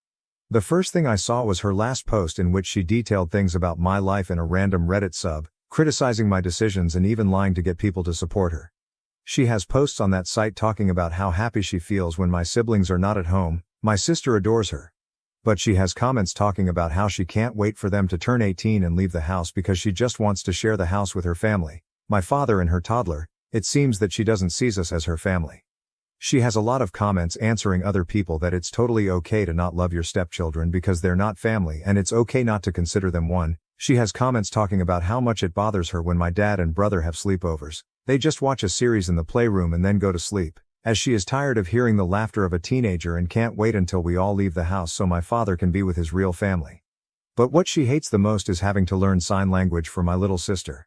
The first thing I saw was her last post in which she detailed things about my life in a random Reddit sub, criticizing my decisions and even lying to get people to support her. She has posts on that site talking about how happy she feels when my siblings are not at home. My sister adores her. But she has comments talking about how she can't wait for them to turn 18 and leave the house because she just wants to share the house with her family, my father and her toddler. It seems that she doesn't see us as her family. She has a lot of comments answering other people that it's totally okay to not love your stepchildren because they're not family and it's okay not to consider them one. She has comments talking about how much it bothers her when my dad and brother have sleepovers. They just watch a series in the playroom and then go to sleep, as she is tired of hearing the laughter of a teenager and can't wait until we all leave the house so my father can be with his real family. But what she hates the most is having to learn sign language for my little sister.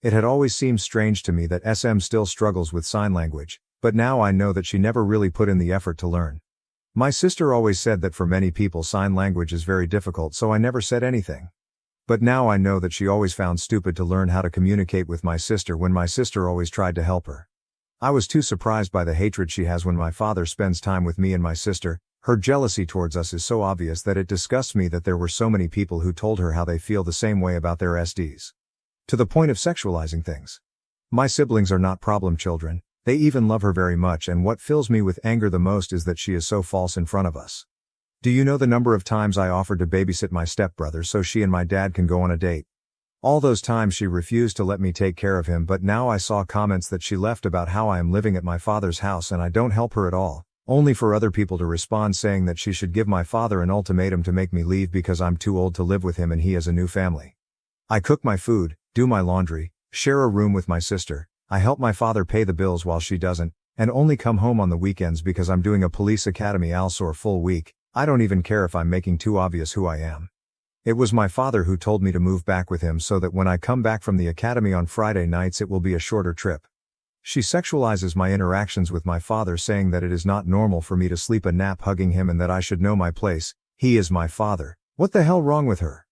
It had always seemed strange to me that SM still struggles with sign language, but now I know that she never really put in the effort to learn. My sister always said that for many people sign language is very difficult so I never said anything. But now I know that she always found stupid to learn how to communicate with my sister when my sister always tried to help her. I was too surprised by the hatred she has when my father spends time with me and my sister. Her jealousy towards us is so obvious that it disgusts me that there were so many people who told her how they feel the same way about their SDs. To the point of sexualizing things. My siblings are not problem children, they even love her very much and what fills me with anger the most is that she is so false in front of us. Do you know the number of times I offered to babysit my stepbrother so she and my dad can go on a date? All those times she refused to let me take care of him but now I saw comments that she left about how I am living at my father's house and I don't help her at all, only for other people to respond saying that she should give my father an ultimatum to make me leave because I'm too old to live with him and he has a new family. I cook my food, do my laundry, share a room with my sister, I help my father pay the bills while she doesn't, and only come home on the weekends because I'm doing a police academy ALSOR full week. I don't even care if I'm making too obvious who I am. It was my father who told me to move back with him so that when I come back from the academy on Friday nights it will be a shorter trip. She sexualizes my interactions with my father, saying that it is not normal for me to sleep a nap hugging him and that I should know my place. He is my father. What the hell wrong with her?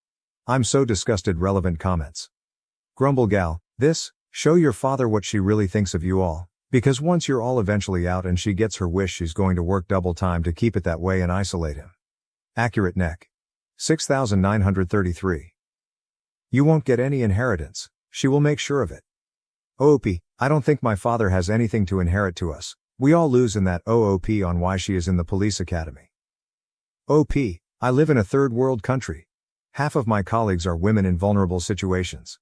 I'm so disgusted. Relevant comments. Grumble gal, this, show your father what she really thinks of you all. Because once you're all eventually out and she gets her wish, she's going to work double time to keep it that way and isolate him. Accurate neck. 6933. You won't get any inheritance. She will make sure of it. OOP, I don't think my father has anything to inherit to us. We all lose in that OOP on why she is in the police academy. OP, I live in a third world country. Half of my colleagues are women in vulnerable situations.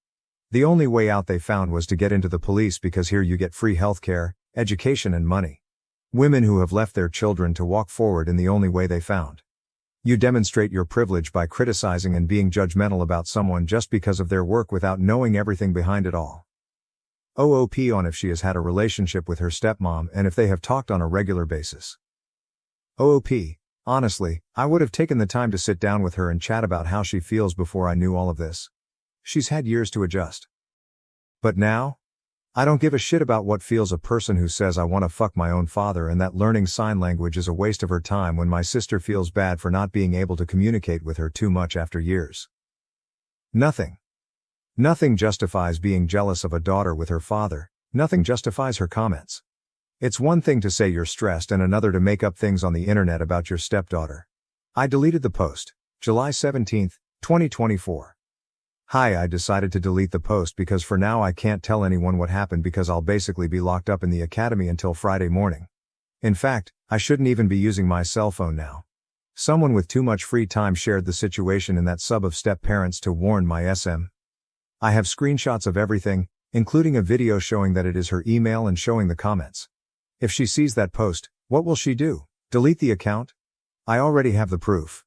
The only way out they found was to get into the police because here you get free healthcare, education and money. Women who have left their children to walk forward in the only way they found. You demonstrate your privilege by criticizing and being judgmental about someone just because of their work without knowing everything behind it all. OOP on if she has had a relationship with her stepmom and if they have talked on a regular basis. OOP, honestly, I would have taken the time to sit down with her and chat about how she feels before I knew all of this. She's had years to adjust. But now? I don't give a shit about what feels a person who says I want to fuck my own father and that learning sign language is a waste of her time when my sister feels bad for not being able to communicate with her too much after years. Nothing. Nothing justifies being jealous of a daughter with her father, nothing justifies her comments. It's one thing to say you're stressed and another to make up things on the internet about your stepdaughter. I deleted the post, July 17, 2024. Hi, I decided to delete the post because for now I can't tell anyone what happened because I'll basically be locked up in the academy until Friday morning. In fact, I shouldn't even be using my cell phone now. Someone with too much free time shared the situation in that sub of step parents to warn my SM. I have screenshots of everything, including a video showing that it is her email and showing the comments. If she sees that post, what will she do? Delete the account? I already have the proof.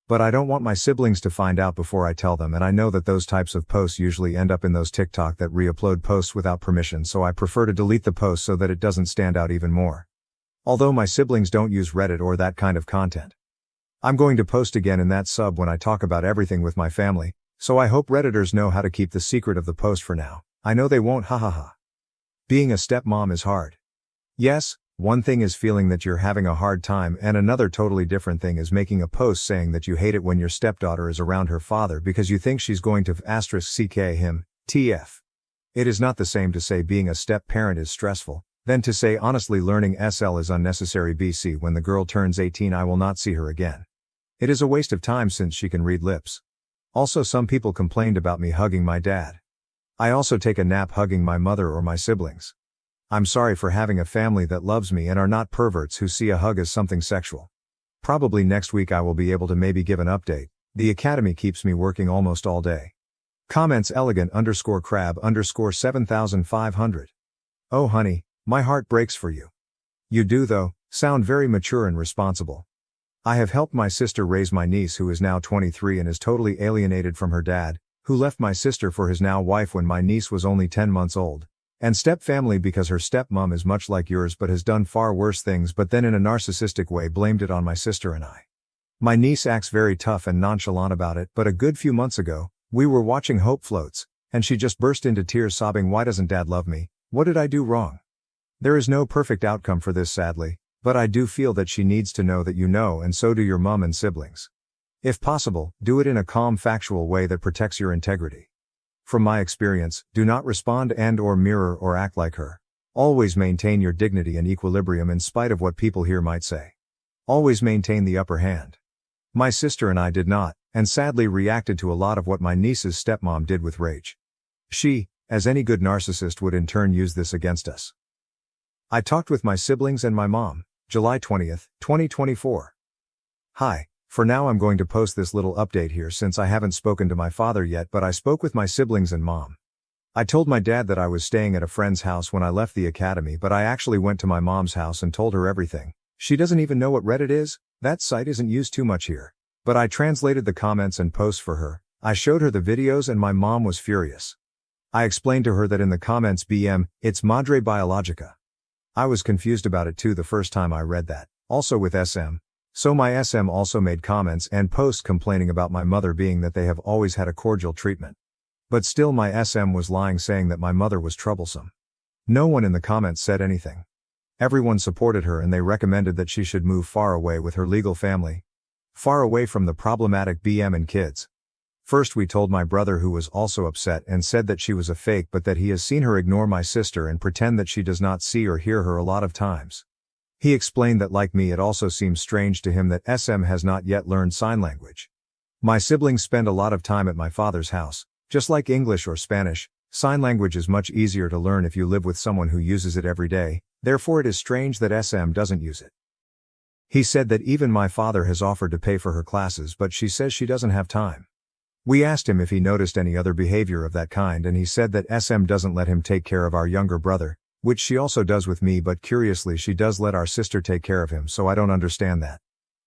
But I don't want my siblings to find out before I tell them, and I know that those types of posts usually end up in those TikTok that re-upload posts without permission, so I prefer to delete the post so that it doesn't stand out even more. Although my siblings don't use Reddit or that kind of content. I'm going to post again in that sub when I talk about everything with my family, so I hope Redditors know how to keep the secret of the post for now. I know they won't, hahaha. Being a stepmom is hard. Yes, one thing is feeling that you're having a hard time and another totally different thing is making a post saying that you hate it when your stepdaughter is around her father because you think she's going to *CK him, TF. It is not the same to say being a step-parent is stressful, than to say honestly learning SL is unnecessary. BC when the girl turns 18 I will not see her again. It is a waste of time since she can read lips. Also some people complained about me hugging my dad. I also take a nap hugging my mother or my siblings. I'm sorry for having a family that loves me and are not perverts who see a hug as something sexual. Probably next week I will be able to maybe give an update. The academy keeps me working almost all day. Comments elegant _crab _7500. Oh honey, my heart breaks for you. You do though, sound very mature and responsible. I have helped my sister raise my niece who is now 23 and is totally alienated from her dad, who left my sister for his now wife when my niece was only 10 months old. And step-family because her stepmom is much like yours but has done far worse things but then in a narcissistic way blamed it on my sister and I. My niece acts very tough and nonchalant about it, but a good few months ago, we were watching Hope Floats, and she just burst into tears sobbing, "Why doesn't Dad love me? What did I do wrong?" There is no perfect outcome for this sadly, but I do feel that she needs to know that you know, and so do your mom and siblings. If possible, do it in a calm factual way that protects your integrity. From my experience, do not respond and/or mirror or act like her. Always maintain your dignity and equilibrium in spite of what people here might say. Always maintain the upper hand. My sister and I did not, and sadly reacted to a lot of what my niece's stepmom did with rage. She, as any good narcissist would in turn use this against us. I talked with my siblings and my mom, July 20th, 2024. Hi. For now I'm going to post this little update here since I haven't spoken to my father yet, but I spoke with my siblings and mom. I told my dad that I was staying at a friend's house when I left the academy, but I actually went to my mom's house and told her everything. She doesn't even know what Reddit is. That site isn't used too much here. But I translated the comments and posts for her. I showed her the videos and my mom was furious. I explained to her that in the comments it's Madre Biologica. I was confused about it too the first time I read that. Also with SM. So my SM also made comments and posts complaining about my mother, being that they have always had a cordial treatment. But still my SM was lying, saying that my mother was troublesome. No one in the comments said anything. Everyone supported her and they recommended that she should move far away with her legal family. Far away from the problematic BM and kids. First we told my brother, who was also upset and said that she was a fake, but that he has seen her ignore my sister and pretend that she does not see or hear her a lot of times. He explained that like me it also seems strange to him that SM has not yet learned sign language. My siblings spend a lot of time at my father's house. Just like English or Spanish, sign language is much easier to learn if you live with someone who uses it every day, therefore it is strange that SM doesn't use it. He said that even my father has offered to pay for her classes, but she says she doesn't have time. We asked him if he noticed any other behavior of that kind, and he said that SM doesn't let him take care of our younger brother, which she also does with me, but curiously she does let our sister take care of him, so I don't understand that.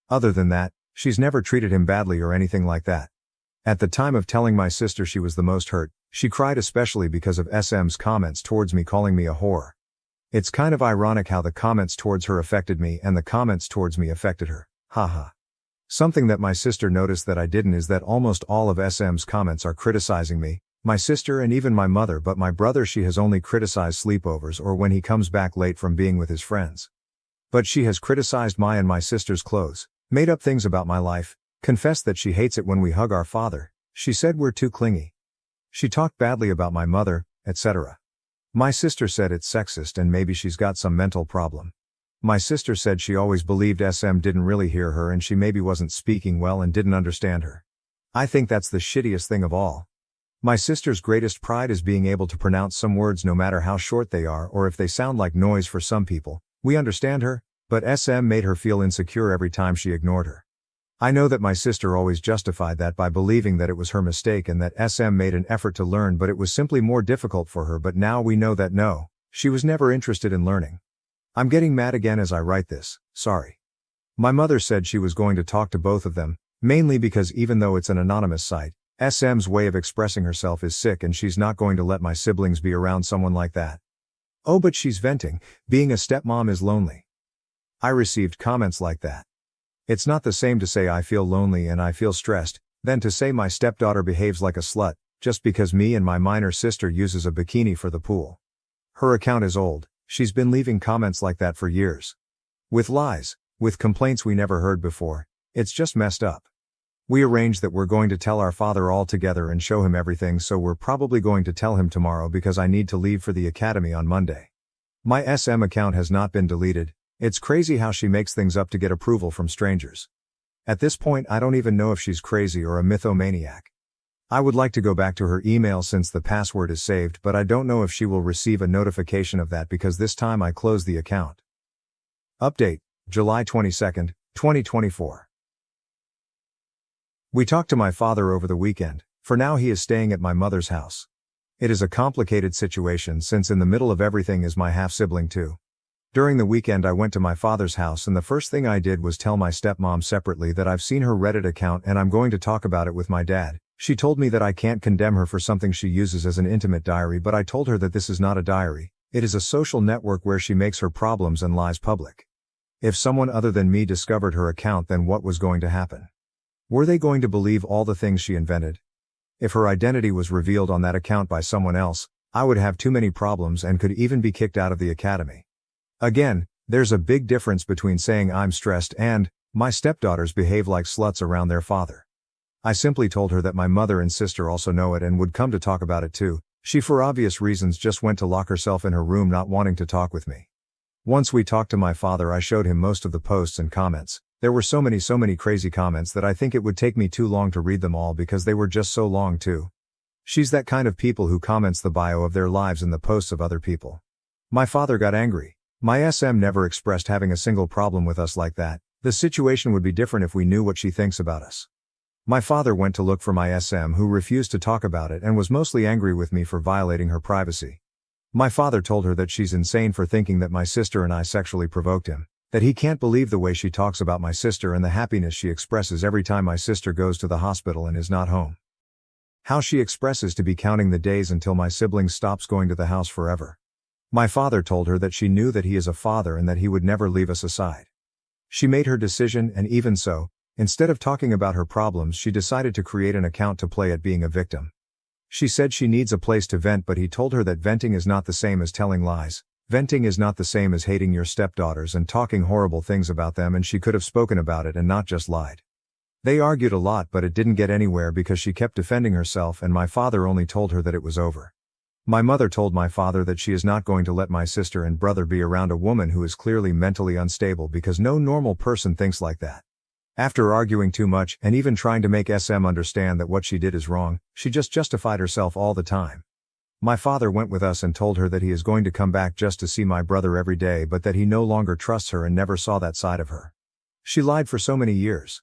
Other than that, she's never treated him badly or anything like that. At the time of telling my sister she was the most hurt, she cried, especially because of SM's comments towards me, calling me a whore. It's kind of ironic how the comments towards her affected me and the comments towards me affected her, haha. Something that my sister noticed that I didn't is that almost all of SM's comments are criticizing me, my sister and even my mother, but my brother she has only criticized sleepovers or when he comes back late from being with his friends. But she has criticized my and my sister's clothes, made up things about my life, confessed that she hates it when we hug our father, she said we're too clingy. She talked badly about my mother, etc. My sister said it's sexist and maybe she's got some mental problem. My sister said she always believed SM didn't really hear her and she maybe wasn't speaking well and didn't understand her. I think that's the shittiest thing of all. My sister's greatest pride is being able to pronounce some words no matter how short they are or if they sound like noise for some people. We understand her, but SM made her feel insecure every time she ignored her. I know that my sister always justified that by believing that it was her mistake and that SM made an effort to learn, but it was simply more difficult for her. But now we know that no, she was never interested in learning. I'm getting mad again as I write this, sorry. My mother said she was going to talk to both of them, mainly because even though it's an anonymous site, SM's way of expressing herself is sick and she's not going to let my siblings be around someone like that. Oh, but she's venting, being a stepmom is lonely. I received comments like that. It's not the same to say I feel lonely and I feel stressed, than to say my stepdaughter behaves like a slut, just because me and my minor sister uses a bikini for the pool. Her account is old, she's been leaving comments like that for years. With lies, with complaints we never heard before, it's just messed up. We arranged that we're going to tell our father all together and show him everything, so we're probably going to tell him tomorrow because I need to leave for the academy on Monday. My SM account has not been deleted. It's crazy how she makes things up to get approval from strangers. At this point I don't even know if she's crazy or a mythomaniac. I would like to go back to her email since the password is saved, but I don't know if she will receive a notification of that because this time I closed the account. Update, July 22nd, 2024. We talked to my father over the weekend. For now he is staying at my mother's house. It is a complicated situation since in the middle of everything is my half-sibling too. During the weekend I went to my father's house and the first thing I did was tell my stepmom separately that I've seen her Reddit account and I'm going to talk about it with my dad. She told me that I can't condemn her for something she uses as an intimate diary, but I told her that this is not a diary, it is a social network where she makes her problems and lies public. If someone other than me discovered her account, then what was going to happen? Were they going to believe all the things she invented? If her identity was revealed on that account by someone else, I would have too many problems and could even be kicked out of the academy. Again, there's a big difference between saying I'm stressed and, my stepdaughters behave like sluts around their father. I simply told her that my mother and sister also know it and would come to talk about it too. She for obvious reasons just went to lock herself in her room, not wanting to talk with me. Once we talked to my father, I showed him most of the posts and comments. There were so many crazy comments that I think it would take me too long to read them all because they were just so long too. She's that kind of people who comments the bio of their lives in the posts of other people. My father got angry. My SM never expressed having a single problem with us like that. The situation would be different if we knew what she thinks about us. My father went to look for my SM, who refused to talk about it and was mostly angry with me for violating her privacy. My father told her that she's insane for thinking that my sister and I sexually provoked him, that he can't believe the way she talks about my sister and the happiness she expresses every time my sister goes to the hospital and is not home. How she expresses to be counting the days until my sibling stops going to the house forever. My father told her that she knew that he is a father and that he would never leave us aside. She made her decision, and even so, instead of talking about her problems, she decided to create an account to play at being a victim. She said she needs a place to vent, but he told her that venting is not the same as telling lies. Venting is not the same as hating your stepdaughters and talking horrible things about them, and she could have spoken about it and not just lied. They argued a lot, but it didn't get anywhere because she kept defending herself, and my father only told her that it was over. My mother told my father that she is not going to let my sister and brother be around a woman who is clearly mentally unstable because no normal person thinks like that. After arguing too much and even trying to make SM understand that what she did is wrong, she just justified herself all the time. My father went with us and told her that he is going to come back just to see my brother every day, but that he no longer trusts her and never saw that side of her. She lied for so many years.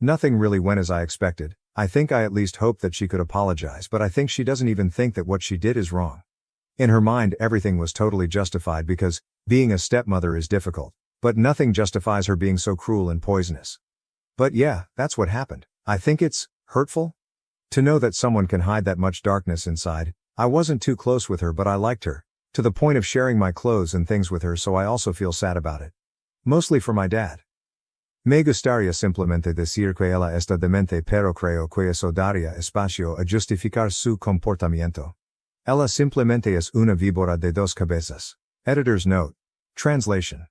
Nothing really went as I expected. I think I at least hoped that she could apologize, but I think she doesn't even think that what she did is wrong. In her mind, everything was totally justified because being a stepmother is difficult, but nothing justifies her being so cruel and poisonous. But yeah, that's what happened. I think it's hurtful to know that someone can hide that much darkness inside. I wasn't too close with her, but I liked her, to the point of sharing my clothes and things with her, so I also feel sad about it. Mostly for my dad. Me gustaría simplemente decir que ella está demente, pero creo que eso daría espacio a justificar su comportamiento. Ella simplemente es una víbora de dos cabezas. Editor's note. Translation.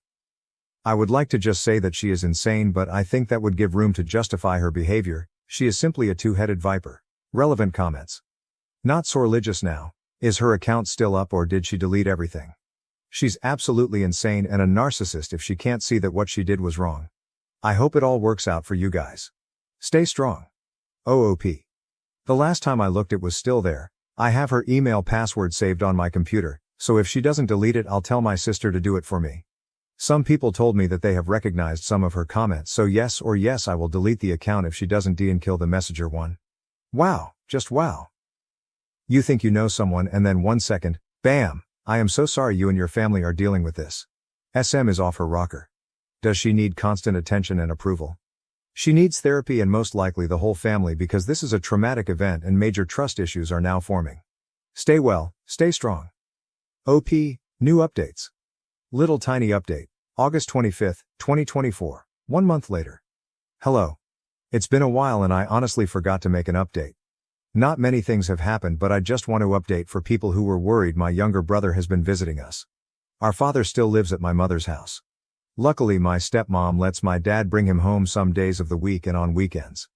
I would like to just say that she is insane, but I think that would give room to justify her behavior. She is simply a two-headed viper. Relevant comments. Not so religious now. Is her account still up, or did she delete everything? She's absolutely insane and a narcissist if she can't see that what she did was wrong. I hope it all works out for you guys. Stay strong. OOP. The last time I looked, it was still there. I have her email password saved on my computer, so if she doesn't delete it, I'll tell my sister to do it for me. Some people told me that they have recognized some of her comments, so yes, I will delete the account if she doesn't de-kill the messenger one. Wow, just wow. You think you know someone and then 1 second, bam, I am so sorry you and your family are dealing with this. SM is off her rocker. Does she need constant attention and approval? She needs therapy and most likely the whole family, because this is a traumatic event and major trust issues are now forming. Stay well, stay strong. OP, new updates. Little tiny update. August 25th, 2024, 1 month later. Hello. It's been a while and I honestly forgot to make an update. Not many things have happened, but I just want to update for people who were worried. My younger brother has been visiting us. Our father still lives at my mother's house. Luckily, my stepmom lets my dad bring him home some days of the week and on weekends.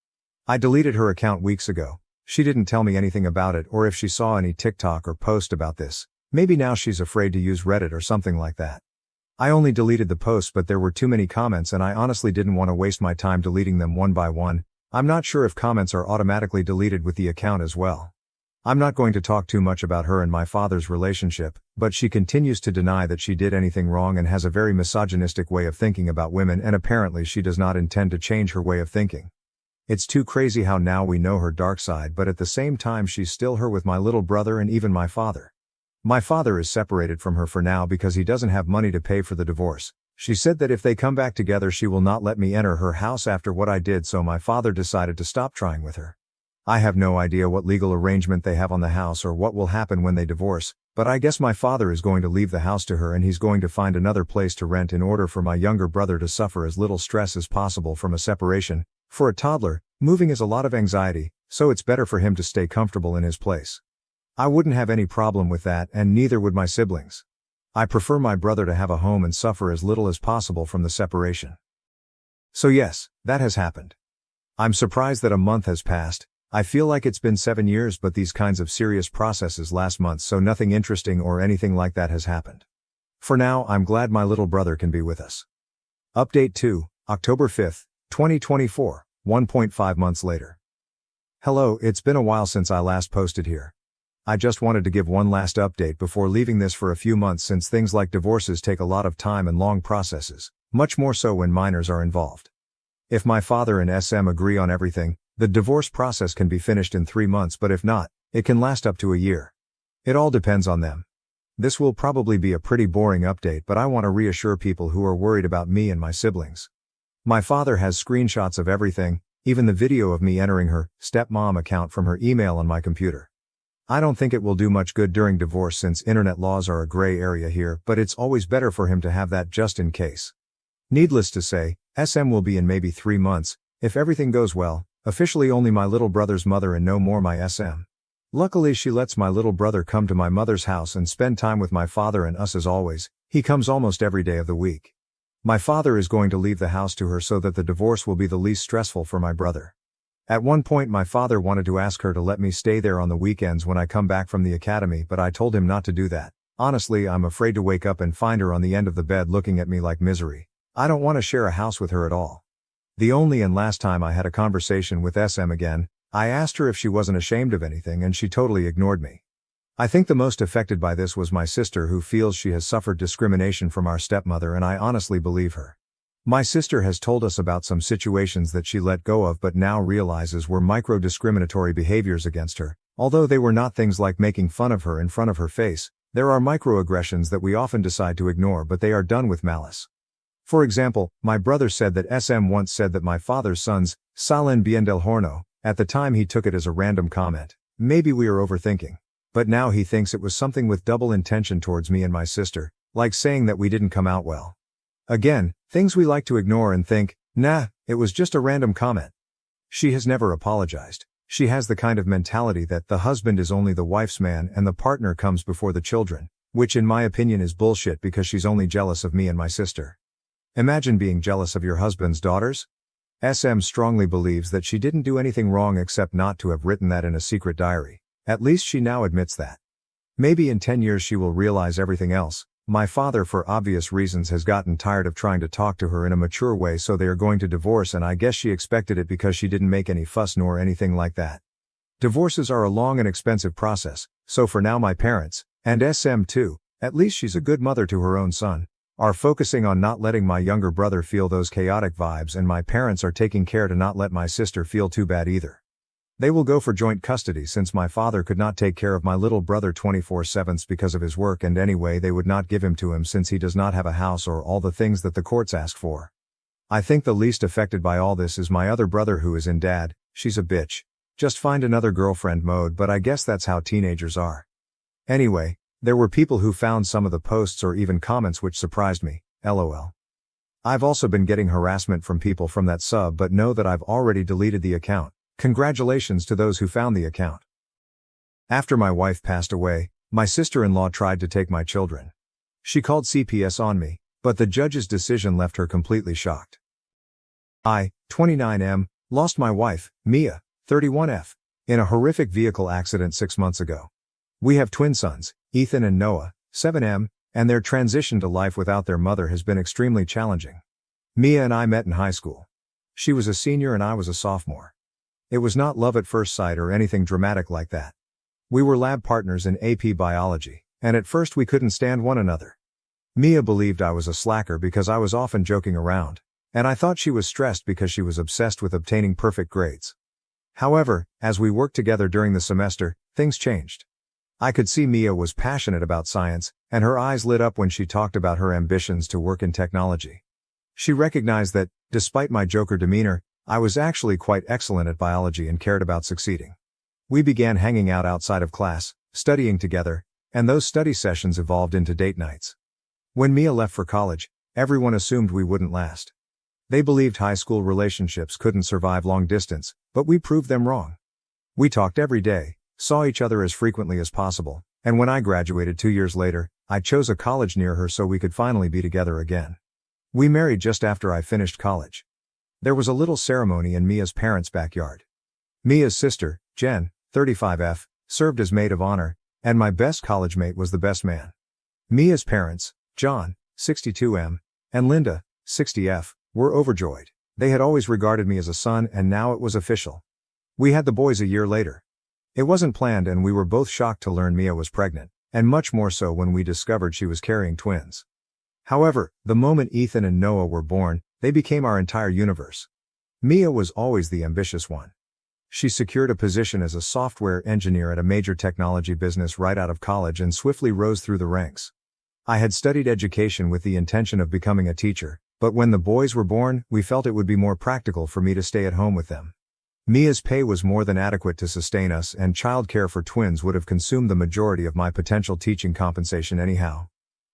I deleted her account weeks ago. She didn't tell me anything about it or if she saw any TikTok or post about this. Maybe now she's afraid to use Reddit or something like that. I only deleted the posts, but there were too many comments and I honestly didn't want to waste my time deleting them one by one. I'm not sure if comments are automatically deleted with the account as well. I'm not going to talk too much about her and my father's relationship, but she continues to deny that she did anything wrong and has a very misogynistic way of thinking about women, and apparently she does not intend to change her way of thinking. It's too crazy how now we know her dark side, but at the same time she's still her with my little brother and even my father. My father is separated from her for now because he doesn't have money to pay for the divorce. She said that if they come back together she will not let me enter her house after what I did, so my father decided to stop trying with her. I have no idea what legal arrangement they have on the house or what will happen when they divorce, but I guess my father is going to leave the house to her and he's going to find another place to rent in order for my younger brother to suffer as little stress as possible from a separation. For a toddler, moving is a lot of anxiety, so it's better for him to stay comfortable in his place. I wouldn't have any problem with that, and neither would my siblings. I prefer my brother to have a home and suffer as little as possible from the separation. So yes, that has happened. I'm surprised that a month has passed. I feel like it's been 7 years, but these kinds of serious processes last month, so nothing interesting or anything like that has happened. For now, I'm glad my little brother can be with us. Update 2, October 5th, 2024, 1.5 months later. Hello, it's been a while since I last posted here. I just wanted to give one last update before leaving this for a few months, since things like divorces take a lot of time and long processes, much more so when minors are involved. If my father and SM agree on everything, the divorce process can be finished in 3 months, but if not, it can last up to a year. It all depends on them. This will probably be a pretty boring update, but I want to reassure people who are worried about me and my siblings. My father has screenshots of everything, even the video of me entering her stepmom account from her email on my computer. I don't think it will do much good during divorce since internet laws are a gray area here, but it's always better for him to have that just in case. Needless to say, SM will be in maybe 3 months, if everything goes well, officially only my little brother's mother and no more my SM. Luckily she lets my little brother come to my mother's house and spend time with my father and us as always. He comes almost every day of the week. My father is going to leave the house to her so that the divorce will be the least stressful for my brother. At one point my father wanted to ask her to let me stay there on the weekends when I come back from the academy, but I told him not to do that. Honestly, I'm afraid to wake up and find her on the end of the bed looking at me like misery. I don't want to share a house with her at all. The only and last time I had a conversation with SM again, I asked her if she wasn't ashamed of anything and she totally ignored me. I think the most affected by this was my sister, who feels she has suffered discrimination from our stepmother, and I honestly believe her. My sister has told us about some situations that she let go of but now realizes were micro-discriminatory behaviors against her. Although they were not things like making fun of her in front of her face, there are microaggressions that we often decide to ignore, but they are done with malice. For example, my brother said that SM once said that my father's sons salen bien del horno. At the time he took it as a random comment. Maybe we are overthinking. But now he thinks it was something with double intention towards me and my sister, like saying that we didn't come out well. Again, things we like to ignore and think, nah, it was just a random comment. She has never apologized. She has the kind of mentality that the husband is only the wife's man and the partner comes before the children, which in my opinion is bullshit because she's only jealous of me and my sister. Imagine being jealous of your husband's daughters. SM strongly believes that she didn't do anything wrong except not to have written that in a secret diary. At least she now admits that. Maybe in 10 years she will realize everything else. My father, for obvious reasons, has gotten tired of trying to talk to her in a mature way, so they are going to divorce, and I guess she expected it because she didn't make any fuss nor anything like that. Divorces are a long and expensive process, so for now my parents, and SM too, at least she's a good mother to her own son, are focusing on not letting my younger brother feel those chaotic vibes, and my parents are taking care to not let my sister feel too bad either. They will go for joint custody since my father could not take care of my little brother 24/7 because of his work, and anyway they would not give him to him since he does not have a house or all the things that the courts ask for. I think the least affected by all this is my other brother, who is in dad, she's a bitch. Just find another girlfriend mode, but I guess that's how teenagers are. Anyway, there were people who found some of the posts or even comments which surprised me, lol. I've also been getting harassment from people from that sub, but know that I've already deleted the account. Congratulations to those who found the account. After my wife passed away, my sister-in-law tried to take my children. She called CPS on me, but the judge's decision left her completely shocked. I, 29M, lost my wife, Mia, 31F, in a horrific vehicle accident 6 months ago. We have twin sons, Ethan and Noah, 7M, and their transition to life without their mother has been extremely challenging. Mia and I met in high school. She was a senior and I was a sophomore. It was not love at first sight or anything dramatic like that. We were lab partners in AP biology, and at first we couldn't stand one another. Mia believed I was a slacker because I was often joking around, and I thought she was stressed because she was obsessed with obtaining perfect grades. However, as we worked together during the semester, things changed. I could see Mia was passionate about science, and her eyes lit up when she talked about her ambitions to work in technology. She recognized that, despite my joker demeanor, I was actually quite excellent at biology and cared about succeeding. We began hanging out outside of class, studying together, and those study sessions evolved into date nights. When Mia left for college, everyone assumed we wouldn't last. They believed high school relationships couldn't survive long distance, but we proved them wrong. We talked every day, saw each other as frequently as possible, and when I graduated 2 years later, I chose a college near her so we could finally be together again. We married just after I finished college. There was a little ceremony in Mia's parents' backyard. Mia's sister, Jen, 35F, served as maid of honor, and my best college mate was the best man. Mia's parents, John, 62M, and Linda, 60F, were overjoyed. They had always regarded me as a son, and now it was official. We had the boys a year later. It wasn't planned, and we were both shocked to learn Mia was pregnant, and much more so when we discovered she was carrying twins. However, the moment Ethan and Noah were born, they became our entire universe. Mia was always the ambitious one. She secured a position as a software engineer at a major technology business right out of college and swiftly rose through the ranks. I had studied education with the intention of becoming a teacher, but when the boys were born, we felt it would be more practical for me to stay at home with them. Mia's pay was more than adequate to sustain us, and childcare for twins would have consumed the majority of my potential teaching compensation anyhow.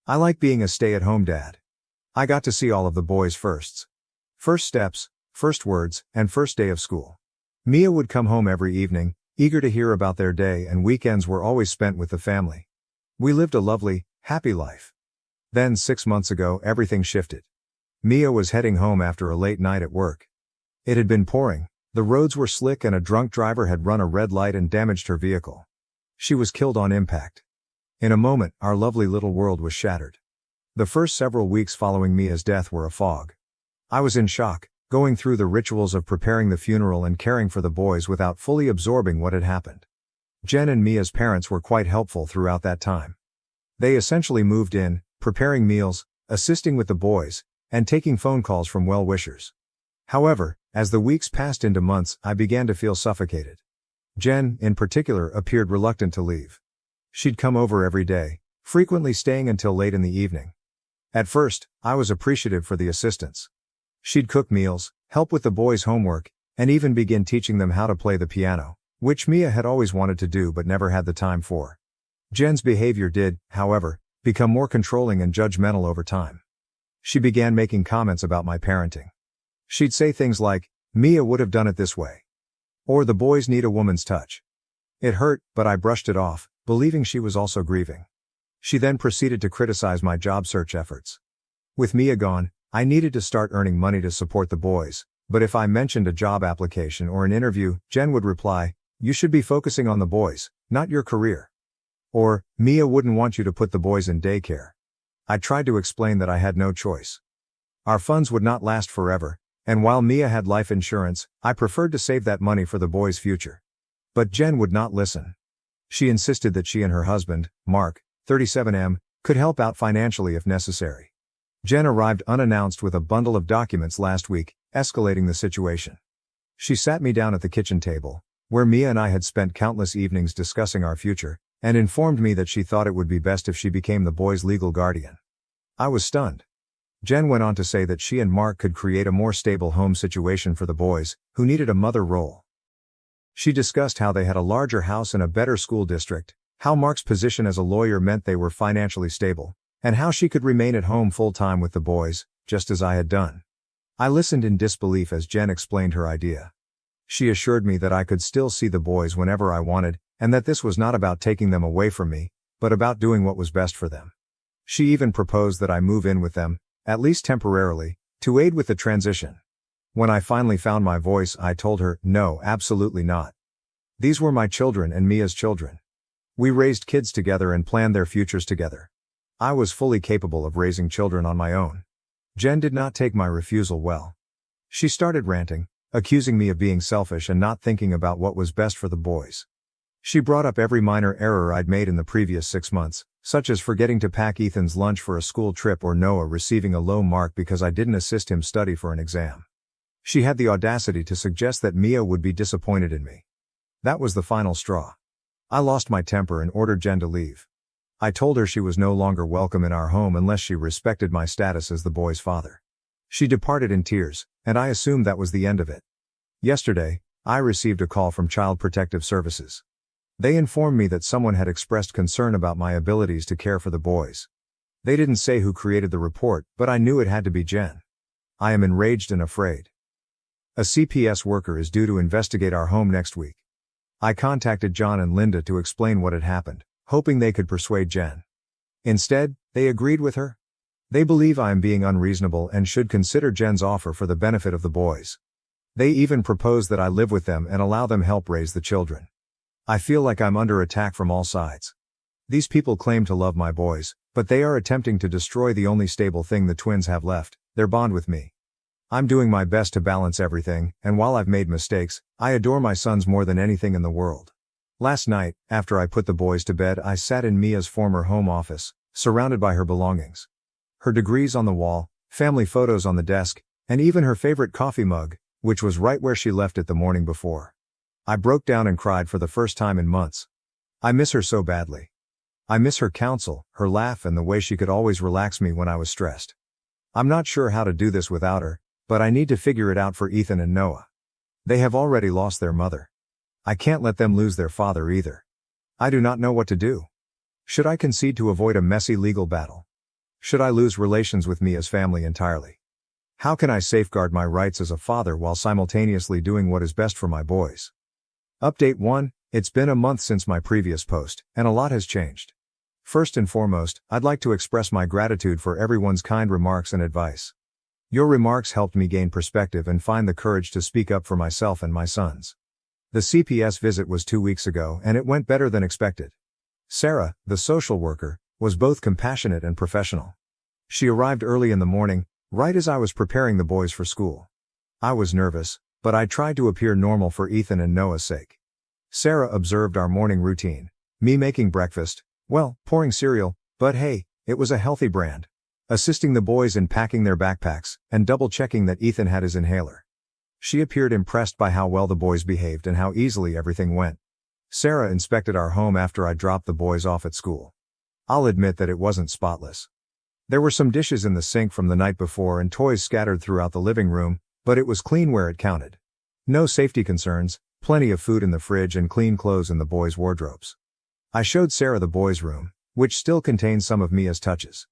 I like being a stay-at-home dad. I got to see all of the boys' firsts. First steps, first words, and first day of school. Mia would come home every evening, eager to hear about their day, and weekends were always spent with the family. We lived a lovely, happy life. Then 6 months ago everything shifted. Mia was heading home after a late night at work. It had been pouring, the roads were slick, and a drunk driver had run a red light and damaged her vehicle. She was killed on impact. In a moment, our lovely little world was shattered. The first several weeks following Mia's death were a fog. I was in shock, going through the rituals of preparing the funeral and caring for the boys without fully absorbing what had happened. Jen and Mia's parents were quite helpful throughout that time. They essentially moved in, preparing meals, assisting with the boys, and taking phone calls from well-wishers. However, as the weeks passed into months, I began to feel suffocated. Jen, in particular, appeared reluctant to leave. She'd come over every day, frequently staying until late in the evening. At first, I was appreciative for the assistance. She'd cook meals, help with the boys' homework, and even begin teaching them how to play the piano, which Mia had always wanted to do but never had the time for. Jen's behavior did, however, become more controlling and judgmental over time. She began making comments about my parenting. She'd say things like, "Mia would have done it this way," or "the boys need a woman's touch." It hurt, but I brushed it off, believing she was also grieving. She then proceeded to criticize my job search efforts. With Mia gone, I needed to start earning money to support the boys, but if I mentioned a job application or an interview, Jen would reply, "You should be focusing on the boys, not your career." Or, "Mia wouldn't want you to put the boys in daycare." I tried to explain that I had no choice. Our funds would not last forever, and while Mia had life insurance, I preferred to save that money for the boys' future. But Jen would not listen. She insisted that she and her husband, Mark, 37M, could help out financially if necessary. Jen arrived unannounced with a bundle of documents last week, escalating the situation. She sat me down at the kitchen table, where Mia and I had spent countless evenings discussing our future, and informed me that she thought it would be best if she became the boys' legal guardian. I was stunned. Jen went on to say that she and Mark could create a more stable home situation for the boys, who needed a mother role. She discussed how they had a larger house and a better school district, how Mark's position as a lawyer meant they were financially stable, and how she could remain at home full-time with the boys, just as I had done. I listened in disbelief as Jen explained her idea. She assured me that I could still see the boys whenever I wanted, and that this was not about taking them away from me, but about doing what was best for them. She even proposed that I move in with them, at least temporarily, to aid with the transition. When I finally found my voice, I told her, no, absolutely not. These were my children and Mia's children. We raised kids together and planned their futures together. I was fully capable of raising children on my own. Jen did not take my refusal well. She started ranting, accusing me of being selfish and not thinking about what was best for the boys. She brought up every minor error I'd made in the previous 6 months, such as forgetting to pack Ethan's lunch for a school trip or Noah receiving a low mark because I didn't assist him study for an exam. She had the audacity to suggest that Mia would be disappointed in me. That was the final straw. I lost my temper and ordered Jen to leave. I told her she was no longer welcome in our home unless she respected my status as the boy's father. She departed in tears, and I assumed that was the end of it. Yesterday, I received a call from Child Protective Services. They informed me that someone had expressed concern about my abilities to care for the boys. They didn't say who created the report, but I knew it had to be Jen. I am enraged and afraid. A CPS worker is due to investigate our home next week. I contacted John and Linda to explain what had happened, hoping they could persuade Jen. Instead, they agreed with her. They believe I am being unreasonable and should consider Jen's offer for the benefit of the boys. They even propose that I live with them and allow them help raise the children. I feel like I'm under attack from all sides. These people claim to love my boys, but they are attempting to destroy the only stable thing the twins have left, their bond with me. I'm doing my best to balance everything, and while I've made mistakes, I adore my sons more than anything in the world. Last night, after I put the boys to bed, I sat in Mia's former home office, surrounded by her belongings. Her degrees on the wall, family photos on the desk, and even her favorite coffee mug, which was right where she left it the morning before. I broke down and cried for the first time in months. I miss her so badly. I miss her counsel, her laugh, and the way she could always relax me when I was stressed. I'm not sure how to do this without her, but I need to figure it out for Ethan and Noah. They have already lost their mother. I can't let them lose their father either. I do not know what to do. Should I concede to avoid a messy legal battle? Should I lose relations with Mia's family entirely? How can I safeguard my rights as a father while simultaneously doing what is best for my boys? Update 1. It's been a month since my previous post, and a lot has changed. First and foremost, I'd like to express my gratitude for everyone's kind remarks and advice. Your remarks helped me gain perspective and find the courage to speak up for myself and my sons. The CPS visit was 2 weeks ago and it went better than expected. Sarah, the social worker, was both compassionate and professional. She arrived early in the morning, right as I was preparing the boys for school. I was nervous, but I tried to appear normal for Ethan and Noah's sake. Sarah observed our morning routine, me making breakfast, well, pouring cereal, but hey, it was a healthy brand. Assisting the boys in packing their backpacks, and double-checking that Ethan had his inhaler. She appeared impressed by how well the boys behaved and how easily everything went. Sarah inspected our home after I dropped the boys off at school. I'll admit that it wasn't spotless. There were some dishes in the sink from the night before and toys scattered throughout the living room, but it was clean where it counted. No safety concerns, plenty of food in the fridge and clean clothes in the boys' wardrobes. I showed Sarah the boys' room, which still contains some of Mia's touches.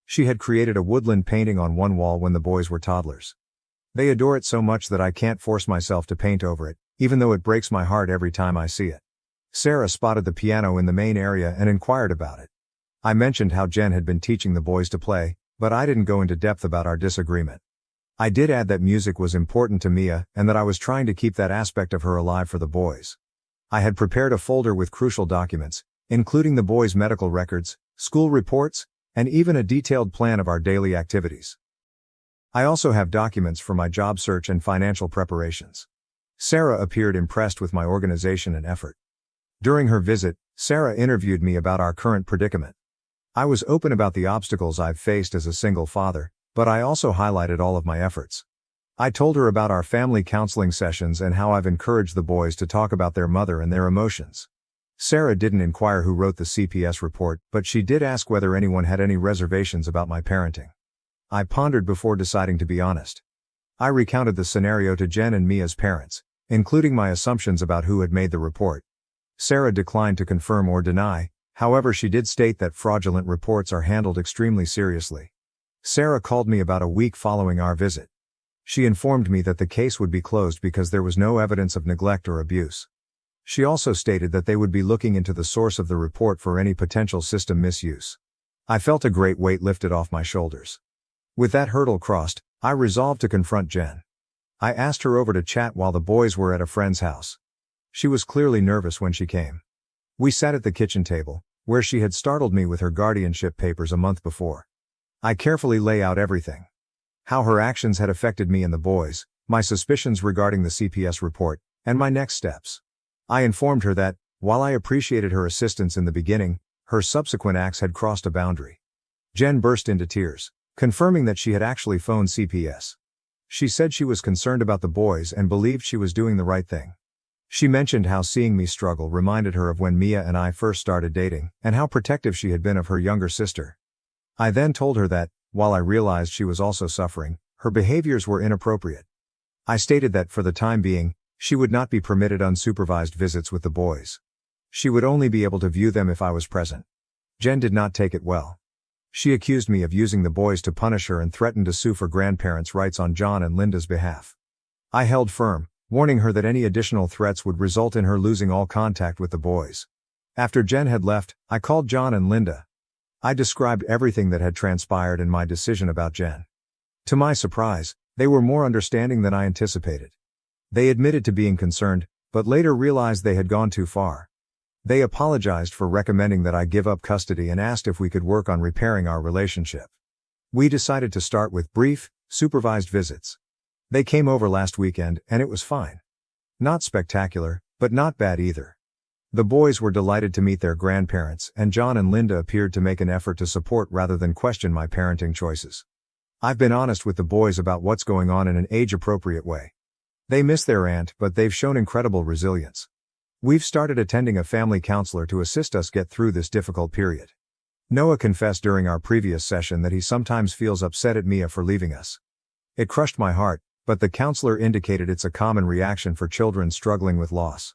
She had created a woodland painting on one wall when the boys were toddlers. They adore it so much that I can't force myself to paint over it, even though it breaks my heart every time I see it. Sarah spotted the piano in the main area and inquired about it. I mentioned how Jen had been teaching the boys to play, but I didn't go into depth about our disagreement. I did add that music was important to Mia and that I was trying to keep that aspect of her alive for the boys. I had prepared a folder with crucial documents, including the boys' medical records, school reports, and even a detailed plan of our daily activities. I also have documents for my job search and financial preparations. Sarah appeared impressed with my organization and effort. During her visit, Sarah interviewed me about our current predicament. I was open about the obstacles I've faced as a single father, but I also highlighted all of my efforts. I told her about our family counseling sessions and how I've encouraged the boys to talk about their mother and their emotions. Sarah didn't inquire who wrote the CPS report, but she did ask whether anyone had any reservations about my parenting. I pondered before deciding to be honest. I recounted the scenario to Jen and Mia's parents, including my assumptions about who had made the report. Sarah declined to confirm or deny, however she did state that fraudulent reports are handled extremely seriously. Sarah called me about a week following our visit. She informed me that the case would be closed because there was no evidence of neglect or abuse. She also stated that they would be looking into the source of the report for any potential system misuse. I felt a great weight lifted off my shoulders. With that hurdle crossed, I resolved to confront Jen. I asked her over to chat while the boys were at a friend's house. She was clearly nervous when she came. We sat at the kitchen table, where she had startled me with her guardianship papers a month before. I carefully lay out everything. How her actions had affected me and the boys, my suspicions regarding the CPS report, and my next steps. I informed her that, while I appreciated her assistance in the beginning, her subsequent acts had crossed a boundary. Jen burst into tears, confirming that she had actually phoned CPS. She said she was concerned about the boys and believed she was doing the right thing. She mentioned how seeing me struggle reminded her of when Mia and I first started dating, and how protective she had been of her younger sister. I then told her that, while I realized she was also suffering, her behaviors were inappropriate. I stated that for the time being, she would not be permitted unsupervised visits with the boys. She would only be able to view them if I was present. Jen did not take it well. She accused me of using the boys to punish her and threatened to sue for grandparents' rights on John and Linda's behalf. I held firm, warning her that any additional threats would result in her losing all contact with the boys. After Jen had left, I called John and Linda. I described everything that had transpired and my decision about Jen. To my surprise, they were more understanding than I anticipated. They admitted to being concerned, but later realized they had gone too far. They apologized for recommending that I give up custody and asked if we could work on repairing our relationship. We decided to start with brief, supervised visits. They came over last weekend, and it was fine. Not spectacular, but not bad either. The boys were delighted to meet their grandparents, and John and Linda appeared to make an effort to support rather than question my parenting choices. I've been honest with the boys about what's going on in an age-appropriate way. They miss their aunt, but they've shown incredible resilience. We've started attending a family counselor to assist us get through this difficult period. Noah confessed during our previous session that he sometimes feels upset at Mia for leaving us. It crushed my heart, but the counselor indicated it's a common reaction for children struggling with loss.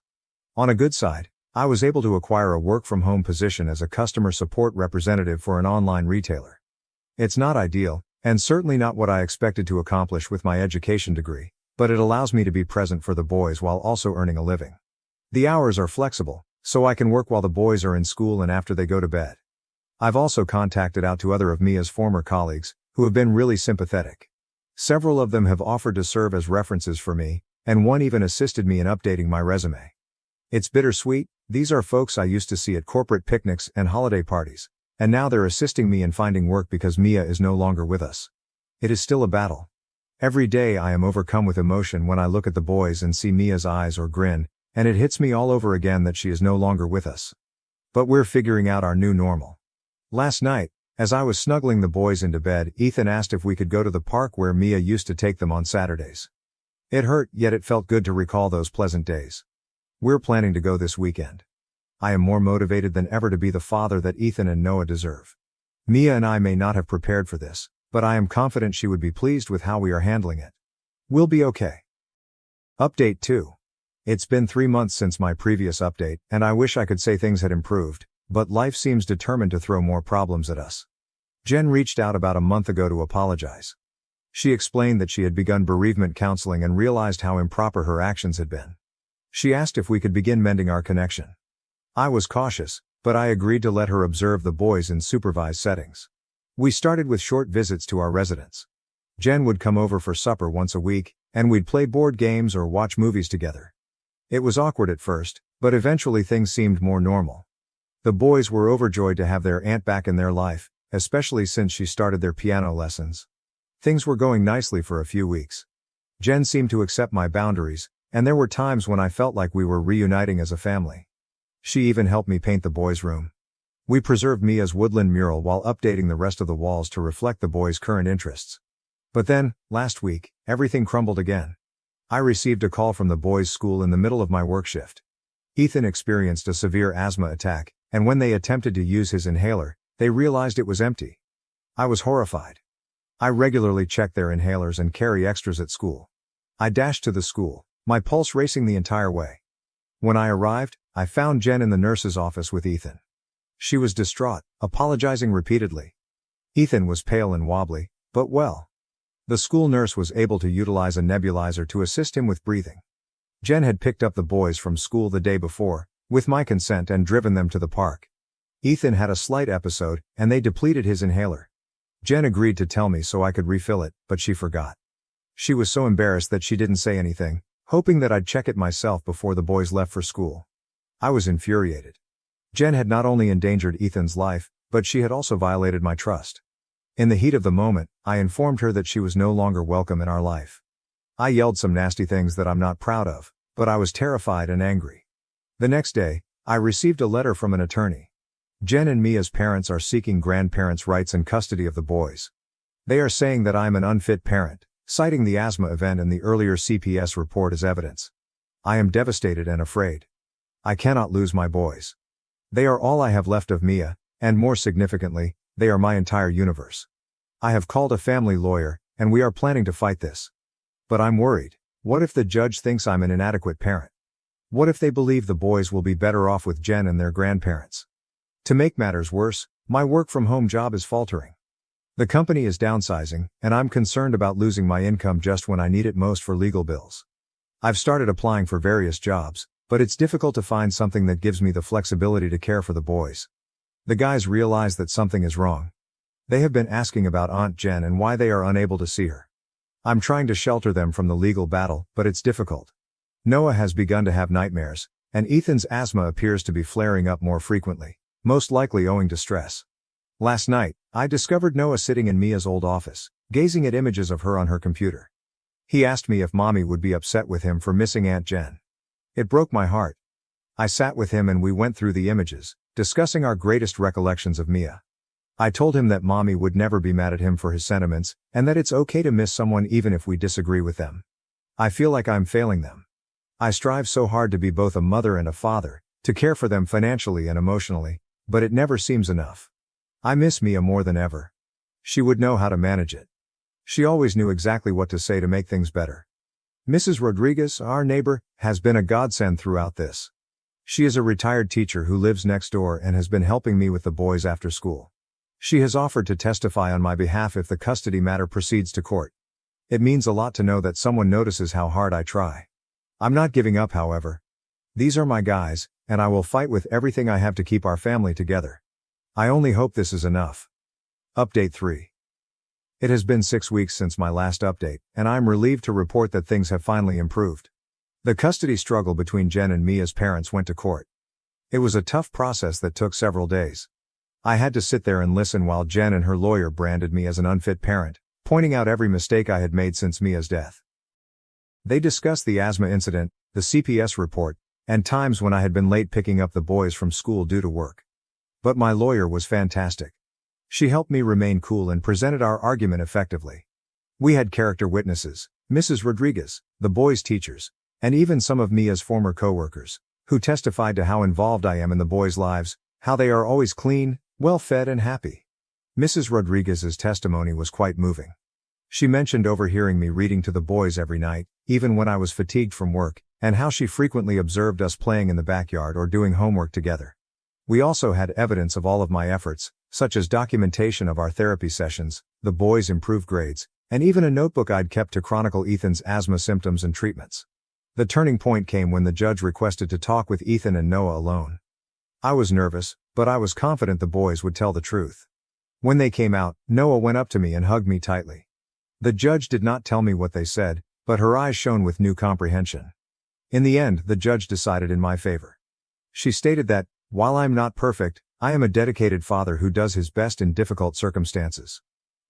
On a good side, I was able to acquire a work-from-home position as a customer support representative for an online retailer. It's not ideal, And certainly not what I expected to accomplish with my education degree, but it allows me to be present for the boys while also earning a living. The hours are flexible, so I can work while the boys are in school and after they go to bed. I've also contacted out to other of Mia's former colleagues, who have been really sympathetic. Several of them have offered to serve as references for me, and one even assisted me in updating my resume. It's bittersweet. These are folks I used to see at corporate picnics and holiday parties, and now they're assisting me in finding work because Mia is no longer with us. It is still a battle. Every day I am overcome with emotion when I look at the boys and see Mia's eyes or grin, and it hits me all over again that she is no longer with us. But we're figuring out our new normal. Last night, as I was snuggling the boys into bed, Ethan asked if we could go to the park where Mia used to take them on Saturdays. It hurt, yet it felt good to recall those pleasant days. We're planning to go this weekend. I am more motivated than ever to be the father that Ethan and Noah deserve. Mia and I may not have prepared for this, but I am confident she would be pleased with how we are handling it. We'll be okay. Update 2. It's been 3 months since my previous update, and I wish I could say things had improved, but life seems determined to throw more problems at us. Jen reached out about a month ago to apologize. She explained that she had begun bereavement counseling and realized how improper her actions had been. She asked if we could begin mending our connection. I was cautious, but I agreed to let her observe the boys in supervised settings. We started with short visits to our residence. Jen would come over for supper once a week, and we'd play board games or watch movies together. It was awkward at first, but eventually things seemed more normal. The boys were overjoyed to have their aunt back in their life, especially since she started their piano lessons. Things were going nicely for a few weeks. Jen seemed to accept my boundaries, and there were times when I felt like we were reuniting as a family. She even helped me paint the boys' room. We preserved Mia's woodland mural while updating the rest of the walls to reflect the boys' current interests. But then, last week, everything crumbled again. I received a call from the boys' school in the middle of my work shift. Ethan experienced a severe asthma attack, and when they attempted to use his inhaler, they realized it was empty. I was horrified. I regularly check their inhalers and carry extras at school. I dashed to the school, my pulse racing the entire way. When I arrived, I found Jen in the nurse's office with Ethan. She was distraught, apologizing repeatedly. Ethan was pale and wobbly, but well. The school nurse was able to utilize a nebulizer to assist him with breathing. Jen had picked up the boys from school the day before, with my consent, and driven them to the park. Ethan had a slight episode, and they depleted his inhaler. Jen agreed to tell me so I could refill it, but she forgot. She was so embarrassed that she didn't say anything, hoping that I'd check it myself before the boys left for school. I was infuriated. Jen had not only endangered Ethan's life, but she had also violated my trust. In the heat of the moment, I informed her that she was no longer welcome in our life. I yelled some nasty things that I'm not proud of, but I was terrified and angry. The next day, I received a letter from an attorney. Jen and Mia's parents are seeking grandparents' rights and custody of the boys. They are saying that I'm an unfit parent, citing the asthma event and the earlier CPS report as evidence. I am devastated and afraid. I cannot lose my boys. They are all I have left of Mia, and more significantly, they are my entire universe. I have called a family lawyer, and we are planning to fight this. But I'm worried. What if the judge thinks I'm an inadequate parent? What if they believe the boys will be better off with Jen and their grandparents? To make matters worse, my work-from-home job is faltering. The company is downsizing, and I'm concerned about losing my income just when I need it most for legal bills. I've started applying for various jobs, but it's difficult to find something that gives me the flexibility to care for the boys. The guys realize that something is wrong. They have been asking about Aunt Jen and why they are unable to see her. I'm trying to shelter them from the legal battle, but it's difficult. Noah has begun to have nightmares, and Ethan's asthma appears to be flaring up more frequently, most likely owing to stress. Last night, I discovered Noah sitting in Mia's old office, gazing at images of her on her computer. He asked me if Mommy would be upset with him for missing Aunt Jen. It broke my heart. I sat with him and we went through the images, discussing our greatest recollections of Mia. I told him that Mommy would never be mad at him for his sentiments, and that it's okay to miss someone even if we disagree with them. I feel like I'm failing them. I strive so hard to be both a mother and a father, to care for them financially and emotionally, but it never seems enough. I miss Mia more than ever. She would know how to manage it. She always knew exactly what to say to make things better. Mrs. Rodriguez, our neighbor, has been a godsend throughout this. She is a retired teacher who lives next door and has been helping me with the boys after school. She has offered to testify on my behalf if the custody matter proceeds to court. It means a lot to know that someone notices how hard I try. I'm not giving up, however. These are my guys, and I will fight with everything I have to keep our family together. I only hope this is enough. Update 3. It has been 6 weeks since my last update, and I'm relieved to report that things have finally improved. The custody struggle between Jen and Mia's parents went to court. It was a tough process that took several days. I had to sit there and listen while Jen and her lawyer branded me as an unfit parent, pointing out every mistake I had made since Mia's death. They discussed the asthma incident, the CPS report, and times when I had been late picking up the boys from school due to work. But my lawyer was fantastic. She helped me remain cool and presented our argument effectively. We had character witnesses, Mrs. Rodriguez, the boys' teachers, and even some of Mia's former co-workers, who testified to how involved I am in the boys' lives, how they are always clean, well-fed and happy. Mrs. Rodriguez's testimony was quite moving. She mentioned overhearing me reading to the boys every night, even when I was fatigued from work, and how she frequently observed us playing in the backyard or doing homework together. We also had evidence of all of my efforts, such as documentation of our therapy sessions, the boys' improved grades, and even a notebook I'd kept to chronicle Ethan's asthma symptoms and treatments. The turning point came when the judge requested to talk with Ethan and Noah alone. I was nervous, but I was confident the boys would tell the truth. When they came out, Noah went up to me and hugged me tightly. The judge did not tell me what they said, but her eyes shone with new comprehension. In the end, the judge decided in my favor. She stated that, while I'm not perfect, I am a dedicated father who does his best in difficult circumstances.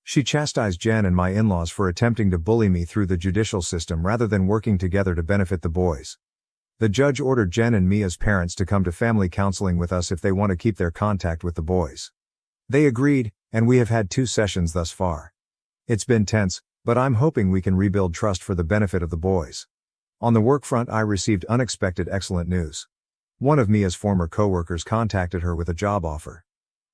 She chastised Jen and my in-laws for attempting to bully me through the judicial system rather than working together to benefit the boys. The judge ordered Jen and Mia's parents to come to family counseling with us if they want to keep their contact with the boys. They agreed, and we have had 2 sessions thus far. It's been tense, but I'm hoping we can rebuild trust for the benefit of the boys. On the work front, I received unexpected excellent news. One of Mia's former co-workers contacted her with a job offer.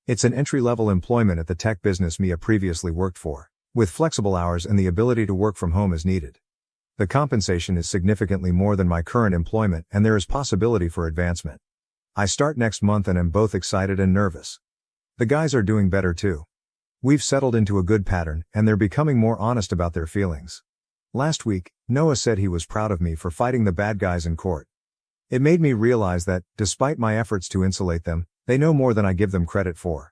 It's an entry-level employment at the tech business Mia previously worked for, with flexible hours and the ability to work from home as needed. The compensation is significantly more than my current employment and there is possibility for advancement. I start next month and am both excited and nervous. The guys are doing better too. We've settled into a good pattern and they're becoming more honest about their feelings. Last week, Noah said he was proud of me for fighting the bad guys in court. It made me realize that, despite my efforts to insulate them, they know more than I give them credit for.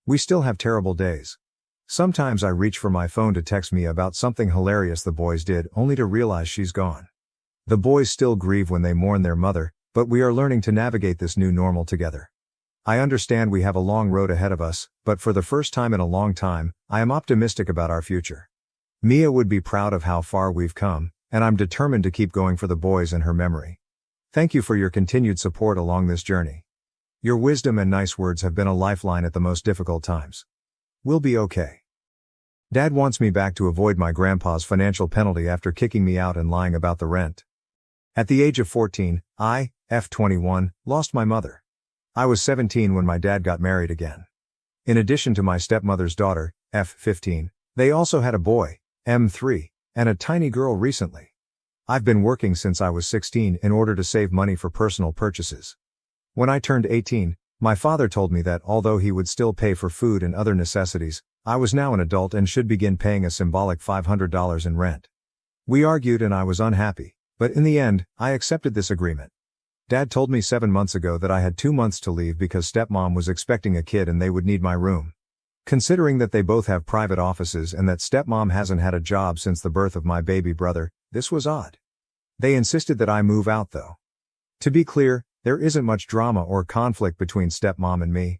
We still have terrible days. Sometimes I reach for my phone to text Mia about something hilarious the boys did only to realize she's gone. The boys still grieve when they mourn their mother, but we are learning to navigate this new normal together. I understand we have a long road ahead of us, but for the first time in a long time, I am optimistic about our future. Mia would be proud of how far we've come, and I'm determined to keep going for the boys and her memory. Thank you for your continued support along this journey. Your wisdom and nice words have been a lifeline at the most difficult times. We'll be okay. Dad wants me back to avoid my grandpa's financial penalty after kicking me out and lying about the rent. At the age of 14, I, F21, lost my mother. I was 17 when my dad got married again. In addition to my stepmother's daughter, F15, they also had a boy, M3, and a tiny girl recently. I've been working since I was 16 in order to save money for personal purchases. When I turned 18, my father told me that although he would still pay for food and other necessities, I was now an adult and should begin paying a symbolic $500 in rent. We argued and I was unhappy, but in the end, I accepted this agreement. Dad told me 7 months ago that I had 2 months to leave because stepmom was expecting a kid and they would need my room. Considering that they both have private offices and that stepmom hasn't had a job since the birth of my baby brother, this was odd. They insisted that I move out though. To be clear, there isn't much drama or conflict between stepmom and me.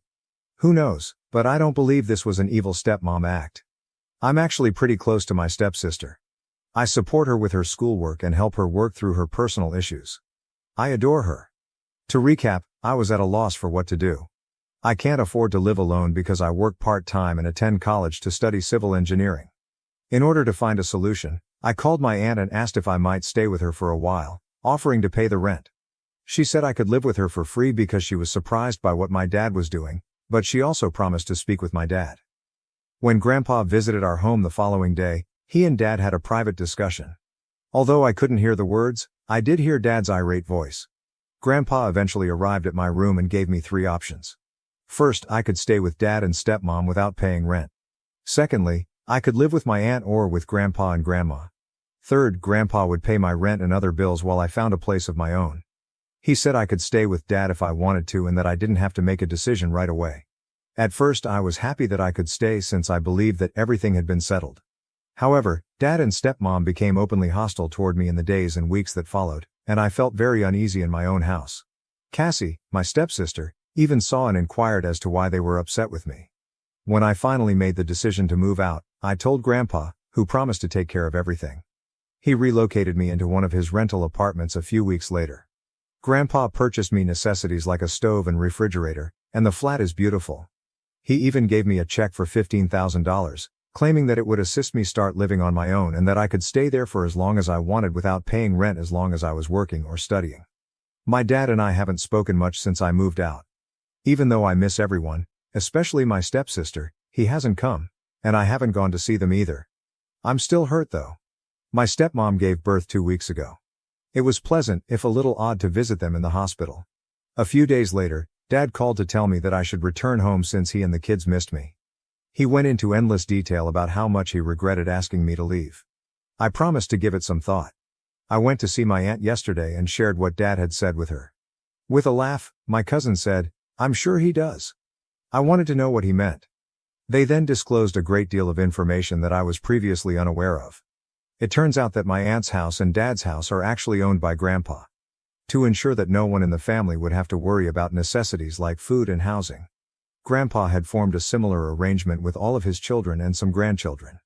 Who knows, but I don't believe this was an evil stepmom act. I'm actually pretty close to my stepsister. I support her with her schoolwork and help her work through her personal issues. I adore her. To recap, I was at a loss for what to do. I can't afford to live alone because I work part-time and attend college to study civil engineering. In order to find a solution, I called my aunt and asked if I might stay with her for a while, offering to pay the rent. She said I could live with her for free because she was surprised by what my dad was doing, but she also promised to speak with my dad. When Grandpa visited our home the following day, he and Dad had a private discussion. Although I couldn't hear the words, I did hear Dad's irate voice. Grandpa eventually arrived at my room and gave me 3 options. First, I could stay with Dad and stepmom without paying rent. Secondly, I could live with my aunt or with Grandpa and Grandma. Third, Grandpa would pay my rent and other bills while I found a place of my own. He said I could stay with Dad if I wanted to and that I didn't have to make a decision right away. At first, I was happy that I could stay since I believed that everything had been settled. However, Dad and stepmom became openly hostile toward me in the days and weeks that followed, and I felt very uneasy in my own house. Cassie, my stepsister, even saw and inquired as to why they were upset with me. When I finally made the decision to move out, I told Grandpa, who promised to take care of everything. He relocated me into one of his rental apartments a few weeks later. Grandpa purchased me necessities like a stove and refrigerator, and the flat is beautiful. He even gave me a check for $15,000, claiming that it would assist me start living on my own and that I could stay there for as long as I wanted without paying rent as long as I was working or studying. My dad and I haven't spoken much since I moved out. Even though I miss everyone, especially my stepsister, he hasn't come, and I haven't gone to see them either. I'm still hurt though. My stepmom gave birth 2 weeks ago. It was pleasant, if a little odd, to visit them in the hospital. A few days later, Dad called to tell me that I should return home since he and the kids missed me. He went into endless detail about how much he regretted asking me to leave. I promised to give it some thought. I went to see my aunt yesterday and shared what Dad had said with her. With a laugh, my cousin said, "I'm sure he does." I wanted to know what he meant. They then disclosed a great deal of information that I was previously unaware of. It turns out that my aunt's house and Dad's house are actually owned by Grandpa. To ensure that no one in the family would have to worry about necessities like food and housing, Grandpa had formed a similar arrangement with all of his children and some grandchildren.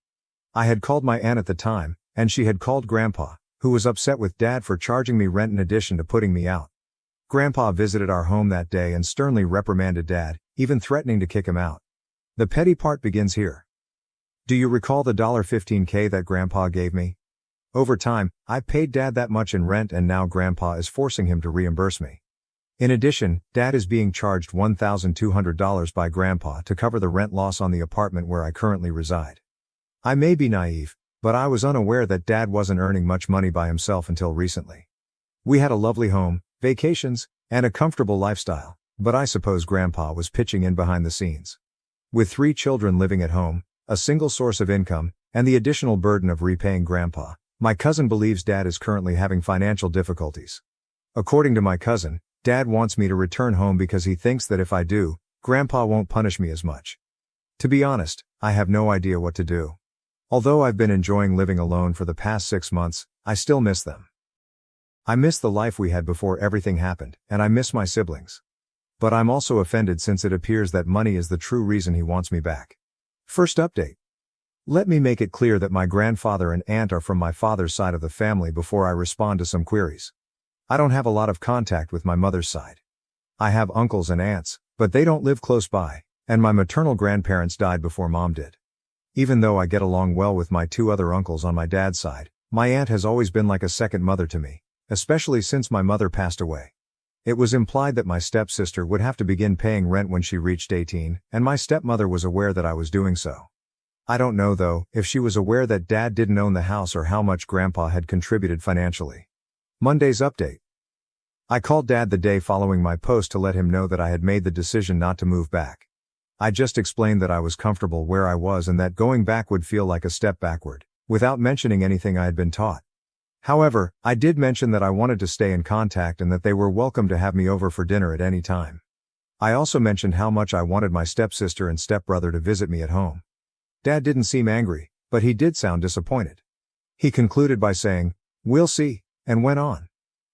I had called my aunt at the time, and she had called Grandpa, who was upset with Dad for charging me rent in addition to putting me out. Grandpa visited our home that day and sternly reprimanded Dad, even threatening to kick him out. The petty part begins here. Do you recall the $15K that Grandpa gave me? Over time, I paid Dad that much in rent and now Grandpa is forcing him to reimburse me. In addition, Dad is being charged $1,200 by Grandpa to cover the rent loss on the apartment where I currently reside. I may be naive, but I was unaware that Dad wasn't earning much money by himself until recently. We had a lovely home, vacations, and a comfortable lifestyle, but I suppose Grandpa was pitching in behind the scenes. With 3 children living at home, a single source of income, and the additional burden of repaying Grandpa, my cousin believes Dad is currently having financial difficulties. According to my cousin, Dad wants me to return home because he thinks that if I do, Grandpa won't punish me as much. To be honest, I have no idea what to do. Although I've been enjoying living alone for the past 6 months, I still miss them. I miss the life we had before everything happened, and I miss my siblings. But I'm also offended since it appears that money is the true reason he wants me back. First update. Let me make it clear that my grandfather and aunt are from my father's side of the family before I respond to some queries. I don't have a lot of contact with my mother's side. I have uncles and aunts, but they don't live close by, and my maternal grandparents died before Mom did. Even though I get along well with my 2 other uncles on my dad's side, my aunt has always been like a second mother to me, especially since my mother passed away. It was implied that my stepsister would have to begin paying rent when she reached 18, and my stepmother was aware that I was doing so. I don't know though, if she was aware that Dad didn't own the house or how much Grandpa had contributed financially. Monday's update. I called Dad the day following my post to let him know that I had made the decision not to move back. I just explained that I was comfortable where I was and that going back would feel like a step backward, without mentioning anything I had been taught. However, I did mention that I wanted to stay in contact and that they were welcome to have me over for dinner at any time. I also mentioned how much I wanted my stepsister and stepbrother to visit me at home. Dad didn't seem angry, but he did sound disappointed. He concluded by saying, "We'll see," and went on.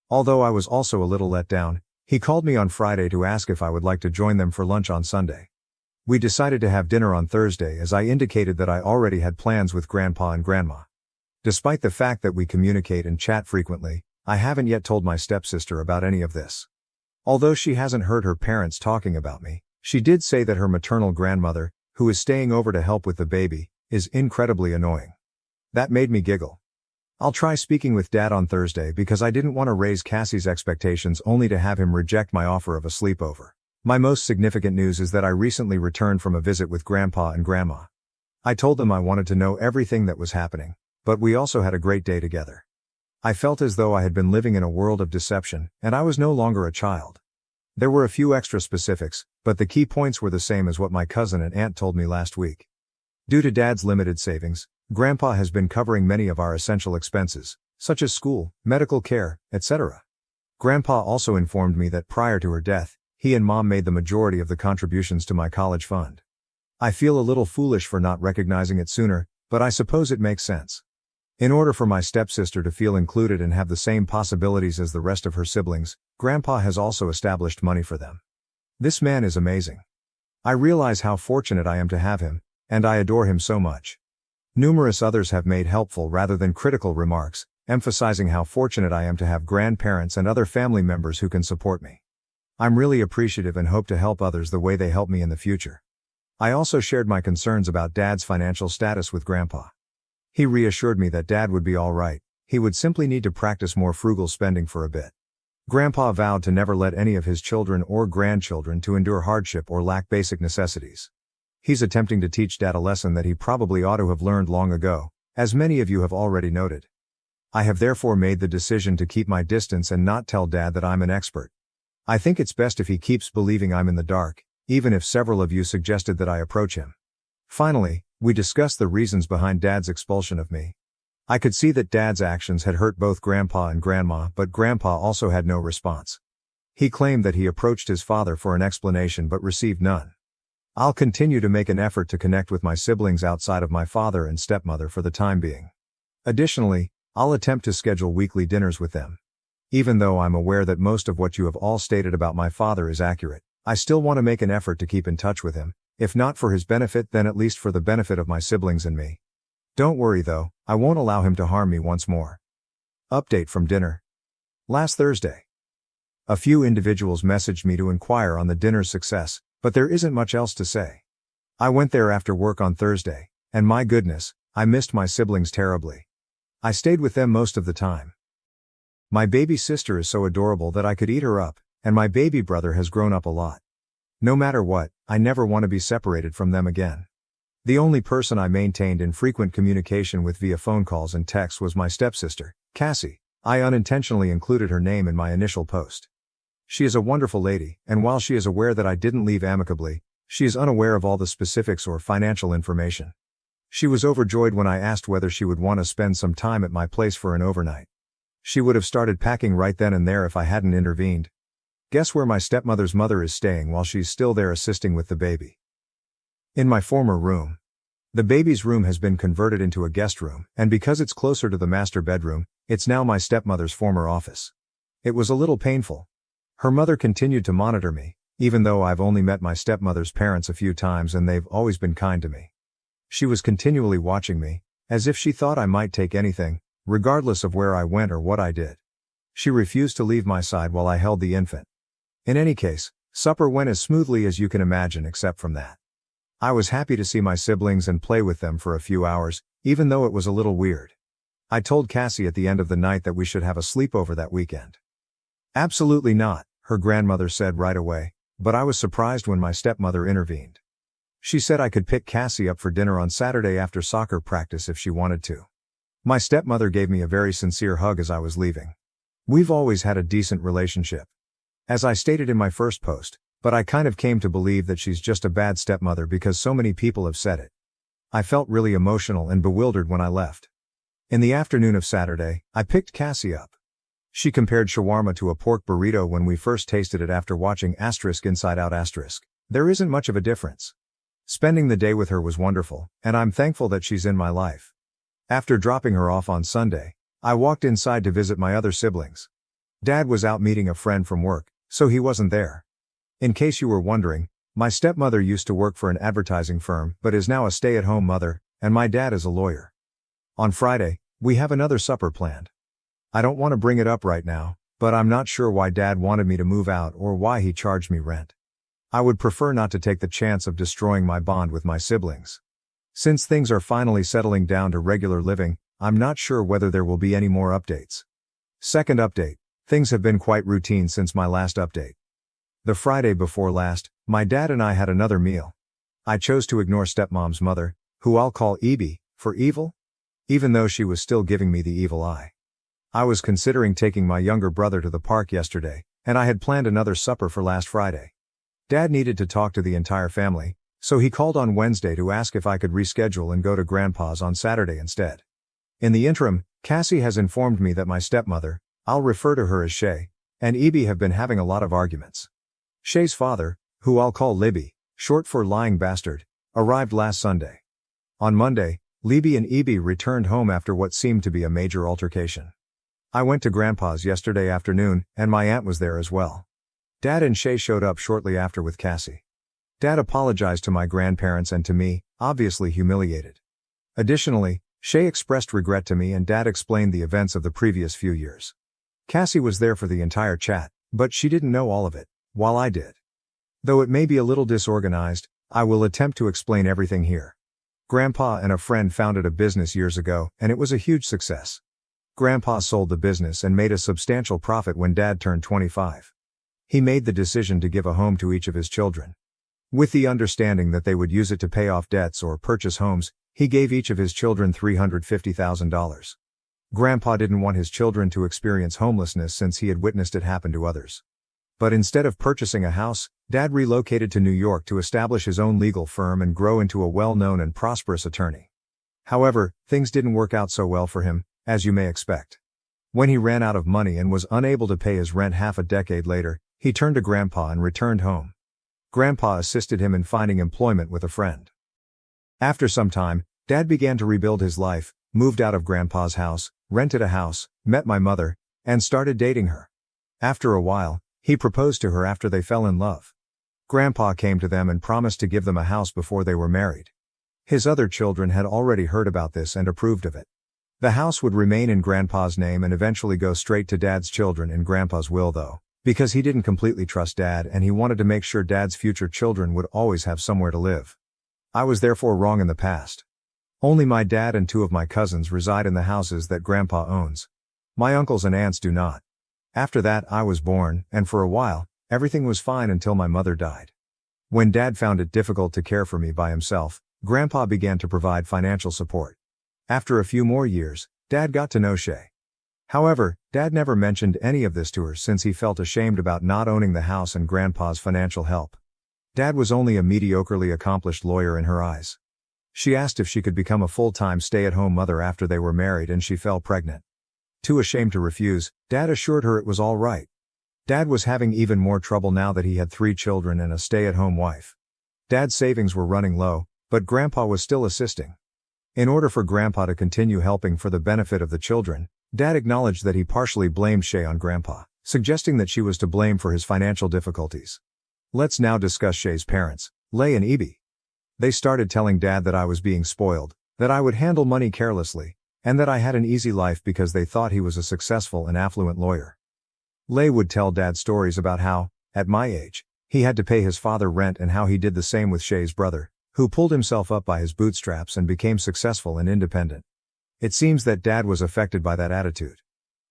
Although I was also a little let down, he called me on Friday to ask if I would like to join them for lunch on Sunday. We decided to have dinner on Thursday as I indicated that I already had plans with Grandpa and Grandma. Despite the fact that we communicate and chat frequently, I haven't yet told my stepsister about any of this. Although she hasn't heard her parents talking about me, she did say that her maternal grandmother, who is staying over to help with the baby, is incredibly annoying. That made me giggle. I'll try speaking with Dad on Thursday because I didn't want to raise Cassie's expectations only to have him reject my offer of a sleepover. My most significant news is that I recently returned from a visit with Grandpa and Grandma. I told them I wanted to know everything that was happening, but we also had a great day together. I felt as though I had been living in a world of deception, and I was no longer a child. There were a few extra specifics, but the key points were the same as what my cousin and aunt told me last week. Due to Dad's limited savings, Grandpa has been covering many of our essential expenses, such as school, medical care, etc. Grandpa also informed me that prior to her death, he and Mom made the majority of the contributions to my college fund. I feel a little foolish for not recognizing it sooner, but I suppose it makes sense. In order for my stepsister to feel included and have the same possibilities as the rest of her siblings, Grandpa has also established money for them. This man is amazing. I realize how fortunate I am to have him, and I adore him so much. Numerous others have made helpful rather than critical remarks, emphasizing how fortunate I am to have grandparents and other family members who can support me. I'm really appreciative and hope to help others the way they help me in the future. I also shared my concerns about Dad's financial status with Grandpa. He reassured me that Dad would be all right, he would simply need to practice more frugal spending for a bit. Grandpa vowed to never let any of his children or grandchildren to endure hardship or lack basic necessities. He's attempting to teach Dad a lesson that he probably ought to have learned long ago, as many of you have already noted. I have therefore made the decision to keep my distance and not tell Dad that I'm an expert. I think it's best if he keeps believing I'm in the dark, even if several of you suggested that I approach him. Finally, we discussed the reasons behind Dad's expulsion of me. I could see that Dad's actions had hurt both Grandpa and Grandma, but Grandpa also had no response. He claimed that he approached his father for an explanation but received none. I'll continue to make an effort to connect with my siblings outside of my father and stepmother for the time being. Additionally, I'll attempt to schedule weekly dinners with them. Even though I'm aware that most of what you have all stated about my father is accurate, I still want to make an effort to keep in touch with him, if not for his benefit then at least for the benefit of my siblings and me. Don't worry though, I won't allow him to harm me once more. Update from dinner. Last Thursday. A few individuals messaged me to inquire on the dinner's success, but there isn't much else to say. I went there after work on Thursday, and my goodness, I missed my siblings terribly. I stayed with them most of the time. My baby sister is so adorable that I could eat her up, and my baby brother has grown up a lot. No matter what, I never want to be separated from them again. The only person I maintained in frequent communication with via phone calls and texts was my stepsister, Cassie. I unintentionally included her name in my initial post. She is a wonderful lady, and while she is aware that I didn't leave amicably, she is unaware of all the specifics or financial information. She was overjoyed when I asked whether she would want to spend some time at my place for an overnight. She would have started packing right then and there if I hadn't intervened. Guess where my stepmother's mother is staying while she's still there assisting with the baby? In my former room. The baby's room has been converted into a guest room, and because it's closer to the master bedroom, it's now my stepmother's former office. It was a little painful. Her mother continued to monitor me, even though I've only met my stepmother's parents a few times and they've always been kind to me. She was continually watching me, as if she thought I might take anything, regardless of where I went or what I did. She refused to leave my side while I held the infant. In any case, supper went as smoothly as you can imagine except from that. I was happy to see my siblings and play with them for a few hours, even though it was a little weird. I told Cassie at the end of the night that we should have a sleepover that weekend. Absolutely not, her grandmother said right away, but I was surprised when my stepmother intervened. She said I could pick Cassie up for dinner on Saturday after soccer practice if she wanted to. My stepmother gave me a very sincere hug as I was leaving. We've always had a decent relationship. As I stated in my first post, but I kind of came to believe that she's just a bad stepmother because so many people have said it. I felt really emotional and bewildered when I left. In the afternoon of Saturday, I picked Cassie up. She compared shawarma to a pork burrito when we first tasted it after watching Inside Out. There isn't much of a difference. Spending the day with her was wonderful, and I'm thankful that she's in my life. After dropping her off on Sunday, I walked inside to visit my other siblings. Dad was out meeting a friend from work, so he wasn't there. In case you were wondering, my stepmother used to work for an advertising firm but is now a stay-at-home mother, and my dad is a lawyer. On Friday, we have another supper planned. I don't want to bring it up right now, but I'm not sure why Dad wanted me to move out or why he charged me rent. I would prefer not to take the chance of destroying my bond with my siblings. Since things are finally settling down to regular living, I'm not sure whether there will be any more updates. Second update, things have been quite routine since my last update. The Friday before last, my dad and I had another meal. I chose to ignore stepmom's mother, who I'll call Evie, for evil, even though she was still giving me the evil eye. I was considering taking my younger brother to the park yesterday, and I had planned another supper for last Friday. Dad needed to talk to the entire family, so he called on Wednesday to ask if I could reschedule and go to Grandpa's on Saturday instead. In the interim, Cassie has informed me that my stepmother, I'll refer to her as Shay, and Evie have been having a lot of arguments. Shay's father, who I'll call Libby, short for lying bastard, arrived last Sunday. On Monday, Libby and Evie returned home after what seemed to be a major altercation. I went to Grandpa's yesterday afternoon, and my aunt was there as well. Dad and Shay showed up shortly after with Cassie. Dad apologized to my grandparents and to me, obviously humiliated. Additionally, Shay expressed regret to me and Dad explained the events of the previous few years. Cassie was there for the entire chat, but she didn't know all of it, while I did. Though it may be a little disorganized, I will attempt to explain everything here. Grandpa and a friend founded a business years ago, and it was a huge success. Grandpa sold the business and made a substantial profit when Dad turned 25. He made the decision to give a home to each of his children. With the understanding that they would use it to pay off debts or purchase homes, he gave each of his children $350,000. Grandpa didn't want his children to experience homelessness since he had witnessed it happen to others. But instead of purchasing a house, Dad relocated to New York to establish his own legal firm and grow into a well-known and prosperous attorney. However, things didn't work out so well for him, as you may expect. When he ran out of money and was unable to pay his rent half a decade later, he turned to Grandpa and returned home. Grandpa assisted him in finding employment with a friend. After some time, Dad began to rebuild his life, moved out of Grandpa's house, rented a house, met my mother, and started dating her. After a while, he proposed to her after they fell in love. Grandpa came to them and promised to give them a house before they were married. His other children had already heard about this and approved of it. The house would remain in Grandpa's name and eventually go straight to Dad's children in Grandpa's will though, because he didn't completely trust Dad and he wanted to make sure Dad's future children would always have somewhere to live. I was therefore wrong in the past. Only my dad and two of my cousins reside in the houses that Grandpa owns. My uncles and aunts do not. After that I was born, and for a while, everything was fine until my mother died. When Dad found it difficult to care for me by himself, Grandpa began to provide financial support. After a few more years, Dad got to know Shay. However, Dad never mentioned any of this to her since he felt ashamed about not owning the house and Grandpa's financial help. Dad was only a mediocrely accomplished lawyer in her eyes. She asked if she could become a full-time stay-at-home mother after they were married and she fell pregnant. Too ashamed to refuse, Dad assured her it was all right. Dad was having even more trouble now that he had 3 children and a stay-at-home wife. Dad's savings were running low, but Grandpa was still assisting. In order for Grandpa to continue helping for the benefit of the children, Dad acknowledged that he partially blamed Shay on Grandpa, suggesting that she was to blame for his financial difficulties. Let's now discuss Shay's parents, Leigh and Evie. They started telling Dad that I was being spoiled, that I would handle money carelessly, and that I had an easy life because they thought he was a successful and affluent lawyer. Leigh would tell Dad stories about how, at my age, he had to pay his father rent and how he did the same with Shay's brother, who pulled himself up by his bootstraps and became successful and independent. It seems that Dad was affected by that attitude.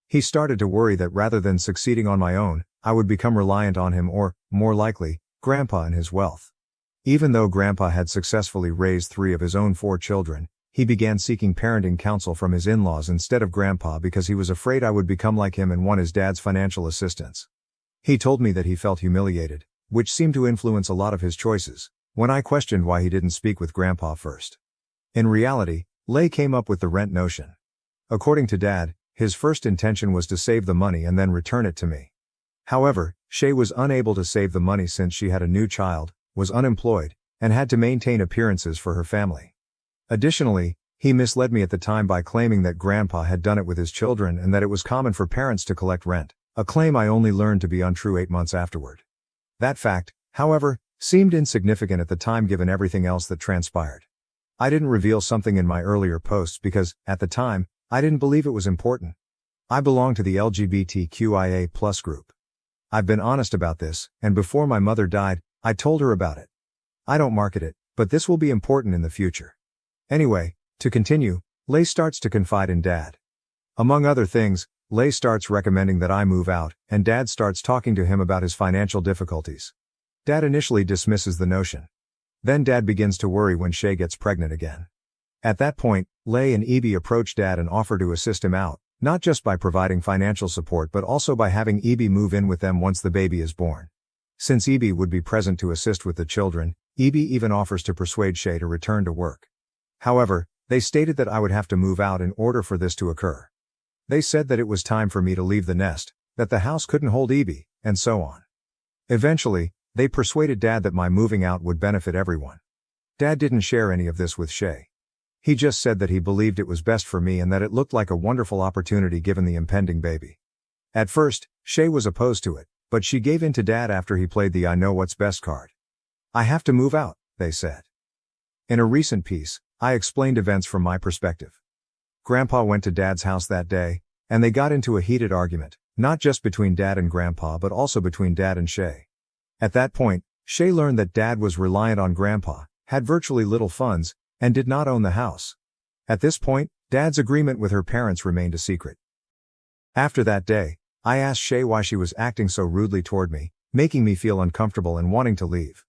He started to worry that rather than succeeding on my own, I would become reliant on him or, more likely, Grandpa and his wealth. Even though Grandpa had successfully raised 3 of his own 4 children, he began seeking parenting counsel from his in-laws instead of Grandpa because he was afraid I would become like him and want his dad's financial assistance. He told me that he felt humiliated, which seemed to influence a lot of his choices, when I questioned why he didn't speak with Grandpa first. In reality, Leigh came up with the rent notion. According to Dad, his first intention was to save the money and then return it to me. However, Shay was unable to save the money since she had a new child, was unemployed, and had to maintain appearances for her family. Additionally, he misled me at the time by claiming that Grandpa had done it with his children and that it was common for parents to collect rent, a claim I only learned to be untrue 8 months afterward. That fact, however, seemed insignificant at the time given everything else that transpired. I didn't reveal something in my earlier posts because, at the time, I didn't believe it was important. I belong to the LGBTQIA+ group. I've been honest about this, and before my mother died, I told her about it. I don't market it, but this will be important in the future. Anyway, to continue, Leigh starts to confide in Dad. Among other things, Leigh starts recommending that I move out, and Dad starts talking to him about his financial difficulties. Dad initially dismisses the notion. Then Dad begins to worry when Shay gets pregnant again. At that point, Leigh and Evie approach Dad and offer to assist him out, not just by providing financial support but also by having Evie move in with them once the baby is born. Since Evie would be present to assist with the children, Evie even offers to persuade Shay to return to work. However, they stated that I would have to move out in order for this to occur. They said that it was time for me to leave the nest, that the house couldn't hold Evie, and so on. Eventually, they persuaded Dad that my moving out would benefit everyone. Dad didn't share any of this with Shay. He just said that he believed it was best for me and that it looked like a wonderful opportunity given the impending baby. At first, Shay was opposed to it, but she gave in to Dad after he played the I know what's best card. I have to move out, they said. In a recent piece, I explained events from my perspective. Grandpa went to Dad's house that day, and they got into a heated argument, not just between Dad and Grandpa but also between Dad and Shay. At that point, Shay learned that Dad was reliant on Grandpa, had virtually little funds, and did not own the house. At this point, Dad's agreement with her parents remained a secret. After that day, I asked Shay why she was acting so rudely toward me, making me feel uncomfortable and wanting to leave.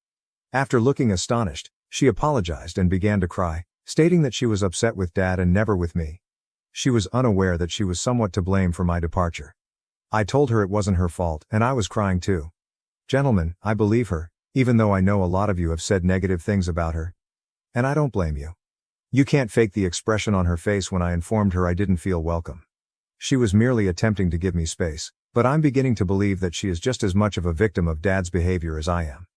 After looking astonished, she apologized and began to cry, stating that she was upset with Dad and never with me. She was unaware that she was somewhat to blame for my departure. I told her it wasn't her fault and I was crying too. Gentlemen, I believe her, even though I know a lot of you have said negative things about her. And I don't blame you. You can't fake the expression on her face when I informed her I didn't feel welcome. She was merely attempting to give me space, but I'm beginning to believe that she is just as much of a victim of Dad's behavior as I am.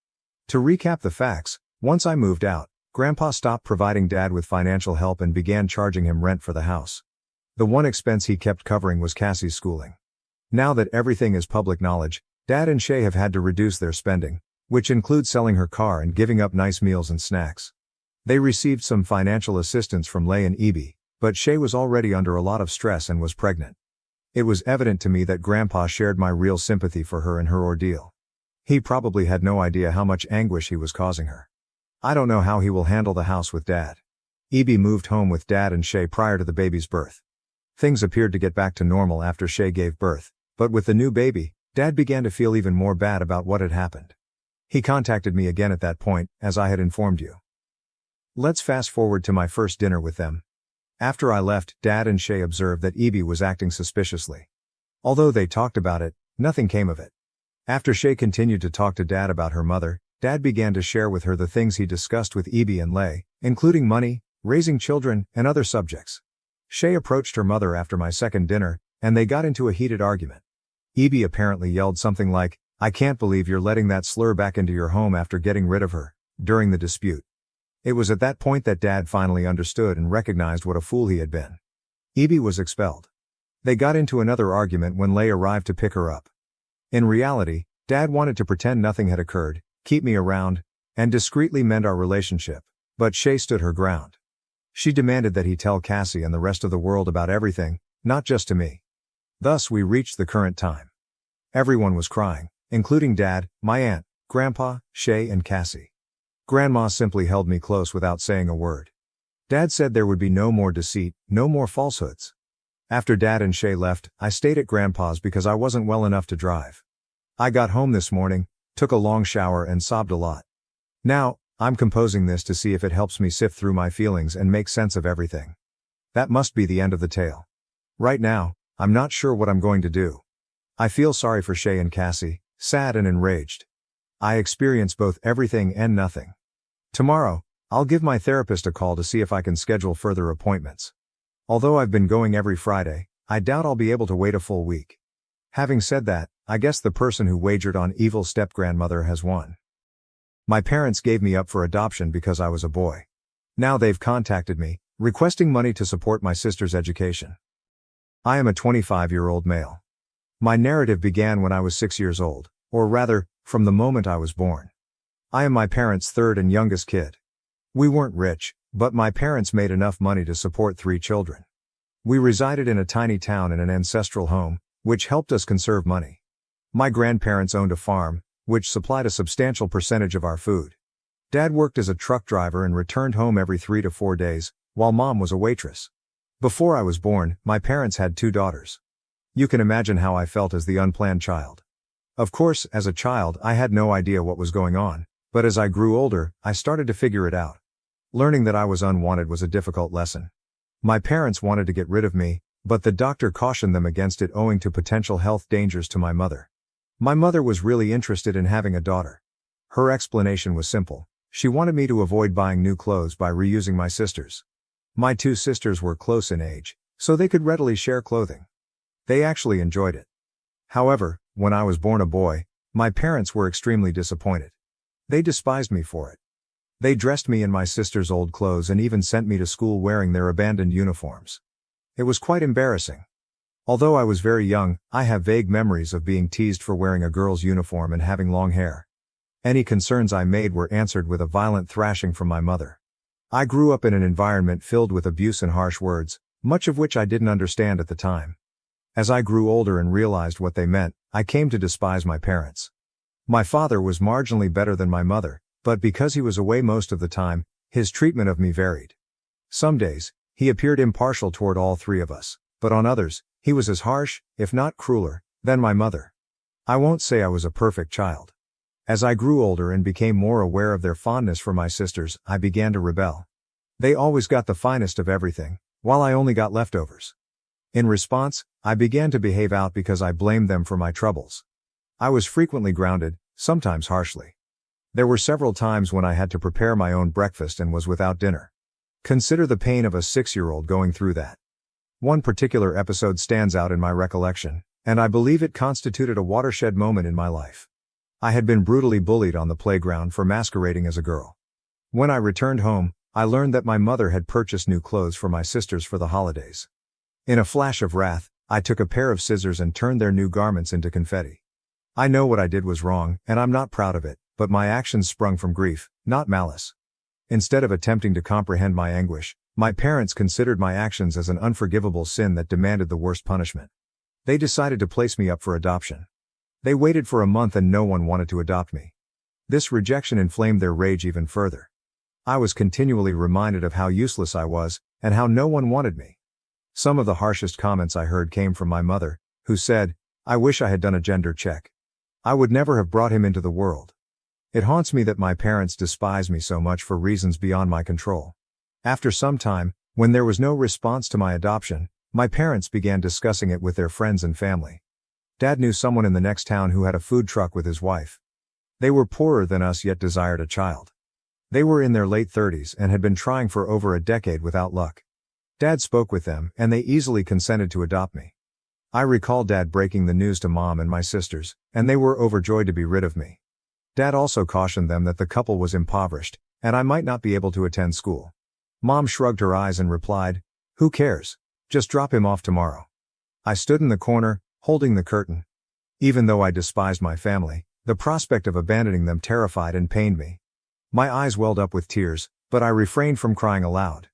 To recap the facts, once I moved out, Grandpa stopped providing Dad with financial help and began charging him rent for the house. The one expense he kept covering was Cassie's schooling. Now that everything is public knowledge, Dad and Shay have had to reduce their spending, which includes selling her car and giving up nice meals and snacks. They received some financial assistance from Lay and Evie, but Shay was already under a lot of stress and was pregnant. It was evident to me that Grandpa shared my real sympathy for her and her ordeal. He probably had no idea how much anguish he was causing her. I don't know how he will handle the house with Dad. Evie moved home with Dad and Shay prior to the baby's birth. Things appeared to get back to normal after Shay gave birth, but with the new baby, Dad began to feel even more bad about what had happened. He contacted me again at that point, as I had informed you. Let's fast forward to my first dinner with them. After I left, Dad and Shay observed that Evie was acting suspiciously. Although they talked about it, nothing came of it. After Shay continued to talk to Dad about her mother, Dad began to share with her the things he discussed with Evie and Lay, including money, raising children, and other subjects. Shay approached her mother after my second dinner, and they got into a heated argument. Evie apparently yelled something like, "I can't believe you're letting that slur back into your home after getting rid of her," during the dispute. It was at that point that Dad finally understood and recognized what a fool he had been. Evie was expelled. They got into another argument when Lay arrived to pick her up. In reality, Dad wanted to pretend nothing had occurred, keep me around, and discreetly mend our relationship, but Shay stood her ground. She demanded that he tell Cassie and the rest of the world about everything, not just to me. Thus we reached the current time. Everyone was crying, including Dad, my aunt, Grandpa, Shay and Cassie. Grandma simply held me close without saying a word. Dad said there would be no more deceit, no more falsehoods. After Dad and Shay left, I stayed at Grandpa's because I wasn't well enough to drive. I got home this morning, took a long shower and sobbed a lot. Now, I'm composing this to see if it helps me sift through my feelings and make sense of everything. That must be the end of the tale. Right now, I'm not sure what I'm going to do. I feel sorry for Shay and Cassie, sad and enraged. I experience both everything and nothing. Tomorrow, I'll give my therapist a call to see if I can schedule further appointments. Although I've been going every Friday, I doubt I'll be able to wait a full week. Having said that, I guess the person who wagered on evil step-grandmother has won. My parents gave me up for adoption because I was a boy. Now they've contacted me, requesting money to support my sister's education. I am a 25-year-old male. My narrative began when I was 6 years old, or rather, from the moment I was born. I am my parents' third and youngest kid. We weren't rich, but my parents made enough money to support 3 children. We resided in a tiny town in an ancestral home, which helped us conserve money. My grandparents owned a farm, which supplied a substantial percentage of our food. Dad worked as a truck driver and returned home every 3 to 4 days, while Mom was a waitress. Before I was born, my parents had 2 daughters. You can imagine how I felt as the unplanned child. Of course, as a child, I had no idea what was going on, but as I grew older, I started to figure it out. Learning that I was unwanted was a difficult lesson. My parents wanted to get rid of me, but the doctor cautioned them against it owing to potential health dangers to my mother. My mother was really interested in having a daughter. Her explanation was simple. She wanted me to avoid buying new clothes by reusing my sisters'. My two sisters were close in age, so they could readily share clothing. They actually enjoyed it. However, when I was born a boy, my parents were extremely disappointed. They despised me for it. They dressed me in my sister's old clothes and even sent me to school wearing their abandoned uniforms. It was quite embarrassing. Although I was very young, I have vague memories of being teased for wearing a girl's uniform and having long hair. Any concerns I made were answered with a violent thrashing from my mother. I grew up in an environment filled with abuse and harsh words, much of which I didn't understand at the time. As I grew older and realized what they meant, I came to despise my parents. My father was marginally better than my mother, but because he was away most of the time, his treatment of me varied. Some days, he appeared impartial toward all three of us, but on others, he was as harsh, if not crueler, than my mother. I won't say I was a perfect child. As I grew older and became more aware of their fondness for my sisters, I began to rebel. They always got the finest of everything, while I only got leftovers. In response, I began to behave out because I blamed them for my troubles. I was frequently grounded, sometimes harshly. There were several times when I had to prepare my own breakfast and was without dinner. Consider the pain of a 6-year-old going through that. One particular episode stands out in my recollection, and I believe it constituted a watershed moment in my life. I had been brutally bullied on the playground for masquerading as a girl. When I returned home, I learned that my mother had purchased new clothes for my sisters for the holidays. In a flash of wrath, I took a pair of scissors and turned their new garments into confetti. I know what I did was wrong, and I'm not proud of it, but my actions sprung from grief, not malice. Instead of attempting to comprehend my anguish, my parents considered my actions as an unforgivable sin that demanded the worst punishment. They decided to place me up for adoption. They waited for a month and no one wanted to adopt me. This rejection inflamed their rage even further. I was continually reminded of how useless I was, and how no one wanted me. Some of the harshest comments I heard came from my mother, who said, "I wish I had done a gender check. I would never have brought him into the world." It haunts me that my parents despise me so much for reasons beyond my control. After some time, when there was no response to my adoption, my parents began discussing it with their friends and family. Dad knew someone in the next town who had a food truck with his wife. They were poorer than us yet desired a child. They were in their late 30s and had been trying for over a decade without luck. Dad spoke with them and they easily consented to adopt me. I recall Dad breaking the news to Mom and my sisters, and they were overjoyed to be rid of me. Dad also cautioned them that the couple was impoverished, and I might not be able to attend school. Mom shrugged her eyes and replied, "Who cares? Just drop him off tomorrow." I stood in the corner, holding the curtain. Even though I despised my family, the prospect of abandoning them terrified and pained me. My eyes welled up with tears, but I refrained from crying aloud.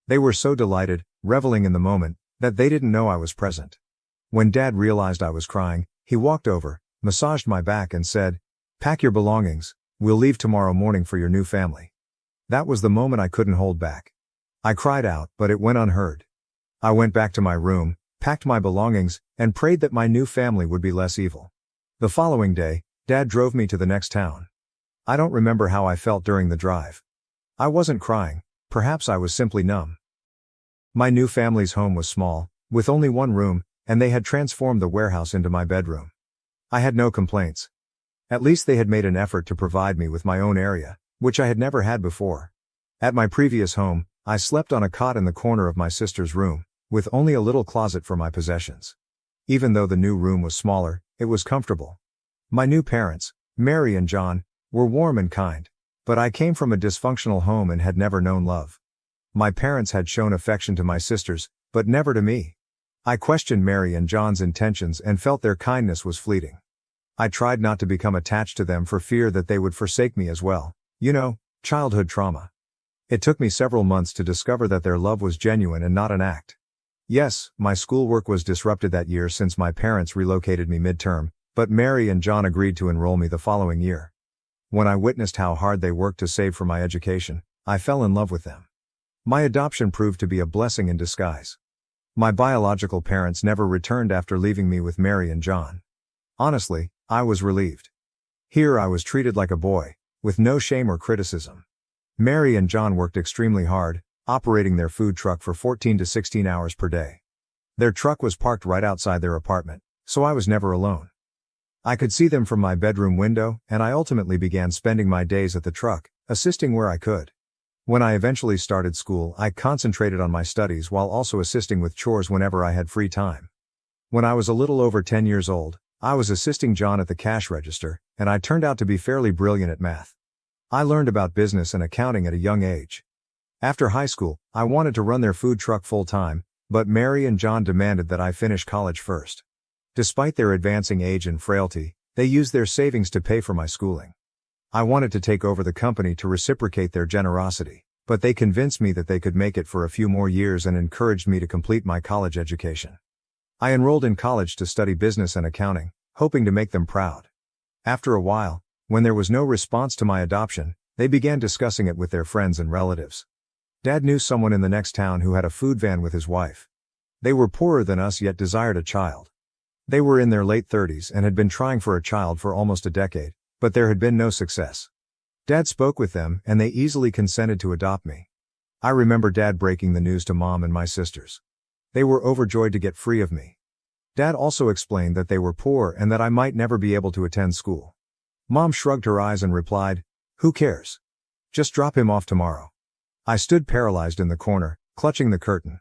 They were so delighted, reveling in the moment, that they didn't know I was present. When Dad realized I was crying, he walked over, massaged my back and said, "Pack your belongings, we'll leave tomorrow morning for your new family." That was the moment I couldn't hold back. I cried out, but it went unheard. I went back to my room, packed my belongings, and prayed that my new family would be less evil. The following day, Dad drove me to the next town. I don't remember how I felt during the drive. I wasn't crying, perhaps I was simply numb. My new family's home was small, with only one room, and they had transformed the warehouse into my bedroom. I had no complaints. At least they had made an effort to provide me with my own area, which I had never had before. At my previous home, I slept on a cot in the corner of my sister's room, with only a little closet for my possessions. Even though the new room was smaller, it was comfortable. My new parents, Mary and John, were warm and kind, but I came from a dysfunctional home and had never known love. My parents had shown affection to my sisters, but never to me. I questioned Mary and John's intentions and felt their kindness was fleeting. I tried not to become attached to them for fear that they would forsake me as well. Childhood trauma. It took me several months to discover that their love was genuine and not an act. Yes, my schoolwork was disrupted that year since my parents relocated me midterm, but Mary and John agreed to enroll me the following year. When I witnessed how hard they worked to save for my education, I fell in love with them. My adoption proved to be a blessing in disguise. My biological parents never returned after leaving me with Mary and John. Honestly, I was relieved. Here I was treated like a boy, with no shame or criticism. Mary and John worked extremely hard, operating their food truck for 14 to 16 hours per day. Their truck was parked right outside their apartment, so I was never alone. I could see them from my bedroom window, and I ultimately began spending my days at the truck, assisting where I could. When I eventually started school, I concentrated on my studies while also assisting with chores whenever I had free time. When I was a little over 10 years old, I was assisting John at the cash register, and I turned out to be fairly brilliant at math. I learned about business and accounting at a young age. After high school, I wanted to run their food truck full-time, but Mary and John demanded that I finish college first. Despite their advancing age and frailty, they used their savings to pay for my schooling. I wanted to take over the company to reciprocate their generosity, but they convinced me that they could make it for a few more years and encouraged me to complete my college education. I enrolled in college to study business and accounting, hoping to make them proud. After a while, when there was no response to my adoption, they began discussing it with their friends and relatives. Dad knew someone in the next town who had a food van with his wife. They were poorer than us yet desired a child. They were in their late 30s and had been trying for a child for almost a decade, but there had been no success. Dad spoke with them and they easily consented to adopt me. I remember Dad breaking the news to Mom and my sisters. They were overjoyed to get free of me. Dad also explained that they were poor and that I might never be able to attend school. Mom shrugged her eyes and replied, "Who cares? Just drop him off tomorrow." I stood paralyzed in the corner, clutching the curtain.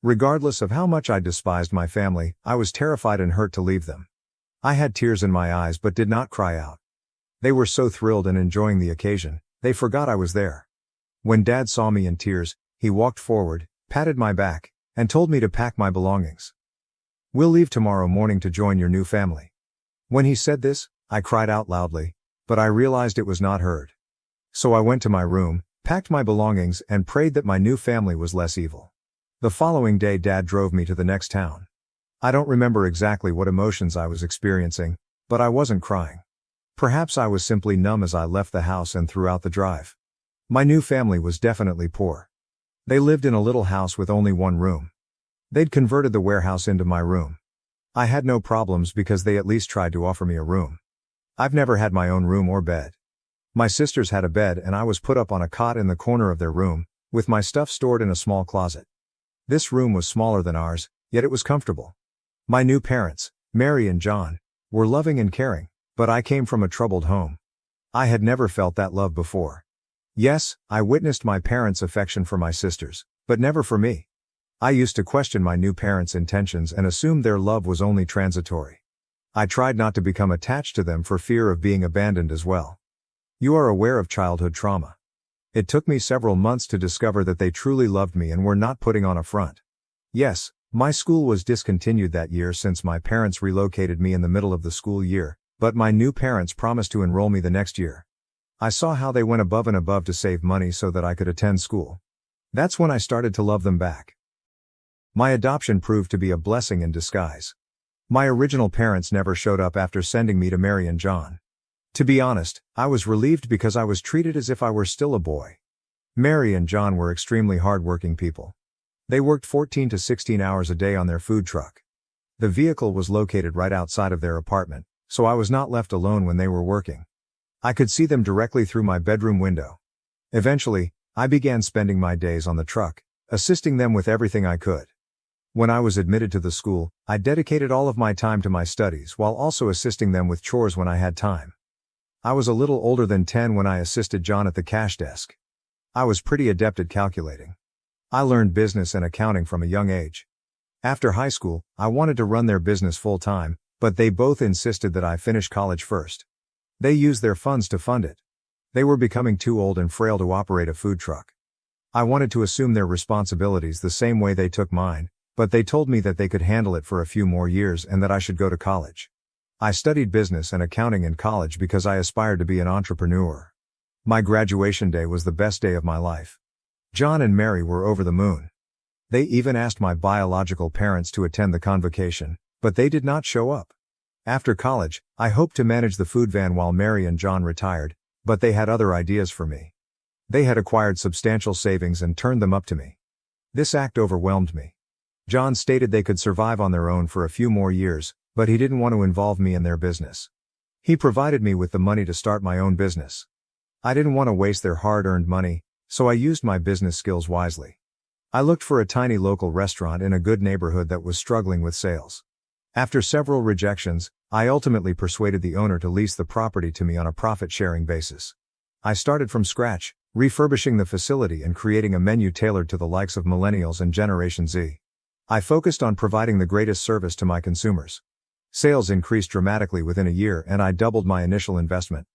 Regardless of how much I despised my family, I was terrified and hurt to leave them. I had tears in my eyes but did not cry out. They were so thrilled and enjoying the occasion, they forgot I was there. When Dad saw me in tears, he walked forward, patted my back, and told me to pack my belongings. "We'll leave tomorrow morning to join your new family." When he said this, I cried out loudly, but I realized it was not heard. So I went to my room, packed my belongings, and prayed that my new family was less evil. The following day Dad drove me to the next town. I don't remember exactly what emotions I was experiencing, but I wasn't crying. Perhaps I was simply numb as I left the house and throughout the drive. My new family was definitely poor. They lived in a little house with only one room. They'd converted the warehouse into my room. I had no problems because they at least tried to offer me a room. I've never had my own room or bed. My sisters had a bed and I was put up on a cot in the corner of their room, with my stuff stored in a small closet. This room was smaller than ours, yet it was comfortable. My new parents, Mary and John, were loving and caring, but I came from a troubled home. I had never felt that love before. Yes, I witnessed my parents' affection for my sisters, but never for me. I used to question my new parents' intentions and assumed their love was only transitory. I tried not to become attached to them for fear of being abandoned as well. You are aware of childhood trauma. It took me several months to discover that they truly loved me and were not putting on a front. Yes, my school was discontinued that year since my parents relocated me in the middle of the school year, but my new parents promised to enroll me the next year. I saw how they went above and above to save money so that I could attend school. That's when I started to love them back. My adoption proved to be a blessing in disguise. My original parents never showed up after sending me to Mary and John. To be honest, I was relieved because I was treated as if I were still a boy. Mary and John were extremely hard-working people. They worked 14 to 16 hours a day on their food truck. The vehicle was located right outside of their apartment, so I was not left alone when they were working. I could see them directly through my bedroom window. Eventually, I began spending my days on the truck, assisting them with everything I could. When I was admitted to the school, I dedicated all of my time to my studies while also assisting them with chores when I had time. I was a little older than 10 when I assisted John at the cash desk. I was pretty adept at calculating. I learned business and accounting from a young age. After high school, I wanted to run their business full-time, but they both insisted that I finish college first. They used their funds to fund it. They were becoming too old and frail to operate a food truck. I wanted to assume their responsibilities the same way they took mine, but they told me that they could handle it for a few more years and that I should go to college. I studied business and accounting in college because I aspired to be an entrepreneur. My graduation day was the best day of my life. John and Mary were over the moon. They even asked my biological parents to attend the convocation, but they did not show up. After college, I hoped to manage the food van while Mary and John retired, but they had other ideas for me. They had acquired substantial savings and turned them up to me. This act overwhelmed me. John stated they could survive on their own for a few more years, but he didn't want to involve me in their business. He provided me with the money to start my own business. I didn't want to waste their hard-earned money, so I used my business skills wisely. I looked for a tiny local restaurant in a good neighborhood that was struggling with sales. After several rejections, I ultimately persuaded the owner to lease the property to me on a profit-sharing basis. I started from scratch, refurbishing the facility and creating a menu tailored to the likes of millennials and Generation Z. I focused on providing the greatest service to my consumers. Sales increased dramatically within a year and I doubled my initial investment.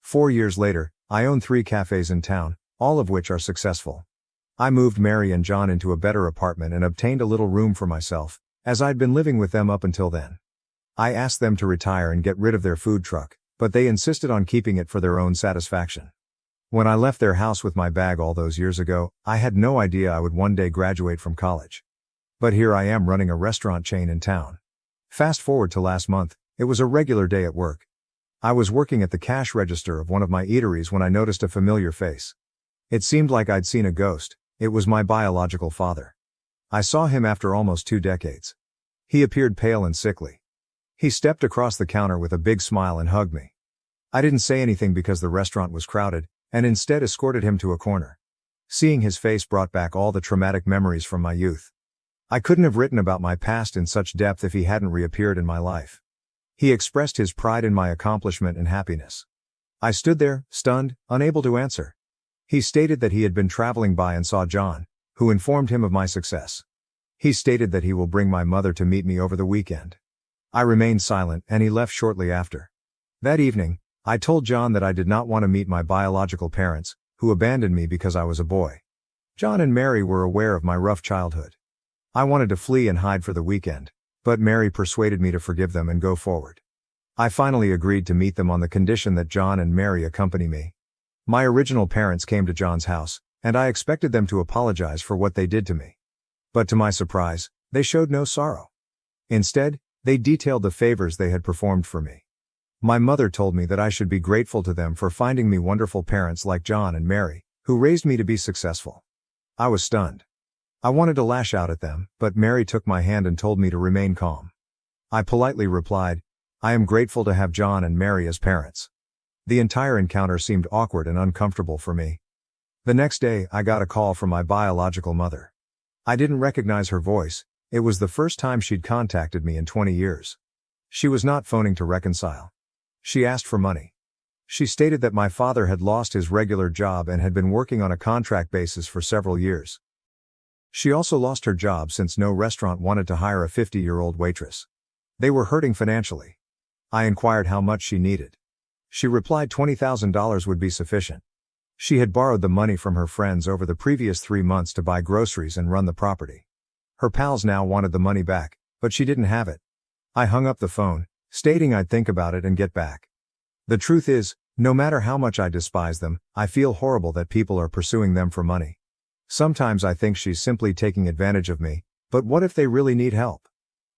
4 years later, I own 3 cafes in town, all of which are successful. I moved Mary and John into a better apartment and obtained a little room for myself, as I'd been living with them up until then. I asked them to retire and get rid of their food truck, but they insisted on keeping it for their own satisfaction. When I left their house with my bag all those years ago, I had no idea I would one day graduate from college. But here I am running a restaurant chain in town. Fast forward to last month, it was a regular day at work. I was working at the cash register of one of my eateries when I noticed a familiar face. It seemed like I'd seen a ghost. It was my biological father. I saw him after almost 2 decades. He appeared pale and sickly. He stepped across the counter with a big smile and hugged me. I didn't say anything because the restaurant was crowded, and instead escorted him to a corner. Seeing his face brought back all the traumatic memories from my youth. I couldn't have written about my past in such depth if he hadn't reappeared in my life. He expressed his pride in my accomplishment and happiness. I stood there, stunned, unable to answer. He stated that he had been traveling by and saw John, who informed him of my success. He stated that he will bring my mother to meet me over the weekend. I remained silent and he left shortly after. That evening, I told John that I did not want to meet my biological parents, who abandoned me because I was a boy. John and Mary were aware of my rough childhood. I wanted to flee and hide for the weekend, but Mary persuaded me to forgive them and go forward. I finally agreed to meet them on the condition that John and Mary accompany me. My original parents came to John's house, and I expected them to apologize for what they did to me. But to my surprise, they showed no sorrow. Instead, they detailed the favors they had performed for me. My mother told me that I should be grateful to them for finding me wonderful parents like John and Mary, who raised me to be successful. I was stunned. I wanted to lash out at them, but Mary took my hand and told me to remain calm. I politely replied, "I am grateful to have John and Mary as parents." The entire encounter seemed awkward and uncomfortable for me. The next day, I got a call from my biological mother. I didn't recognize her voice. It was the first time she'd contacted me in 20 years. She was not phoning to reconcile. She asked for money. She stated that my father had lost his regular job and had been working on a contract basis for several years. She also lost her job since no restaurant wanted to hire a 50-year-old waitress. They were hurting financially. I inquired how much she needed. She replied $20,000 would be sufficient. She had borrowed the money from her friends over the previous 3 months to buy groceries and run the property. Her pals now wanted the money back, but she didn't have it. I hung up the phone, stating I'd think about it and get back. The truth is, no matter how much I despise them, I feel horrible that people are pursuing them for money. Sometimes I think she's simply taking advantage of me, but what if they really need help?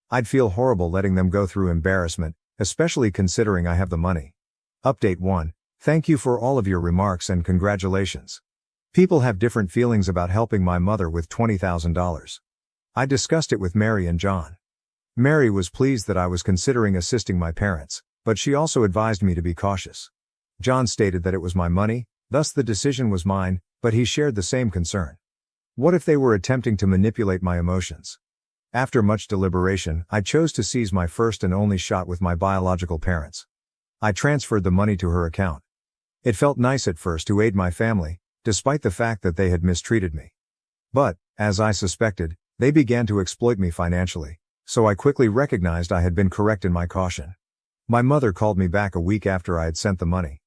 I'd feel horrible letting them go through embarrassment, especially considering I have the money. Update 1. Thank you for all of your remarks and congratulations. People have different feelings about helping my mother with $20,000. I discussed it with Mary and John. Mary was pleased that I was considering assisting my parents, but she also advised me to be cautious. John stated that it was my money, thus the decision was mine, but he shared the same concern. What if they were attempting to manipulate my emotions? After much deliberation, I chose to seize my first and only shot with my biological parents. I transferred the money to her account. It felt nice at first to aid my family, despite the fact that they had mistreated me. But, as I suspected, they began to exploit me financially, so I quickly recognized I had been correct in my caution. My mother called me back a week after I had sent the money.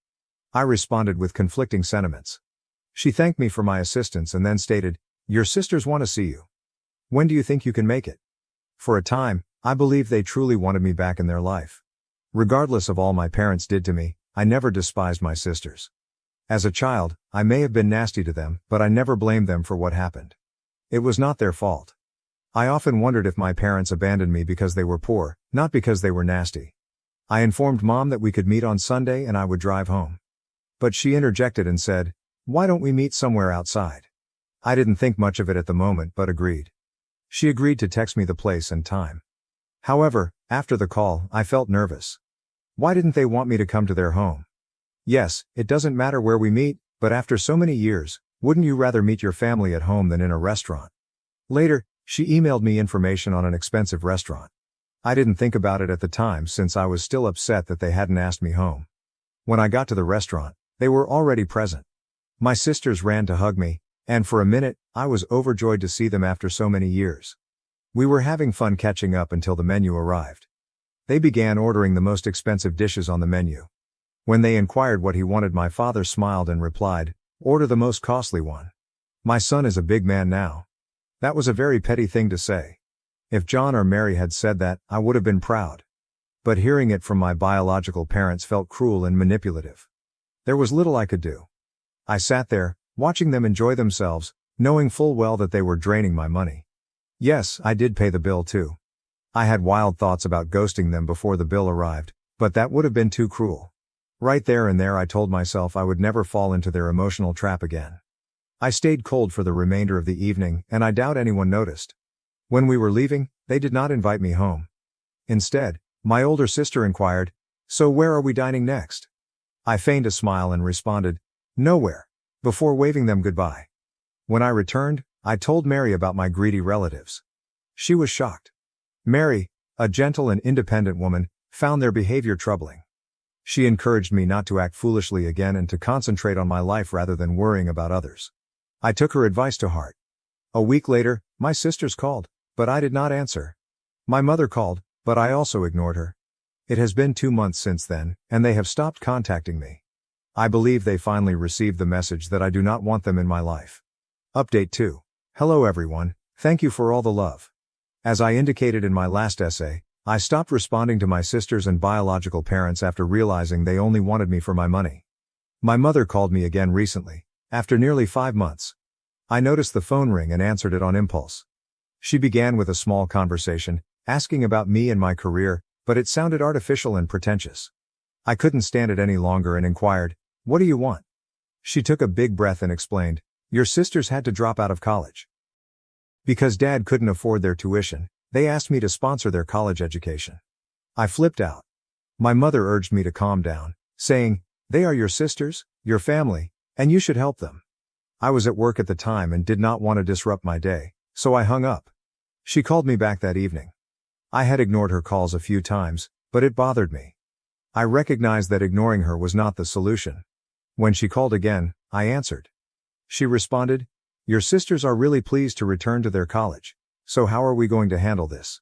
I responded with conflicting sentiments. She thanked me for my assistance and then stated, "Your sisters want to see you. When do you think you can make it?" For a time, I believed they truly wanted me back in their life. Regardless of all my parents did to me, I never despised my sisters. As a child, I may have been nasty to them, but I never blamed them for what happened. It was not their fault. I often wondered if my parents abandoned me because they were poor, not because they were nasty. I informed Mom that we could meet on Sunday and I would drive home. But she interjected and said, "Why don't we meet somewhere outside?" I didn't think much of it at the moment but agreed. She agreed to text me the place and time. However, after the call, I felt nervous. Why didn't they want me to come to their home? Yes, it doesn't matter where we meet, but after so many years, wouldn't you rather meet your family at home than in a restaurant? Later, she emailed me information on an expensive restaurant. I didn't think about it at the time since I was still upset that they hadn't asked me home. When I got to the restaurant, they were already present. My sisters ran to hug me, and for a minute, I was overjoyed to see them after so many years. We were having fun catching up until the menu arrived. They began ordering the most expensive dishes on the menu. When they inquired what he wanted, my father smiled and replied, "Order the most costly one. My son is a big man now." That was a very petty thing to say. If John or Mary had said that, I would have been proud. But hearing it from my biological parents felt cruel and manipulative. There was little I could do. I sat there, watching them enjoy themselves, knowing full well that they were draining my money. Yes, I did pay the bill too. I had wild thoughts about ghosting them before the bill arrived, but that would have been too cruel. Right there and there I told myself I would never fall into their emotional trap again. I stayed cold for the remainder of the evening, and I doubt anyone noticed. When we were leaving, they did not invite me home. Instead, my older sister inquired, "So where are we dining next?" I feigned a smile and responded, "Nowhere," before waving them goodbye. When I returned, I told Mary about my greedy relatives. She was shocked. Mary, a gentle and independent woman, found their behavior troubling. She encouraged me not to act foolishly again and to concentrate on my life rather than worrying about others. I took her advice to heart. A week later, my sisters called, but I did not answer. My mother called, but I also ignored her. It has been 2 months since then, and they have stopped contacting me. I believe they finally received the message that I do not want them in my life. Update 2. Hello everyone, thank you for all the love. As I indicated in my last essay, I stopped responding to my sisters and biological parents after realizing they only wanted me for my money. My mother called me again recently, after nearly 5 months. I noticed the phone ring and answered it on impulse. She began with a small conversation, asking about me and my career, but it sounded artificial and pretentious. I couldn't stand it any longer and inquired, "What do you want?" She took a big breath and explained, "Your sisters had to drop out of college. Because Dad couldn't afford their tuition, they asked me to sponsor their college education." I flipped out. My mother urged me to calm down, saying, "They are your sisters, your family, and you should help them." I was at work at the time and did not want to disrupt my day, so I hung up. She called me back that evening. I had ignored her calls a few times, but it bothered me. I recognized that ignoring her was not the solution. When she called again, I answered. She responded, "Your sisters are really pleased to return to their college, so how are we going to handle this?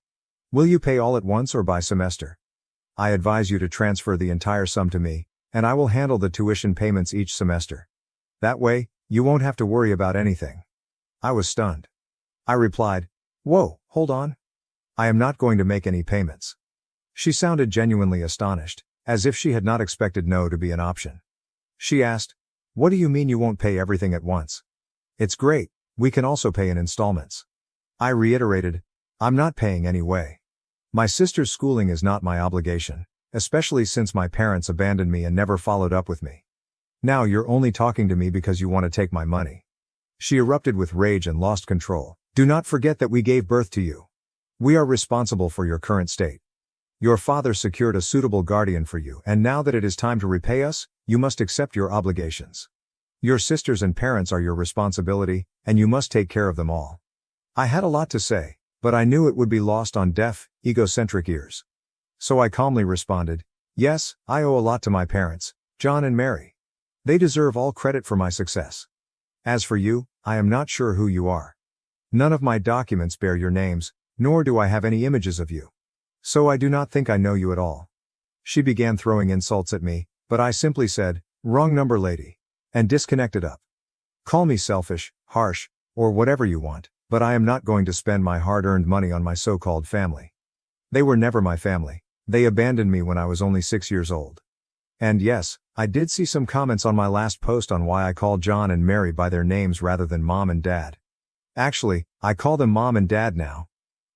Will you pay all at once or by semester? I advise you to transfer the entire sum to me, and I will handle the tuition payments each semester. That way, you won't have to worry about anything." I was stunned. I replied, "Whoa, hold on. I am not going to make any payments." She sounded genuinely astonished, as if she had not expected no to be an option. She asked, "What do you mean you won't pay everything at once?" "It's great, we can also pay in installments." I reiterated, "I'm not paying anyway. My sister's schooling is not my obligation, especially since my parents abandoned me and never followed up with me. Now you're only talking to me because you want to take my money." She erupted with rage and lost control. "Do not forget that we gave birth to you. We are responsible for your current state. Your father secured a suitable guardian for you, and now that it is time to repay us, you must accept your obligations. Your sisters and parents are your responsibility, and you must take care of them all." I had a lot to say, but I knew it would be lost on deaf, egocentric ears. So I calmly responded, "Yes, I owe a lot to my parents, John and Mary. They deserve all credit for my success. As for you, I am not sure who you are. None of my documents bear your names, nor do I have any images of you. So I do not think I know you at all." She began throwing insults at me, but I simply said, "Wrong number, lady," and disconnected up. Call me selfish, harsh, or whatever you want, but I am not going to spend my hard-earned money on my so-called family. They were never my family. They abandoned me when I was only 6 years old. And yes, I did see some comments on my last post on why I call John and Mary by their names rather than Mom and Dad. Actually, I call them Mom and Dad now.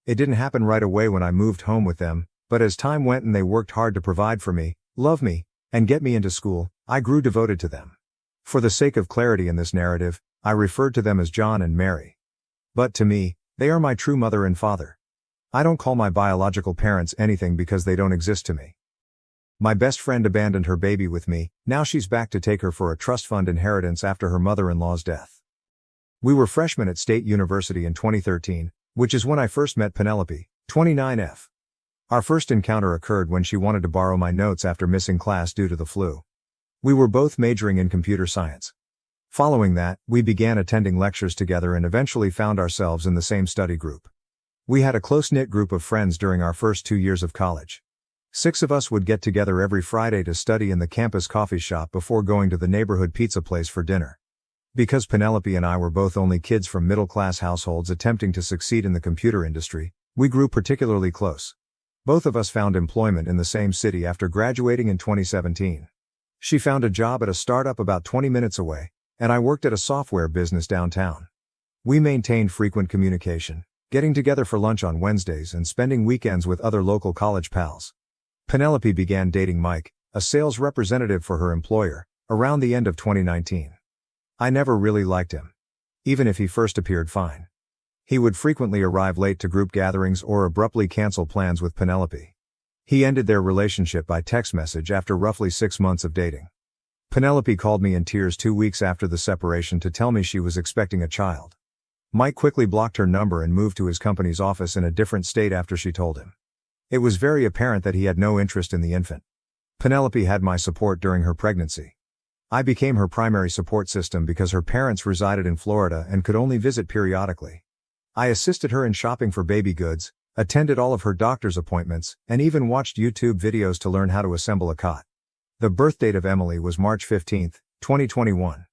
It didn't happen right away when I moved home with them, but as time went and they worked hard to provide for me, love me, and get me into school, I grew devoted to them. For the sake of clarity in this narrative, I referred to them as John and Mary. But to me, they are my true mother and father. I don't call my biological parents anything because they don't exist to me. My best friend abandoned her baby with me, now she's back to take her for a trust fund inheritance after her mother-in-law's death. We were freshmen at State University in 2013, which is when I first met Penelope, 29F. Our first encounter occurred when she wanted to borrow my notes after missing class due to the flu. We were both majoring in computer science. Following that, we began attending lectures together and eventually found ourselves in the same study group. We had a close-knit group of friends during our first 2 years of college. 6 of us would get together every Friday to study in the campus coffee shop before going to the neighborhood pizza place for dinner. Because Penelope and I were both only kids from middle-class households attempting to succeed in the computer industry, we grew particularly close. Both of us found employment in the same city after graduating in 2017. She found a job at a startup about 20 minutes away, and I worked at a software business downtown. We maintained frequent communication, getting together for lunch on Wednesdays and spending weekends with other local college pals. Penelope began dating Mike, a sales representative for her employer, around the end of 2019. I never really liked him. Even if he first appeared fine. He would frequently arrive late to group gatherings or abruptly cancel plans with Penelope. He ended their relationship by text message after roughly 6 months of dating. Penelope called me in tears 2 weeks after the separation to tell me she was expecting a child. Mike quickly blocked her number and moved to his company's office in a different state after she told him. It was very apparent that he had no interest in the infant. Penelope had my support during her pregnancy. I became her primary support system because her parents resided in Florida and could only visit periodically. I assisted her in shopping for baby goods, attended all of her doctor's appointments, and even watched YouTube videos to learn how to assemble a cot. The birth date of Emily was March 15, 2021.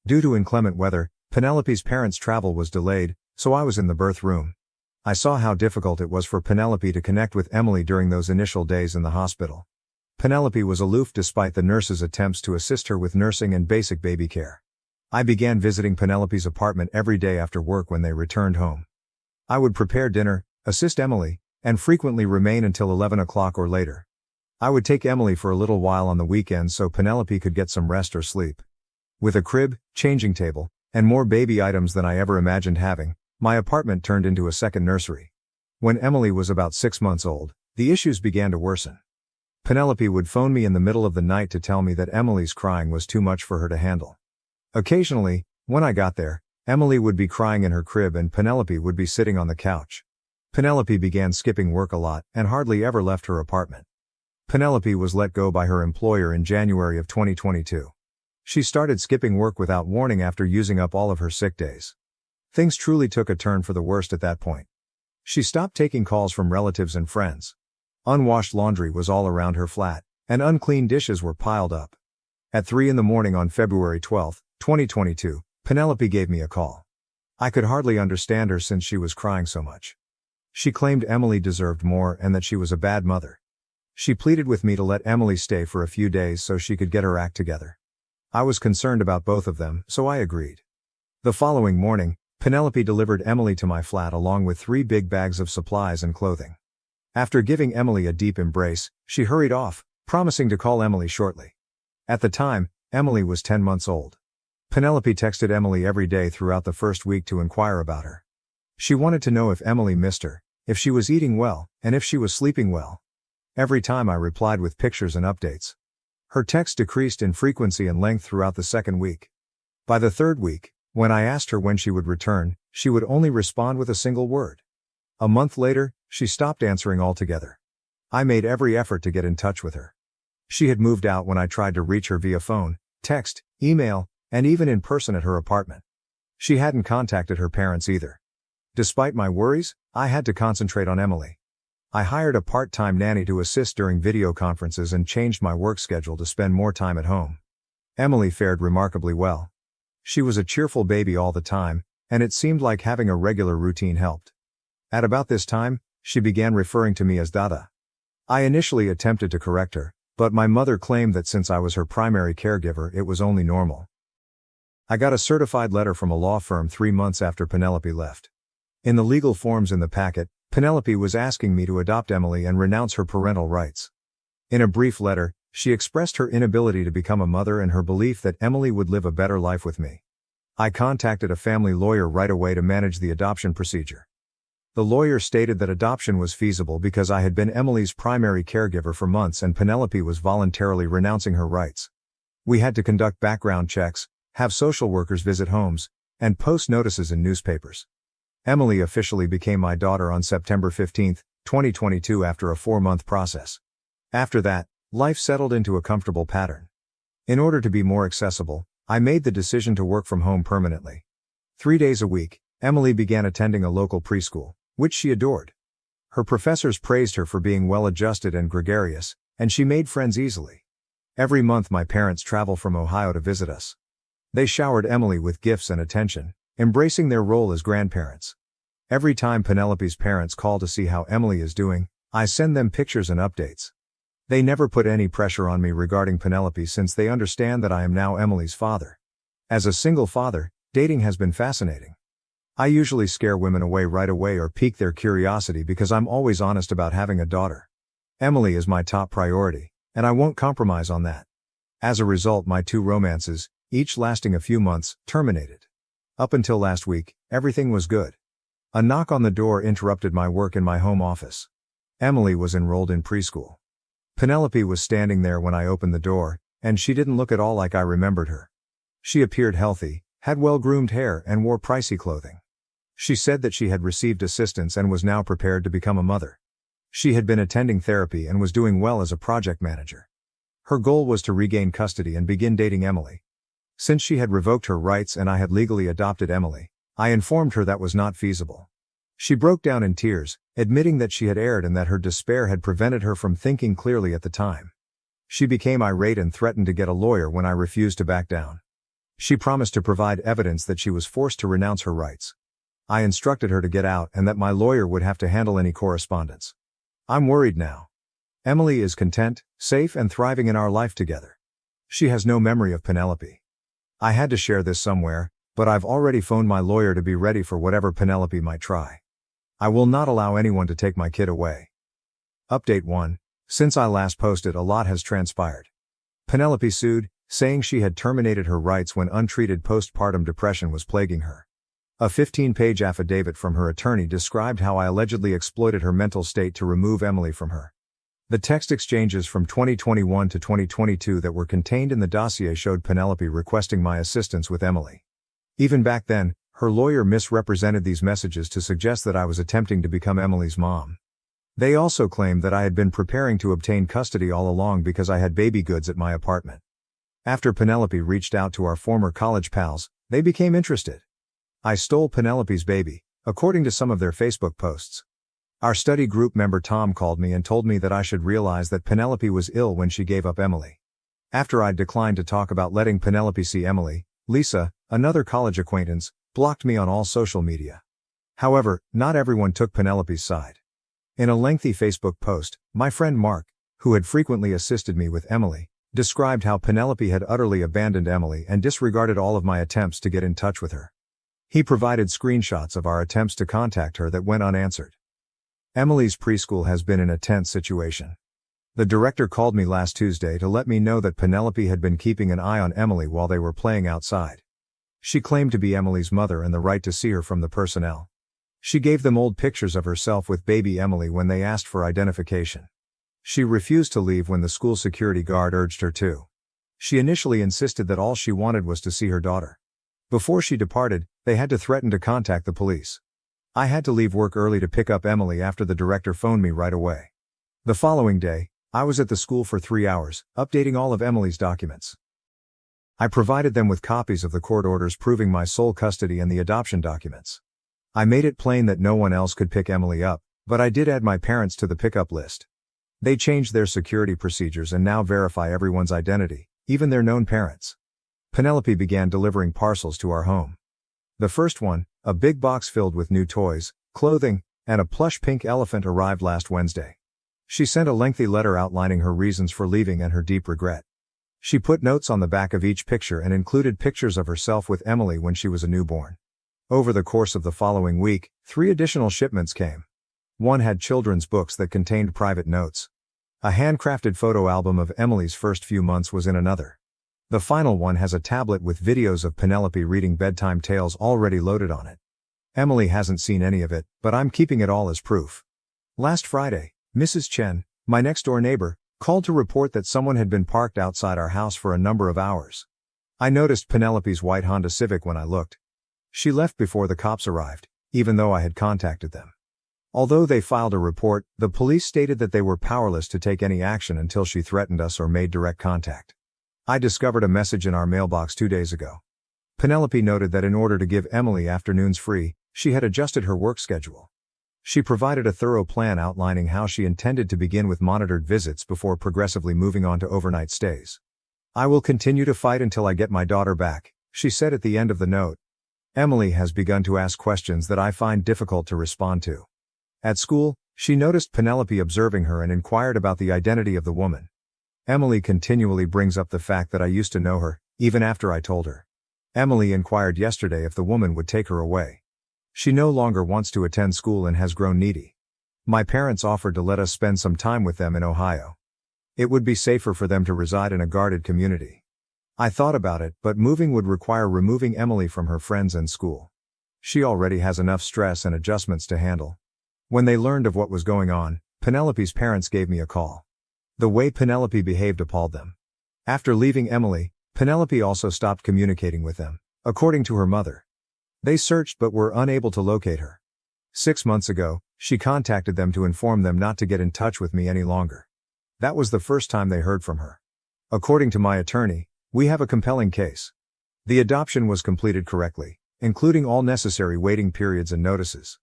Due to inclement weather, Penelope's parents' travel was delayed, so I was in the birth room. I saw how difficult it was for Penelope to connect with Emily during those initial days in the hospital. Penelope was aloof despite the nurses' attempts to assist her with nursing and basic baby care. I began visiting Penelope's apartment every day after work when they returned home. I would prepare dinner, assist Emily, and frequently remain until 11 o'clock or later. I would take Emily for a little while on the weekends so Penelope could get some rest or sleep. With a crib, changing table, and more baby items than I ever imagined having, my apartment turned into a second nursery. When Emily was about 6 months old, the issues began to worsen. Penelope would phone me in the middle of the night to tell me that Emily's crying was too much for her to handle. Occasionally, when I got there, Emily would be crying in her crib and Penelope would be sitting on the couch. Penelope began skipping work a lot and hardly ever left her apartment. Penelope was let go by her employer in January of 2022. She started skipping work without warning after using up all of her sick days. Things truly took a turn for the worst at that point. She stopped taking calls from relatives and friends. Unwashed laundry was all around her flat, and unclean dishes were piled up. At 3 a.m. on February 12, 2022, Penelope gave me a call. I could hardly understand her since she was crying so much. She claimed Emily deserved more and that she was a bad mother. She pleaded with me to let Emily stay for a few days so she could get her act together. I was concerned about both of them, so I agreed. The following morning, Penelope delivered Emily to my flat along with 3 big bags of supplies and clothing. After giving Emily a deep embrace, she hurried off, promising to call Emily shortly. At the time, Emily was 10 months old. Penelope texted Emily every day throughout the first week to inquire about her. She wanted to know if Emily missed her, if she was eating well, and if she was sleeping well. Every time I replied with pictures and updates. Her texts decreased in frequency and length throughout the second week. By the third week, when I asked her when she would return, she would only respond with a single word. A month later, she stopped answering altogether. I made every effort to get in touch with her. She had moved out when I tried to reach her via phone, text, email, and even in person at her apartment. She hadn't contacted her parents either. Despite my worries, I had to concentrate on Emily. I hired a part-time nanny to assist during video conferences and changed my work schedule to spend more time at home. Emily fared remarkably well. She was a cheerful baby all the time, and it seemed like having a regular routine helped. At about this time, she began referring to me as Dada. I initially attempted to correct her, but my mother claimed that since I was her primary caregiver it was only normal. I got a certified letter from a law firm 3 months after Penelope left. In the legal forms in the packet, Penelope was asking me to adopt Emily and renounce her parental rights. In a brief letter, she expressed her inability to become a mother and her belief that Emily would live a better life with me. I contacted a family lawyer right away to manage the adoption procedure. The lawyer stated that adoption was feasible because I had been Emily's primary caregiver for months and Penelope was voluntarily renouncing her rights. We had to conduct background checks, have social workers visit homes, and post notices in newspapers. Emily officially became my daughter on September 15, 2022 after a 4-month process. After that, life settled into a comfortable pattern. In order to be more accessible, I made the decision to work from home permanently. 3 days a week, Emily began attending a local preschool, which she adored. Her professors praised her for being well-adjusted and gregarious, and she made friends easily. Every month my parents travel from Ohio to visit us. They showered Emily with gifts and attention, embracing their role as grandparents. Every time Penelope's parents call to see how Emily is doing, I send them pictures and updates. They never put any pressure on me regarding Penelope since they understand that I am now Emily's father. As a single father, dating has been fascinating. I usually scare women away right away or pique their curiosity because I'm always honest about having a daughter. Emily is my top priority, and I won't compromise on that. As a result, my 2 romances, each lasting a few months, terminated. Up until last week, everything was good. A knock on the door interrupted my work in my home office. Emily was enrolled in preschool. Penelope was standing there when I opened the door, and she didn't look at all like I remembered her. She appeared healthy, had well-groomed hair, and wore pricey clothing. She said that she had received assistance and was now prepared to become a mother. She had been attending therapy and was doing well as a project manager. Her goal was to regain custody and begin dating Emily. Since she had revoked her rights and I had legally adopted Emily, I informed her that was not feasible. She broke down in tears, admitting that she had erred and that her despair had prevented her from thinking clearly at the time. She became irate and threatened to get a lawyer when I refused to back down. She promised to provide evidence that she was forced to renounce her rights. I instructed her to get out and that my lawyer would have to handle any correspondence. I'm worried now. Emily is content, safe, and thriving in our life together. She has no memory of Penelope. I had to share this somewhere, but I've already phoned my lawyer to be ready for whatever Penelope might try. I will not allow anyone to take my kid away. Update 1. Since I last posted, a lot has transpired. Penelope sued, saying she had terminated her rights when untreated postpartum depression was plaguing her. A 15-page affidavit from her attorney described how I allegedly exploited her mental state to remove Emily from her. The text exchanges from 2021 to 2022 that were contained in the dossier showed Penelope requesting my assistance with Emily. Even back then, her lawyer misrepresented these messages to suggest that I was attempting to become Emily's mom. They also claimed that I had been preparing to obtain custody all along because I had baby goods at my apartment. After Penelope reached out to our former college pals, they became interested. I stole Penelope's baby, according to some of their Facebook posts. Our study group member Tom called me and told me that I should realize that Penelope was ill when she gave up Emily. After I'd declined to talk about letting Penelope see Emily, Lisa, another college acquaintance, blocked me on all social media. However, not everyone took Penelope's side. In a lengthy Facebook post, my friend Mark, who had frequently assisted me with Emily, described how Penelope had utterly abandoned Emily and disregarded all of my attempts to get in touch with her. He provided screenshots of our attempts to contact her that went unanswered. Emily's preschool has been in a tense situation. The director called me last Tuesday to let me know that Penelope had been keeping an eye on Emily while they were playing outside. She claimed to be Emily's mother and the right to see her from the personnel. She gave them old pictures of herself with baby Emily when they asked for identification. She refused to leave when the school security guard urged her to. She initially insisted that all she wanted was to see her daughter. Before she departed, they had to threaten to contact the police. I had to leave work early to pick up Emily after the director phoned me right away. The following day, I was at the school for 3 hours, updating all of Emily's documents. I provided them with copies of the court orders proving my sole custody and the adoption documents. I made it plain that no one else could pick Emily up, but I did add my parents to the pickup list. They changed their security procedures and now verify everyone's identity, even their known parents. Penelope began delivering parcels to our home. The first one, a big box filled with new toys, clothing, and a plush pink elephant, arrived last Wednesday. She sent a lengthy letter outlining her reasons for leaving and her deep regret. She put notes on the back of each picture and included pictures of herself with Emily when she was a newborn. Over the course of the following week, 3 additional shipments came. One had children's books that contained private notes. A handcrafted photo album of Emily's first few months was in another. The final one has a tablet with videos of Penelope reading bedtime tales already loaded on it. Emily hasn't seen any of it, but I'm keeping it all as proof. Last Friday, Mrs. Chen, my next-door neighbor, called to report that someone had been parked outside our house for a number of hours. I noticed Penelope's white Honda Civic when I looked. She left before the cops arrived, even though I had contacted them. Although they filed a report, the police stated that they were powerless to take any action until she threatened us or made direct contact. I discovered a message in our mailbox 2 days ago. Penelope noted that in order to give Emily afternoons free, she had adjusted her work schedule. She provided a thorough plan outlining how she intended to begin with monitored visits before progressively moving on to overnight stays. "I will continue to fight until I get my daughter back," she said at the end of the note. Emily has begun to ask questions that I find difficult to respond to. At school, she noticed Penelope observing her and inquired about the identity of the woman. Emily continually brings up the fact that I used to know her, even after I told her. Emily inquired yesterday if the woman would take her away. She no longer wants to attend school and has grown needy. My parents offered to let us spend some time with them in Ohio. It would be safer for them to reside in a guarded community. I thought about it, but moving would require removing Emily from her friends and school. She already has enough stress and adjustments to handle. When they learned of what was going on, Penelope's parents gave me a call. The way Penelope behaved appalled them. After leaving Emily, Penelope also stopped communicating with them, according to her mother. They searched but were unable to locate her. 6 months ago, she contacted them to inform them not to get in touch with me any longer. That was the first time they heard from her. According to my attorney, we have a compelling case. The adoption was completed correctly, including all necessary waiting periods and notices.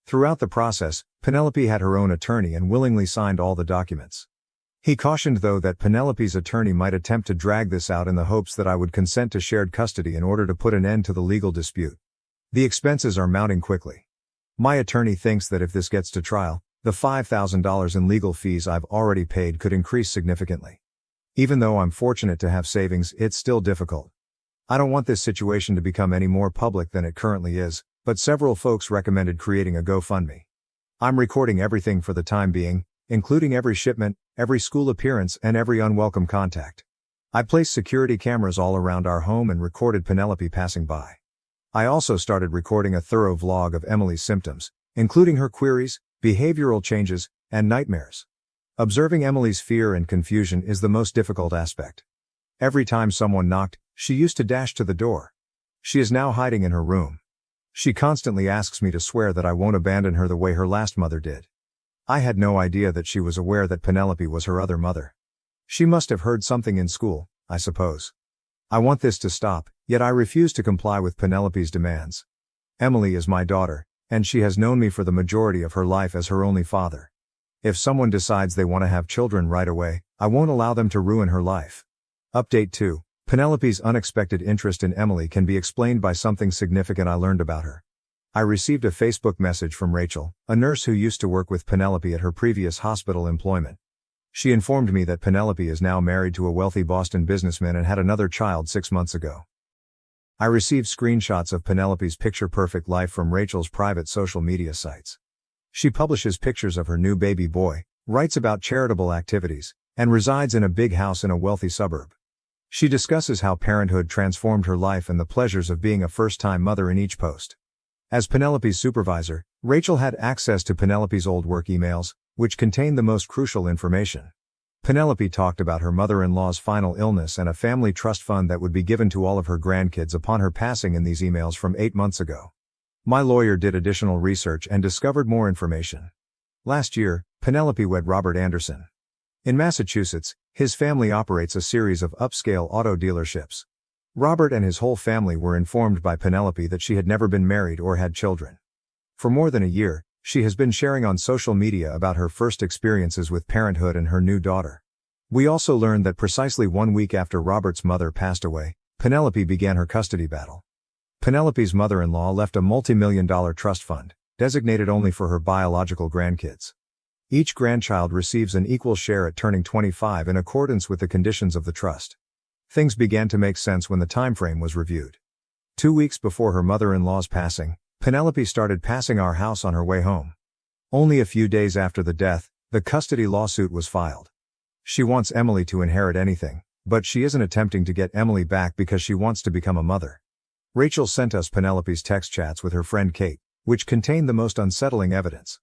Throughout the process, Penelope had her own attorney and willingly signed all the documents. He cautioned though that Penelope's attorney might attempt to drag this out in the hopes that I would consent to shared custody in order to put an end to the legal dispute. The expenses are mounting quickly. My attorney thinks that if this gets to trial, the $5,000 in legal fees I've already paid could increase significantly. Even though I'm fortunate to have savings, it's still difficult. I don't want this situation to become any more public than it currently is, but several folks recommended creating a GoFundMe. I'm recording everything for the time being, including every shipment, every school appearance, and every unwelcome contact. I placed security cameras all around our home and recorded Penelope passing by. I also started recording a thorough vlog of Emily's symptoms, including her queries, behavioral changes, and nightmares. Observing Emily's fear and confusion is the most difficult aspect. Every time someone knocked, she used to dash to the door. She is now hiding in her room. She constantly asks me to swear that I won't abandon her the way her last mother did. I had no idea that she was aware that Penelope was her other mother. She must have heard something in school, I suppose. I want this to stop, yet I refuse to comply with Penelope's demands. Emily is my daughter, and she has known me for the majority of her life as her only father. If someone decides they want to have children right away, I won't allow them to ruin her life. Update 2. Penelope's unexpected interest in Emily can be explained by something significant I learned about her. I received a Facebook message from Rachel, a nurse who used to work with Penelope at her previous hospital employment. She informed me that Penelope is now married to a wealthy Boston businessman and had another child 6 months ago. I received screenshots of Penelope's picture-perfect life from Rachel's private social media sites. She publishes pictures of her new baby boy, writes about charitable activities, and resides in a big house in a wealthy suburb. She discusses how parenthood transformed her life and the pleasures of being a first-time mother in each post. As Penelope's supervisor, Rachel had access to Penelope's old work emails, which contained the most crucial information. Penelope talked about her mother-in-law's final illness and a family trust fund that would be given to all of her grandkids upon her passing in these emails from 8 months ago. My lawyer did additional research and discovered more information. Last year, Penelope wed Robert Anderson. In Massachusetts, his family operates a series of upscale auto dealerships. Robert and his whole family were informed by Penelope that she had never been married or had children. For more than a year, she has been sharing on social media about her first experiences with parenthood and her new daughter. We also learned that precisely 1 week after Robert's mother passed away, Penelope began her custody battle. Penelope's mother-in-law left a multi-million-dollar trust fund, designated only for her biological grandkids. Each grandchild receives an equal share at turning 25 in accordance with the conditions of the trust. Things began to make sense when the time frame was reviewed. 2 weeks before her mother-in-law's passing, Penelope started passing our house on her way home. Only a few days after the death, the custody lawsuit was filed. She wants Emily to inherit anything, but she isn't attempting to get Emily back because she wants to become a mother. Rachel sent us Penelope's text chats with her friend Kate, which contained the most unsettling evidence.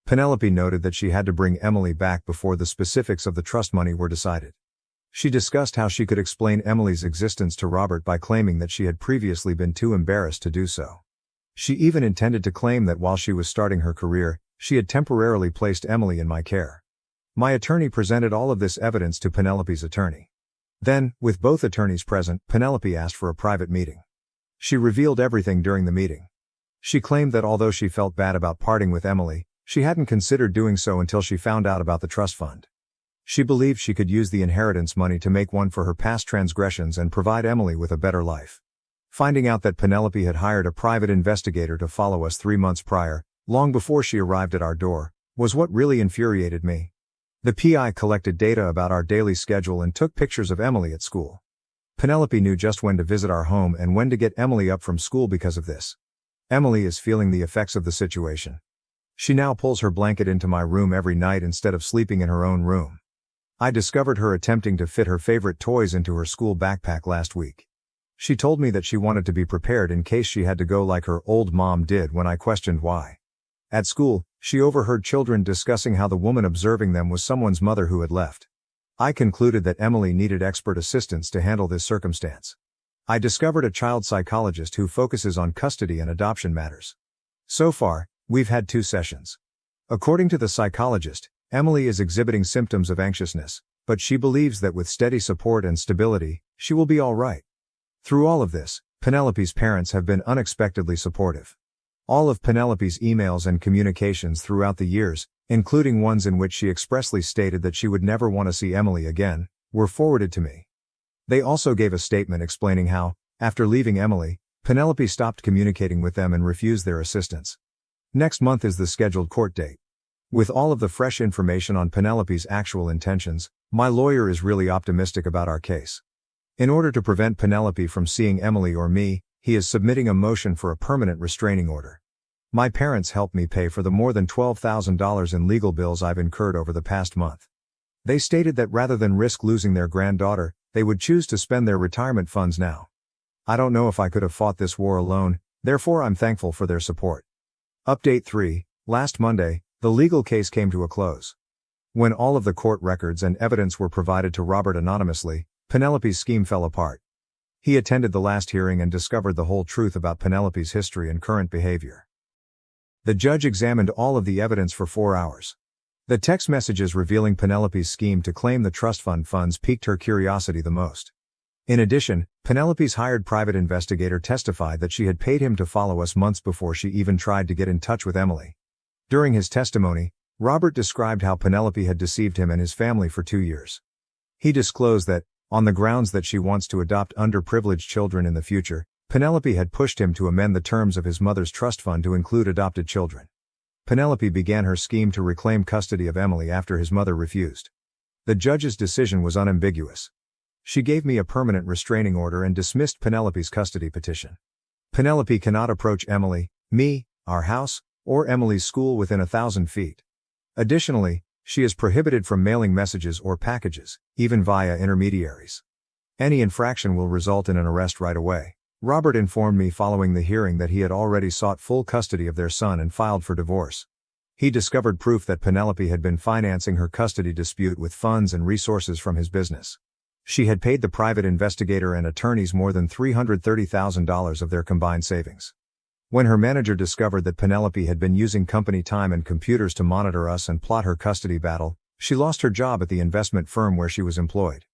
Penelope noted that she had to bring Emily back before the specifics of the trust money were decided. She discussed how she could explain Emily's existence to Robert by claiming that she had previously been too embarrassed to do so. She even intended to claim that while she was starting her career, she had temporarily placed Emily in my care. My attorney presented all of this evidence to Penelope's attorney. Then, with both attorneys present, Penelope asked for a private meeting. She revealed everything during the meeting. She claimed that although she felt bad about parting with Emily, she hadn't considered doing so until she found out about the trust fund. She believed she could use the inheritance money to make one for her past transgressions and provide Emily with a better life. Finding out that Penelope had hired a private investigator to follow us 3 months prior, long before she arrived at our door, was what really infuriated me. The PI collected data about our daily schedule and took pictures of Emily at school. Penelope knew just when to visit our home and when to get Emily up from school because of this. Emily is feeling the effects of the situation. She now pulls her blanket into my room every night instead of sleeping in her own room. I discovered her attempting to fit her favorite toys into her school backpack last week. She told me that she wanted to be prepared in case she had to go like her old mom did when I questioned why. At school, she overheard children discussing how the woman observing them was someone's mother who had left. I concluded that Emily needed expert assistance to handle this circumstance. I discovered a child psychologist who focuses on custody and adoption matters. So far, we've had 2 sessions. According to the psychologist, Emily is exhibiting symptoms of anxiousness, but she believes that with steady support and stability, she will be all right. Through all of this, Penelope's parents have been unexpectedly supportive. All of Penelope's emails and communications throughout the years, including ones in which she expressly stated that she would never want to see Emily again, were forwarded to me. They also gave a statement explaining how, after leaving Emily, Penelope stopped communicating with them and refused their assistance. Next month is the scheduled court date. With all of the fresh information on Penelope's actual intentions, my lawyer is really optimistic about our case. In order to prevent Penelope from seeing Emily or me, he is submitting a motion for a permanent restraining order. My parents helped me pay for the more than $12,000 in legal bills I've incurred over the past month. They stated that rather than risk losing their granddaughter, they would choose to spend their retirement funds now. I don't know if I could have fought this war alone, therefore I'm thankful for their support. Update 3. Last Monday, the legal case came to a close. When all of the court records and evidence were provided to Robert anonymously, Penelope's scheme fell apart. He attended the last hearing and discovered the whole truth about Penelope's history and current behavior. The judge examined all of the evidence for 4 hours. The text messages revealing Penelope's scheme to claim the trust fund funds piqued her curiosity the most. In addition, Penelope's hired private investigator testified that she had paid him to follow us months before she even tried to get in touch with Emily. During his testimony, Robert described how Penelope had deceived him and his family for 2 years. He disclosed that, on the grounds that she wants to adopt underprivileged children in the future, Penelope had pushed him to amend the terms of his mother's trust fund to include adopted children. Penelope began her scheme to reclaim custody of Emily after his mother refused. The judge's decision was unambiguous. She gave me a permanent restraining order and dismissed Penelope's custody petition. Penelope cannot approach Emily, me, our house, or Emily's school within 1,000 feet. Additionally, she is prohibited from mailing messages or packages, even via intermediaries. Any infraction will result in an arrest right away. Robert informed me following the hearing that he had already sought full custody of their son and filed for divorce. He discovered proof that Penelope had been financing her custody dispute with funds and resources from his business. She had paid the private investigator and attorneys more than $330,000 of their combined savings. When her manager discovered that Penelope had been using company time and computers to monitor us and plot her custody battle, she lost her job at the investment firm where she was employed.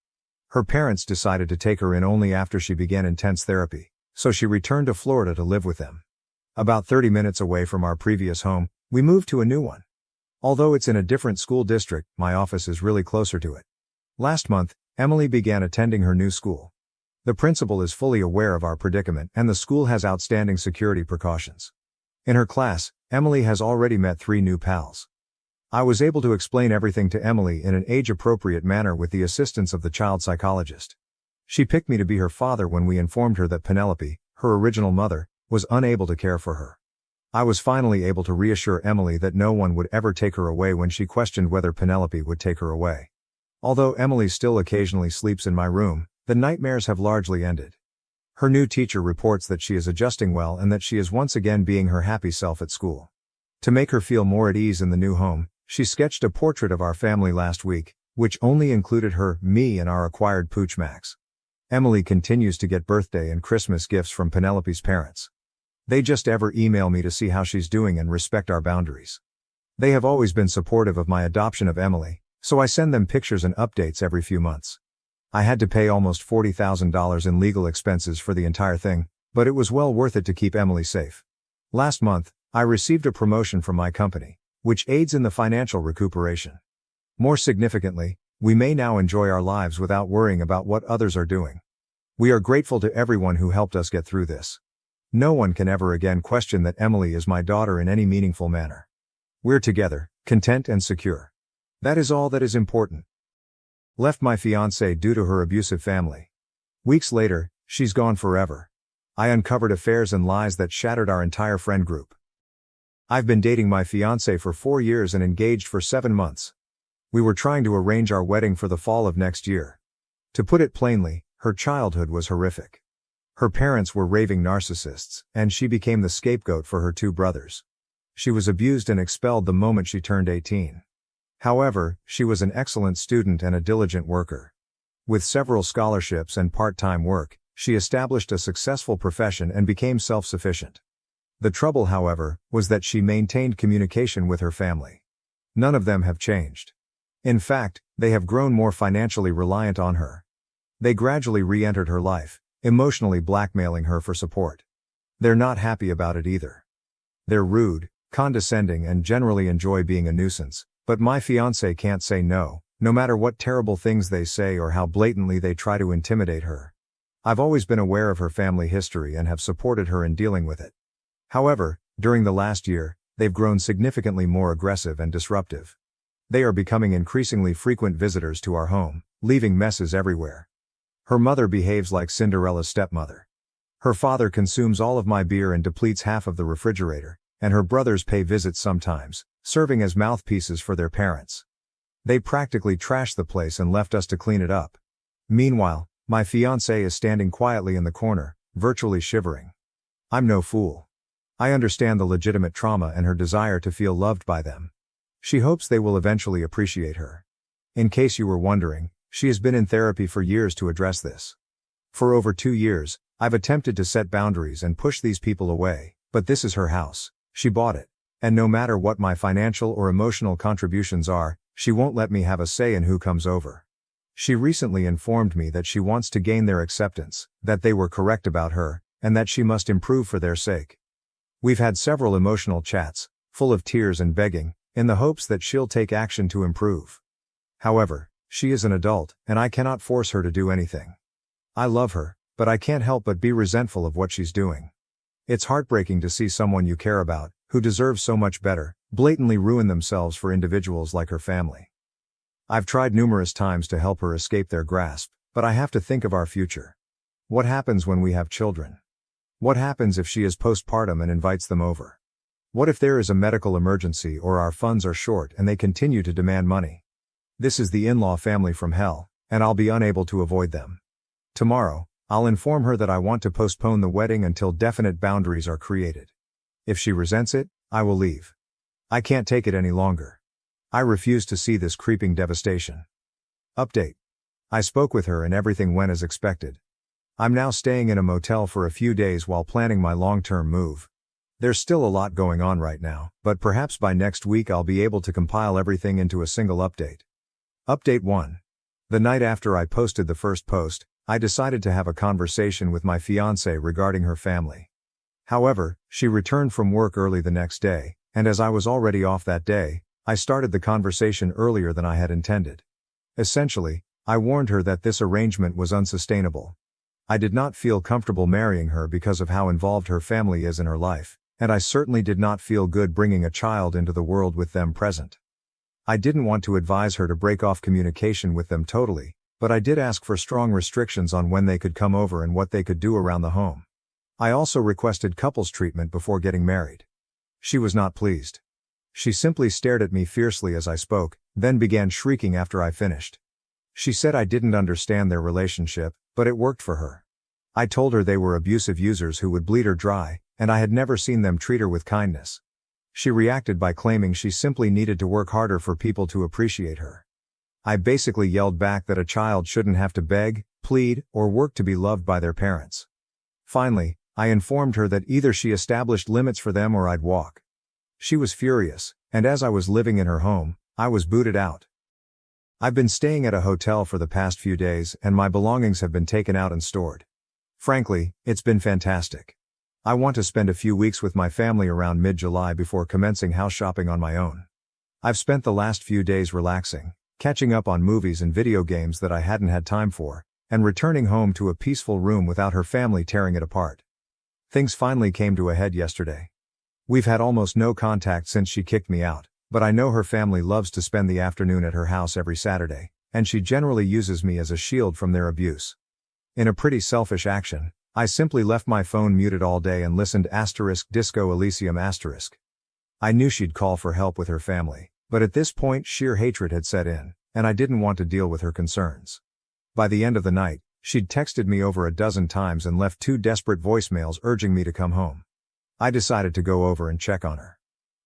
Her parents decided to take her in only after she began intense therapy, so she returned to Florida to live with them. About 30 minutes away from our previous home, we moved to a new one. Although it's in a different school district, my office is really closer to it. Last month, Emily began attending her new school. The principal is fully aware of our predicament and the school has outstanding security precautions. In her class, Emily has already met 3 new pals. I was able to explain everything to Emily in an age-appropriate manner with the assistance of the child psychologist. She picked me to be her father when we informed her that Penelope, her original mother, was unable to care for her. I was finally able to reassure Emily that no one would ever take her away when she questioned whether Penelope would take her away. Although Emily still occasionally sleeps in my room, the nightmares have largely ended. Her new teacher reports that she is adjusting well and that she is once again being her happy self at school. To make her feel more at ease in the new home, she sketched a portrait of our family last week, which only included her, me and our acquired pooch Max. Emily continues to get birthday and Christmas gifts from Penelope's parents. They just ever email me to see how she's doing and respect our boundaries. They have always been supportive of my adoption of Emily, so I send them pictures and updates every few months. I had to pay almost $40,000 in legal expenses for the entire thing, but it was well worth it to keep Emily safe. Last month, I received a promotion from my company, which aids in the financial recuperation. More significantly, we may now enjoy our lives without worrying about what others are doing. We are grateful to everyone who helped us get through this. No one can ever again question that Emily is my daughter in any meaningful manner. We're together, content and secure. That is all that is important. Left my fiancée due to her abusive family. Weeks later, she's gone forever. I uncovered affairs and lies that shattered our entire friend group. I've been dating my fiancée for 4 years and engaged for 7 months. We were trying to arrange our wedding for the fall of next year. To put it plainly, her childhood was horrific. Her parents were raving narcissists, and she became the scapegoat for her 2 brothers. She was abused and expelled the moment she turned 18. However, she was an excellent student and a diligent worker. With several scholarships and part-time work, she established a successful profession and became self-sufficient. The trouble, however, was that she maintained communication with her family. None of them have changed. In fact, they have grown more financially reliant on her. They gradually re-entered her life, emotionally blackmailing her for support. They're not happy about it either. They're rude, condescending and generally enjoy being a nuisance, but my fiancée can't say no, no matter what terrible things they say or how blatantly they try to intimidate her. I've always been aware of her family history and have supported her in dealing with it. However, during the last year, they've grown significantly more aggressive and disruptive. They are becoming increasingly frequent visitors to our home, leaving messes everywhere. Her mother behaves like Cinderella's stepmother. Her father consumes all of my beer and depletes half of the refrigerator, and her brothers pay visits sometimes, serving as mouthpieces for their parents. They practically trashed the place and left us to clean it up. Meanwhile, my fiancée is standing quietly in the corner, virtually shivering. I'm no fool. I understand the legitimate trauma and her desire to feel loved by them. She hopes they will eventually appreciate her. In case you were wondering, she has been in therapy for years to address this. For over 2 years, I've attempted to set boundaries and push these people away, but this is her house. She bought it. And no matter what my financial or emotional contributions are, she won't let me have a say in who comes over. She recently informed me that she wants to gain their acceptance, that they were correct about her, and that she must improve for their sake. We've had several emotional chats, full of tears and begging, in the hopes that she'll take action to improve. However, she is an adult, and I cannot force her to do anything. I love her, but I can't help but be resentful of what she's doing. It's heartbreaking to see someone you care about, who deserves so much better, blatantly ruin themselves for individuals like her family. I've tried numerous times to help her escape their grasp, but I have to think of our future. What happens when we have children? What happens if she is postpartum and invites them over? What if there is a medical emergency or our funds are short and they continue to demand money? This is the in-law family from hell, and I'll be unable to avoid them. Tomorrow, I'll inform her that I want to postpone the wedding until definite boundaries are created. If she resents it, I will leave. I can't take it any longer. I refuse to see this creeping devastation. Update. I spoke with her and everything went as expected. I'm now staying in a motel for a few days while planning my long-term move. There's still a lot going on right now, but perhaps by next week I'll be able to compile everything into a single update. Update 1. The night after I posted the first post, I decided to have a conversation with my fiancée regarding her family. However, she returned from work early the next day, and as I was already off that day, I started the conversation earlier than I had intended. Essentially, I warned her that this arrangement was unsustainable. I did not feel comfortable marrying her because of how involved her family is in her life, and I certainly did not feel good bringing a child into the world with them present. I didn't want to advise her to break off communication with them totally, but I did ask for strong restrictions on when they could come over and what they could do around the home. I also requested couples treatment before getting married. She was not pleased. She simply stared at me fiercely as I spoke, then began shrieking after I finished. She said I didn't understand their relationship, but it worked for her. I told her they were abusive users who would bleed her dry, and I had never seen them treat her with kindness. She reacted by claiming she simply needed to work harder for people to appreciate her. I basically yelled back that a child shouldn't have to beg, plead, or work to be loved by their parents. Finally, I informed her that either she established limits for them or I'd walk. She was furious, And as I was living in her home, I was booted out. I've been staying at a hotel for the past few days and my belongings have been taken out and stored. Frankly, it's been fantastic. I want to spend a few weeks with my family around mid-July before commencing house shopping on my own. I've spent the last few days relaxing, catching up on movies and video games that I hadn't had time for, and returning home to a peaceful room without her family tearing it apart. Things finally came to a head yesterday. We've had almost no contact since she kicked me out, but I know her family loves to spend the afternoon at her house every Saturday, and she generally uses me as a shield from their abuse. In a pretty selfish action, I simply left my phone muted all day and listened *Disco Elysium*. I knew she'd call for help with her family, but at this point sheer hatred had set in, and I didn't want to deal with her concerns. By the end of the night, she'd texted me over a dozen times and left 2 desperate voicemails urging me to come home. I decided to go over and check on her.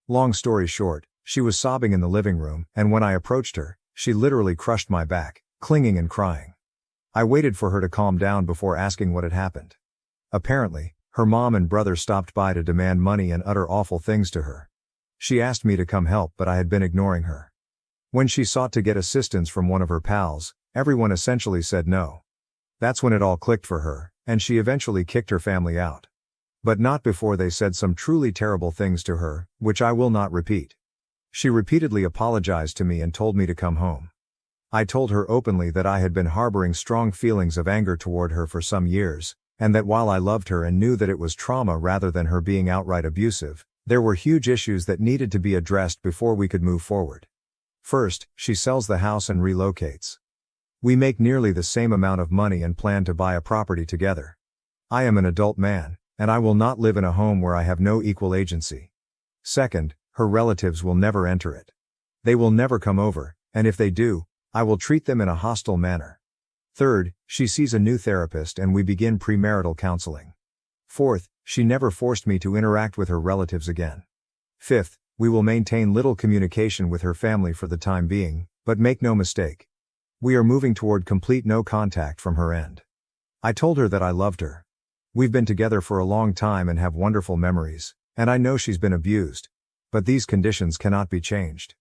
Long story short, she was sobbing in the living room, and when I approached her, she literally crushed my back, clinging and crying. I waited for her to calm down before asking what had happened. Apparently, her mom and brother stopped by to demand money and utter awful things to her. She asked me to come help, but I had been ignoring her. When she sought to get assistance from one of her pals, everyone essentially said no. That's when it all clicked for her, and she eventually kicked her family out. But not before they said some truly terrible things to her, which I will not repeat. She repeatedly apologized to me and told me to come home. I told her openly that I had been harboring strong feelings of anger toward her for some years, and that while I loved her and knew that it was trauma rather than her being outright abusive, there were huge issues that needed to be addressed before we could move forward. First, she sells the house and relocates. We make nearly the same amount of money and plan to buy a property together. I am an adult man, and I will not live in a home where I have no equal agency. Second, her relatives will never enter it. They will never come over, and if they do, I will treat them in a hostile manner. Third, she sees a new therapist and we begin premarital counseling. Fourth, she never forced me to interact with her relatives again. Fifth, we will maintain little communication with her family for the time being, but make no mistake. We are moving toward complete no contact from her end. I told her that I loved her. We've been together for a long time and have wonderful memories, and I know she's been abused. But these conditions cannot be changed.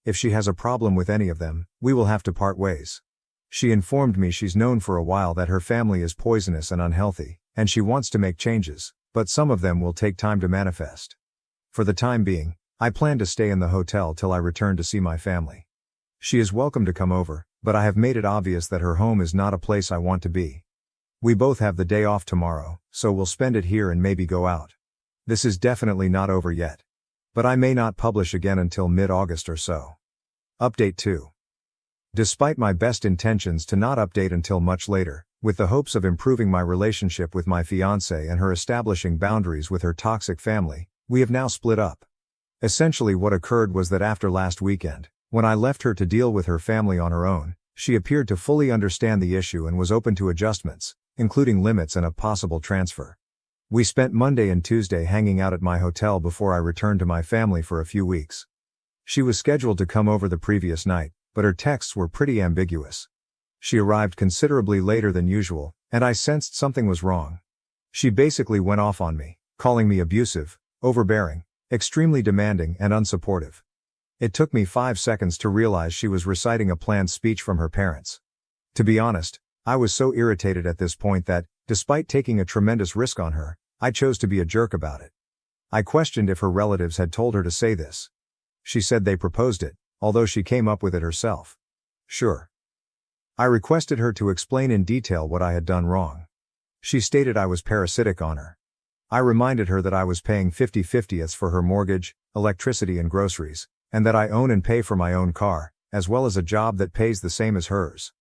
If she has a problem with any of them, we will have to part ways. She informed me she's known for a while that her family is poisonous and unhealthy, and she wants to make changes, but some of them will take time to manifest. For the time being, I plan to stay in the hotel till I return to see my family. She is welcome to come over, but I have made it obvious that her home is not a place I want to be. We both have the day off tomorrow, so we'll spend it here and maybe go out. This is definitely not over yet. But I may not publish again until mid-August or so. Update 2. Despite my best intentions to not update until much later, with the hopes of improving my relationship with my fiancée and her establishing boundaries with her toxic family, we have now split up. Essentially what occurred was that after last weekend, when I left her to deal with her family on her own, she appeared to fully understand the issue and was open to adjustments, including limits and a possible transfer. We spent Monday and Tuesday hanging out at my hotel before I returned to my family for a few weeks. She was scheduled to come over the previous night, but her texts were pretty ambiguous. She arrived considerably later than usual, and I sensed something was wrong. She basically went off on me, calling me abusive, overbearing, extremely demanding and unsupportive. It took me 5 seconds to realize she was reciting a planned speech from her parents. To be honest, I was so irritated at this point that, despite taking a tremendous risk on her, I chose to be a jerk about it. I questioned if her relatives had told her to say this. She said they proposed it, although she came up with it herself. Sure. I requested her to explain in detail what I had done wrong. She stated I was parasitic on her. I reminded her that I was paying 50/50ths for her mortgage, electricity and groceries, and that I own and pay for my own car, as well as a job that pays the same as hers.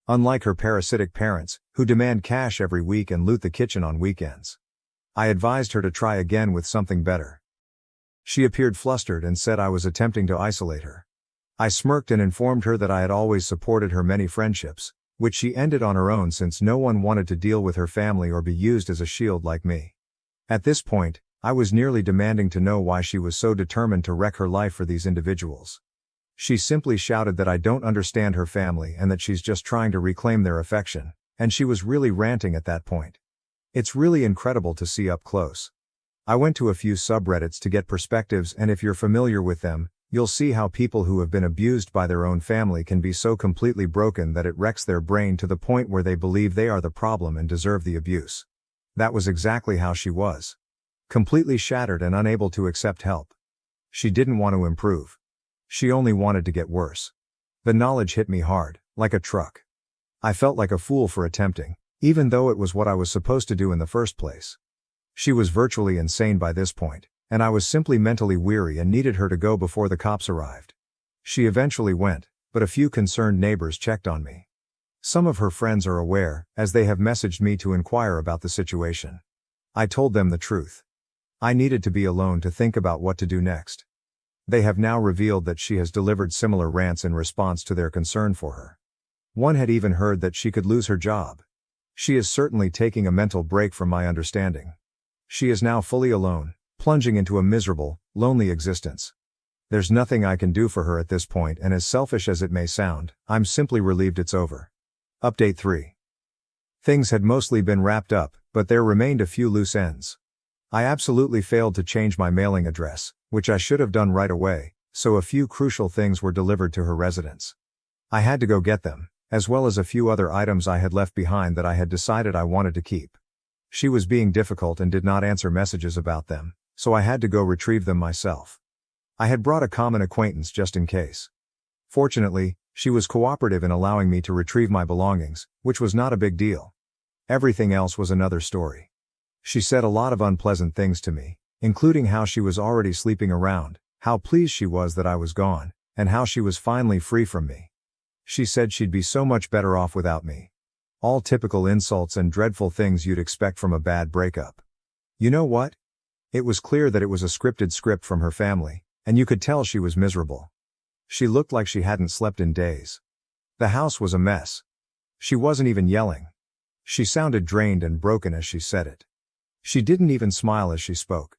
Unlike her parasitic parents, who demand cash every week and loot the kitchen on weekends. I advised her to try again with something better. She appeared flustered and said I was attempting to isolate her. I smirked and informed her that I had always supported her many friendships, which she ended on her own since no one wanted to deal with her family or be used as a shield like me. At this point, I was nearly demanding to know why she was so determined to wreck her life for these individuals. She simply shouted that I don't understand her family and that she's just trying to reclaim their affection, and she was really ranting at that point. It's really incredible to see up close. I went to a few subreddits to get perspectives, and if you're familiar with them, You'll see how people who have been abused by their own family can be so completely broken that it wrecks their brain to the point where they believe they are the problem and deserve the abuse. That was exactly how she was. Completely shattered and unable to accept help. She didn't want to improve. She only wanted to get worse. The knowledge hit me hard, like a truck. I felt like a fool for attempting, even though it was what I was supposed to do in the first place. She was virtually insane by this point, and I was simply mentally weary and needed her to go before the cops arrived. She eventually went, but a few concerned neighbors checked on me. Some of her friends are aware, as they have messaged me to inquire about the situation. I told them the truth. I needed to be alone to think about what to do next. They have now revealed that she has delivered similar rants in response to their concern for her. One had even heard that she could lose her job. She is certainly taking a mental break from my understanding. She is now fully alone, plunging into a miserable, lonely existence. There's nothing I can do for her at this point, and as selfish as it may sound, I'm simply relieved it's over. Update 3. Things had mostly been wrapped up, but there remained a few loose ends. I absolutely failed to change my mailing address, which I should have done right away, so a few crucial things were delivered to her residence. I had to go get them, as well as a few other items I had left behind that I had decided I wanted to keep. She was being difficult and did not answer messages about them, so I had to go retrieve them myself. I had brought a common acquaintance just in case. Fortunately, she was cooperative in allowing me to retrieve my belongings, which was not a big deal. Everything else was another story. She said a lot of unpleasant things to me, including how she was already sleeping around, how pleased she was that I was gone, and how she was finally free from me. She said she'd be so much better off without me. All typical insults and dreadful things you'd expect from a bad breakup. You know what? It was clear that it was a scripted script from her family, and you could tell she was miserable. She looked like she hadn't slept in days. The house was a mess. She wasn't even yelling. She sounded drained and broken as she said it. She didn't even smile as she spoke.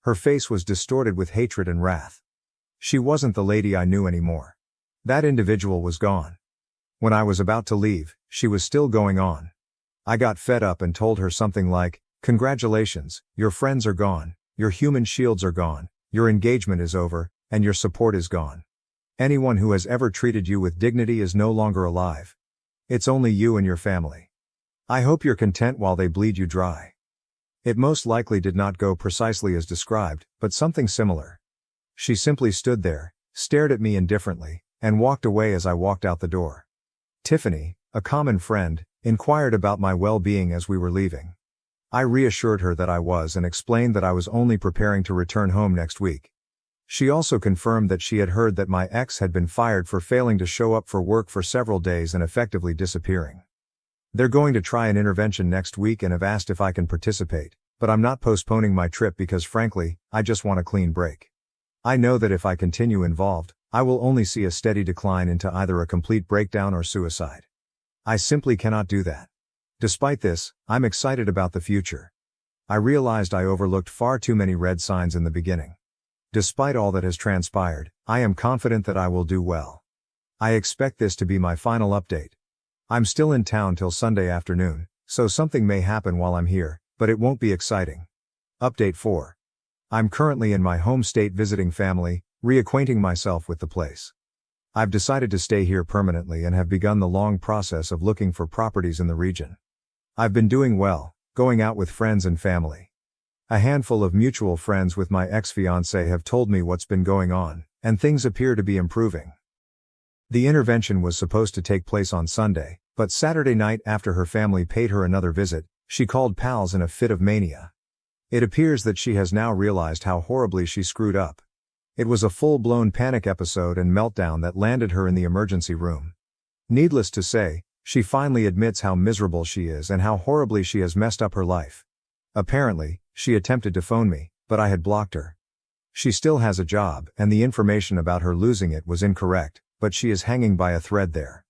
Her face was distorted with hatred and wrath. She wasn't the lady I knew anymore. That individual was gone. When I was about to leave, she was still going on. I got fed up and told her something like, "Congratulations, your friends are gone, your human shields are gone, your engagement is over, and your support is gone. Anyone who has ever treated you with dignity is no longer alive. It's only you and your family. I hope you're content while they bleed you dry." It most likely did not go precisely as described, but something similar. She simply stood there, stared at me indifferently, and walked away as I walked out the door. Tiffany, a common friend, inquired about my well-being as we were leaving. I reassured her that I was and explained that I was only preparing to return home next week. She also confirmed that she had heard that my ex had been fired for failing to show up for work for several days and effectively disappearing. They're going to try an intervention next week and have asked if I can participate, but I'm not postponing my trip because frankly, I just want a clean break. I know that if I continue involved, I will only see a steady decline into either a complete breakdown or suicide. I simply cannot do that. Despite this, I'm excited about the future. I realized I overlooked far too many red signs in the beginning. Despite all that has transpired, I am confident that I will do well. I expect this to be my final update. I'm still in town till Sunday afternoon, so something may happen while I'm here, but it won't be exciting. Update 4. I'm currently in my home state visiting family, reacquainting myself with the place. I've decided to stay here permanently and have begun the long process of looking for properties in the region. I've been doing well, going out with friends and family. A handful of mutual friends with my ex-fiancé have told me what's been going on, and things appear to be improving. The intervention was supposed to take place on Sunday, but Saturday night after her family paid her another visit, she called pals in a fit of mania. It appears that she has now realized how horribly she screwed up. It was a full-blown panic episode and meltdown that landed her in the emergency room. Needless to say, she finally admits how miserable she is and how horribly she has messed up her life. Apparently, she attempted to phone me, but I had blocked her. She still has a job, and the information about her losing it was incorrect, but she is hanging by a thread there.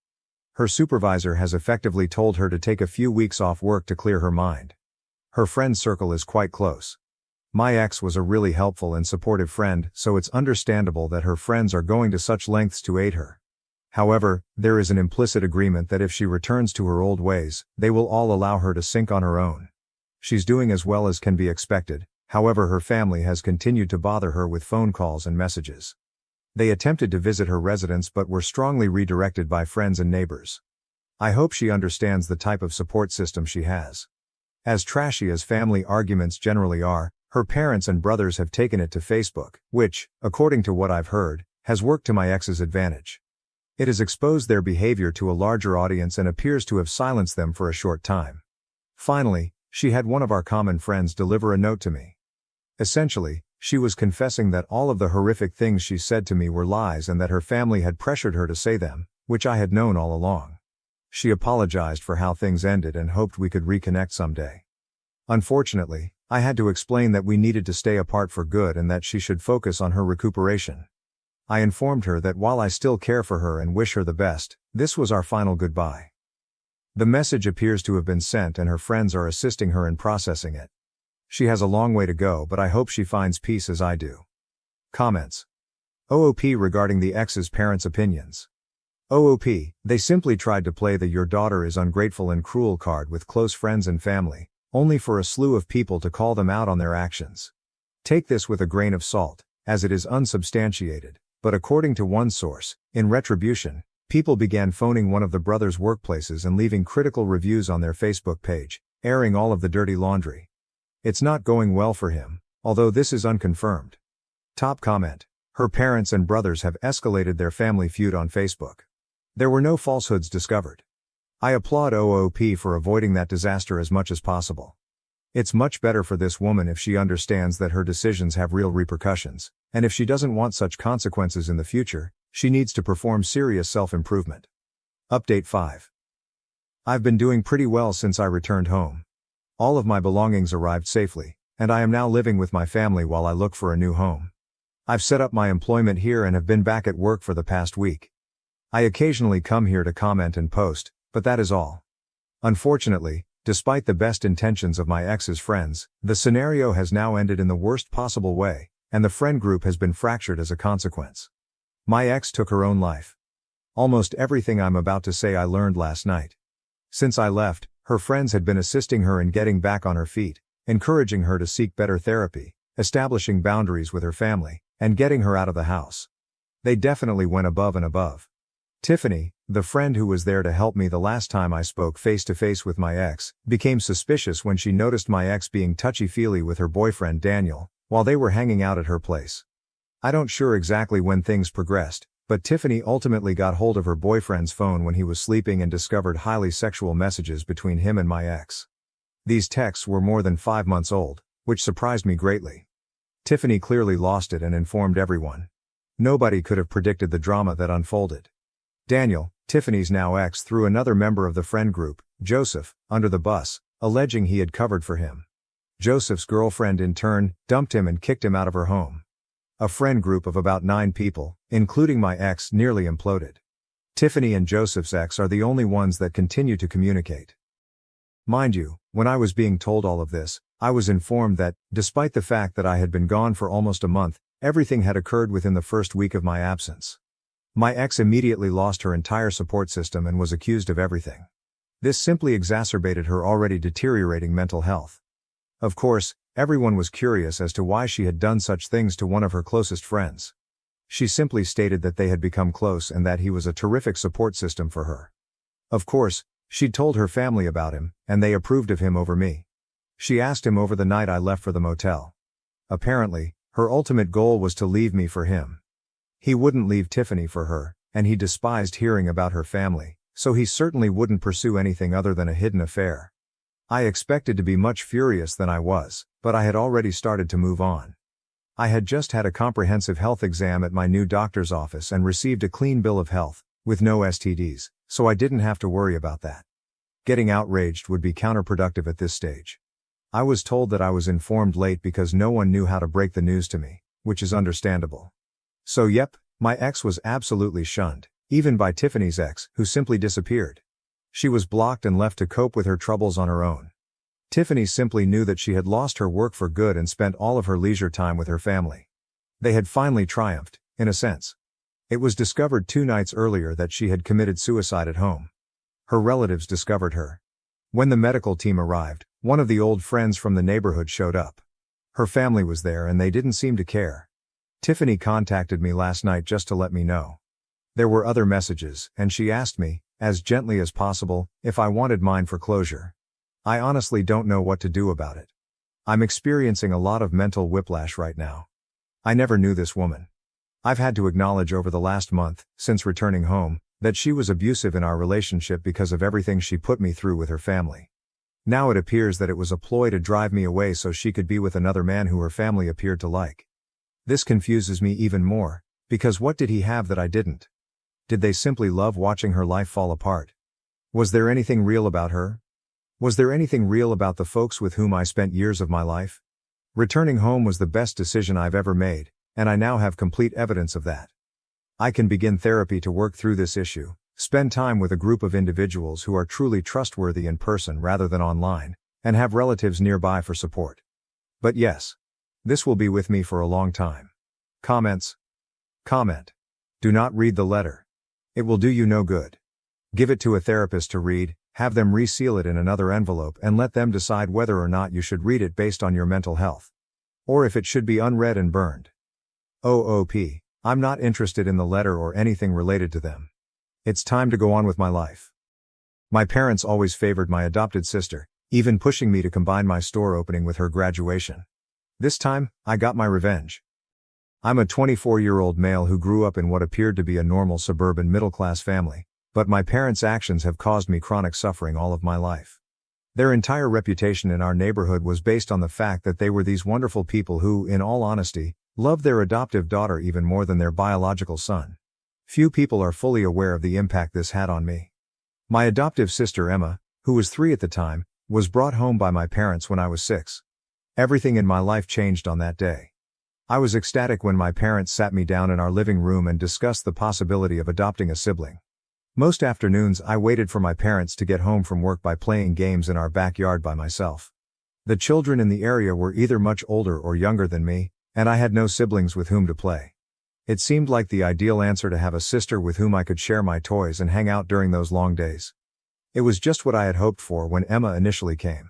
Her supervisor has effectively told her to take a few weeks off work to clear her mind. Her friend circle is quite close. My ex was a really helpful and supportive friend, so it's understandable that her friends are going to such lengths to aid her. However, there is an implicit agreement that if she returns to her old ways, they will all allow her to sink on her own. She's doing as well as can be expected, however her family has continued to bother her with phone calls and messages. They attempted to visit her residence but were strongly redirected by friends and neighbors. I hope she understands the type of support system she has. As trashy as family arguments generally are, her parents and brothers have taken it to Facebook, which, according to what I've heard, has worked to my ex's advantage. It has exposed their behavior to a larger audience and appears to have silenced them for a short time. Finally, she had one of our common friends deliver a note to me. Essentially, she was confessing that all of the horrific things she said to me were lies and that her family had pressured her to say them, which I had known all along. She apologized for how things ended and hoped we could reconnect someday. Unfortunately, I had to explain that we needed to stay apart for good and that she should focus on her recuperation. I informed her that while I still care for her and wish her the best, this was our final goodbye. The message appears to have been sent and her friends are assisting her in processing it. She has a long way to go, but I hope she finds peace as I do. Comments. OOP regarding the ex's parents' opinions. OOP, they simply tried to play the "your daughter is ungrateful and cruel" card with close friends and family, only for a slew of people to call them out on their actions. Take this with a grain of salt, as it is unsubstantiated, but according to one source, in retribution, people began phoning one of the brothers' workplaces and leaving critical reviews on their Facebook page, airing all of the dirty laundry. It's not going well for him, although this is unconfirmed. Top comment. Her parents and brothers have escalated their family feud on Facebook. There were no falsehoods discovered. I applaud OOP for avoiding that disaster as much as possible. It's much better for this woman if she understands that her decisions have real repercussions, and if she doesn't want such consequences in the future, she needs to perform serious self-improvement. Update 5. I've been doing pretty well since I returned home. All of my belongings arrived safely, and I am now living with my family while I look for a new home. I've set up my employment here and have been back at work for the past week. I occasionally come here to comment and post, but that is all. Unfortunately, despite the best intentions of my ex's friends, the scenario has now ended in the worst possible way, and the friend group has been fractured as a consequence. My ex took her own life. Almost everything I'm about to say I learned last night. Since I left, her friends had been assisting her in getting back on her feet, encouraging her to seek better therapy, establishing boundaries with her family, and getting her out of the house. They definitely went above and above. Tiffany, the friend who was there to help me the last time I spoke face-to-face with my ex, became suspicious when she noticed my ex being touchy-feely with her boyfriend Daniel, while they were hanging out at her place. I don't sure exactly when things progressed, but Tiffany ultimately got hold of her boyfriend's phone when he was sleeping and discovered highly sexual messages between him and my ex. These texts were more than 5 months old, which surprised me greatly. Tiffany clearly lost it and informed everyone. Nobody could have predicted the drama that unfolded. Daniel, Tiffany's now ex, threw another member of the friend group, Joseph, under the bus, alleging he had covered for him. Joseph's girlfriend in turn dumped him and kicked him out of her home. A friend group of about 9 people, including my ex, nearly imploded. Tiffany and Joseph's ex are the only ones that continue to communicate. Mind you, when I was being told all of this, I was informed that, despite the fact that I had been gone for almost a month, everything had occurred within the first week of my absence. My ex immediately lost her entire support system and was accused of everything. This simply exacerbated her already deteriorating mental health. Of course, everyone was curious as to why she had done such things to one of her closest friends. She simply stated that they had become close and that he was a terrific support system for her. Of course, she'd told her family about him, and they approved of him over me. She asked him over the night I left for the motel. Apparently, her ultimate goal was to leave me for him. He wouldn't leave Tiffany for her, and he despised hearing about her family, so he certainly wouldn't pursue anything other than a hidden affair. I expected to be much furious than I was, but I had already started to move on. I had just had a comprehensive health exam at my new doctor's office and received a clean bill of health, with no STDs, so I didn't have to worry about that. Getting outraged would be counterproductive at this stage. I was told that I was informed late because no one knew how to break the news to me, which is understandable. So yep, my ex was absolutely shunned, even by Tiffany's ex, who simply disappeared. She was blocked and left to cope with her troubles on her own. Tiffany simply knew that she had lost her work for good and spent all of her leisure time with her family. They had finally triumphed, in a sense. It was discovered 2 nights earlier that she had committed suicide at home. Her relatives discovered her. When the medical team arrived, one of the old friends from the neighborhood showed up. Her family was there and they didn't seem to care. Tiffany contacted me last night just to let me know. There were other messages, and she asked me, as gently as possible, if I wanted mine for closure. I honestly don't know what to do about it. I'm experiencing a lot of mental whiplash right now. I never knew this woman. I've had to acknowledge over the last month, since returning home, that she was abusive in our relationship because of everything she put me through with her family. Now it appears that it was a ploy to drive me away so she could be with another man who her family appeared to like. This confuses me even more, because what did he have that I didn't? Did they simply love watching her life fall apart? Was there anything real about her? Was there anything real about the folks with whom I spent years of my life? Returning home was the best decision I've ever made, and I now have complete evidence of that. I can begin therapy to work through this issue, spend time with a group of individuals who are truly trustworthy in person rather than online, and have relatives nearby for support. But yes, this will be with me for a long time. Comments? Comment. Do not read the letter. It will do you no good. Give it to a therapist to read, have them reseal it in another envelope and let them decide whether or not you should read it based on your mental health. Or if it should be unread and burned. OOP, I'm not interested in the letter or anything related to them. It's time to go on with my life. My parents always favored my adopted sister, even pushing me to combine my store opening with her graduation. This time, I got my revenge. I'm a 24-year-old male who grew up in what appeared to be a normal suburban middle-class family. But my parents' actions have caused me chronic suffering all of my life. Their entire reputation in our neighborhood was based on the fact that they were these wonderful people who, in all honesty, loved their adoptive daughter even more than their biological son. Few people are fully aware of the impact this had on me. My adoptive sister Emma, who was 3 at the time, was brought home by my parents when I was 6. Everything in my life changed on that day. I was ecstatic when my parents sat me down in our living room and discussed the possibility of adopting a sibling. Most afternoons I waited for my parents to get home from work by playing games in our backyard by myself. The children in the area were either much older or younger than me, and I had no siblings with whom to play. It seemed like the ideal answer to have a sister with whom I could share my toys and hang out during those long days. It was just what I had hoped for when Emma initially came.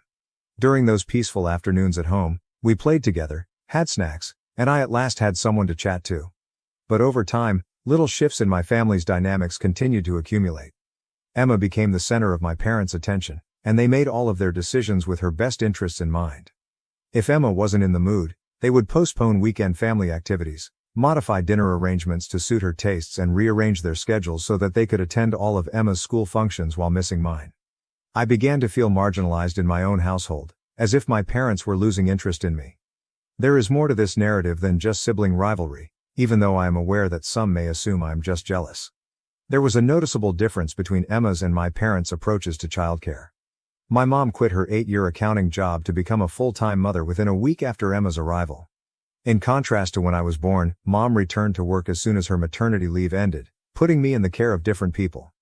During those peaceful afternoons at home, we played together, had snacks, and I at last had someone to chat to. But over time, little shifts in my family's dynamics continued to accumulate. Emma became the center of my parents' attention, and they made all of their decisions with her best interests in mind. If Emma wasn't in the mood, they would postpone weekend family activities, modify dinner arrangements to suit her tastes and rearrange their schedules so that they could attend all of Emma's school functions while missing mine. I began to feel marginalized in my own household, as if my parents were losing interest in me. There is more to this narrative than just sibling rivalry, even though I am aware that some may assume I am just jealous. There was a noticeable difference between Emma's and my parents' approaches to childcare. My mom quit her 8-year accounting job to become a full-time mother within a week after Emma's arrival. In contrast to when I was born, Mom returned to work as soon as her maternity leave ended, putting me in the care of different people.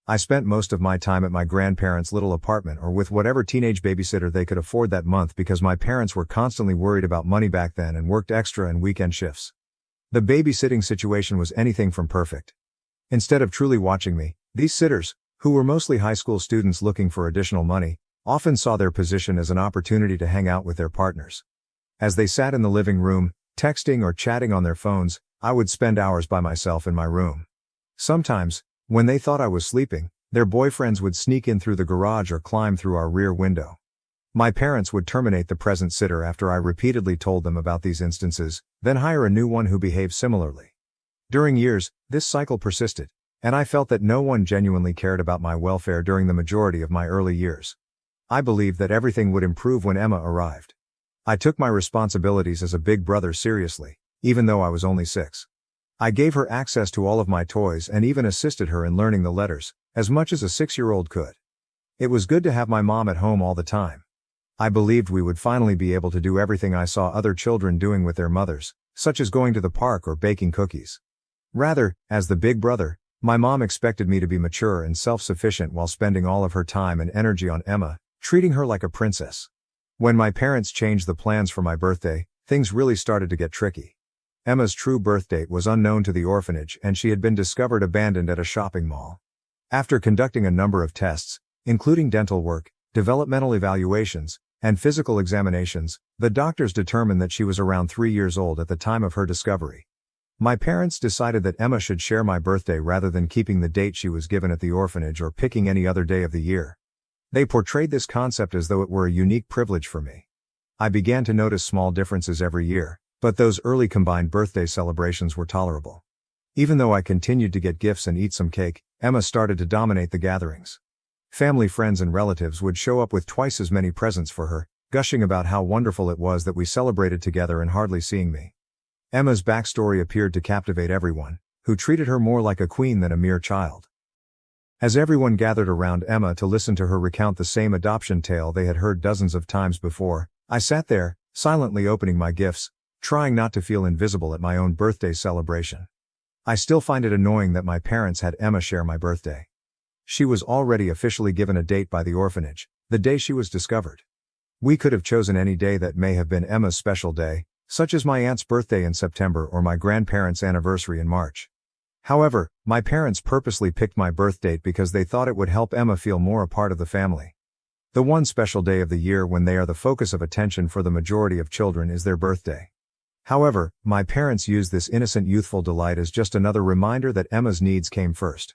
I spent most of my time at my grandparents' little apartment or with whatever teenage babysitter they could afford that month because my parents were constantly worried about money back then and worked extra and weekend shifts. The babysitting situation was anything from perfect. Instead of truly watching me, these sitters, who were mostly high school students looking for additional money, often saw their position as an opportunity to hang out with their partners. As they sat in the living room, texting or chatting on their phones, I would spend hours by myself in my room. Sometimes, when they thought I was sleeping, their boyfriends would sneak in through the garage or climb through our rear window. My parents would terminate the present sitter after I repeatedly told them about these instances, then hire a new one who behaved similarly. During years, this cycle persisted, and I felt that no one genuinely cared about my welfare during the majority of my early years. I believed that everything would improve when Emma arrived. I took my responsibilities as a big brother seriously, even though I was only 6. I gave her access to all of my toys and even assisted her in learning the letters, as much as a 6-year-old could. It was good to have my mom at home all the time. I believed we would finally be able to do everything I saw other children doing with their mothers, such as going to the park or baking cookies. Rather, as the big brother, my mom expected me to be mature and self-sufficient while spending all of her time and energy on Emma, treating her like a princess. When my parents changed the plans for my birthday, things really started to get tricky. Emma's true birth date was unknown to the orphanage and she had been discovered abandoned at a shopping mall. After conducting a number of tests, including dental work, developmental evaluations, and physical examinations, the doctors determined that she was around 3 years old at the time of her discovery, My parents decided that Emma should share my birthday rather than keeping the date she was given at the orphanage or picking any other day of the year. They portrayed this concept as though it were a unique privilege for me. I began to notice small differences every year, but those early combined birthday celebrations were tolerable. Even though I continued to get gifts and eat some cake, Emma started to dominate the gatherings. Family, friends, and relatives would show up with twice as many presents for her, gushing about how wonderful it was that we celebrated together and hardly seeing me. Emma's backstory appeared to captivate everyone, who treated her more like a queen than a mere child. As everyone gathered around Emma to listen to her recount the same adoption tale they had heard dozens of times before, I sat there, silently opening my gifts, trying not to feel invisible at my own birthday celebration. I still find it annoying that my parents had Emma share my birthday. She was already officially given a date by the orphanage, the day she was discovered. We could have chosen any day that may have been Emma's special day, such as my aunt's birthday in September or my grandparents' anniversary in March. However, my parents purposely picked my birth date because they thought it would help Emma feel more a part of the family. The one special day of the year when they are the focus of attention for the majority of children is their birthday. However, my parents used this innocent youthful delight as just another reminder that Emma's needs came first.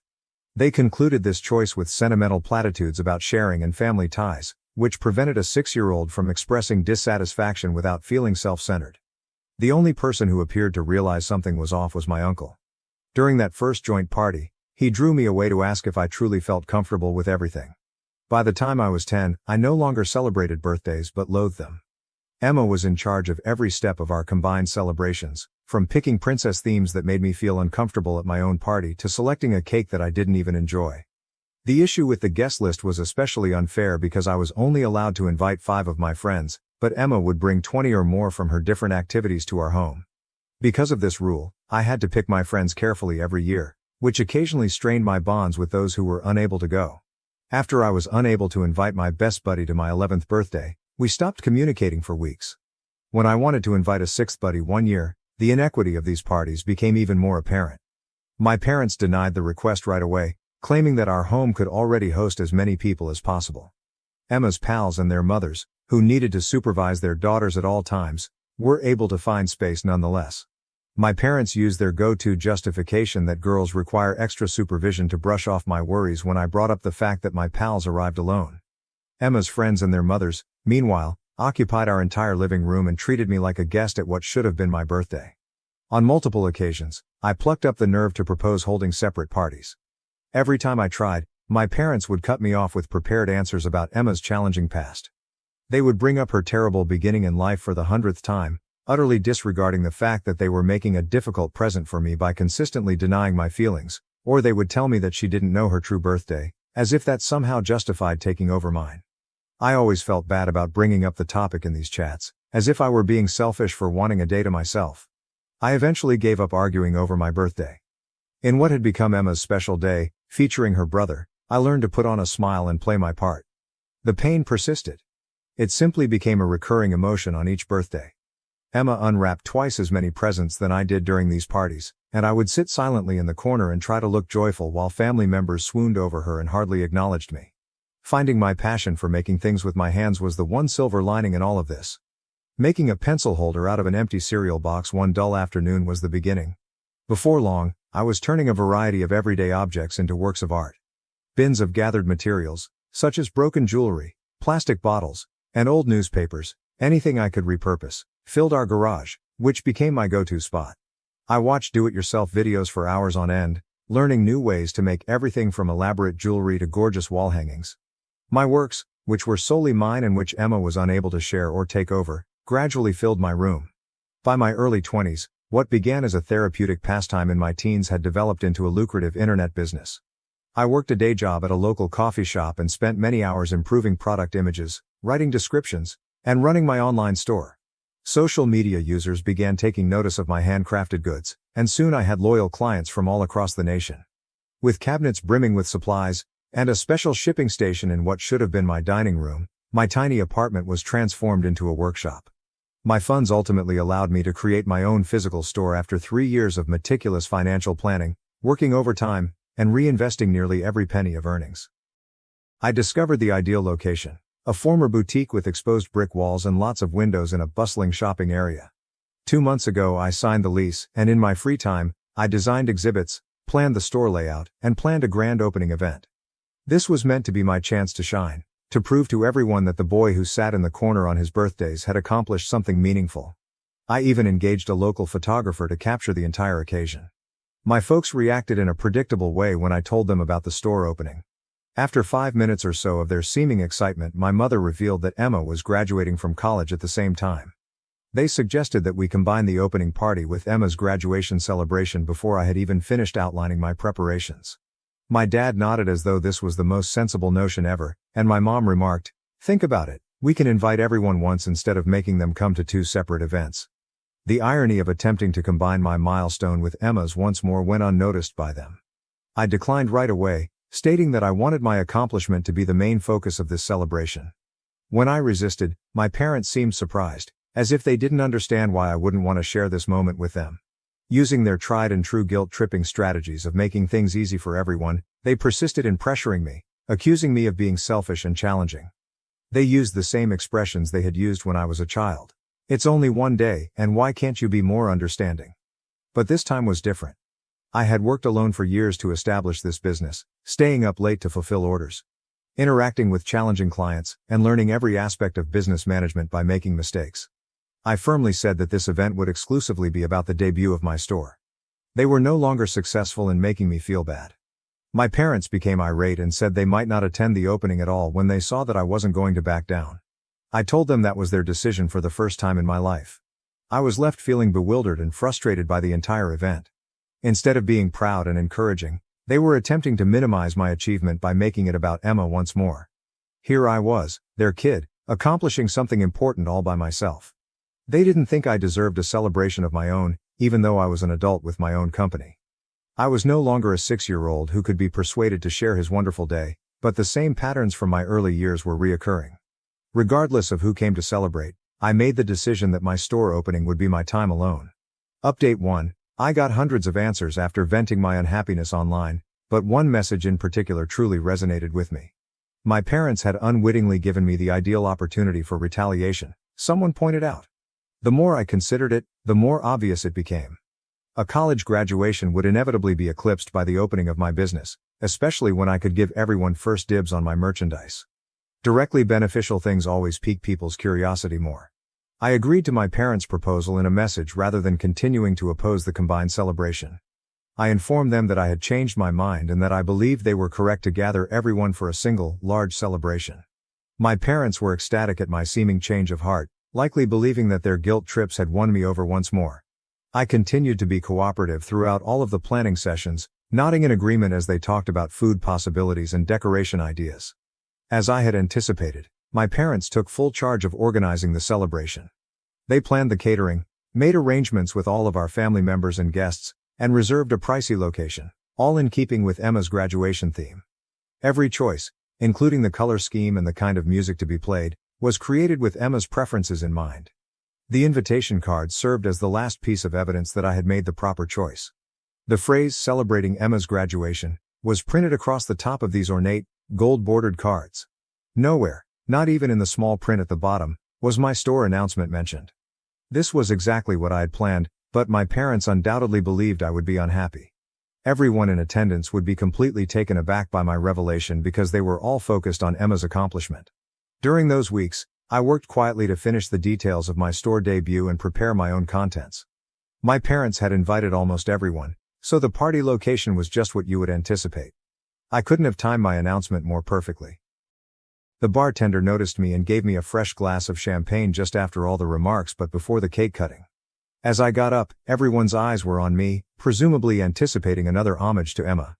They concluded this choice with sentimental platitudes about sharing and family ties, which prevented a 6-year-old from expressing dissatisfaction without feeling self-centered. The only person who appeared to realize something was off was my uncle. During that first joint party, he drew me away to ask if I truly felt comfortable with everything. By the time I was 10, I no longer celebrated birthdays but loathed them. Emma was in charge of every step of our combined celebrations, from picking princess themes that made me feel uncomfortable at my own party to selecting a cake that I didn't even enjoy. The issue with the guest list was especially unfair because I was only allowed to invite 5 of my friends, but Emma would bring 20 or more from her different activities to our home. Because of this rule, I had to pick my friends carefully every year, which occasionally strained my bonds with those who were unable to go. After I was unable to invite my best buddy to my 11th birthday, we stopped communicating for weeks. When I wanted to invite a 6th buddy one year, the inequity of these parties became even more apparent. My parents denied the request right away, claiming that our home could already host as many people as possible. Emma's pals and their mothers, who needed to supervise their daughters at all times, were able to find space nonetheless. My parents used their go-to justification that girls require extra supervision to brush off my worries when I brought up the fact that my pals arrived alone. Emma's friends and their mothers, meanwhile, occupied our entire living room and treated me like a guest at what should have been my birthday. On multiple occasions, I plucked up the nerve to propose holding separate parties. Every time I tried, my parents would cut me off with prepared answers about Emma's challenging past. They would bring up her terrible beginning in life for the 100th time, utterly disregarding the fact that they were making a difficult present for me by consistently denying my feelings, or they would tell me that she didn't know her true birthday, as if that somehow justified taking over mine. I always felt bad about bringing up the topic in these chats, as if I were being selfish for wanting a day to myself. I eventually gave up arguing over my birthday. In what had become Emma's special day, featuring her brother, I learned to put on a smile and play my part. The pain persisted. It simply became a recurring emotion on each birthday. Emma unwrapped twice as many presents than I did during these parties, and I would sit silently in the corner and try to look joyful while family members swooned over her and hardly acknowledged me. Finding my passion for making things with my hands was the one silver lining in all of this. Making a pencil holder out of an empty cereal box one dull afternoon was the beginning. Before long, I was turning a variety of everyday objects into works of art. Bins of gathered materials, such as broken jewelry, plastic bottles, and old newspapers, anything I could repurpose, filled our garage, which became my go-to spot. I watched do-it-yourself videos for hours on end, learning new ways to make everything from elaborate jewelry to gorgeous wall hangings. My works, which were solely mine and which Emma was unable to share or take over, gradually filled my room. By my early 20s, what began as a therapeutic pastime in my teens had developed into a lucrative internet business. I worked a day job at a local coffee shop and spent many hours improving product images, writing descriptions, and running my online store. Social media users began taking notice of my handcrafted goods, and soon I had loyal clients from all across the nation. With cabinets brimming with supplies, and a special shipping station in what should have been my dining room, my tiny apartment was transformed into a workshop. My funds ultimately allowed me to create my own physical store after 3 years of meticulous financial planning, working overtime, and reinvesting nearly every penny of earnings. I discovered the ideal location, a former boutique with exposed brick walls and lots of windows in a bustling shopping area. 2 months ago I signed the lease, and in my free time, I designed exhibits, planned the store layout, and planned a grand opening event. This was meant to be my chance to shine, to prove to everyone that the boy who sat in the corner on his birthdays had accomplished something meaningful. I even engaged a local photographer to capture the entire occasion. My folks reacted in a predictable way when I told them about the store opening. After 5 minutes or so of their seeming excitement, my mother revealed that Emma was graduating from college at the same time. They suggested that we combine the opening party with Emma's graduation celebration before I had even finished outlining my preparations. My dad nodded as though this was the most sensible notion ever, and my mom remarked, "Think about it, we can invite everyone once instead of making them come to 2 separate events." The irony of attempting to combine my milestone with Emma's once more went unnoticed by them. I declined right away, stating that I wanted my accomplishment to be the main focus of this celebration. When I resisted, my parents seemed surprised, as if they didn't understand why I wouldn't want to share this moment with them. Using their tried and true guilt-tripping strategies of making things easy for everyone, they persisted in pressuring me, accusing me of being selfish and challenging. They used the same expressions they had used when I was a child. "It's only one day, and why can't you be more understanding?" But this time was different. I had worked alone for years to establish this business, staying up late to fulfill orders, interacting with challenging clients, and learning every aspect of business management by making mistakes. I firmly said that this event would exclusively be about the debut of my store. They were no longer successful in making me feel bad. My parents became irate and said they might not attend the opening at all when they saw that I wasn't going to back down. I told them that was their decision for the first time in my life. I was left feeling bewildered and frustrated by the entire event. Instead of being proud and encouraging, they were attempting to minimize my achievement by making it about Emma once more. Here I was, their kid, accomplishing something important all by myself. They didn't think I deserved a celebration of my own, even though I was an adult with my own company. I was no longer a 6-year-old who could be persuaded to share his wonderful day, but the same patterns from my early years were reoccurring. Regardless of who came to celebrate, I made the decision that my store opening would be my time alone. Update 1. I got hundreds of answers after venting my unhappiness online, but one message in particular truly resonated with me. My parents had unwittingly given me the ideal opportunity for retaliation, someone pointed out. The more I considered it, the more obvious it became. A college graduation would inevitably be eclipsed by the opening of my business, especially when I could give everyone first dibs on my merchandise. Directly beneficial things always pique people's curiosity more. I agreed to my parents' proposal in a message rather than continuing to oppose the combined celebration. I informed them that I had changed my mind and that I believed they were correct to gather everyone for a single, large celebration. My parents were ecstatic at my seeming change of heart, likely believing that their guilt trips had won me over once more. I continued to be cooperative throughout all of the planning sessions, nodding in agreement as they talked about food possibilities and decoration ideas. As I had anticipated, my parents took full charge of organizing the celebration. They planned the catering, made arrangements with all of our family members and guests, and reserved a pricey location, all in keeping with Emma's graduation theme. Every choice, including the color scheme and the kind of music to be played, was created with Emma's preferences in mind. The invitation card served as the last piece of evidence that I had made the proper choice. The phrase "celebrating Emma's graduation" was printed across the top of these ornate, gold-bordered cards. Nowhere, not even in the small print at the bottom, was my store announcement mentioned. This was exactly what I had planned, but my parents undoubtedly believed I would be unhappy. Everyone in attendance would be completely taken aback by my revelation because they were all focused on Emma's accomplishment. During those weeks, I worked quietly to finish the details of my store debut and prepare my own contents. My parents had invited almost everyone, so the party location was just what you would anticipate. I couldn't have timed my announcement more perfectly. The bartender noticed me and gave me a fresh glass of champagne just after all the remarks but before the cake cutting. As I got up, everyone's eyes were on me, presumably anticipating another homage to Emma.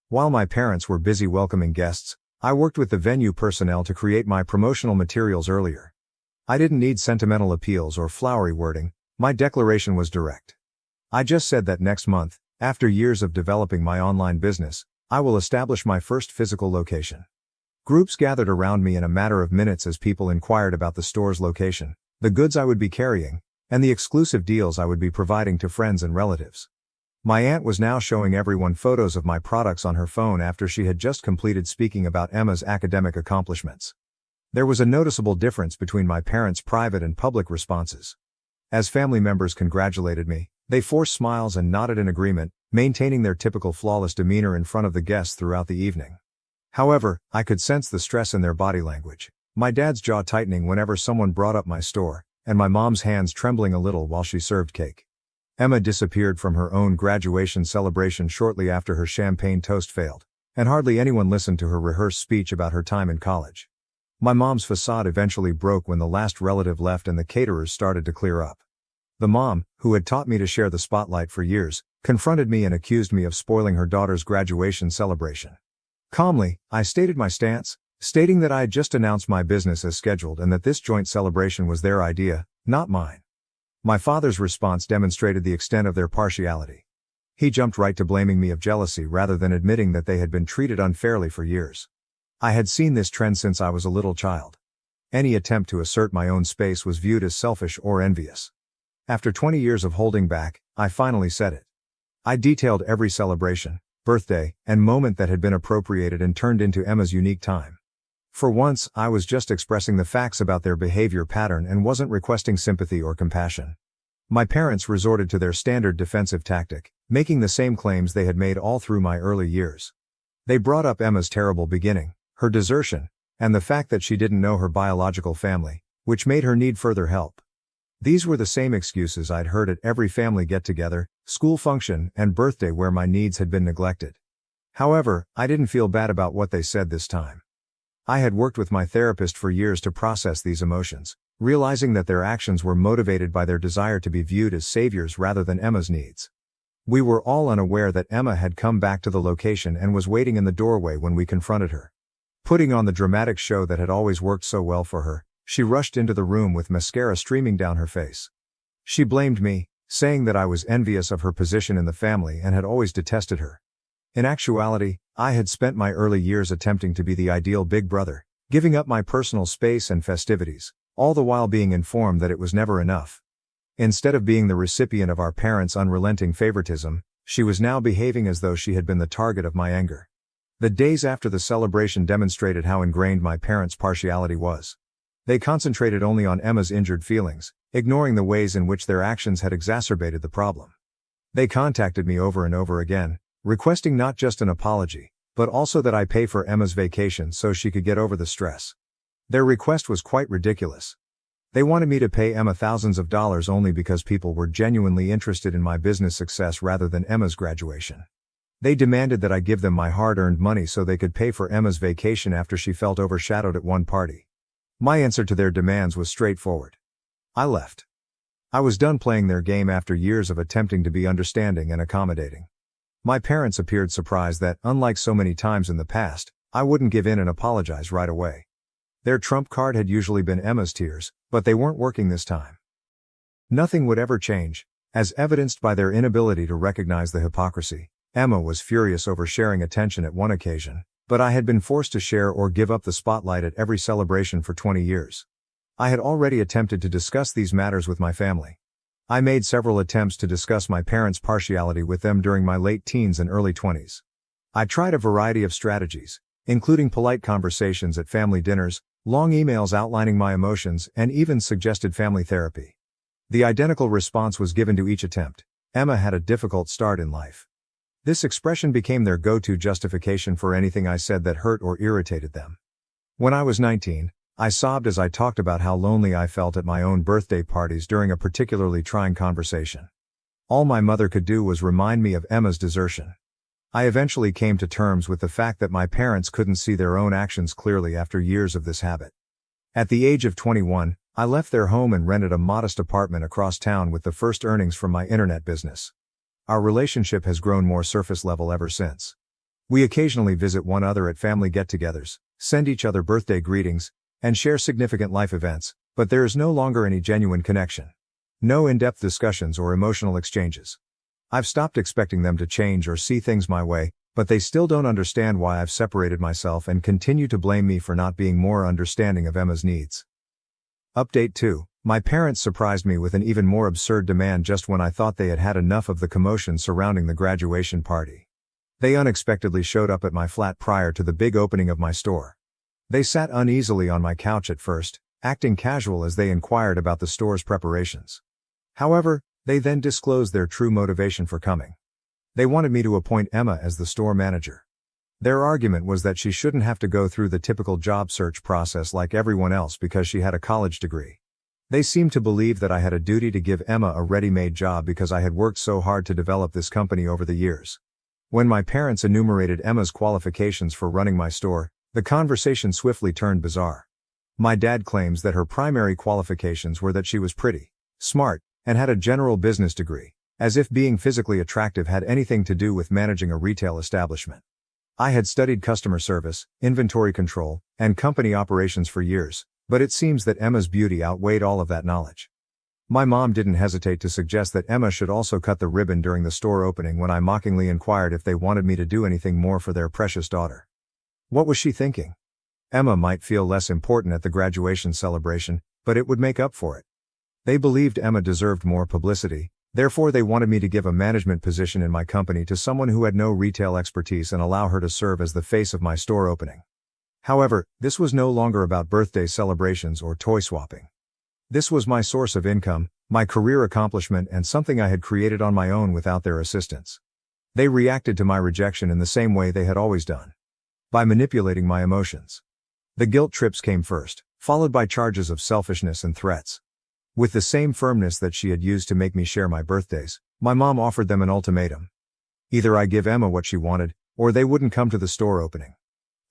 While my parents were busy welcoming guests, I worked with the venue personnel to create my promotional materials earlier. I didn't need sentimental appeals or flowery wording, my declaration was direct. I just said that next month, after years of developing my online business, I will establish my first physical location. Groups gathered around me in a matter of minutes as people inquired about the store's location, the goods I would be carrying, and the exclusive deals I would be providing to friends and relatives. My aunt was now showing everyone photos of my products on her phone after she had just completed speaking about Emma's academic accomplishments. There was a noticeable difference between my parents' private and public responses. As family members congratulated me, they forced smiles and nodded in agreement, maintaining their typical flawless demeanor in front of the guests throughout the evening. However, I could sense the stress in their body language, my dad's jaw tightening whenever someone brought up my store, and my mom's hands trembling a little while she served cake. Emma disappeared from her own graduation celebration shortly after her champagne toast failed, and hardly anyone listened to her rehearsed speech about her time in college. My mom's facade eventually broke when the last relative left and the caterers started to clear up. The mom, who had taught me to share the spotlight for years, confronted me and accused me of spoiling her daughter's graduation celebration. Calmly, I stated my stance, stating that I had just announced my business as scheduled and that this joint celebration was their idea, not mine. My father's response demonstrated the extent of their partiality. He jumped right to blaming me of jealousy rather than admitting that they had been treated unfairly for years. I had seen this trend since I was a little child. Any attempt to assert my own space was viewed as selfish or envious. After 20 years of holding back, I finally said it. I detailed every celebration, birthday, and moment that had been appropriated and turned into Emma's unique time. For once, I was just expressing the facts about their behavior pattern and wasn't requesting sympathy or compassion. My parents resorted to their standard defensive tactic, making the same claims they had made all through my early years. They brought up Emma's terrible beginning, her desertion, and the fact that she didn't know her biological family, which made her need further help. These were the same excuses I'd heard at every family get-together, school function, and birthday where my needs had been neglected. However, I didn't feel bad about what they said this time. I had worked with my therapist for years to process these emotions, realizing that their actions were motivated by their desire to be viewed as saviors rather than Emma's needs. We were all unaware that Emma had come back to the location and was waiting in the doorway when we confronted her. Putting on the dramatic show that had always worked so well for her, she rushed into the room with mascara streaming down her face. She blamed me, saying that I was envious of her position in the family and had always detested her. In actuality, I had spent my early years attempting to be the ideal big brother, giving up my personal space and festivities, all the while being informed that it was never enough. Instead of being the recipient of our parents' unrelenting favoritism, she was now behaving as though she had been the target of my anger. The days after the celebration demonstrated how ingrained my parents' partiality was. They concentrated only on Emma's injured feelings, ignoring the ways in which their actions had exacerbated the problem. They contacted me over and over again, requesting not just an apology, but also that I pay for Emma's vacation so she could get over the stress. Their request was quite ridiculous. They wanted me to pay Emma thousands of dollars only because people were genuinely interested in my business success rather than Emma's graduation. They demanded that I give them my hard-earned money so they could pay for Emma's vacation after she felt overshadowed at one party. My answer to their demands was straightforward. I left. I was done playing their game after years of attempting to be understanding and accommodating. My parents appeared surprised that, unlike so many times in the past, I wouldn't give in and apologize right away. Their trump card had usually been Emma's tears, but they weren't working this time. Nothing would ever change, as evidenced by their inability to recognize the hypocrisy. Emma was furious over sharing attention at one occasion, but I had been forced to share or give up the spotlight at every celebration for 20 years. I had already attempted to discuss these matters with my family. I made several attempts to discuss my parents' partiality with them during my late teens and early 20s. I tried a variety of strategies, including polite conversations at family dinners, long emails outlining my emotions, and even suggested family therapy. The identical response was given to each attempt. Emma had a difficult start in life. This expression became their go-to justification for anything I said that hurt or irritated them. When I was 19, I sobbed as I talked about how lonely I felt at my own birthday parties during a particularly trying conversation. All my mother could do was remind me of Emma's desertion. I eventually came to terms with the fact that my parents couldn't see their own actions clearly after years of this habit. At the age of 21, I left their home and rented a modest apartment across town with the first earnings from my internet business. Our relationship has grown more surface level ever since. We occasionally visit one another at family get-togethers, send each other birthday greetings, and share significant life events, but there is no longer any genuine connection. No in-depth discussions or emotional exchanges. I've stopped expecting them to change or see things my way, but they still don't understand why I've separated myself and continue to blame me for not being more understanding of Emma's needs. Update 2. My parents surprised me with an even more absurd demand just when I thought they had had enough of the commotion surrounding the graduation party. They unexpectedly showed up at my flat prior to the big opening of my store. They sat uneasily on my couch at first, acting casual as they inquired about the store's preparations. However, they then disclosed their true motivation for coming. They wanted me to appoint Emma as the store manager. Their argument was that she shouldn't have to go through the typical job search process like everyone else because she had a college degree. They seemed to believe that I had a duty to give Emma a ready-made job because I had worked so hard to develop this company over the years. When my parents enumerated Emma's qualifications for running my store, the conversation swiftly turned bizarre. My dad claims that her primary qualifications were that she was pretty, smart, and had a general business degree, as if being physically attractive had anything to do with managing a retail establishment. I had studied customer service, inventory control, and company operations for years, but it seems that Emma's beauty outweighed all of that knowledge. My mom didn't hesitate to suggest that Emma should also cut the ribbon during the store opening when I mockingly inquired if they wanted me to do anything more for their precious daughter. What was she thinking? Emma might feel less important at the graduation celebration, but it would make up for it. They believed Emma deserved more publicity. Therefore they wanted me to give a management position in my company to someone who had no retail expertise and allow her to serve as the face of my store opening. However, this was no longer about birthday celebrations or toy swapping. This was my source of income, my career accomplishment, and something I had created on my own without their assistance. They reacted to my rejection in the same way they had always done. By manipulating my emotions. The guilt trips came first, followed by charges of selfishness and threats. With the same firmness that she had used to make me share my birthdays, my mom offered them an ultimatum. Either I give Emma what she wanted, or they wouldn't come to the store opening.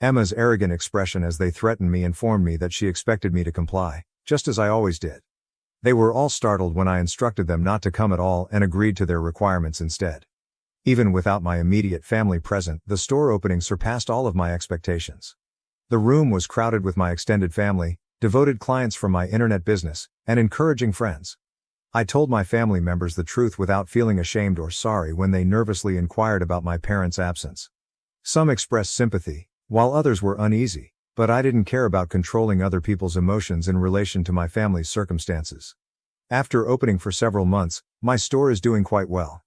Emma's arrogant expression as they threatened me informed me that she expected me to comply, just as I always did. They were all startled when I instructed them not to come at all and agreed to their requirements instead. Even without my immediate family present, the store opening surpassed all of my expectations. The room was crowded with my extended family, devoted clients from my internet business, and encouraging friends. I told my family members the truth without feeling ashamed or sorry when they nervously inquired about my parents' absence. Some expressed sympathy, while others were uneasy, but I didn't care about controlling other people's emotions in relation to my family's circumstances. After opening for several months, my store is doing quite well.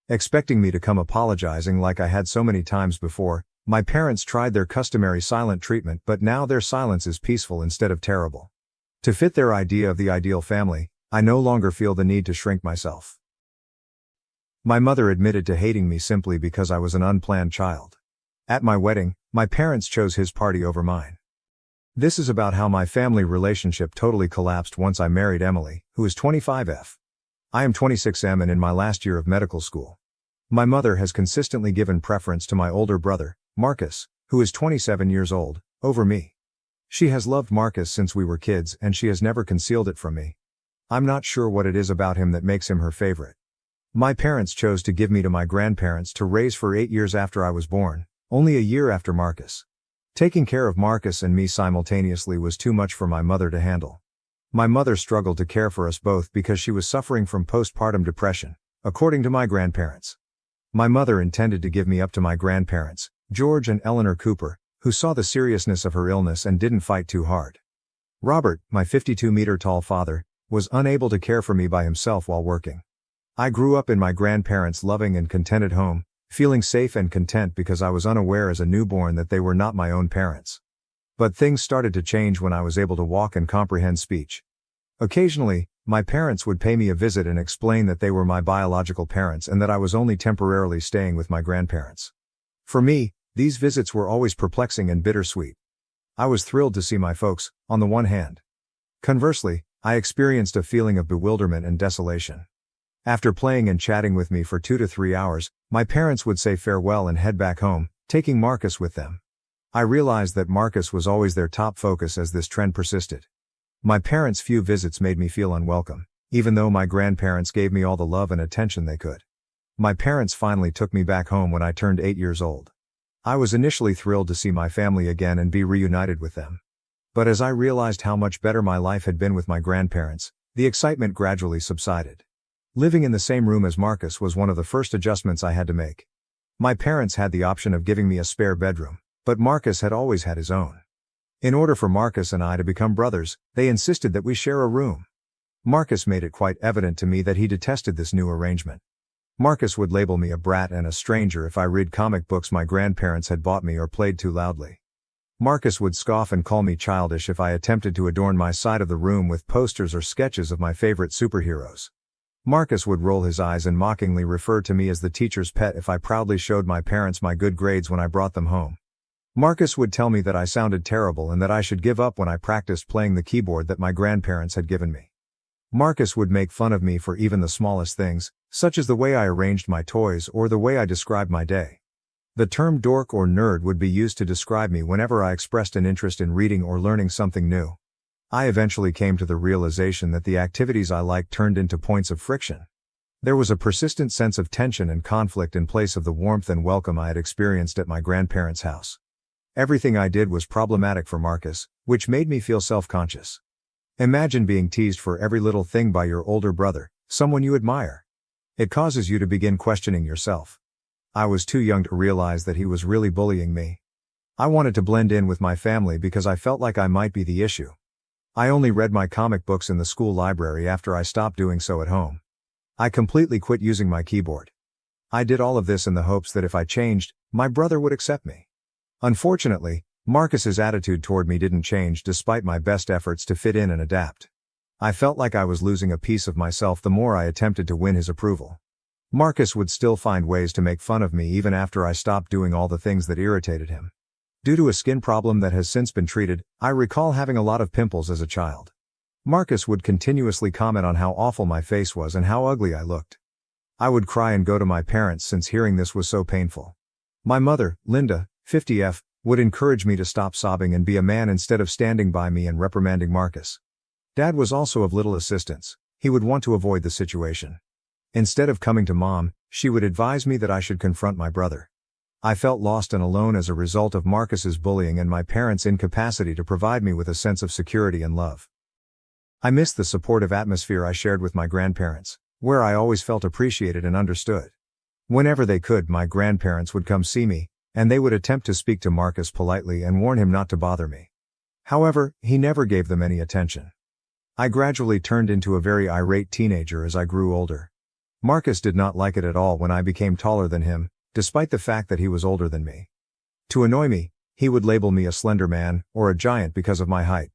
Expecting me to come apologizing like I had so many times before, my parents tried their customary silent treatment, but now their silence is peaceful instead of terrible. To fit their idea of the ideal family, I no longer feel the need to shrink myself. My mother admitted to hating me simply because I was an unplanned child. At my wedding, my parents chose his party over mine. This is about how my family relationship totally collapsed once I married Emily, who is 25F. I am 26M and in my last year of medical school. My mother has consistently given preference to my older brother, Marcus, who is 27 years old, over me. She has loved Marcus since we were kids and she has never concealed it from me. I'm not sure what it is about him that makes him her favorite. My parents chose to give me to my grandparents to raise for 8 years after I was born, only a year after Marcus. Taking care of Marcus and me simultaneously was too much for my mother to handle. My mother struggled to care for us both because she was suffering from postpartum depression, according to my grandparents. My mother intended to give me up to my grandparents, George and Eleanor Cooper, who saw the seriousness of her illness and didn't fight too hard. Robert, my 52-meter-tall father, was unable to care for me by himself while working. I grew up in my grandparents' loving and contented home, feeling safe and content because I was unaware as a newborn that they were not my own parents. But things started to change when I was able to walk and comprehend speech. Occasionally, my parents would pay me a visit and explain that they were my biological parents and that I was only temporarily staying with my grandparents. For me, these visits were always perplexing and bittersweet. I was thrilled to see my folks, on the one hand. Conversely, I experienced a feeling of bewilderment and desolation. After playing and chatting with me for 2 to 3 hours, my parents would say farewell and head back home, taking Marcus with them. I realized that Marcus was always their top focus as this trend persisted. My parents' few visits made me feel unwelcome, even though my grandparents gave me all the love and attention they could. My parents finally took me back home when I turned 8 years old. I was initially thrilled to see my family again and be reunited with them. But as I realized how much better my life had been with my grandparents, the excitement gradually subsided. Living in the same room as Marcus was one of the first adjustments I had to make. My parents had the option of giving me a spare bedroom, but Marcus had always had his own. In order for Marcus and I to become brothers, they insisted that we share a room. Marcus made it quite evident to me that he detested this new arrangement. Marcus would label me a brat and a stranger if I read comic books my grandparents had bought me or played too loudly. Marcus would scoff and call me childish if I attempted to adorn my side of the room with posters or sketches of my favorite superheroes. Marcus would roll his eyes and mockingly refer to me as the teacher's pet if I proudly showed my parents my good grades when I brought them home. Marcus would tell me that I sounded terrible and that I should give up when I practiced playing the keyboard that my grandparents had given me. Marcus would make fun of me for even the smallest things, such as the way I arranged my toys or the way I described my day. The term dork or nerd would be used to describe me whenever I expressed an interest in reading or learning something new. I eventually came to the realization that the activities I liked turned into points of friction. There was a persistent sense of tension and conflict in place of the warmth and welcome I had experienced at my grandparents' house. Everything I did was problematic for Marcus, which made me feel self-conscious. Imagine being teased for every little thing by your older brother, someone you admire. It causes you to begin questioning yourself. I was too young to realize that he was really bullying me. I wanted to blend in with my family because I felt like I might be the issue. I only read my comic books in the school library after I stopped doing so at home. I completely quit using my keyboard. I did all of this in the hopes that if I changed, my brother would accept me. Unfortunately, Marcus's attitude toward me didn't change despite my best efforts to fit in and adapt. I felt like I was losing a piece of myself the more I attempted to win his approval. Marcus would still find ways to make fun of me even after I stopped doing all the things that irritated him. Due to a skin problem that has since been treated, I recall having a lot of pimples as a child. Marcus would continuously comment on how awful my face was and how ugly I looked. I would cry and go to my parents since hearing this was so painful. My mother, Linda, 50F, would encourage me to stop sobbing and be a man instead of standing by me and reprimanding Marcus. Dad was also of little assistance. He would want to avoid the situation. Instead of coming to Mom, she would advise me that I should confront my brother. I felt lost and alone as a result of Marcus's bullying and my parents' incapacity to provide me with a sense of security and love. I missed the supportive atmosphere I shared with my grandparents, where I always felt appreciated and understood. Whenever they could, my grandparents would come see me, and they would attempt to speak to Marcus politely and warn him not to bother me. However, he never gave them any attention. I gradually turned into a very irate teenager as I grew older. Marcus did not like it at all when I became taller than him, despite the fact that he was older than me. To annoy me, he would label me a slender man or a giant because of my height.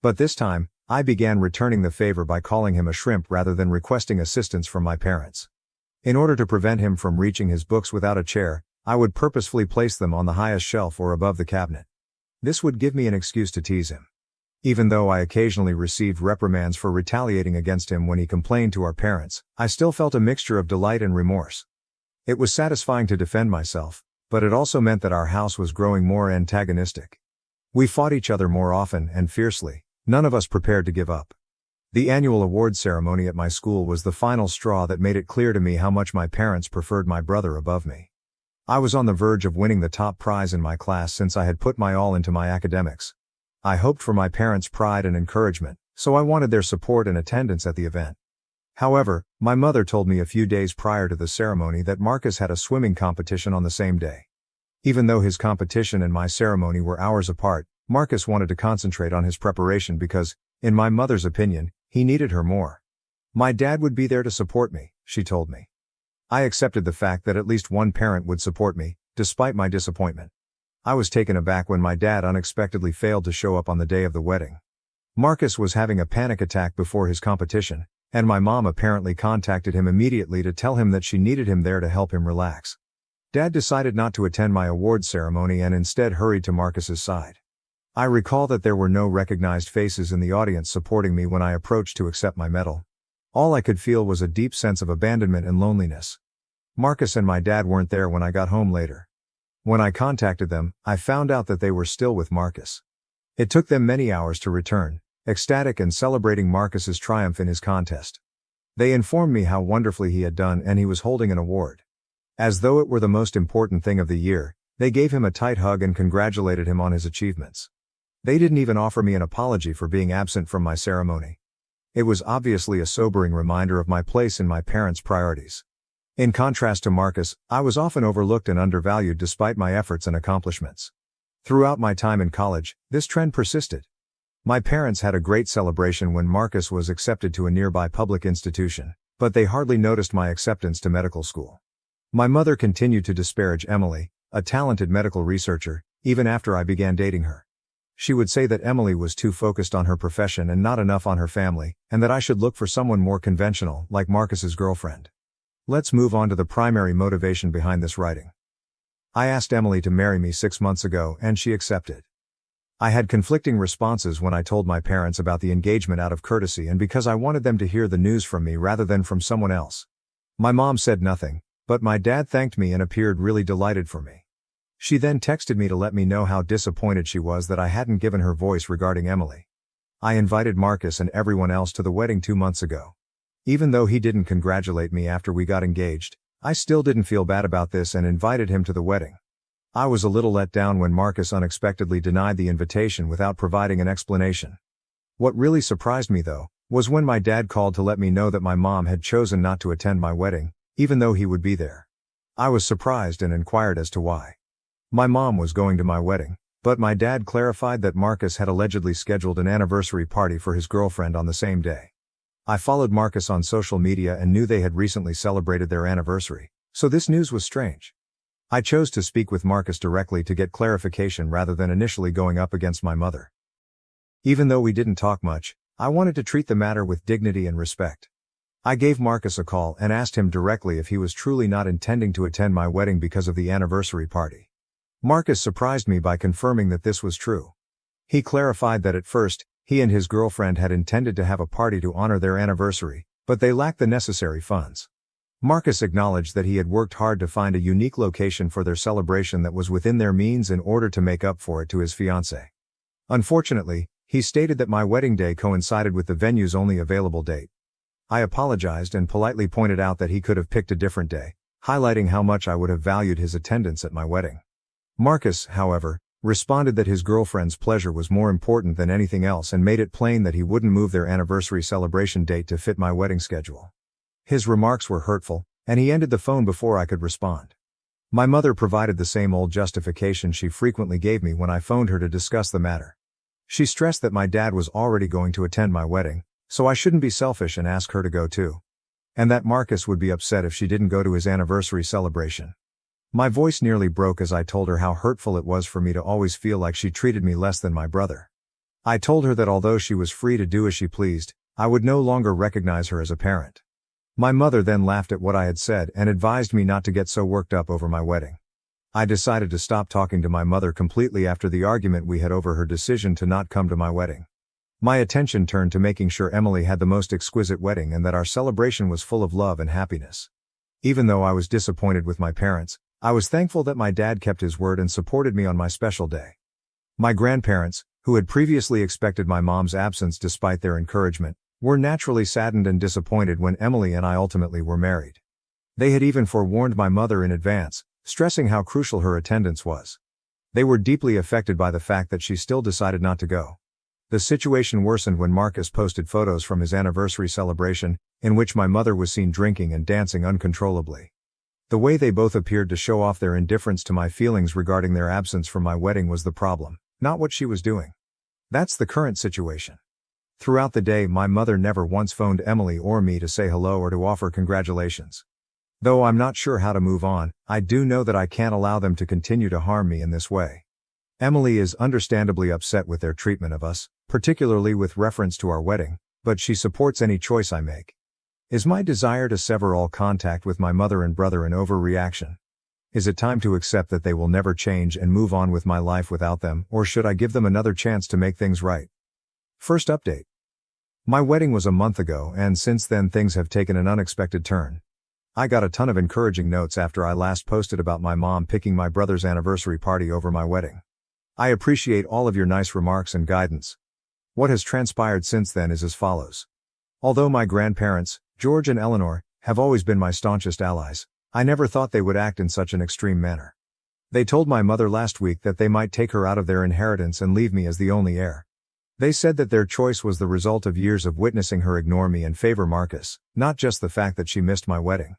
But this time, I began returning the favor by calling him a shrimp rather than requesting assistance from my parents. In order to prevent him from reaching his books without a chair, I would purposefully place them on the highest shelf or above the cabinet. This would give me an excuse to tease him. Even though I occasionally received reprimands for retaliating against him when he complained to our parents, I still felt a mixture of delight and remorse. It was satisfying to defend myself, but it also meant that our house was growing more antagonistic. We fought each other more often and fiercely, none of us prepared to give up. The annual award ceremony at my school was the final straw that made it clear to me how much my parents preferred my brother above me. I was on the verge of winning the top prize in my class since I had put my all into my academics. I hoped for my parents' pride and encouragement, so I wanted their support and attendance at the event. However, my mother told me a few days prior to the ceremony that Marcus had a swimming competition on the same day. Even though his competition and my ceremony were hours apart, Marcus wanted to concentrate on his preparation because, in my mother's opinion, he needed her more. My dad would be there to support me, she told me. I accepted the fact that at least one parent would support me, despite my disappointment. I was taken aback when my dad unexpectedly failed to show up on the day of the wedding. Marcus was having a panic attack before his competition, and my mom apparently contacted him immediately to tell him that she needed him there to help him relax. Dad decided not to attend my awards ceremony and instead hurried to Marcus's side. I recall that there were no recognized faces in the audience supporting me when I approached to accept my medal. All I could feel was a deep sense of abandonment and loneliness. Marcus and my dad weren't there when I got home later. When I contacted them, I found out that they were still with Marcus. It took them many hours to return, ecstatic and celebrating Marcus's triumph in his contest. They informed me how wonderfully he had done and he was holding an award. As though it were the most important thing of the year, they gave him a tight hug and congratulated him on his achievements. They didn't even offer me an apology for being absent from my ceremony. It was obviously a sobering reminder of my place in my parents' priorities. In contrast to Marcus, I was often overlooked and undervalued despite my efforts and accomplishments. Throughout my time in college, this trend persisted. My parents had a great celebration when Marcus was accepted to a nearby public institution, but they hardly noticed my acceptance to medical school. My mother continued to disparage Emily, a talented medical researcher, even after I began dating her. She would say that Emily was too focused on her profession and not enough on her family, and that I should look for someone more conventional, like Marcus's girlfriend. Let's move on to the primary motivation behind this writing. I asked Emily to marry me 6 months ago, and she accepted. I had conflicting responses when I told my parents about the engagement out of courtesy and because I wanted them to hear the news from me rather than from someone else. My mom said nothing, but my dad thanked me and appeared really delighted for me. She then texted me to let me know how disappointed she was that I hadn't given her voice regarding Emily. I invited Marcus and everyone else to the wedding 2 months ago. Even though he didn't congratulate me after we got engaged, I still didn't feel bad about this and invited him to the wedding. I was a little let down when Marcus unexpectedly denied the invitation without providing an explanation. What really surprised me though, was when my dad called to let me know that my mom had chosen not to attend my wedding, even though he would be there. I was surprised and inquired as to why. My mom was going to my wedding, but my dad clarified that Marcus had allegedly scheduled an anniversary party for his girlfriend on the same day. I followed Marcus on social media and knew they had recently celebrated their anniversary, so this news was strange. I chose to speak with Marcus directly to get clarification rather than initially going up against my mother. Even though we didn't talk much, I wanted to treat the matter with dignity and respect. I gave Marcus a call and asked him directly if he was truly not intending to attend my wedding because of the anniversary party. Marcus surprised me by confirming that this was true. He clarified that at first, he and his girlfriend had intended to have a party to honor their anniversary, but they lacked the necessary funds. Marcus acknowledged that he had worked hard to find a unique location for their celebration that was within their means in order to make up for it to his fiancée. Unfortunately, he stated that my wedding day coincided with the venue's only available date. I apologized and politely pointed out that he could have picked a different day, highlighting how much I would have valued his attendance at my wedding. Marcus, however, responded that his girlfriend's pleasure was more important than anything else and made it plain that he wouldn't move their anniversary celebration date to fit my wedding schedule. His remarks were hurtful, and he ended the phone before I could respond. My mother provided the same old justification she frequently gave me when I phoned her to discuss the matter. She stressed that my dad was already going to attend my wedding, so I shouldn't be selfish and ask her to go too. And that Marcus would be upset if she didn't go to his anniversary celebration. My voice nearly broke as I told her how hurtful it was for me to always feel like she treated me less than my brother. I told her that although she was free to do as she pleased, I would no longer recognize her as a parent. My mother then laughed at what I had said and advised me not to get so worked up over my wedding. I decided to stop talking to my mother completely after the argument we had over her decision to not come to my wedding. My attention turned to making sure Emily had the most exquisite wedding and that our celebration was full of love and happiness. Even though I was disappointed with my parents, I was thankful that my dad kept his word and supported me on my special day. My grandparents, who had previously expected my mom's absence despite their encouragement, were naturally saddened and disappointed when Emily and I ultimately were married. They had even forewarned my mother in advance, stressing how crucial her attendance was. They were deeply affected by the fact that she still decided not to go. The situation worsened when Marcus posted photos from his anniversary celebration, in which my mother was seen drinking and dancing uncontrollably. The way they both appeared to show off their indifference to my feelings regarding their absence from my wedding was the problem, not what she was doing. That's the current situation. Throughout the day, my mother never once phoned Emily or me to say hello or to offer congratulations. Though I'm not sure how to move on, I do know that I can't allow them to continue to harm me in this way. Emily is understandably upset with their treatment of us, particularly with reference to our wedding, but she supports any choice I make. Is my desire to sever all contact with my mother and brother an overreaction? Is it time to accept that they will never change and move on with my life without them, or should I give them another chance to make things right? First update. My wedding was a month ago, and since then things have taken an unexpected turn. I got a ton of encouraging notes after I last posted about my mom picking my brother's anniversary party over my wedding. I appreciate all of your nice remarks and guidance. What has transpired since then is as follows. Although my grandparents, George and Eleanor, have always been my staunchest allies, I never thought they would act in such an extreme manner. They told my mother last week that they might take her out of their inheritance and leave me as the only heir. They said that their choice was the result of years of witnessing her ignore me and favor Marcus, not just the fact that she missed my wedding.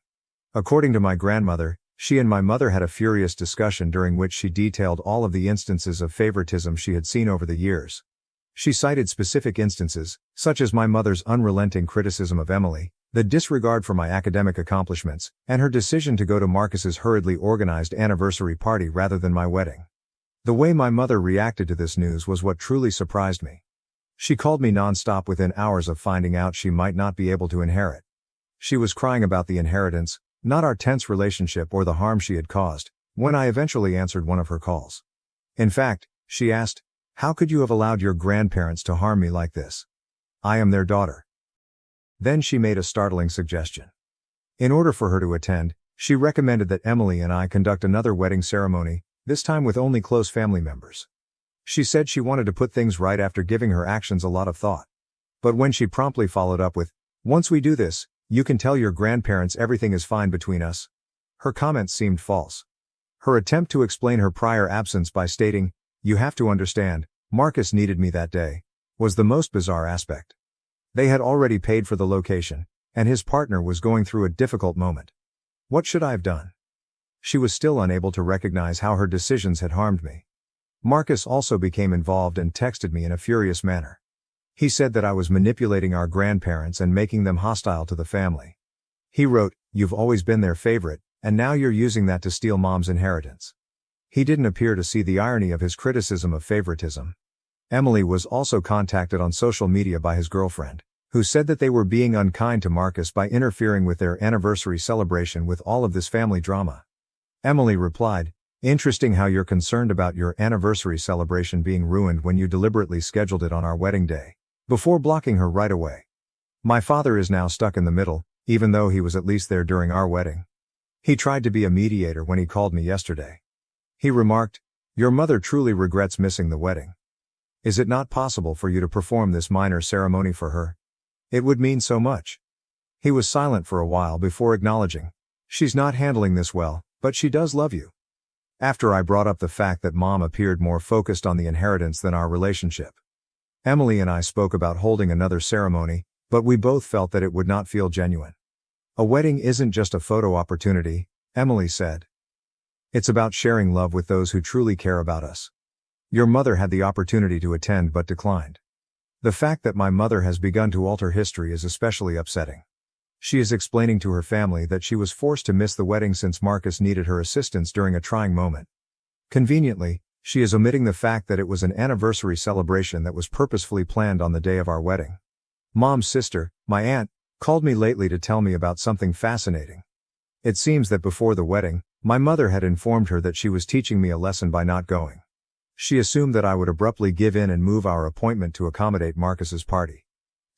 According to my grandmother, she and my mother had a furious discussion during which she detailed all of the instances of favoritism she had seen over the years. She cited specific instances, such as my mother's unrelenting criticism of Emily, the disregard for my academic accomplishments, and her decision to go to Marcus's hurriedly organized anniversary party rather than my wedding. The way my mother reacted to this news was what truly surprised me. She called me nonstop within hours of finding out she might not be able to inherit. She was crying about the inheritance, not our tense relationship or the harm she had caused, when I eventually answered one of her calls. In fact, she asked, "How could you have allowed your grandparents to harm me like this? I am their daughter." Then she made a startling suggestion. In order for her to attend, she recommended that Emily and I conduct another wedding ceremony, this time with only close family members. She said she wanted to put things right after giving her actions a lot of thought. But when she promptly followed up with, "Once we do this, you can tell your grandparents everything is fine between us," her comments seemed false. Her attempt to explain her prior absence by stating, "You have to understand, Marcus needed me that day," was the most bizarre aspect. They had already paid for the location, and his partner was going through a difficult moment. What should I have done? She was still unable to recognize how her decisions had harmed me. Marcus also became involved and texted me in a furious manner. He said that I was manipulating our grandparents and making them hostile to the family. He wrote, "You've always been their favorite, and now you're using that to steal mom's inheritance." He didn't appear to see the irony of his criticism of favoritism. Emily was also contacted on social media by his girlfriend, who said that they were being unkind to Marcus by interfering with their anniversary celebration with all of this family drama. Emily replied, "Interesting how you're concerned about your anniversary celebration being ruined when you deliberately scheduled it on our wedding day," before blocking her right away. "My father is now stuck in the middle, even though he was at least there during our wedding. He tried to be a mediator when he called me yesterday. He remarked, 'Your mother truly regrets missing the wedding. Is it not possible for you to perform this minor ceremony for her? It would mean so much.' He was silent for a while before acknowledging, 'She's not handling this well, but she does love you.' After I brought up the fact that mom appeared more focused on the inheritance than our relationship. Emily and I spoke about holding another ceremony, but we both felt that it would not feel genuine. A wedding isn't just a photo opportunity, Emily said. It's about sharing love with those who truly care about us. Your mother had the opportunity to attend but declined. The fact that my mother has begun to alter history is especially upsetting. She is explaining to her family that she was forced to miss the wedding since Marcus needed her assistance during a trying moment. Conveniently, she is omitting the fact that it was an anniversary celebration that was purposefully planned on the day of our wedding. Mom's sister, my aunt, called me lately to tell me about something fascinating. It seems that before the wedding, my mother had informed her that she was teaching me a lesson by not going. She assumed that I would abruptly give in and move our appointment to accommodate Marcus's party.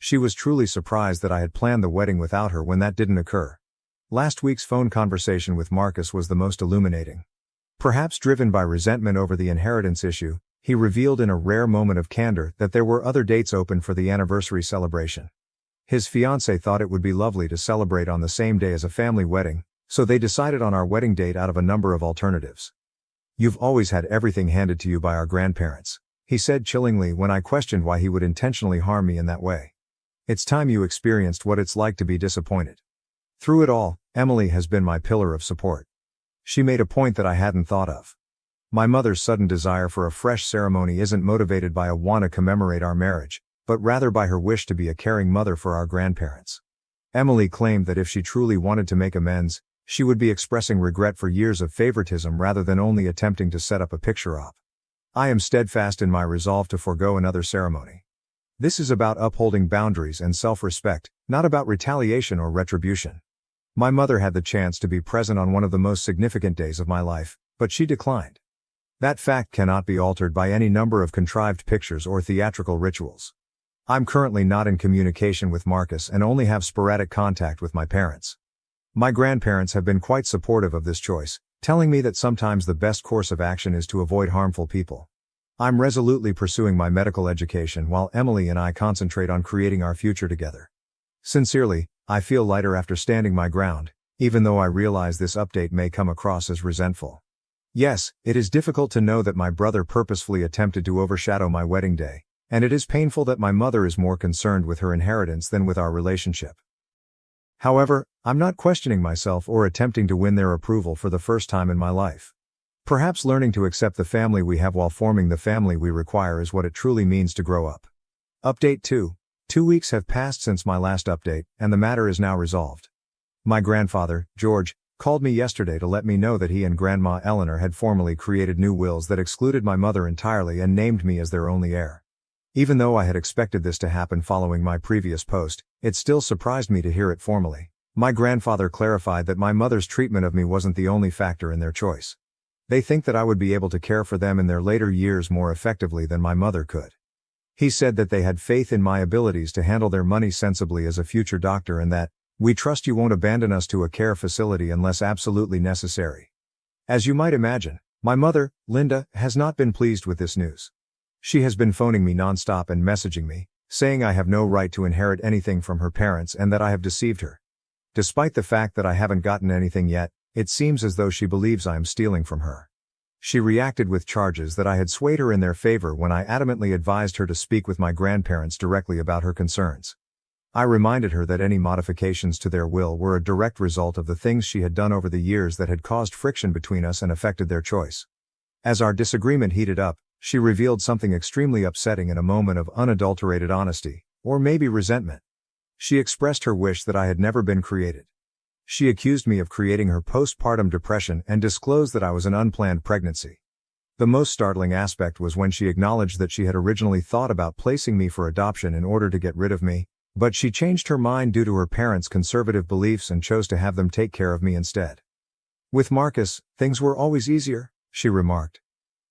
She was truly surprised that I had planned the wedding without her when that didn't occur. Last week's phone conversation with Marcus was the most illuminating. Perhaps driven by resentment over the inheritance issue, he revealed in a rare moment of candor that there were other dates open for the anniversary celebration. His fiancée thought it would be lovely to celebrate on the same day as a family wedding, so they decided on our wedding date out of a number of alternatives. "You've always had everything handed to you by our grandparents," he said chillingly when I questioned why he would intentionally harm me in that way. "It's time you experienced what it's like to be disappointed." Through it all, Emily has been my pillar of support. She made a point that I hadn't thought of. My mother's sudden desire for a fresh ceremony isn't motivated by a want to commemorate our marriage, but rather by her wish to be a caring mother for our grandparents. Emily claimed that if she truly wanted to make amends, she would be expressing regret for years of favoritism rather than only attempting to set up a picture op. I am steadfast in my resolve to forego another ceremony. This is about upholding boundaries and self-respect, not about retaliation or retribution. My mother had the chance to be present on one of the most significant days of my life, but she declined. That fact cannot be altered by any number of contrived pictures or theatrical rituals. I'm currently not in communication with Marcus and only have sporadic contact with my parents. My grandparents have been quite supportive of this choice, telling me that sometimes the best course of action is to avoid harmful people. I'm resolutely pursuing my medical education while Emily and I concentrate on creating our future together. Sincerely, I feel lighter after standing my ground, even though I realize this update may come across as resentful. Yes, it is difficult to know that my brother purposefully attempted to overshadow my wedding day, and it is painful that my mother is more concerned with her inheritance than with our relationship. However, I'm not questioning myself or attempting to win their approval for the first time in my life. Perhaps learning to accept the family we have while forming the family we require is what it truly means to grow up. Update 2. 2 weeks have passed since my last update, and the matter is now resolved. My grandfather, George, called me yesterday to let me know that he and Grandma Eleanor had formally created new wills that excluded my mother entirely and named me as their only heir. Even though I had expected this to happen following my previous post, it still surprised me to hear it formally. My grandfather clarified that my mother's treatment of me wasn't the only factor in their choice. They think that I would be able to care for them in their later years more effectively than my mother could. He said that they had faith in my abilities to handle their money sensibly as a future doctor and that, "We trust you won't abandon us to a care facility unless absolutely necessary." As you might imagine, my mother, Linda, has not been pleased with this news. She has been phoning me nonstop and messaging me, saying I have no right to inherit anything from her parents and that I have deceived her. Despite the fact that I haven't gotten anything yet, it seems as though she believes I am stealing from her. She reacted with charges that I had swayed her in their favor when I adamantly advised her to speak with my grandparents directly about her concerns. I reminded her that any modifications to their will were a direct result of the things she had done over the years that had caused friction between us and affected their choice. As our disagreement heated up, she revealed something extremely upsetting in a moment of unadulterated honesty, or maybe resentment. She expressed her wish that I had never been created. She accused me of creating her postpartum depression and disclosed that I was an unplanned pregnancy. The most startling aspect was when she acknowledged that she had originally thought about placing me for adoption in order to get rid of me, but she changed her mind due to her parents' conservative beliefs and chose to have them take care of me instead. "With Marcus, things were always easier," she remarked.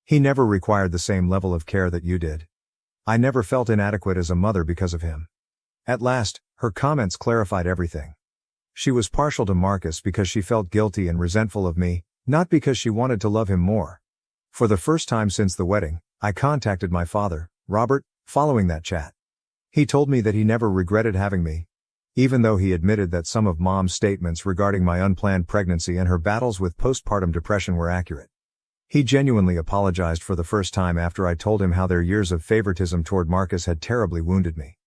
"He never required the same level of care that you did. I never felt inadequate as a mother because of him." At last, her comments clarified everything. She was partial to Marcus because she felt guilty and resentful of me, not because she wanted to love him more. For the first time since the wedding, I contacted my father, Robert, following that chat. He told me that he never regretted having me, even though he admitted that some of Mom's statements regarding my unplanned pregnancy and her battles with postpartum depression were accurate. He genuinely apologized for the first time after I told him how their years of favoritism toward Marcus had terribly wounded me.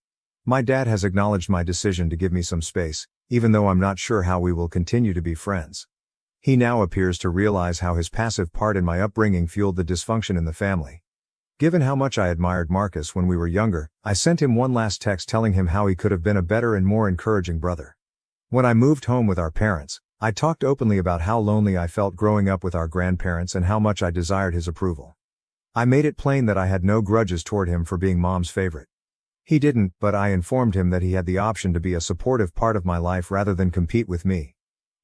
My dad has acknowledged my decision to give me some space, even though I'm not sure how we will continue to be friends. He now appears to realize how his passive part in my upbringing fueled the dysfunction in the family. Given how much I admired Marcus when we were younger, I sent him one last text telling him how he could have been a better and more encouraging brother. When I moved home with our parents, I talked openly about how lonely I felt growing up with our grandparents and how much I desired his approval. I made it plain that I had no grudges toward him for being Mom's favorite. He didn't, but I informed him that he had the option to be a supportive part of my life rather than compete with me.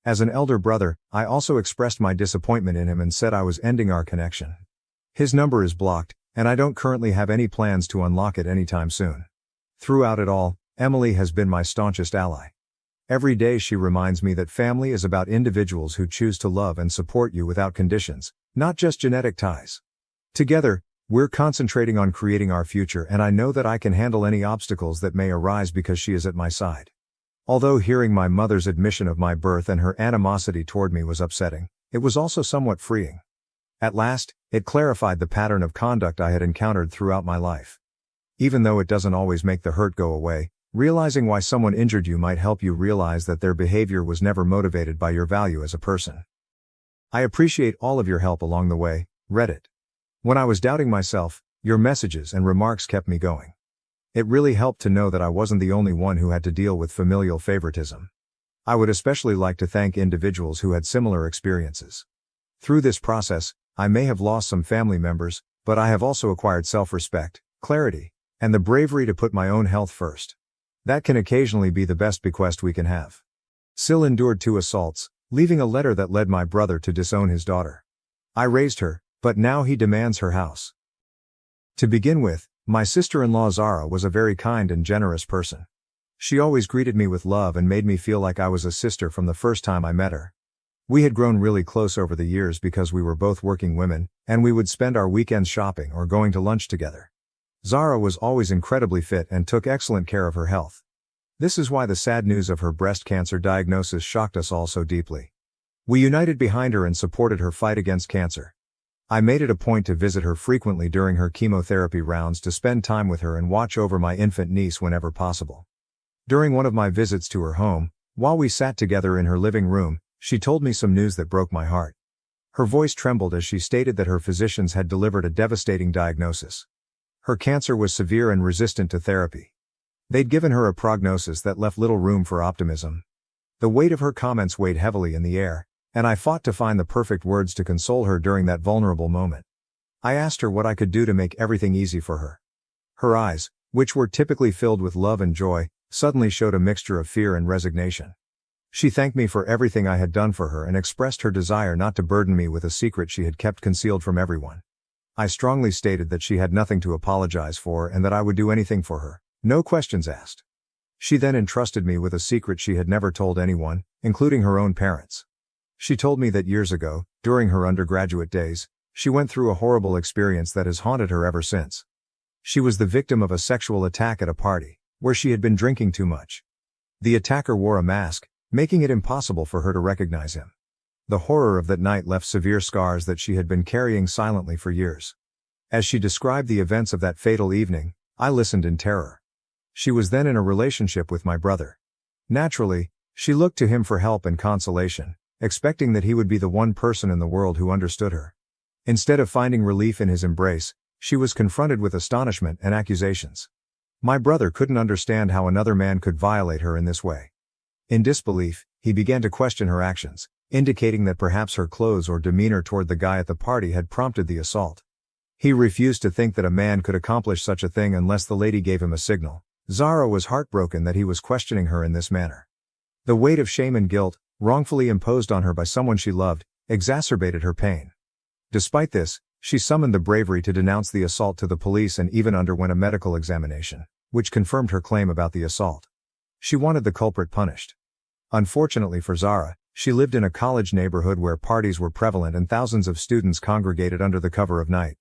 As an elder brother, I also expressed my disappointment in him and said I was ending our connection. His number is blocked, and I don't currently have any plans to unlock it anytime soon. Throughout it all, Emily has been my staunchest ally. Every day she reminds me that family is about individuals who choose to love and support you without conditions, not just genetic ties. Together, we're concentrating on creating our future, and I know that I can handle any obstacles that may arise because she is at my side. Although hearing my mother's admission of my birth and her animosity toward me was upsetting, it was also somewhat freeing. At last, it clarified the pattern of conduct I had encountered throughout my life. Even though it doesn't always make the hurt go away, realizing why someone injured you might help you realize that their behavior was never motivated by your value as a person. I appreciate all of your help along the way, Reddit. When I was doubting myself, your messages and remarks kept me going. It really helped to know that I wasn't the only one who had to deal with familial favoritism. I would especially like to thank individuals who had similar experiences. Through this process, I may have lost some family members, but I have also acquired self-respect, clarity, and the bravery to put my own health first. That can occasionally be the best bequest we can have. Sil endured 2 assaults, leaving a letter that led my brother to disown his daughter. I raised her, but now he demands her house. To begin with, my sister-in-law Zara was a very kind and generous person. She always greeted me with love and made me feel like I was a sister from the first time I met her. We had grown really close over the years because we were both working women, and we would spend our weekends shopping or going to lunch together. Zara was always incredibly fit and took excellent care of her health. This is why the sad news of her breast cancer diagnosis shocked us all so deeply. We united behind her and supported her fight against cancer. I made it a point to visit her frequently during her chemotherapy rounds to spend time with her and watch over my infant niece whenever possible. During one of my visits to her home, while we sat together in her living room, she told me some news that broke my heart. Her voice trembled as she stated that her physicians had delivered a devastating diagnosis. Her cancer was severe and resistant to therapy. They'd given her a prognosis that left little room for optimism. The weight of her comments weighed heavily in the air, And I fought to find the perfect words to console her during that vulnerable moment. I asked her what I could do to make everything easy for her. Her eyes, which were typically filled with love and joy, suddenly showed a mixture of fear and resignation. She thanked me for everything I had done for her and expressed her desire not to burden me with a secret she had kept concealed from everyone. I strongly stated that she had nothing to apologize for and that I would do anything for her, no questions asked. She then entrusted me with a secret she had never told anyone, including her own parents. She told me that years ago, during her undergraduate days, she went through a horrible experience that has haunted her ever since. She was the victim of a sexual attack at a party, where she had been drinking too much. The attacker wore a mask, making it impossible for her to recognize him. The horror of that night left severe scars that she had been carrying silently for years. As she described the events of that fatal evening, I listened in terror. She was then in a relationship with my brother. Naturally, she looked to him for help and consolation, expecting that he would be the one person in the world who understood her. Instead of finding relief in his embrace, she was confronted with astonishment and accusations. My brother couldn't understand how another man could violate her in this way. In disbelief, he began to question her actions, indicating that perhaps her clothes or demeanor toward the guy at the party had prompted the assault. He refused to think that a man could accomplish such a thing unless the lady gave him a signal. Zara was heartbroken that he was questioning her in this manner. The weight of shame and guilt, wrongfully imposed on her by someone she loved, exacerbated her pain. Despite this, she summoned the bravery to denounce the assault to the police and even underwent a medical examination, which confirmed her claim about the assault. She wanted the culprit punished. Unfortunately for Zara, she lived in a college neighborhood where parties were prevalent and thousands of students congregated under the cover of night.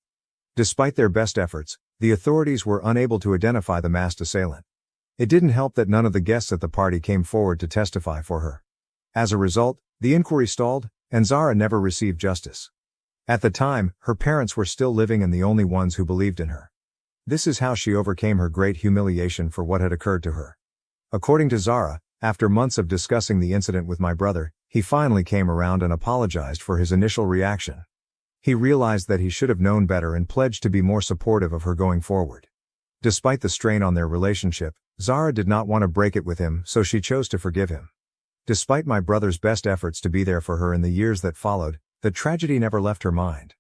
Despite their best efforts, the authorities were unable to identify the masked assailant. It didn't help that none of the guests at the party came forward to testify for her. As a result, the inquiry stalled, and Zara never received justice. At the time, her parents were still living and the only ones who believed in her. This is how she overcame her great humiliation for what had occurred to her. According to Zara, after months of discussing the incident with my brother, he finally came around and apologized for his initial reaction. He realized that he should have known better and pledged to be more supportive of her going forward. Despite the strain on their relationship, Zara did not want to break it with him, so she chose to forgive him. Despite my brother's best efforts to be there for her in the years that followed, the tragedy never left her mind.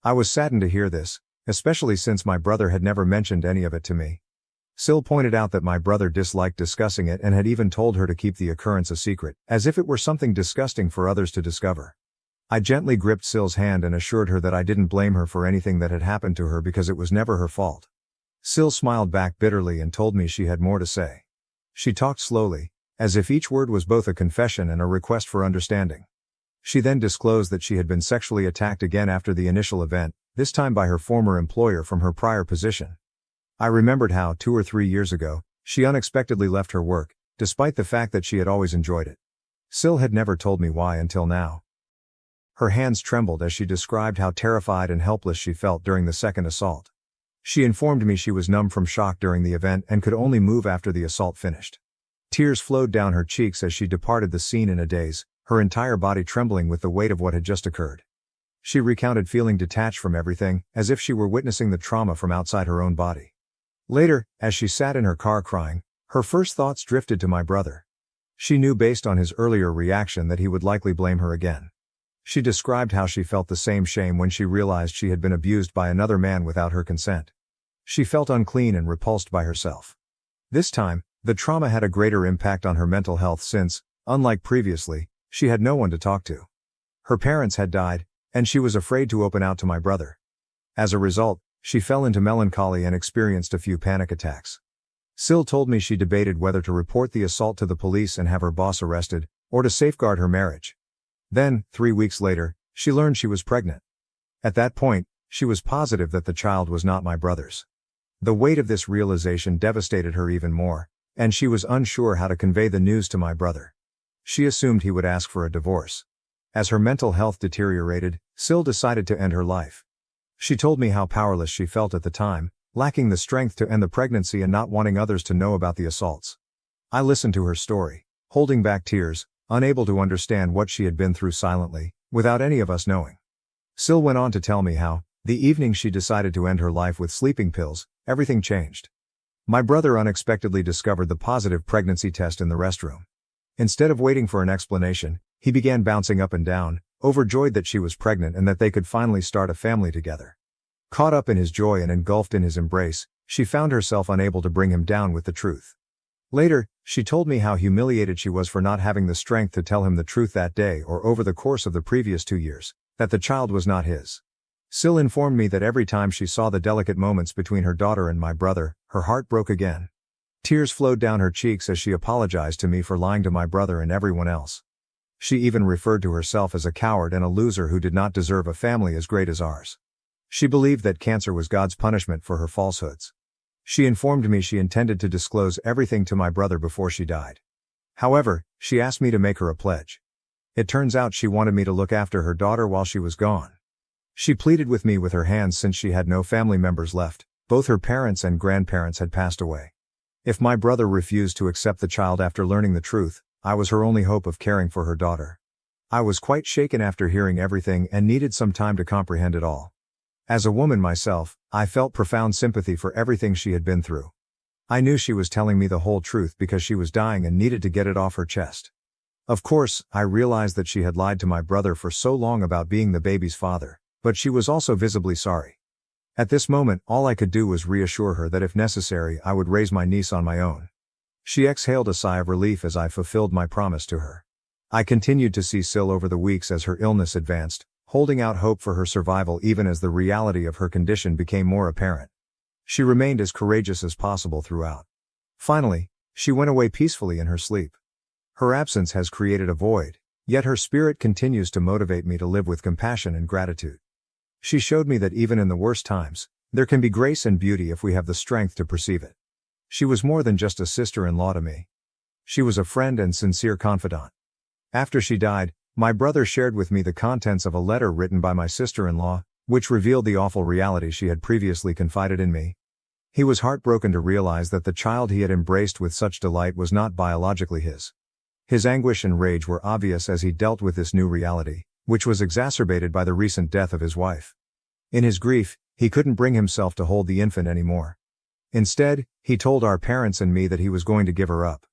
I was saddened to hear this, especially since my brother had never mentioned any of it to me. Sil pointed out that my brother disliked discussing it and had even told her to keep the occurrence a secret, as if it were something disgusting for others to discover. I gently gripped Sil's hand and assured her that I didn't blame her for anything that had happened to her because it was never her fault. Sil smiled back bitterly and told me she had more to say. She talked slowly, as if each word was both a confession and a request for understanding. She then disclosed that she had been sexually attacked again after the initial event, this time by her former employer from her prior position. I remembered how, 2 or 3 years ago, she unexpectedly left her work, despite the fact that she had always enjoyed it. Sil had never told me why until now. Her hands trembled as she described how terrified and helpless she felt during the second assault. She informed me she was numb from shock during the event and could only move after the assault finished. Tears flowed down her cheeks as she departed the scene in a daze, her entire body trembling with the weight of what had just occurred. She recounted feeling detached from everything, as if she were witnessing the trauma from outside her own body. Later, as she sat in her car crying, her first thoughts drifted to my brother. She knew based on his earlier reaction that he would likely blame her again. She described how she felt the same shame when she realized she had been abused by another man without her consent. She felt unclean and repulsed by herself. This time, the trauma had a greater impact on her mental health since, unlike previously, she had no one to talk to. Her parents had died, and she was afraid to open out to my brother. As a result, she fell into melancholy and experienced a few panic attacks. Sil told me she debated whether to report the assault to the police and have her boss arrested, or to safeguard her marriage. Then, 3 weeks later, she learned she was pregnant. At that point, she was positive that the child was not my brother's. The weight of this realization devastated her even more, and she was unsure how to convey the news to my brother. She assumed he would ask for a divorce. As her mental health deteriorated, Sil decided to end her life. She told me how powerless she felt at the time, lacking the strength to end the pregnancy and not wanting others to know about the assaults. I listened to her story, holding back tears, unable to understand what she had been through silently, without any of us knowing. Sil went on to tell me how, the evening she decided to end her life with sleeping pills, everything changed. My brother unexpectedly discovered the positive pregnancy test in the restroom. Instead of waiting for an explanation, He began bouncing up and down, overjoyed that she was pregnant and that they could finally start a family together. Caught up in his joy and engulfed in his embrace, she found herself unable to bring him down with the truth. Later, she told me how humiliated she was for not having the strength to tell him the truth that day or over the course of the previous 2 years, that the child was not his. Sil informed me that every time she saw the delicate moments between her daughter and my brother, her heart broke again. Tears flowed down her cheeks as she apologized to me for lying to my brother and everyone else. She even referred to herself as a coward and a loser who did not deserve a family as great as ours. She believed that cancer was God's punishment for her falsehoods. She informed me she intended to disclose everything to my brother before she died. However, she asked me to make her a pledge. It turns out she wanted me to look after her daughter while she was gone. She pleaded with me with her hands since she had no family members left, both her parents and grandparents had passed away. If my brother refused to accept the child after learning the truth, I was her only hope of caring for her daughter. I was quite shaken after hearing everything and needed some time to comprehend it all. As a woman myself, I felt profound sympathy for everything she had been through. I knew she was telling me the whole truth because she was dying and needed to get it off her chest. Of course, I realized that she had lied to my brother for so long about being the baby's father, but she was also visibly sorry. At this moment, all I could do was reassure her that if necessary, I would raise my niece on my own. She exhaled a sigh of relief as I fulfilled my promise to her. I continued to see Sil over the weeks as her illness advanced, holding out hope for her survival even as the reality of her condition became more apparent. She remained as courageous as possible throughout. Finally, she went away peacefully in her sleep. Her absence has created a void, yet her spirit continues to motivate me to live with compassion and gratitude. She showed me that even in the worst times, there can be grace and beauty if we have the strength to perceive it. She was more than just a sister-in-law to me. She was a friend and sincere confidant. After she died, my brother shared with me the contents of a letter written by my sister-in-law, which revealed the awful reality she had previously confided in me. He was heartbroken to realize that the child he had embraced with such delight was not biologically his. His anguish and rage were obvious as he dealt with this new reality, which was exacerbated by the recent death of his wife. In his grief, he couldn't bring himself to hold the infant anymore. Instead, he told our parents and me that he was going to give her up.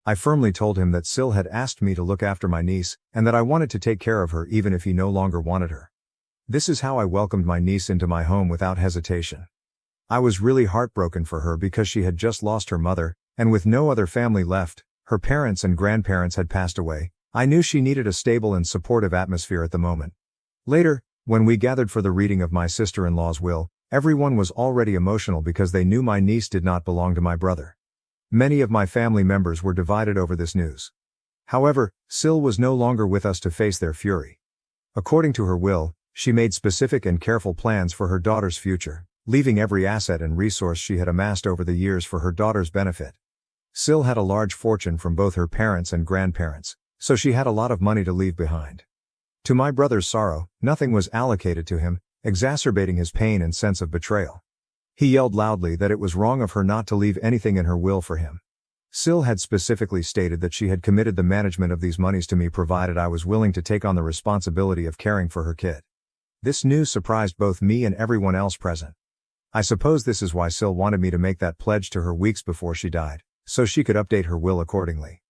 I firmly told him that Sil had asked me to look after my niece, and that I wanted to take care of her even if he no longer wanted her. This is how I welcomed my niece into my home without hesitation. I was really heartbroken for her because she had just lost her mother, and with no other family left, her parents and grandparents had passed away. I knew she needed a stable and supportive atmosphere at the moment. Later, when we gathered for the reading of my sister-in-law's will, everyone was already emotional because they knew my niece did not belong to my brother. Many of my family members were divided over this news. However, Sil was no longer with us to face their fury. According to her will, she made specific and careful plans for her daughter's future, leaving every asset and resource she had amassed over the years for her daughter's benefit. Sil had a large fortune from both her parents and grandparents, so she had a lot of money to leave behind. To my brother's sorrow, nothing was allocated to him, exacerbating his pain and sense of betrayal. He yelled loudly that it was wrong of her not to leave anything in her will for him. Sil had specifically stated that she had committed the management of these monies to me provided I was willing to take on the responsibility of caring for her kid. This news surprised both me and everyone else present. I suppose this is why Sil wanted me to make that pledge to her weeks before she died, so she could update her will accordingly.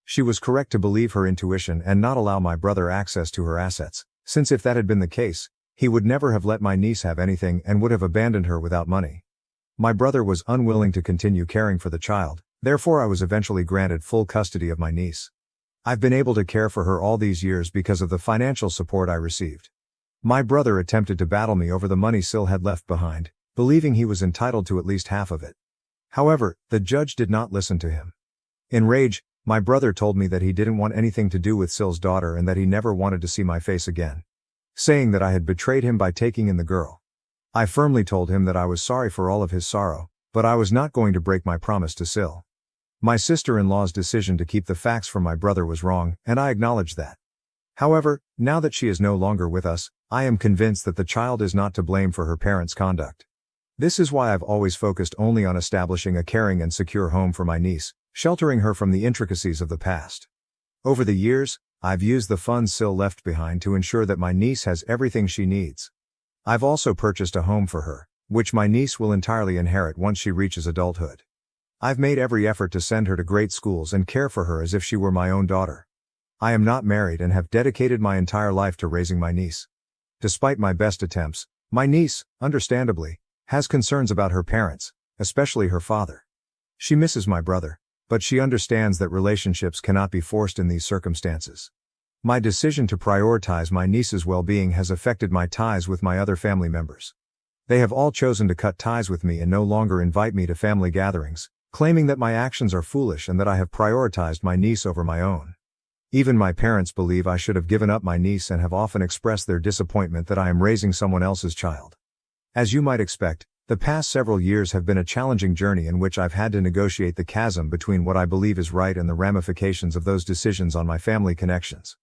She was correct to believe her intuition and not allow my brother access to her assets, since if that had been the case, he would never have let my niece have anything and would have abandoned her without money. My brother was unwilling to continue caring for the child, therefore I was eventually granted full custody of my niece. I've been able to care for her all these years because of the financial support I received. My brother attempted to battle me over the money Sil had left behind, believing he was entitled to at least half of it. However, the judge did not listen to him. In rage, my brother told me that he didn't want anything to do with Sil's daughter and that he never wanted to see my face again, saying that I had betrayed him by taking in the girl. I firmly told him that I was sorry for all of his sorrow, but I was not going to break my promise to Sil. My sister-in-law's decision to keep the facts from my brother was wrong, and I acknowledged that. However, now that she is no longer with us, I am convinced that the child is not to blame for her parents' conduct. This is why I've always focused only on establishing a caring and secure home for my niece, sheltering her from the intricacies of the past. Over the years, I've used the funds Sil left behind to ensure that my niece has everything she needs. I've also purchased a home for her, which my niece will entirely inherit once she reaches adulthood. I've made every effort to send her to great schools and care for her as if she were my own daughter. I am not married and have dedicated my entire life to raising my niece. Despite my best attempts, my niece, understandably, has concerns about her parents, especially her father. She misses my brother, but she understands that relationships cannot be forced in these circumstances. My decision to prioritize my niece's well-being has affected my ties with my other family members. They have all chosen to cut ties with me and no longer invite me to family gatherings, claiming that my actions are foolish and that I have prioritized my niece over my own. Even my parents believe I should have given up my niece and have often expressed their disappointment that I am raising someone else's child. As you might expect, the past several years have been a challenging journey in which I've had to negotiate the chasm between what I believe is right and the ramifications of those decisions on my family connections.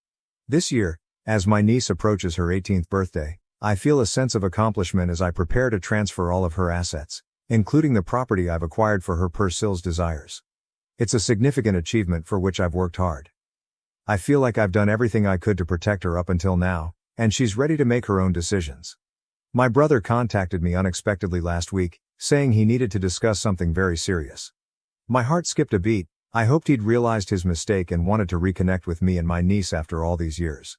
This year, as my niece approaches her 18th birthday, I feel a sense of accomplishment as I prepare to transfer all of her assets, including the property I've acquired for her per Sill's desires. It's a significant achievement for which I've worked hard. I feel like I've done everything I could to protect her up until now, and she's ready to make her own decisions. My brother contacted me unexpectedly last week, saying he needed to discuss something very serious. My heart skipped a beat. I hoped he'd realized his mistake and wanted to reconnect with me and my niece after all these years.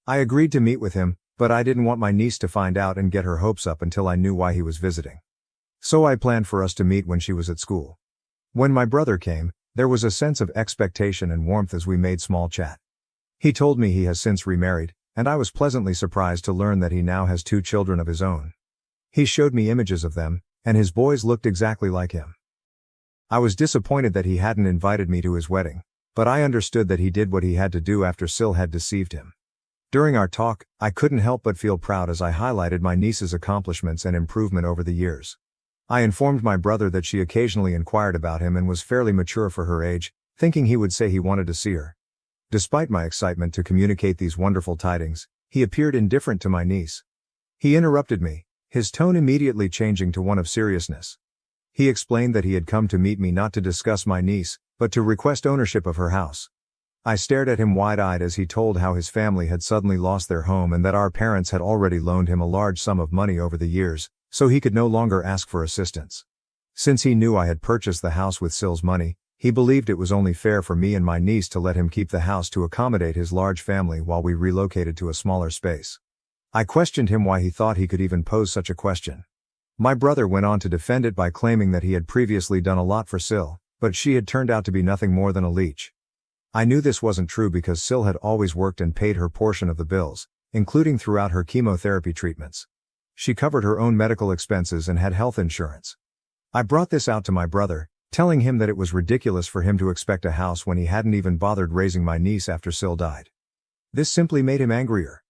I agreed to meet with him, but I didn't want my niece to find out and get her hopes up until I knew why he was visiting. So I planned for us to meet when she was at school. When my brother came, there was a sense of expectation and warmth as we made small chat. He told me he has since remarried, and I was pleasantly surprised to learn that he now has 2 children of his own. He showed me images of them, and his boys looked exactly like him. I was disappointed that he hadn't invited me to his wedding, but I understood that he did what he had to do after Sill had deceived him. During our talk, I couldn't help but feel proud as I highlighted my niece's accomplishments and improvement over the years. I informed my brother that she occasionally inquired about him and was fairly mature for her age, thinking he would say he wanted to see her. Despite my excitement to communicate these wonderful tidings, he appeared indifferent to my niece. He interrupted me, his tone immediately changing to one of seriousness. He explained that he had come to meet me not to discuss my niece, but to request ownership of her house. I stared at him wide-eyed as he told how his family had suddenly lost their home and that our parents had already loaned him a large sum of money over the years, so he could no longer ask for assistance. Since he knew I had purchased the house with Sill's money, he believed it was only fair for me and my niece to let him keep the house to accommodate his large family while we relocated to a smaller space. I questioned him why he thought he could even pose such a question. My brother went on to defend it by claiming that he had previously done a lot for Sill, but she had turned out to be nothing more than a leech. I knew this wasn't true because Sill had always worked and paid her portion of the bills, including throughout her chemotherapy treatments. She covered her own medical expenses and had health insurance. I brought this out to my brother, telling him that it was ridiculous for him to expect a house when he hadn't even bothered raising my niece after Sill died. This simply made him angrier.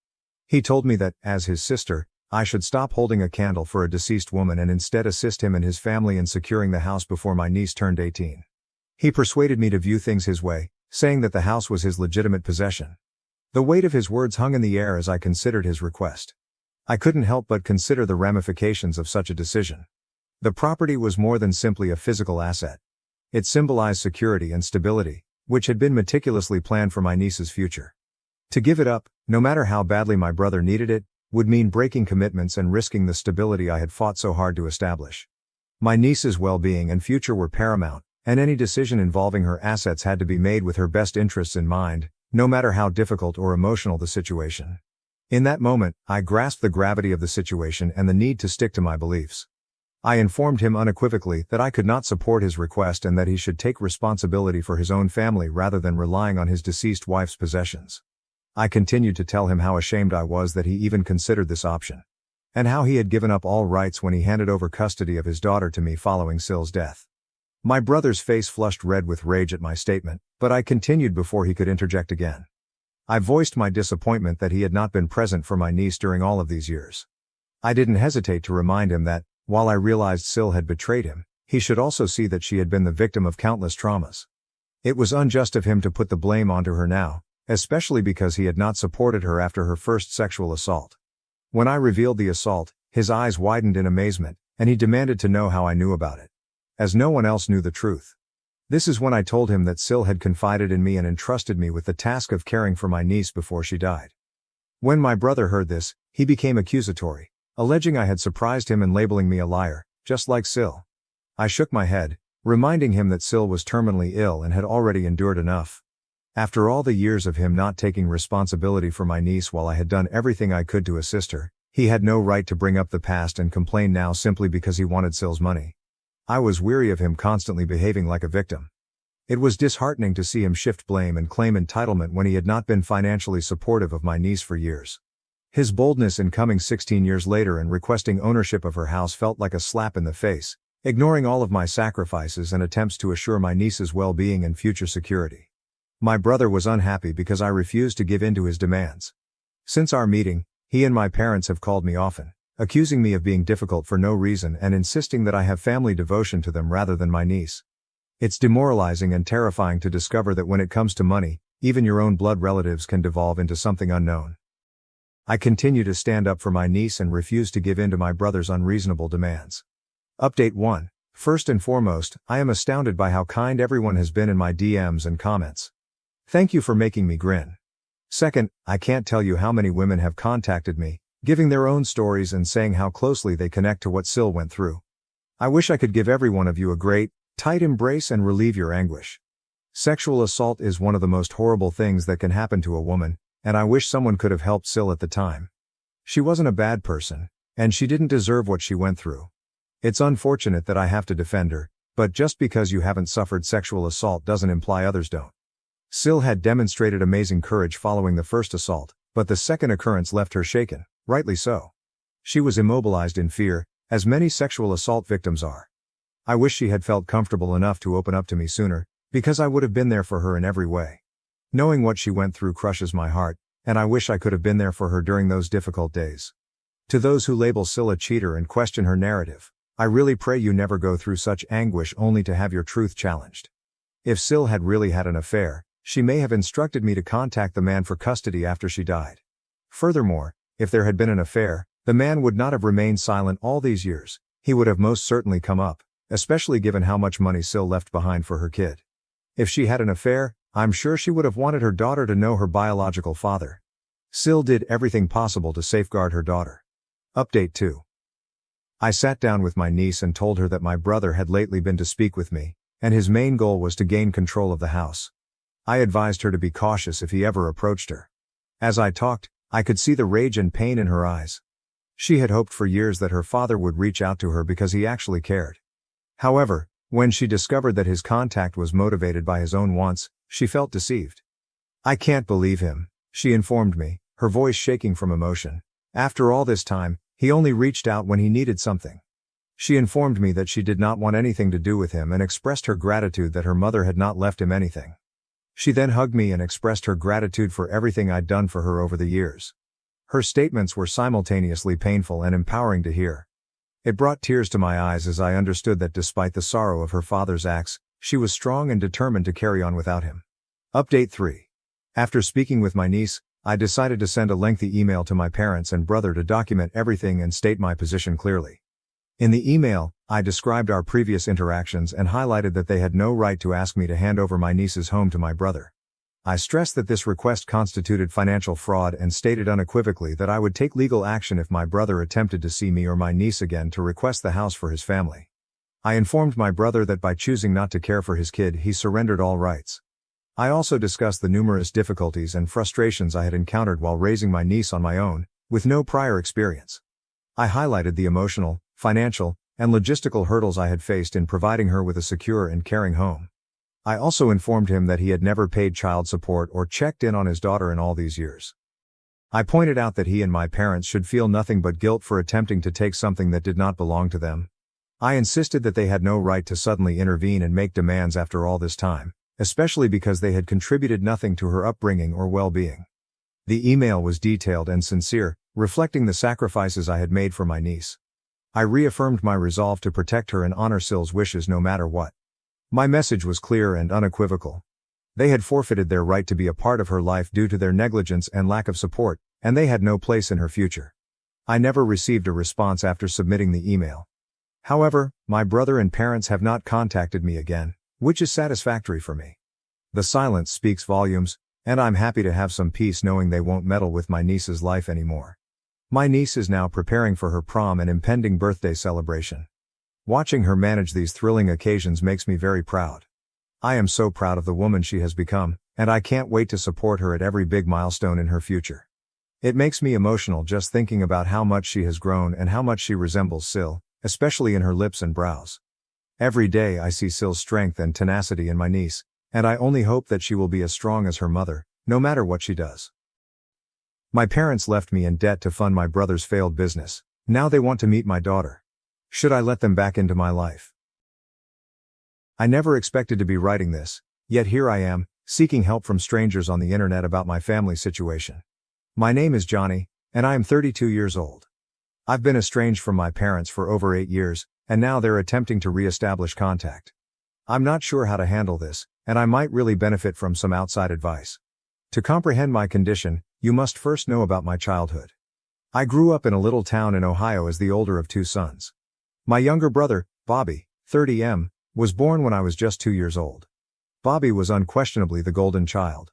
He told me that, as his sister, I should stop holding a candle for a deceased woman and instead assist him and his family in securing the house before my niece turned 18. He persuaded me to view things his way, saying that the house was his legitimate possession. The weight of his words hung in the air as I considered his request. I couldn't help but consider the ramifications of such a decision. The property was more than simply a physical asset. It symbolized security and stability, which had been meticulously planned for my niece's future. To give it up, no matter how badly my brother needed it, would mean breaking commitments and risking the stability I had fought so hard to establish. My niece's well-being and future were paramount, and any decision involving her assets had to be made with her best interests in mind, no matter how difficult or emotional the situation. In that moment, I grasped the gravity of the situation and the need to stick to my beliefs. I informed him unequivocally that I could not support his request and that he should take responsibility for his own family rather than relying on his deceased wife's possessions. I continued to tell him how ashamed I was that he even considered this option, and how he had given up all rights when he handed over custody of his daughter to me following Sill's death. My brother's face flushed red with rage at my statement, but I continued before he could interject again. I voiced my disappointment that he had not been present for my niece during all of these years. I didn't hesitate to remind him that, while I realized Sill had betrayed him, he should also see that she had been the victim of countless traumas. It was unjust of him to put the blame onto her now, especially because he had not supported her after her first sexual assault. When I revealed the assault, his eyes widened in amazement, and he demanded to know how I knew about it. As no one else knew the truth. This is when I told him that Sill had confided in me and entrusted me with the task of caring for my niece before she died. When my brother heard this, he became accusatory, alleging I had surprised him and labeling me a liar, just like Sill. I shook my head, reminding him that Sill was terminally ill and had already endured enough. After all the years of him not taking responsibility for my niece while I had done everything I could to assist her, he had no right to bring up the past and complain now simply because he wanted Syl's money. I was weary of him constantly behaving like a victim. It was disheartening to see him shift blame and claim entitlement when he had not been financially supportive of my niece for years. His boldness in coming 16 years later and requesting ownership of her house felt like a slap in the face, ignoring all of my sacrifices and attempts to assure my niece's well-being and future security. My brother was unhappy because I refused to give in to his demands. Since our meeting, he and my parents have called me often, accusing me of being difficult for no reason and insisting that I have family devotion to them rather than my niece. It's demoralizing and terrifying to discover that when it comes to money, even your own blood relatives can devolve into something unknown. I continue to stand up for my niece and refuse to give in to my brother's unreasonable demands. Update 1. First and foremost, I am astounded by how kind everyone has been in my DMs and comments. Thank you for making me grin. Second, I can't tell you how many women have contacted me, giving their own stories and saying how closely they connect to what Syl went through. I wish I could give every one of you a great, tight embrace and relieve your anguish. Sexual assault is one of the most horrible things that can happen to a woman, and I wish someone could have helped Syl at the time. She wasn't a bad person, and she didn't deserve what she went through. It's unfortunate that I have to defend her, but just because you haven't suffered sexual assault doesn't imply others don't. Syl had demonstrated amazing courage following the first assault, but the second occurrence left her shaken, rightly so. She was immobilized in fear, as many sexual assault victims are. I wish she had felt comfortable enough to open up to me sooner, because I would have been there for her in every way. Knowing what she went through crushes my heart, and I wish I could have been there for her during those difficult days. To those who label Syl a cheater and question her narrative, I really pray you never go through such anguish only to have your truth challenged. If Syl had really had an affair, she may have instructed me to contact the man for custody after she died. Furthermore, if there had been an affair, the man would not have remained silent all these years, he would have most certainly come up, especially given how much money Syl left behind for her kid. If she had an affair, I'm sure she would have wanted her daughter to know her biological father. Syl did everything possible to safeguard her daughter. Update 2. I sat down with my niece and told her that my brother had lately been to speak with me, and his main goal was to gain control of the house. I advised her to be cautious if he ever approached her. As I talked, I could see the rage and pain in her eyes. She had hoped for years that her father would reach out to her because he actually cared. However, when she discovered that his contact was motivated by his own wants, she felt deceived. I can't believe him, she informed me, her voice shaking from emotion. After all this time, he only reached out when he needed something. She informed me that she did not want anything to do with him and expressed her gratitude that her mother had not left him anything. She then hugged me and expressed her gratitude for everything I'd done for her over the years. Her statements were simultaneously painful and empowering to hear. It brought tears to my eyes as I understood that despite the sorrow of her father's acts, she was strong and determined to carry on without him. Update 3. After speaking with my niece, I decided to send a lengthy email to my parents and brother to document everything and state my position clearly. In the email, I described our previous interactions and highlighted that they had no right to ask me to hand over my niece's home to my brother. I stressed that this request constituted financial fraud and stated unequivocally that I would take legal action if my brother attempted to see me or my niece again to request the house for his family. I informed my brother that by choosing not to care for his kid, he surrendered all rights. I also discussed the numerous difficulties and frustrations I had encountered while raising my niece on my own, with no prior experience. I highlighted the emotional, financial, and logistical hurdles I had faced in providing her with a secure and caring home. I also informed him that he had never paid child support or checked in on his daughter in all these years. I pointed out that he and my parents should feel nothing but guilt for attempting to take something that did not belong to them. I insisted that they had no right to suddenly intervene and make demands after all this time, especially because they had contributed nothing to her upbringing or well-being. The email was detailed and sincere, reflecting the sacrifices I had made for my niece. I reaffirmed my resolve to protect her and honor Syl's wishes no matter what. My message was clear and unequivocal. They had forfeited their right to be a part of her life due to their negligence and lack of support, and they had no place in her future. I never received a response after submitting the email. However, my brother and parents have not contacted me again, which is satisfactory for me. The silence speaks volumes, and I'm happy to have some peace knowing they won't meddle with my niece's life anymore. My niece is now preparing for her prom and impending birthday celebration. Watching her manage these thrilling occasions makes me very proud. I am so proud of the woman she has become, and I can't wait to support her at every big milestone in her future. It makes me emotional just thinking about how much she has grown and how much she resembles Sil, especially in her lips and brows. Every day I see Sil's strength and tenacity in my niece, and I only hope that she will be as strong as her mother, no matter what she does. My parents left me in debt to fund my brother's failed business. Now they want to meet my daughter. Should I let them back into my life? I never expected to be writing this, yet here I am, seeking help from strangers on the internet about my family situation. My name is Johnny, and I am 32 years old. I've been estranged from my parents for over 8 years, and now they're attempting to re-establish contact. I'm not sure how to handle this, and I might really benefit from some outside advice. To comprehend my condition, you must first know about my childhood. I grew up in a little town in Ohio as the older of 2 sons. My younger brother, Bobby, 30M, was born when I was just 2 years old. Bobby was unquestionably the golden child.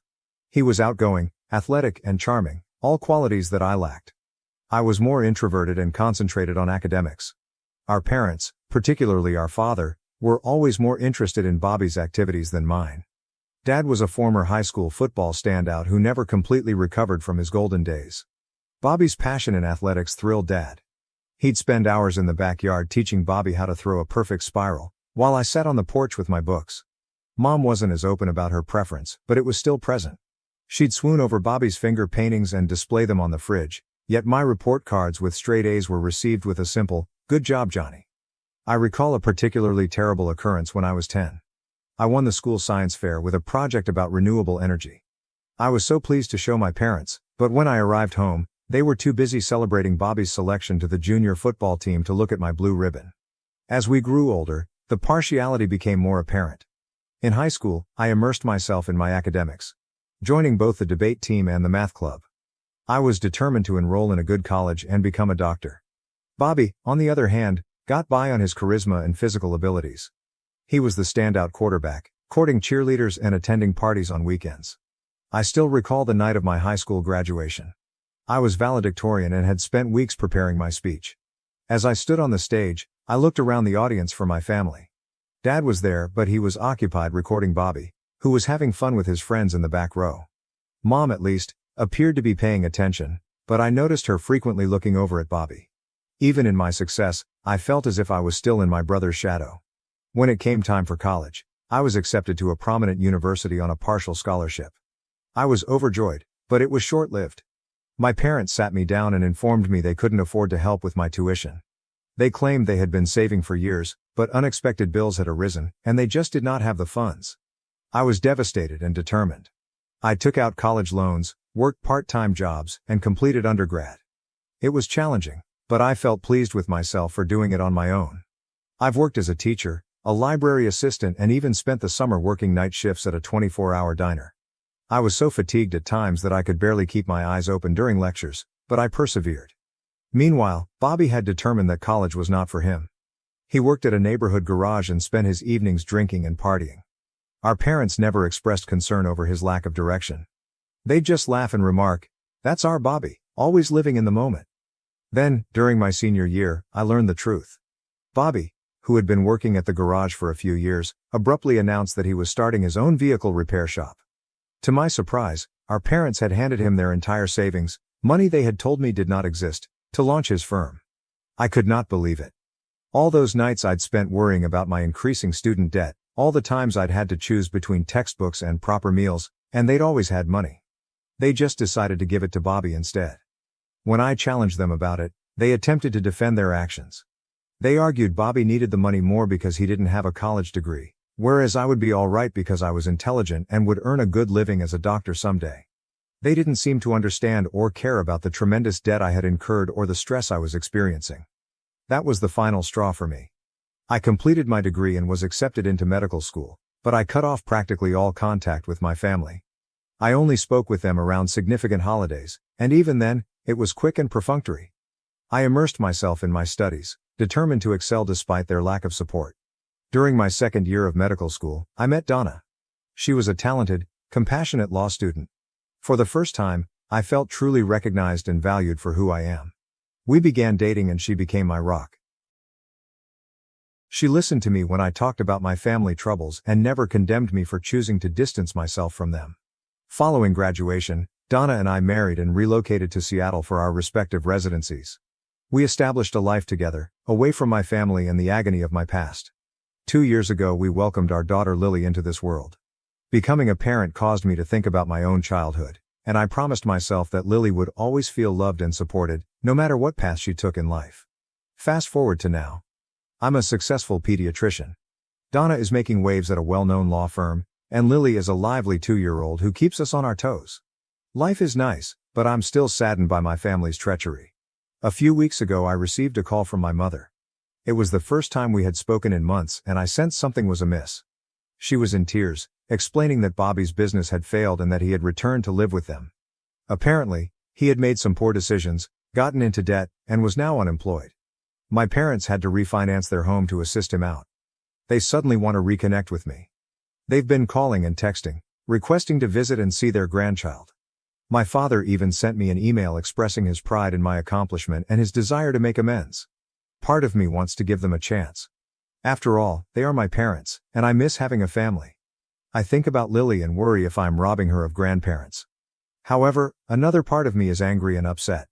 He was outgoing, athletic, and charming, all qualities that I lacked. I was more introverted and concentrated on academics. Our parents, particularly our father, were always more interested in Bobby's activities than mine. Dad was a former high school football standout who never completely recovered from his golden days. Bobby's passion in athletics thrilled Dad. He'd spend hours in the backyard teaching Bobby how to throw a perfect spiral, while I sat on the porch with my books. Mom wasn't as open about her preference, but it was still present. She'd swoon over Bobby's finger paintings and display them on the fridge, yet my report cards with straight A's were received with a simple, "Good job, Johnny." I recall a particularly terrible occurrence when I was 10. I won the school science fair with a project about renewable energy. I was so pleased to show my parents, but when I arrived home, they were too busy celebrating Bobby's selection to the junior football team to look at my blue ribbon. As we grew older, the partiality became more apparent. In high school, I immersed myself in my academics, joining both the debate team and the math club. I was determined to enroll in a good college and become a doctor. Bobby, on the other hand, got by on his charisma and physical abilities. He was the standout quarterback, courting cheerleaders and attending parties on weekends. I still recall the night of my high school graduation. I was valedictorian and had spent weeks preparing my speech. As I stood on the stage, I looked around the audience for my family. Dad was there, but he was occupied recording Bobby, who was having fun with his friends in the back row. Mom, at least, appeared to be paying attention, but I noticed her frequently looking over at Bobby. Even in my success, I felt as if I was still in my brother's shadow. When it came time for college, I was accepted to a prominent university on a partial scholarship. I was overjoyed, but it was short-lived. My parents sat me down and informed me they couldn't afford to help with my tuition. They claimed they had been saving for years, but unexpected bills had arisen, and they just did not have the funds. I was devastated and determined. I took out college loans, worked part-time jobs, and completed undergrad. It was challenging, but I felt pleased with myself for doing it on my own. I've worked as a teacher, a library assistant, and even spent the summer working night shifts at a 24-hour diner. I was so fatigued at times that I could barely keep my eyes open during lectures, but I persevered. Meanwhile, Bobby had determined that college was not for him. He worked at a neighborhood garage and spent his evenings drinking and partying. Our parents never expressed concern over his lack of direction. They'd just laugh and remark, "That's our Bobby, always living in the moment." Then, during my senior year, I learned the truth. Bobby, who had been working at the garage for a few years, abruptly announced that he was starting his own vehicle repair shop. To my surprise, our parents had handed him their entire savings, money they had told me did not exist, to launch his firm. I could not believe it. All those nights I'd spent worrying about my increasing student debt, all the times I'd had to choose between textbooks and proper meals, and they'd always had money. They just decided to give it to Bobby instead. When I challenged them about it, they attempted to defend their actions. They argued Bobby needed the money more because he didn't have a college degree, whereas I would be all right because I was intelligent and would earn a good living as a doctor someday. They didn't seem to understand or care about the tremendous debt I had incurred or the stress I was experiencing. That was the final straw for me. I completed my degree and was accepted into medical school, but I cut off practically all contact with my family. I only spoke with them around significant holidays, and even then, it was quick and perfunctory. I immersed myself in my studies, determined to excel despite their lack of support. During my second year of medical school, I met Donna. She was a talented, compassionate law student. For the first time, I felt truly recognized and valued for who I am. We began dating and she became my rock. She listened to me when I talked about my family troubles and never condemned me for choosing to distance myself from them. Following graduation, Donna and I married and relocated to Seattle for our respective residencies. We established a life together, away from my family and the agony of my past. 2 years ago we welcomed our daughter Lily into this world. Becoming a parent caused me to think about my own childhood, and I promised myself that Lily would always feel loved and supported, no matter what path she took in life. Fast forward to now. I'm a successful pediatrician. Donna is making waves at a well-known law firm, and Lily is a lively 2-year-old who keeps us on our toes. Life is nice, but I'm still saddened by my family's treachery. A few weeks ago I received a call from my mother. It was the first time we had spoken in months and I sensed something was amiss. She was in tears, explaining that Bobby's business had failed and that he had returned to live with them. Apparently, he had made some poor decisions, gotten into debt, and was now unemployed. My parents had to refinance their home to assist him out. They suddenly want to reconnect with me. They've been calling and texting, requesting to visit and see their grandchild. My father even sent me an email expressing his pride in my accomplishment and his desire to make amends. Part of me wants to give them a chance. After all, they are my parents, and I miss having a family. I think about Lily and worry if I'm robbing her of grandparents. However, another part of me is angry and upset.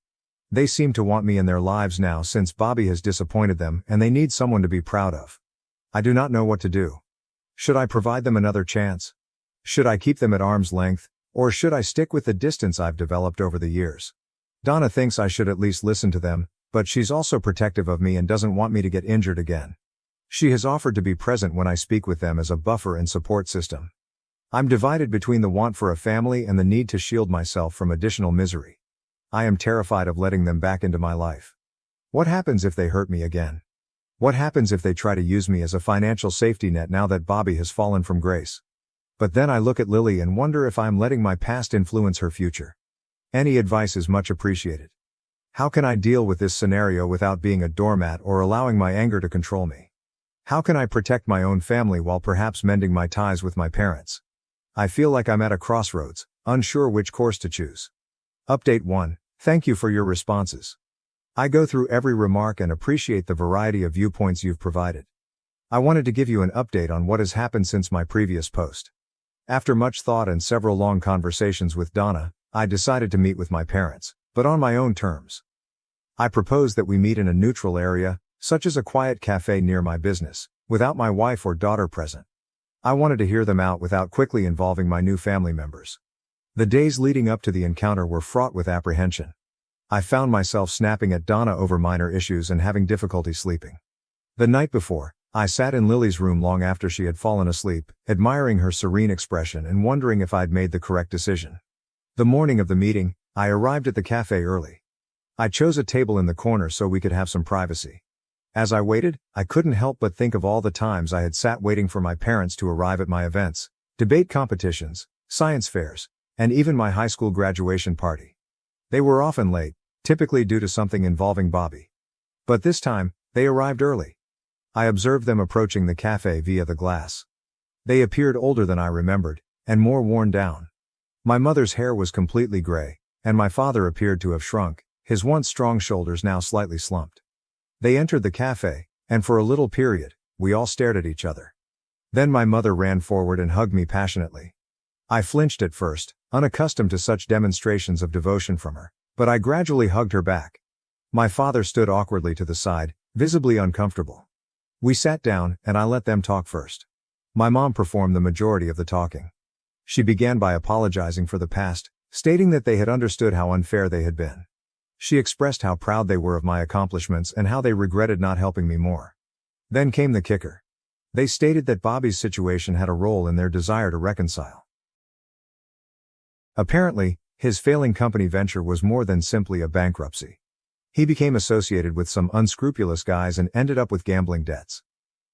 They seem to want me in their lives now since Bobby has disappointed them and they need someone to be proud of. I do not know what to do. Should I provide them another chance? Should I keep them at arm's length, or should I stick with the distance I've developed over the years? Donna thinks I should at least listen to them, but she's also protective of me and doesn't want me to get injured again. She has offered to be present when I speak with them as a buffer and support system. I'm divided between the want for a family and the need to shield myself from additional misery. I am terrified of letting them back into my life. What happens if they hurt me again? What happens if they try to use me as a financial safety net now that Bobby has fallen from grace? But then I look at Lily and wonder if I'm letting my past influence her future. Any advice is much appreciated. How can I deal with this scenario without being a doormat or allowing my anger to control me? How can I protect my own family while perhaps mending my ties with my parents? I feel like I'm at a crossroads, unsure which course to choose. Update 1. Thank you for your responses. I go through every remark and appreciate the variety of viewpoints you've provided. I wanted to give you an update on what has happened since my previous post. After much thought and several long conversations with Donna, I decided to meet with my parents, but on my own terms. I proposed that we meet in a neutral area, such as a quiet cafe near my business, without my wife or daughter present. I wanted to hear them out without quickly involving my new family members. The days leading up to the encounter were fraught with apprehension. I found myself snapping at Donna over minor issues and having difficulty sleeping. The night before, I sat in Lily's room long after she had fallen asleep, admiring her serene expression and wondering if I'd made the correct decision. The morning of the meeting, I arrived at the cafe early. I chose a table in the corner so we could have some privacy. As I waited, I couldn't help but think of all the times I had sat waiting for my parents to arrive at my events, debate competitions, science fairs, and even my high school graduation party. They were often late, typically due to something involving Bobby. But this time, they arrived early. I observed them approaching the cafe via the glass. They appeared older than I remembered, and more worn down. My mother's hair was completely gray, and my father appeared to have shrunk, his once strong shoulders now slightly slumped. They entered the cafe, and for a little period, we all stared at each other. Then my mother ran forward and hugged me passionately. I flinched at first, unaccustomed to such demonstrations of devotion from her, but I gradually hugged her back. My father stood awkwardly to the side, visibly uncomfortable. We sat down, and I let them talk first. My mom performed the majority of the talking. She began by apologizing for the past, stating that they had understood how unfair they had been. She expressed how proud they were of my accomplishments and how they regretted not helping me more. Then came the kicker. They stated that Bobby's situation had a role in their desire to reconcile. Apparently, his failing company venture was more than simply a bankruptcy. He became associated with some unscrupulous guys and ended up with gambling debts.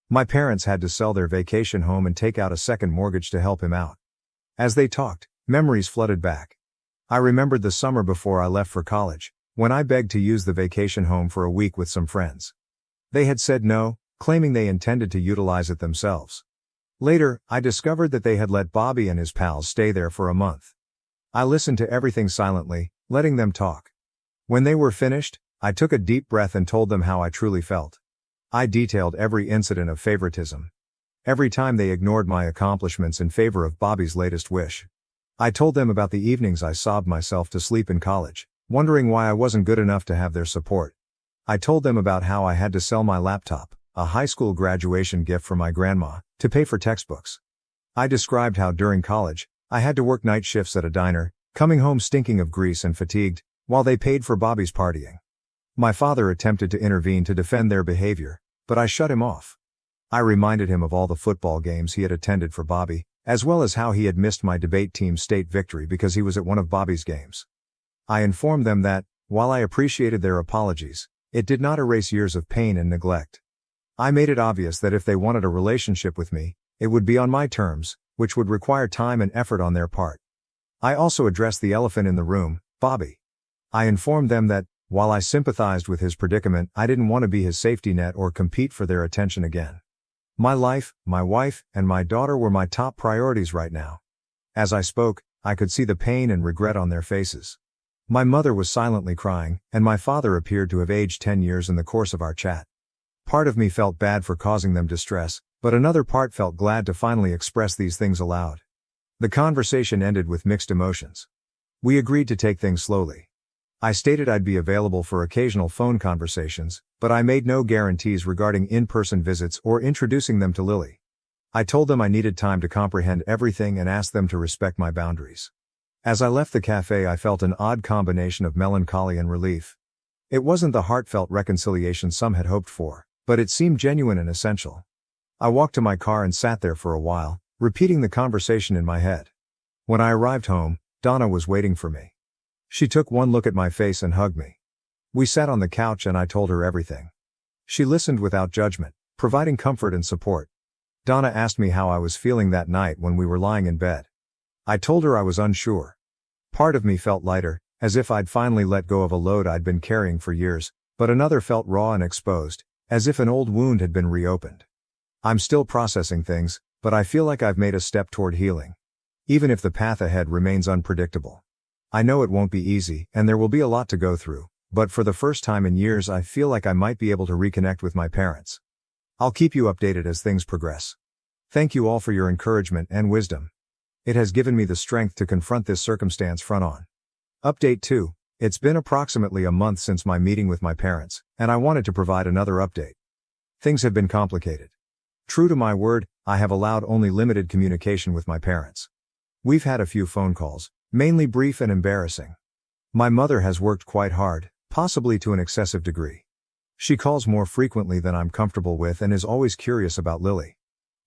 My parents had to sell their vacation home and take out a second mortgage to help him out. As they talked, memories flooded back. I remembered the summer before I left for college, when I begged to use the vacation home for a week with some friends. They had said no, claiming they intended to utilize it themselves. Later, I discovered that they had let Bobby and his pals stay there for a month. I listened to everything silently, letting them talk. When they were finished, I took a deep breath and told them how I truly felt. I detailed every incident of favoritism. Every time they ignored my accomplishments in favor of Bobby's latest wish. I told them about the evenings I sobbed myself to sleep in college, wondering why I wasn't good enough to have their support. I told them about how I had to sell my laptop, a high school graduation gift from my grandma, to pay for textbooks. I described how during college, I had to work night shifts at a diner, coming home stinking of grease and fatigued, while they paid for Bobby's partying. My father attempted to intervene to defend their behavior, but I shut him off. I reminded him of all the football games he had attended for Bobby, as well as how he had missed my debate team's state victory because he was at one of Bobby's games. I informed them that, while I appreciated their apologies, it did not erase years of pain and neglect. I made it obvious that if they wanted a relationship with me, it would be on my terms, which would require time and effort on their part. I also addressed the elephant in the room, Bobby. I informed them that, while I sympathized with his predicament, I didn't want to be his safety net or compete for their attention again. My life, my wife, and my daughter were my top priorities right now. As I spoke, I could see the pain and regret on their faces. My mother was silently crying, and my father appeared to have aged 10 years in the course of our chat. Part of me felt bad for causing them distress, but another part felt glad to finally express these things aloud. The conversation ended with mixed emotions. We agreed to take things slowly. I stated I'd be available for occasional phone conversations, but I made no guarantees regarding in-person visits or introducing them to Lily. I told them I needed time to comprehend everything and asked them to respect my boundaries. As I left the cafe, I felt an odd combination of melancholy and relief. It wasn't the heartfelt reconciliation some had hoped for, but it seemed genuine and essential. I walked to my car and sat there for a while, repeating the conversation in my head. When I arrived home, Donna was waiting for me. She took one look at my face and hugged me. We sat on the couch and I told her everything. She listened without judgment, providing comfort and support. Donna asked me how I was feeling that night when we were lying in bed. I told her I was unsure. Part of me felt lighter, as if I'd finally let go of a load I'd been carrying for years, but another felt raw and exposed, as if an old wound had been reopened. I'm still processing things, but I feel like I've made a step toward healing. Even if the path ahead remains unpredictable. I know it won't be easy, and there will be a lot to go through, but for the first time in years I feel like I might be able to reconnect with my parents. I'll keep you updated as things progress. Thank you all for your encouragement and wisdom. It has given me the strength to confront this circumstance front on. Update 2. It's been approximately a month since my meeting with my parents, and I wanted to provide another update. Things have been complicated. True to my word, I have allowed only limited communication with my parents. We've had a few phone calls, mainly brief and embarrassing. My mother has worked quite hard, possibly to an excessive degree. She calls more frequently than I'm comfortable with and is always curious about Lily.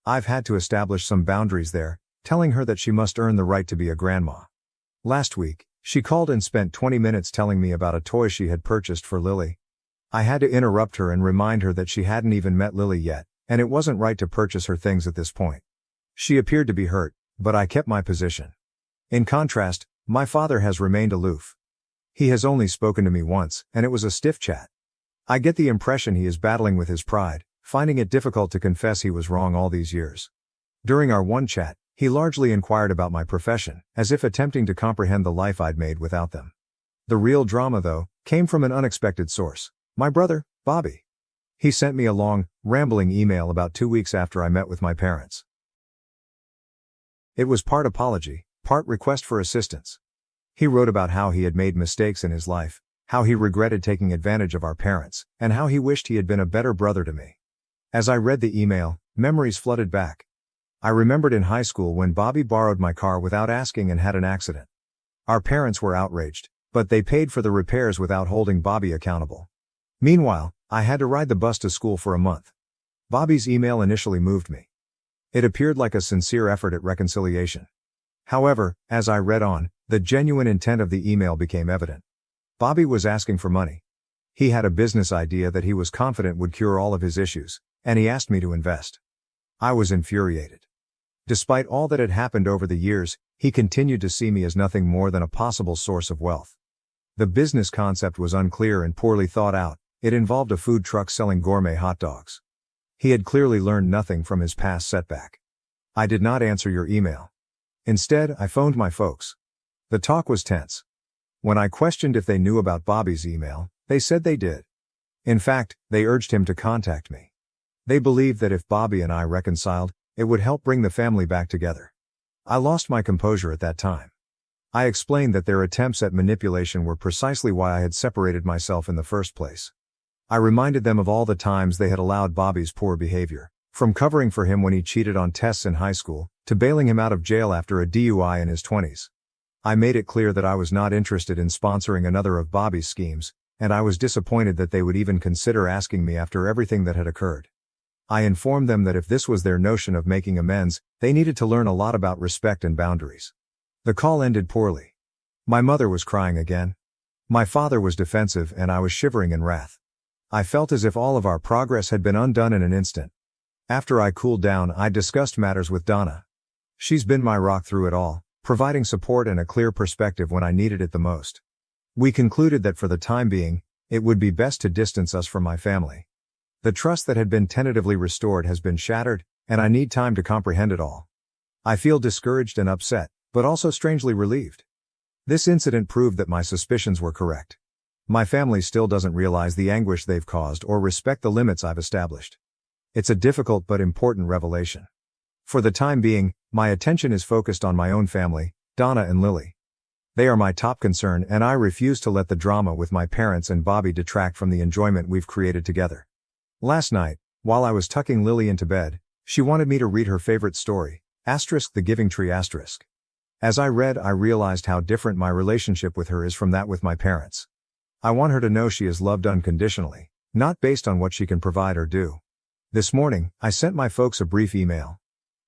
I've had to establish some boundaries there, telling her that she must earn the right to be a grandma. Last week, she called and spent 20 minutes telling me about a toy she had purchased for Lily. I had to interrupt her and remind her that she hadn't even met Lily yet, and it wasn't right to purchase her things at this point. She appeared to be hurt, but I kept my position. In contrast, my father has remained aloof. He has only spoken to me once, and it was a stiff chat. I get the impression he is battling with his pride, finding it difficult to confess he was wrong all these years. During our one chat, he largely inquired about my profession, as if attempting to comprehend the life I'd made without them. The real drama, though, came from an unexpected source. My brother, Bobby. He sent me a long, rambling email about 2 weeks after I met with my parents. It was part apology, part request for assistance. He wrote about how he had made mistakes in his life, how he regretted taking advantage of our parents, and how he wished he had been a better brother to me. As I read the email, memories flooded back. I remembered in high school when Bobby borrowed my car without asking and had an accident. Our parents were outraged, but they paid for the repairs without holding Bobby accountable. Meanwhile, I had to ride the bus to school for a month. Bobby's email initially moved me. It appeared like a sincere effort at reconciliation. However, as I read on, the genuine intent of the email became evident. Bobby was asking for money. He had a business idea that he was confident would cure all of his issues, and he asked me to invest. I was infuriated. Despite all that had happened over the years, he continued to see me as nothing more than a possible source of wealth. The business concept was unclear and poorly thought out. It involved a food truck selling gourmet hot dogs. He had clearly learned nothing from his past setback. I did not answer your email. Instead, I phoned my folks. The talk was tense. When I questioned if they knew about Bobby's email, they said they did. In fact, they urged him to contact me. They believed that if Bobby and I reconciled, it would help bring the family back together. I lost my composure at that time. I explained that their attempts at manipulation were precisely why I had separated myself in the first place. I reminded them of all the times they had allowed Bobby's poor behavior, from covering for him when he cheated on tests in high school, to bailing him out of jail after a DUI in his 20s. I made it clear that I was not interested in sponsoring another of Bobby's schemes, and I was disappointed that they would even consider asking me after everything that had occurred. I informed them that if this was their notion of making amends, they needed to learn a lot about respect and boundaries. The call ended poorly. My mother was crying again. My father was defensive and I was shivering in wrath. I felt as if all of our progress had been undone in an instant. After I cooled down, I discussed matters with Donna. She's been my rock through it all, providing support and a clear perspective when I needed it the most. We concluded that for the time being, it would be best to distance us from my family. The trust that had been tentatively restored has been shattered, and I need time to comprehend it all. I feel discouraged and upset, but also strangely relieved. This incident proved that my suspicions were correct. My family still doesn't realize the anguish they've caused or respect the limits I've established. It's a difficult but important revelation. For the time being, my attention is focused on my own family, Donna and Lily. They are my top concern and I refuse to let the drama with my parents and Bobby detract from the enjoyment we've created together. Last night, while I was tucking Lily into bed, she wanted me to read her favorite story, *The Giving Tree*. As I read, I realized how different my relationship with her is from that with my parents. I want her to know she is loved unconditionally, not based on what she can provide or do. This morning, I sent my folks a brief email.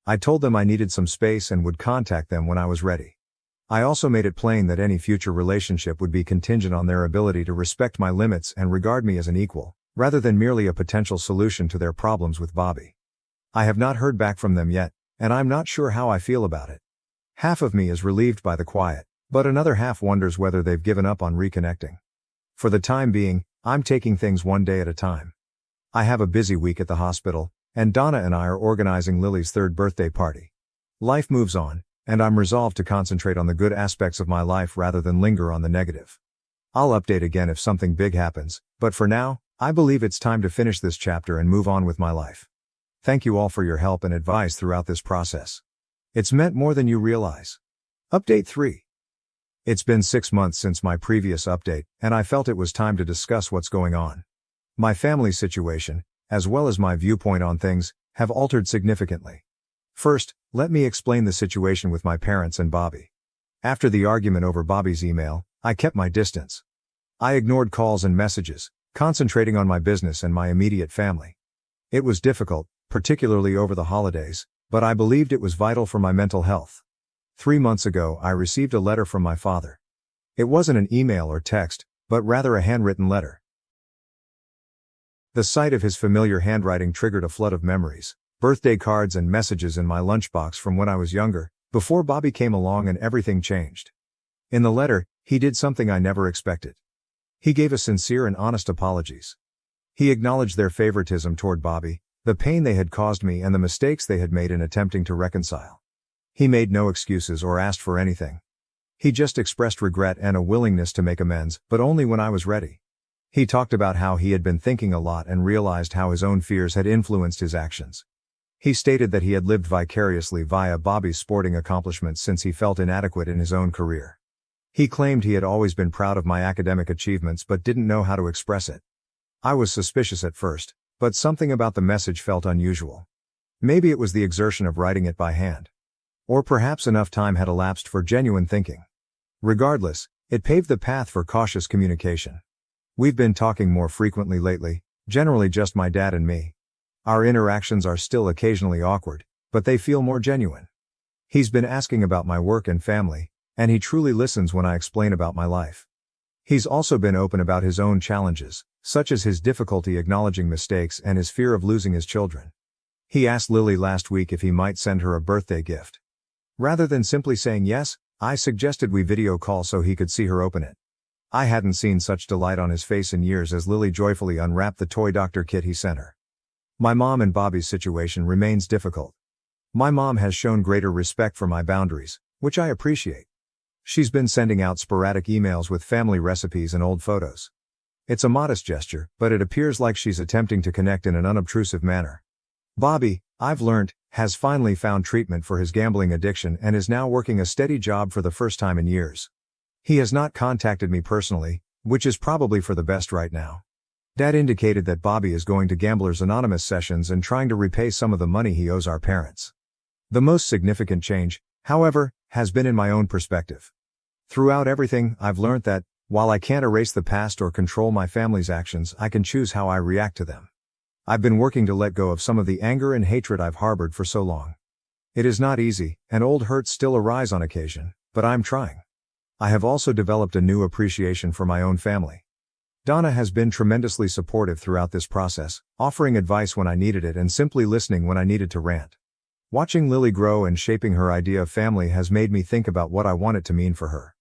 I told them I needed some space and would contact them when I was ready. I also made it plain that any future relationship would be contingent on their ability to respect my limits and regard me as an equal, rather than merely a potential solution to their problems with Bobby. I have not heard back from them yet, and I'm not sure how I feel about it. Half of me is relieved by the quiet, but another half wonders whether they've given up on reconnecting. For the time being, I'm taking things one day at a time. I have a busy week at the hospital, and Donna and I are organizing Lily's 3rd birthday party. Life moves on, and I'm resolved to concentrate on the good aspects of my life rather than linger on the negative. I'll update again if something big happens, but for now, I believe it's time to finish this chapter and move on with my life. Thank you all for your help and advice throughout this process. It's meant more than you realize. Update 3. It's been 6 months since my previous update, and I felt it was time to discuss what's going on. My family situation, as well as my viewpoint on things, have altered significantly. First, let me explain the situation with my parents and Bobby. After the argument over Bobby's email, I kept my distance. I ignored calls and messages, concentrating on my business and my immediate family. It was difficult, particularly over the holidays, but I believed it was vital for my mental health. 3 months ago, I received a letter from my father. It wasn't an email or text, but rather a handwritten letter. The sight of his familiar handwriting triggered a flood of memories, birthday cards and messages in my lunchbox from when I was younger, before Bobby came along and everything changed. In the letter, he did something I never expected. He gave a sincere and honest apologies. He acknowledged their favoritism toward Bobby, the pain they had caused me and the mistakes they had made in attempting to reconcile. He made no excuses or asked for anything. He just expressed regret and a willingness to make amends, but only when I was ready. He talked about how he had been thinking a lot and realized how his own fears had influenced his actions. He stated that he had lived vicariously via Bobby's sporting accomplishments since he felt inadequate in his own career. He claimed he had always been proud of my academic achievements but didn't know how to express it. I was suspicious at first, but something about the message felt unusual. Maybe it was the exertion of writing it by hand. Or perhaps enough time had elapsed for genuine thinking. Regardless, it paved the path for cautious communication. We've been talking more frequently lately, generally just my dad and me. Our interactions are still occasionally awkward, but they feel more genuine. He's been asking about my work and family, and he truly listens when I explain about my life. He's also been open about his own challenges, such as his difficulty acknowledging mistakes and his fear of losing his children. He asked Lily last week if he might send her a birthday gift. Rather than simply saying yes, I suggested we video call so he could see her open it. I hadn't seen such delight on his face in years as Lily joyfully unwrapped the toy doctor kit he sent her. My mom and Bobby's situation remains difficult. My mom has shown greater respect for my boundaries, which I appreciate. She's been sending out sporadic emails with family recipes and old photos. It's a modest gesture, but it appears like she's attempting to connect in an unobtrusive manner. Bobby, I've learned, has finally found treatment for his gambling addiction and is now working a steady job for the first time in years. He has not contacted me personally, which is probably for the best right now. Dad indicated that Bobby is going to Gamblers Anonymous sessions and trying to repay some of the money he owes our parents. The most significant change, however, has been in my own perspective. Throughout everything, I've learned that, while I can't erase the past or control my family's actions, I can choose how I react to them. I've been working to let go of some of the anger and hatred I've harbored for so long. It is not easy, and old hurts still arise on occasion, but I'm trying. I have also developed a new appreciation for my own family. Donna has been tremendously supportive throughout this process, offering advice when I needed it and simply listening when I needed to rant. Watching Lily grow and shaping her idea of family has made me think about what I want it to mean for her.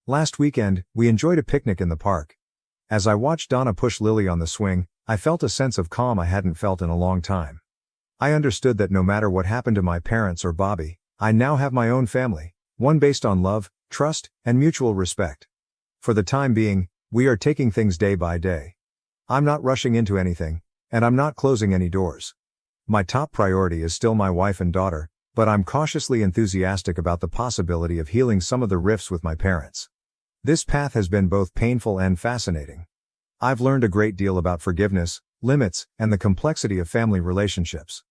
Last weekend, we enjoyed a picnic in the park. As I watched Donna push Lily on the swing, I felt a sense of calm I hadn't felt in a long time. I understood that no matter what happened to my parents or Bobby, I now have my own family, one based on love, trust, and mutual respect. For the time being, we are taking things day by day. I'm not rushing into anything, and I'm not closing any doors. My top priority is still my wife and daughter, but I'm cautiously enthusiastic about the possibility of healing some of the rifts with my parents. This path has been both painful and fascinating. I've learned a great deal about forgiveness, limits, and the complexity of family relationships.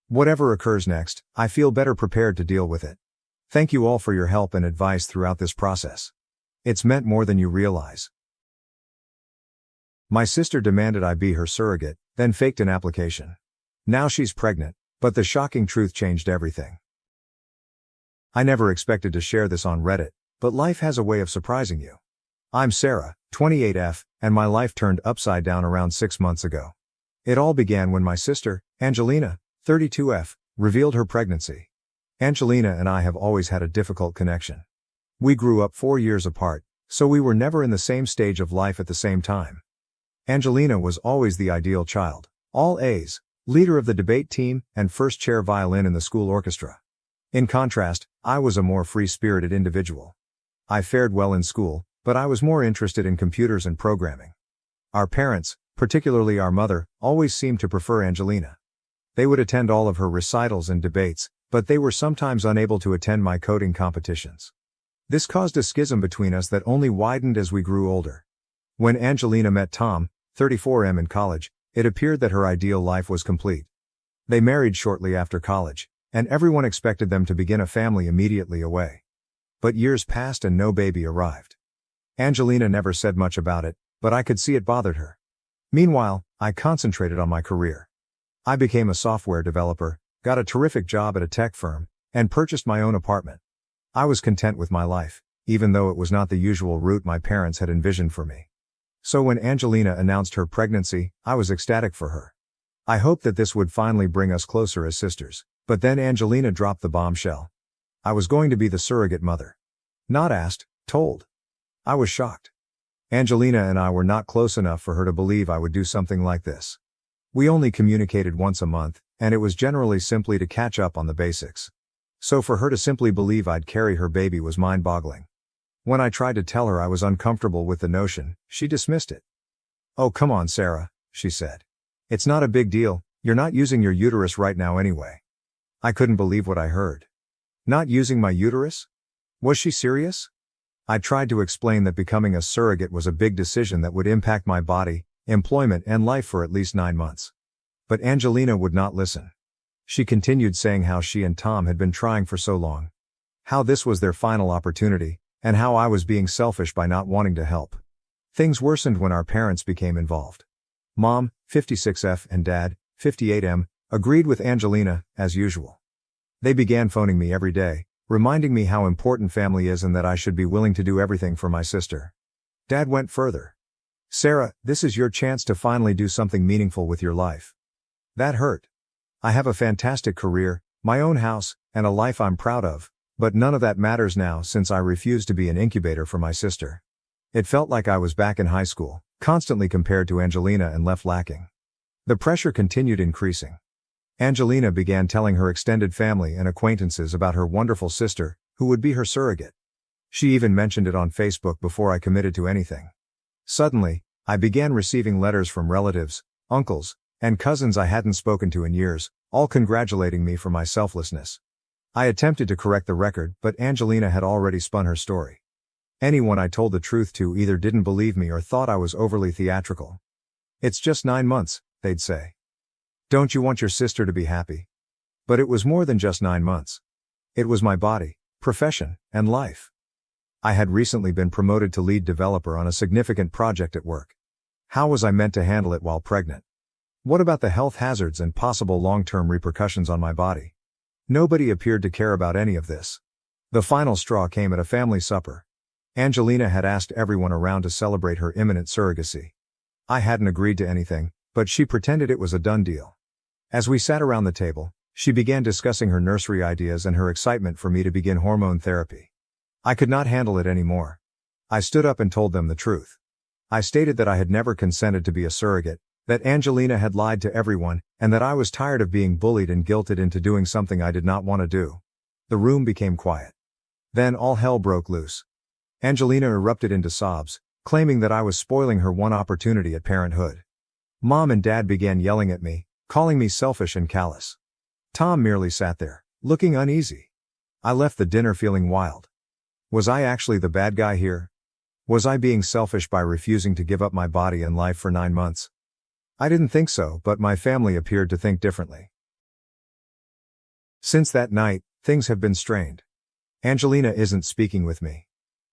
Whatever occurs next, I feel better prepared to deal with it. Thank you all for your help and advice throughout this process. It's meant more than you realize. My sister demanded I be her surrogate, then faked an application. Now she's pregnant, but the shocking truth changed everything. I never expected to share this on Reddit, but life has a way of surprising you. I'm Sarah, 28F, and my life turned upside down around 6 months ago. It all began when my sister, Angelina, 32F, revealed her pregnancy. Angelina and I have always had a difficult connection. We grew up 4 years apart, so we were never in the same stage of life at the same time. Angelina was always the ideal child, all A's, leader of the debate team, and first chair violin in the school orchestra. In contrast, I was a more free-spirited individual. I fared well in school, but I was more interested in computers and programming. Our parents, particularly our mother, always seemed to prefer Angelina. They would attend all of her recitals and debates, but they were sometimes unable to attend my coding competitions. This caused a schism between us that only widened as we grew older. When Angelina met Tom, 34M, in college, it appeared that her ideal life was complete. They married shortly after college, and everyone expected them to begin a family immediately away. But years passed and no baby arrived. Angelina never said much about it, but I could see it bothered her. Meanwhile, I concentrated on my career. I became a software developer, got a terrific job at a tech firm, and purchased my own apartment. I was content with my life, even though it was not the usual route my parents had envisioned for me. So when Angelina announced her pregnancy, I was ecstatic for her. I hoped that this would finally bring us closer as sisters, but then Angelina dropped the bombshell. I was going to be the surrogate mother. Not asked, told. I was shocked. Angelina and I were not close enough for her to believe I would do something like this. We only communicated once a month, and it was generally simply to catch up on the basics. So for her to simply believe I'd carry her baby was mind-boggling. When I tried to tell her I was uncomfortable with the notion, she dismissed it. "Oh, come on, Sarah," she said. "It's not a big deal, you're not using your uterus right now anyway." I couldn't believe what I heard. Not using my uterus? Was she serious? I tried to explain that becoming a surrogate was a big decision that would impact my body, employment, and life for at least 9 months. But Angelina would not listen. She continued saying how she and Tom had been trying for so long. How this was their final opportunity, and how I was being selfish by not wanting to help. Things worsened when our parents became involved. Mom, 56F, and Dad, 58M, agreed with Angelina, as usual. They began phoning me every day, reminding me how important family is and that I should be willing to do everything for my sister. Dad went further. "Sarah, this is your chance to finally do something meaningful with your life." That hurt. I have a fantastic career, my own house, and a life I'm proud of, but none of that matters now since I refuse to be an incubator for my sister. It felt like I was back in high school, constantly compared to Angelina and left lacking. The pressure continued increasing. Angelina began telling her extended family and acquaintances about her wonderful sister, who would be her surrogate. She even mentioned it on Facebook before I committed to anything. Suddenly, I began receiving letters from relatives, uncles, and cousins I hadn't spoken to in years, all congratulating me for my selflessness. I attempted to correct the record, but Angelina had already spun her story. Anyone I told the truth to either didn't believe me or thought I was overly theatrical. "It's just 9 months, they'd say. "Don't you want your sister to be happy?" But it was more than just 9 months. It was my body, profession, and life. I had recently been promoted to lead developer on a significant project at work. How was I meant to handle it while pregnant? What about the health hazards and possible long-term repercussions on my body? Nobody appeared to care about any of this. The final straw came at a family supper. Angelina had asked everyone around to celebrate her imminent surrogacy. I hadn't agreed to anything, but she pretended it was a done deal. As we sat around the table, she began discussing her nursery ideas and her excitement for me to begin hormone therapy. I could not handle it anymore. I stood up and told them the truth. I stated that I had never consented to be a surrogate, that Angelina had lied to everyone, and that I was tired of being bullied and guilted into doing something I did not want to do. The room became quiet. Then all hell broke loose. Angelina erupted into sobs, claiming that I was spoiling her one opportunity at parenthood. Mom and Dad began yelling at me, calling me selfish and callous. Tom merely sat there, looking uneasy. I left the dinner feeling wild. Was I actually the bad guy here? Was I being selfish by refusing to give up my body and life for 9 months? I didn't think so, but my family appeared to think differently. Since that night, things have been strained. Angelina isn't speaking with me.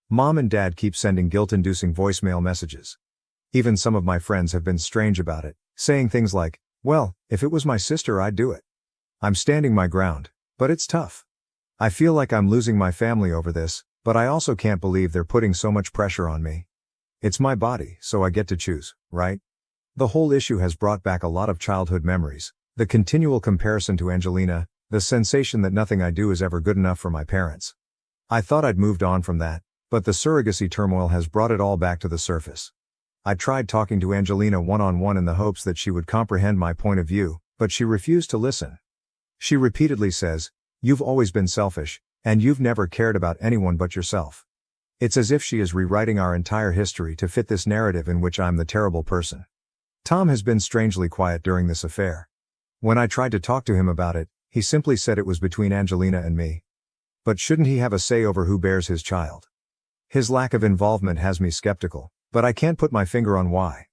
Mom and Dad keep sending guilt-inducing voicemail messages. Even some of my friends have been strange about it, saying things like, "Well, if it was my sister, I'd do it." I'm standing my ground, but it's tough. I feel like I'm losing my family over this, but I also can't believe they're putting so much pressure on me. It's my body, so I get to choose, right? The whole issue has brought back a lot of childhood memories, the continual comparison to Angelina, the sensation that nothing I do is ever good enough for my parents. I thought I'd moved on from that, but the surrogacy turmoil has brought it all back to the surface. I tried talking to Angelina one-on-one in the hopes that she would comprehend my point of view, but she refused to listen. She repeatedly says, "You've always been selfish, and you've never cared about anyone but yourself." It's as if she is rewriting our entire history to fit this narrative in which I'm the terrible person. Tom has been strangely quiet during this affair. When I tried to talk to him about it, he simply said it was between Angelina and me. But shouldn't he have a say over who bears his child? His lack of involvement has me skeptical, but I can't put my finger on why.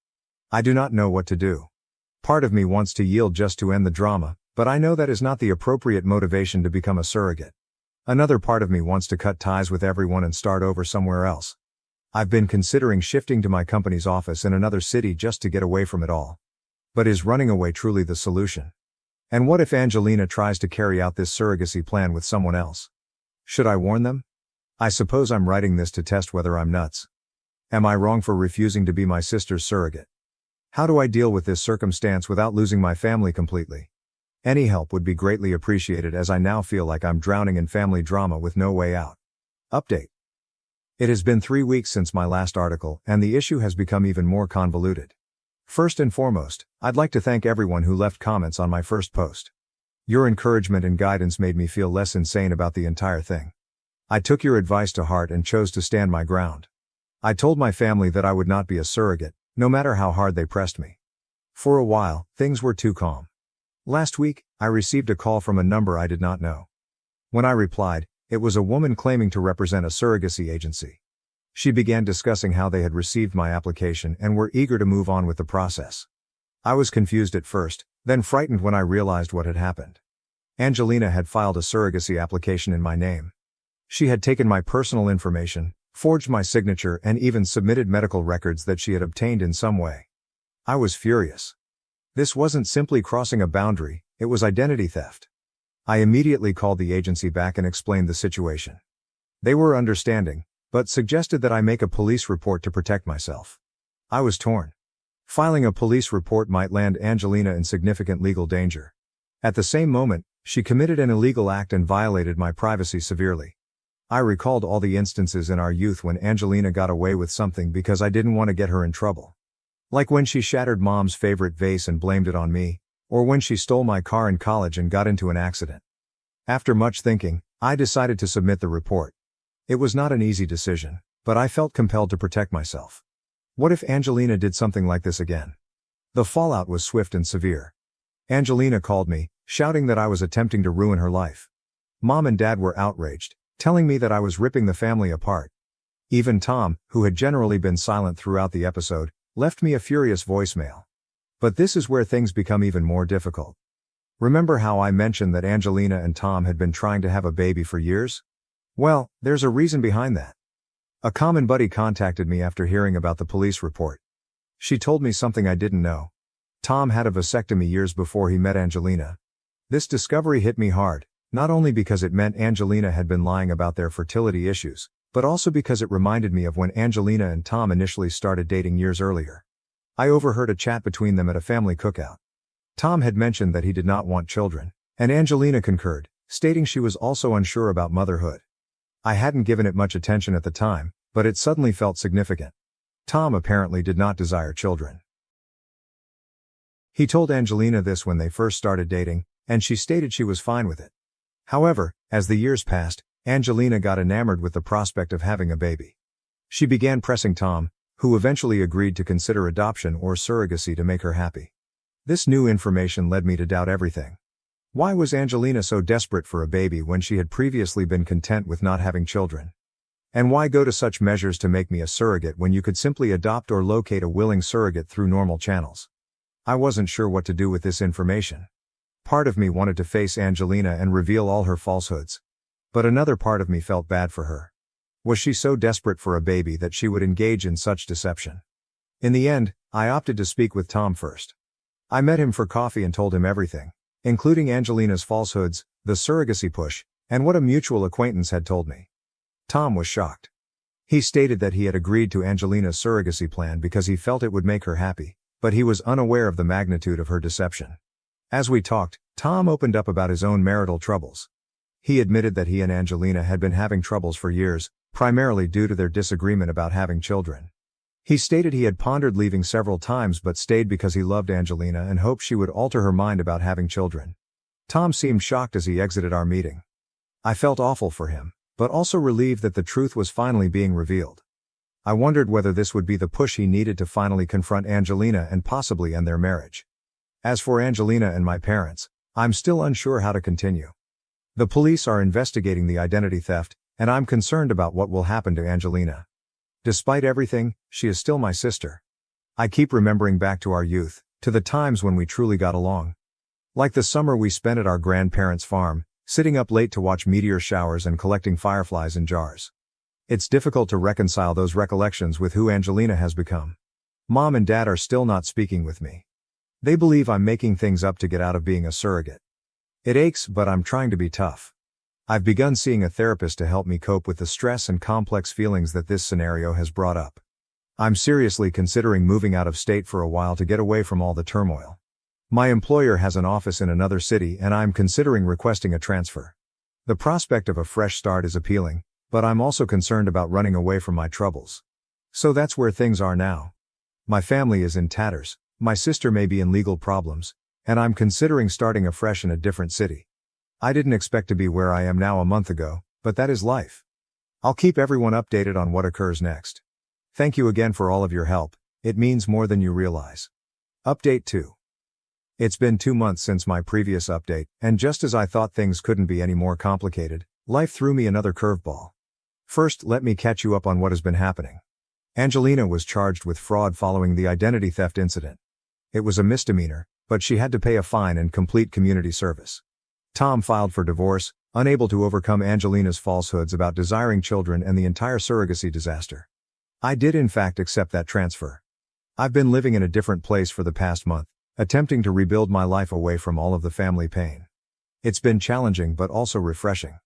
I do not know what to do. Part of me wants to yield just to end the drama, but I know that is not the appropriate motivation to become a surrogate. Another part of me wants to cut ties with everyone and start over somewhere else. I've been considering shifting to my company's office in another city just to get away from it all. But is running away truly the solution? And what if Angelina tries to carry out this surrogacy plan with someone else? Should I warn them? I suppose I'm writing this to test whether I'm nuts. Am I wrong for refusing to be my sister's surrogate? How do I deal with this circumstance without losing my family completely? Any help would be greatly appreciated, as I now feel like I'm drowning in family drama with no way out. Update. It has been 3 weeks since my last article, and the issue has become even more convoluted. First and foremost, I'd like to thank everyone who left comments on my first post. Your encouragement and guidance made me feel less insane about the entire thing. I took your advice to heart and chose to stand my ground. I told my family that I would not be a surrogate, no matter how hard they pressed me. For a while, things were too calm. Last week, I received a call from a number I did not know. When I replied, it was a woman claiming to represent a surrogacy agency. She began discussing how they had received my application and were eager to move on with the process. I was confused at first, then frightened when I realized what had happened. Angelina had filed a surrogacy application in my name. She had taken my personal information, forged my signature, and even submitted medical records that she had obtained in some way. I was furious. This wasn't simply crossing a boundary, it was identity theft. I immediately called the agency back and explained the situation. They were understanding, but suggested that I make a police report to protect myself. I was torn. Filing a police report might land Angelina in significant legal danger. At the same moment, she committed an illegal act and violated my privacy severely. I recalled all the instances in our youth when Angelina got away with something because I didn't want to get her in trouble. Like when she shattered Mom's favorite vase and blamed it on me, or when she stole my car in college and got into an accident. After much thinking, I decided to submit the report. It was not an easy decision, but I felt compelled to protect myself. What if Angelina did something like this again? The fallout was swift and severe. Angelina called me, shouting that I was attempting to ruin her life. Mom and Dad were outraged, telling me that I was ripping the family apart. Even Tom, who had generally been silent throughout the episode, left me a furious voicemail. But this is where things become even more difficult. Remember how I mentioned that Angelina and Tom had been trying to have a baby for years? Well, there's a reason behind that. A common buddy contacted me after hearing about the police report. She told me something I didn't know. Tom had a vasectomy years before he met Angelina. This discovery hit me hard, not only because it meant Angelina had been lying about their fertility issues, but also because it reminded me of when Angelina and Tom initially started dating years earlier. I overheard a chat between them at a family cookout. Tom had mentioned that he did not want children, and Angelina concurred, stating she was also unsure about motherhood. I hadn't given it much attention at the time, but it suddenly felt significant. Tom apparently did not desire children. He told Angelina this when they first started dating, and she stated she was fine with it. However, as the years passed, Angelina got enamored with the prospect of having a baby. She began pressing Tom, who eventually agreed to consider adoption or surrogacy to make her happy. This new information led me to doubt everything. Why was Angelina so desperate for a baby when she had previously been content with not having children? And why go to such measures to make me a surrogate when you could simply adopt or locate a willing surrogate through normal channels? I wasn't sure what to do with this information. Part of me wanted to face Angelina and reveal all her falsehoods. But another part of me felt bad for her. Was she so desperate for a baby that she would engage in such deception? In the end, I opted to speak with Tom first. I met him for coffee and told him everything, including Angelina's falsehoods, the surrogacy push, and what a mutual acquaintance had told me. Tom was shocked. He stated that he had agreed to Angelina's surrogacy plan because he felt it would make her happy, but he was unaware of the magnitude of her deception. As we talked, Tom opened up about his own marital troubles. He admitted that he and Angelina had been having troubles for years, primarily due to their disagreement about having children. He stated he had pondered leaving several times but stayed because he loved Angelina and hoped she would alter her mind about having children. Tom seemed shocked as he exited our meeting. I felt awful for him, but also relieved that the truth was finally being revealed. I wondered whether this would be the push he needed to finally confront Angelina and possibly end their marriage. As for Angelina and my parents, I'm still unsure how to continue. The police are investigating the identity theft, and I'm concerned about what will happen to Angelina. Despite everything, she is still my sister. I keep remembering back to our youth, to the times when we truly got along. Like the summer we spent at our grandparents' farm, sitting up late to watch meteor showers and collecting fireflies in jars. It's difficult to reconcile those recollections with who Angelina has become. Mom and Dad are still not speaking with me. They believe I'm making things up to get out of being a surrogate. It aches, but I'm trying to be tough. I've begun seeing a therapist to help me cope with the stress and complex feelings that this scenario has brought up. I'm seriously considering moving out of state for a while to get away from all the turmoil. My employer has an office in another city and I'm considering requesting a transfer. The prospect of a fresh start is appealing, but I'm also concerned about running away from my troubles. So that's where things are now. My family is in tatters, my sister may be in legal problems, and I'm considering starting afresh in a different city. I didn't expect to be where I am now a month ago, but that is life. I'll keep everyone updated on what occurs next. Thank you again for all of your help, it means more than you realize. Update 2. It's been 2 months since my previous update, and just as I thought things couldn't be any more complicated, life threw me another curveball. First, let me catch you up on what has been happening. Angelina was charged with fraud following the identity theft incident. It was a misdemeanor, but she had to pay a fine and complete community service. Tom filed for divorce, unable to overcome Angelina's falsehoods about desiring children and the entire surrogacy disaster. I did in fact accept that transfer. I've been living in a different place for the past month, attempting to rebuild my life away from all of the family pain. It's been challenging but also refreshing.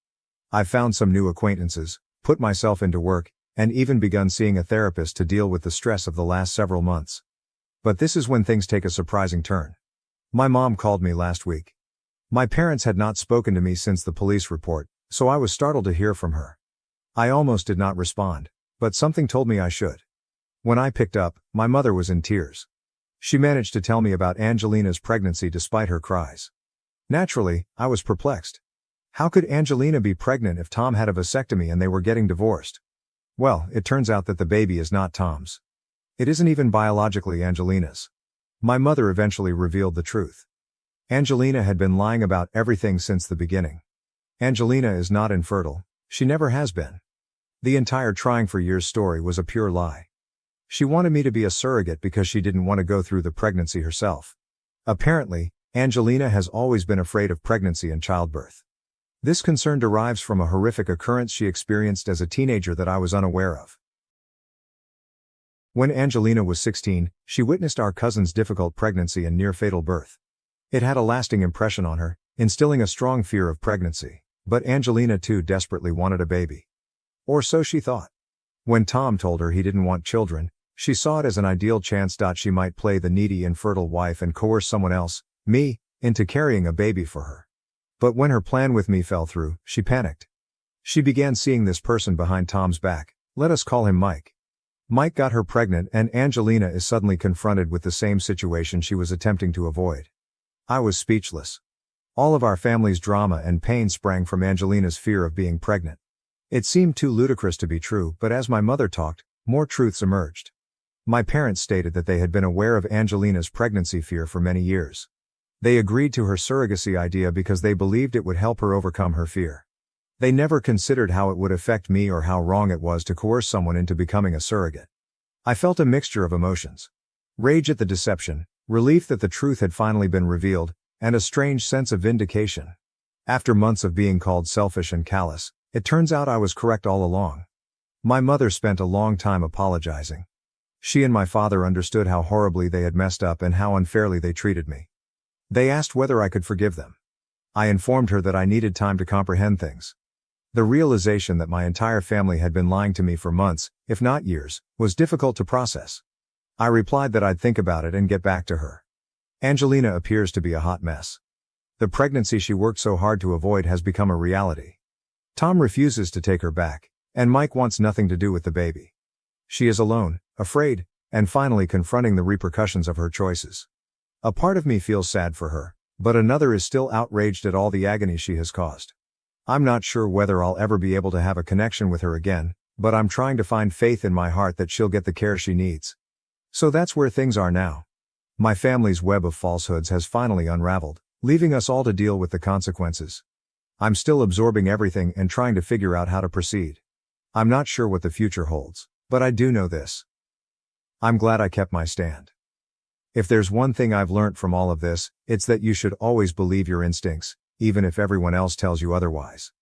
I've found some new acquaintances, put myself into work, and even begun seeing a therapist to deal with the stress of the last several months. But this is when things take a surprising turn. My mom called me last week. My parents had not spoken to me since the police report, so I was startled to hear from her. I almost did not respond, but something told me I should. When I picked up, my mother was in tears. She managed to tell me about Angelina's pregnancy despite her cries. Naturally, I was perplexed. How could Angelina be pregnant if Tom had a vasectomy and they were getting divorced? Well, it turns out that the baby is not Tom's. It isn't even biologically Angelina's. My mother eventually revealed the truth. Angelina had been lying about everything since the beginning. Angelina is not infertile, she never has been. The entire trying for years story was a pure lie. She wanted me to be a surrogate because she didn't want to go through the pregnancy herself. Apparently, Angelina has always been afraid of pregnancy and childbirth. This concern derives from a horrific occurrence she experienced as a teenager that I was unaware of. When Angelina was 16, she witnessed our cousin's difficult pregnancy and near-fatal birth. It had a lasting impression on her, instilling a strong fear of pregnancy, but Angelina too desperately wanted a baby. Or so she thought. When Tom told her he didn't want children, she saw it as an ideal chance she might play the needy infertile wife and coerce someone else, me, into carrying a baby for her. But when her plan with me fell through, she panicked. She began seeing this person behind Tom's back, let us call him Mike. Mike got her pregnant and Angelina is suddenly confronted with the same situation she was attempting to avoid. I was speechless. All of our family's drama and pain sprang from Angelina's fear of being pregnant. It seemed too ludicrous to be true, but as my mother talked, more truths emerged. My parents stated that they had been aware of Angelina's pregnancy fear for many years. They agreed to her surrogacy idea because they believed it would help her overcome her fear. They never considered how it would affect me or how wrong it was to coerce someone into becoming a surrogate. I felt a mixture of emotions. Rage at the deception, relief that the truth had finally been revealed, and a strange sense of vindication. After months of being called selfish and callous, it turns out I was correct all along. My mother spent a long time apologizing. She and my father understood how horribly they had messed up and how unfairly they treated me. They asked whether I could forgive them. I informed her that I needed time to comprehend things. The realization that my entire family had been lying to me for months, if not years, was difficult to process. I replied that I'd think about it and get back to her. Angelina appears to be a hot mess. The pregnancy she worked so hard to avoid has become a reality. Tom refuses to take her back, and Mike wants nothing to do with the baby. She is alone, afraid, and finally confronting the repercussions of her choices. A part of me feels sad for her, but another is still outraged at all the agony she has caused. I'm not sure whether I'll ever be able to have a connection with her again, but I'm trying to find faith in my heart that she'll get the care she needs. So that's where things are now. My family's web of falsehoods has finally unraveled, leaving us all to deal with the consequences. I'm still absorbing everything and trying to figure out how to proceed. I'm not sure what the future holds, but I do know this. I'm glad I kept my stand. If there's one thing I've learnt from all of this, it's that you should always believe your instincts, even if everyone else tells you otherwise.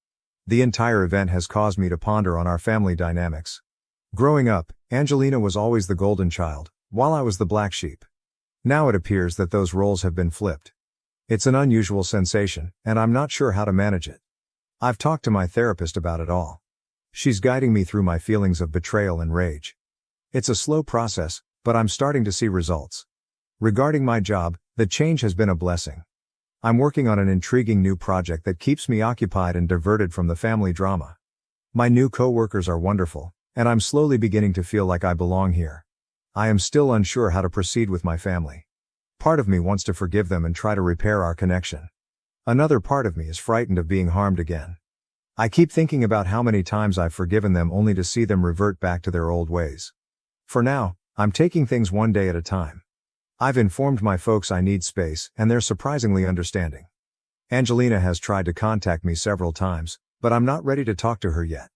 The entire event has caused me to ponder on our family dynamics. Growing up, Angelina was always the golden child, while I was the black sheep. Now it appears that those roles have been flipped. It's an unusual sensation, and I'm not sure how to manage it. I've talked to my therapist about it all. She's guiding me through my feelings of betrayal and rage. It's a slow process, but I'm starting to see results. Regarding my job, the change has been a blessing. I'm working on an intriguing new project that keeps me occupied and diverted from the family drama. My new co-workers are wonderful, and I'm slowly beginning to feel like I belong here. I am still unsure how to proceed with my family. Part of me wants to forgive them and try to repair our connection. Another part of me is frightened of being harmed again. I keep thinking about how many times I've forgiven them only to see them revert back to their old ways. For now, I'm taking things one day at a time. I've informed my folks I need space, and they're surprisingly understanding. Angelina has tried to contact me several times, but I'm not ready to talk to her yet.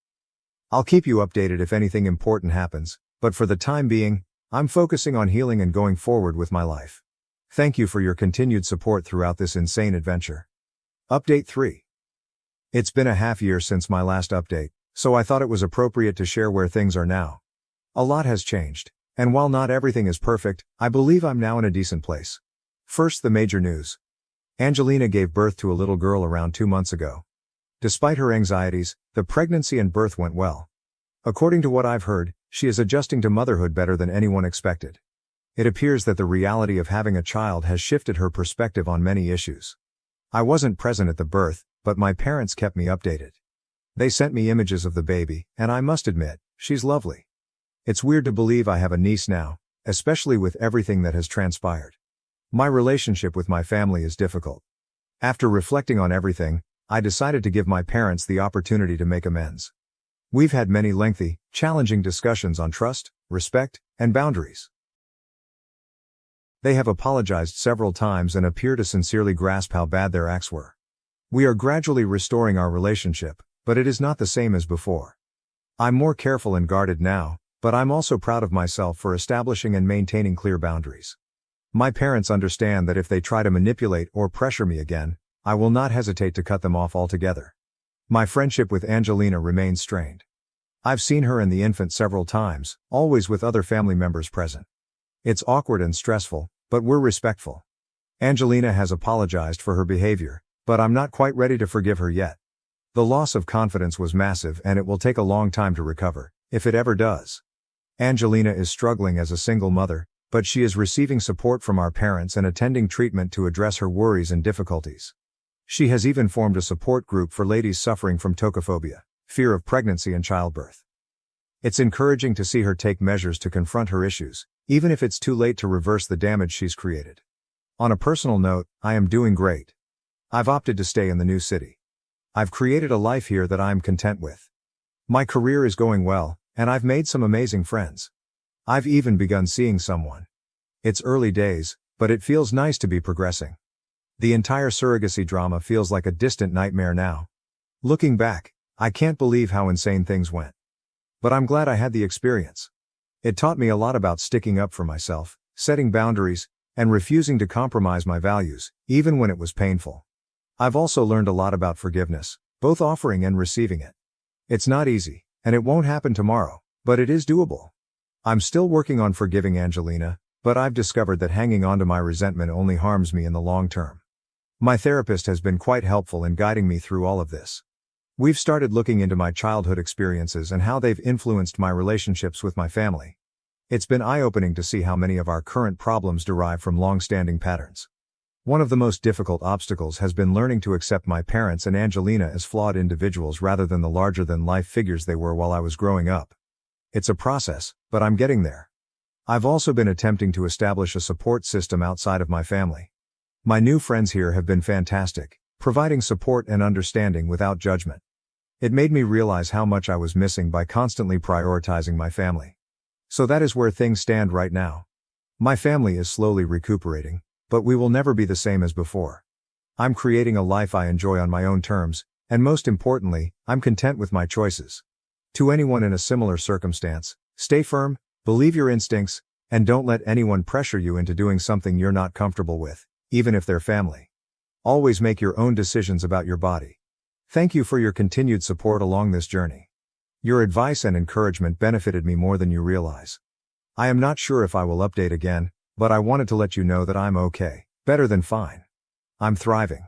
I'll keep you updated if anything important happens, but for the time being, I'm focusing on healing and going forward with my life. Thank you for your continued support throughout this insane adventure. Update 3. It's been a half year since my last update, so I thought it was appropriate to share where things are now. A lot has changed, and while not everything is perfect, I believe I'm now in a decent place. First, the major news. Angelina gave birth to a little girl around 2 months ago. Despite her anxieties, the pregnancy and birth went well. According to what I've heard, she is adjusting to motherhood better than anyone expected. It appears that the reality of having a child has shifted her perspective on many issues. I wasn't present at the birth, but my parents kept me updated. They sent me images of the baby, and I must admit, she's lovely. It's weird to believe I have a niece now, especially with everything that has transpired. My relationship with my family is difficult. After reflecting on everything, I decided to give my parents the opportunity to make amends. We've had many lengthy, challenging discussions on trust, respect, and boundaries. They have apologized several times and appear to sincerely grasp how bad their acts were. We are gradually restoring our relationship, but it is not the same as before. I'm more careful and guarded now, but I'm also proud of myself for establishing and maintaining clear boundaries. My parents understand that if they try to manipulate or pressure me again, I will not hesitate to cut them off altogether. My friendship with Angelina remains strained. I've seen her and the infant several times, always with other family members present. It's awkward and stressful, but we're respectful. Angelina has apologized for her behavior, but I'm not quite ready to forgive her yet. The loss of confidence was massive and it will take a long time to recover, if it ever does. Angelina is struggling as a single mother, but she is receiving support from our parents and attending treatment to address her worries and difficulties. She has even formed a support group for ladies suffering from tocophobia, fear of pregnancy and childbirth. It's encouraging to see her take measures to confront her issues, even if it's too late to reverse the damage she's created. On a personal note, I am doing great. I've opted to stay in the new city. I've created a life here that I'm content with. My career is going well, and I've made some amazing friends. I've even begun seeing someone. It's early days, but it feels nice to be progressing. The entire surrogacy drama feels like a distant nightmare now. Looking back, I can't believe how insane things went. But I'm glad I had the experience. It taught me a lot about sticking up for myself, setting boundaries, and refusing to compromise my values, even when it was painful. I've also learned a lot about forgiveness, both offering and receiving it. It's not easy, and it won't happen tomorrow, but it is doable. I'm still working on forgiving Angelina, but I've discovered that hanging on to my resentment only harms me in the long term. My therapist has been quite helpful in guiding me through all of this. We've started looking into my childhood experiences and how they've influenced my relationships with my family. It's been eye-opening to see how many of our current problems derive from long-standing patterns. One of the most difficult obstacles has been learning to accept my parents and Angelina as flawed individuals rather than the larger-than-life figures they were while I was growing up. It's a process, but I'm getting there. I've also been attempting to establish a support system outside of my family. My new friends here have been fantastic, providing support and understanding without judgment. It made me realize how much I was missing by constantly prioritizing my family. So that is where things stand right now. My family is slowly recuperating, but we will never be the same as before. I'm creating a life I enjoy on my own terms, and most importantly, I'm content with my choices. To anyone in a similar circumstance, stay firm, believe your instincts, and don't let anyone pressure you into doing something you're not comfortable with, even if they're family. Always make your own decisions about your body. Thank you for your continued support along this journey. Your advice and encouragement benefited me more than you realize. I am not sure if I will update again, but I wanted to let you know that I'm okay, better than fine. I'm thriving.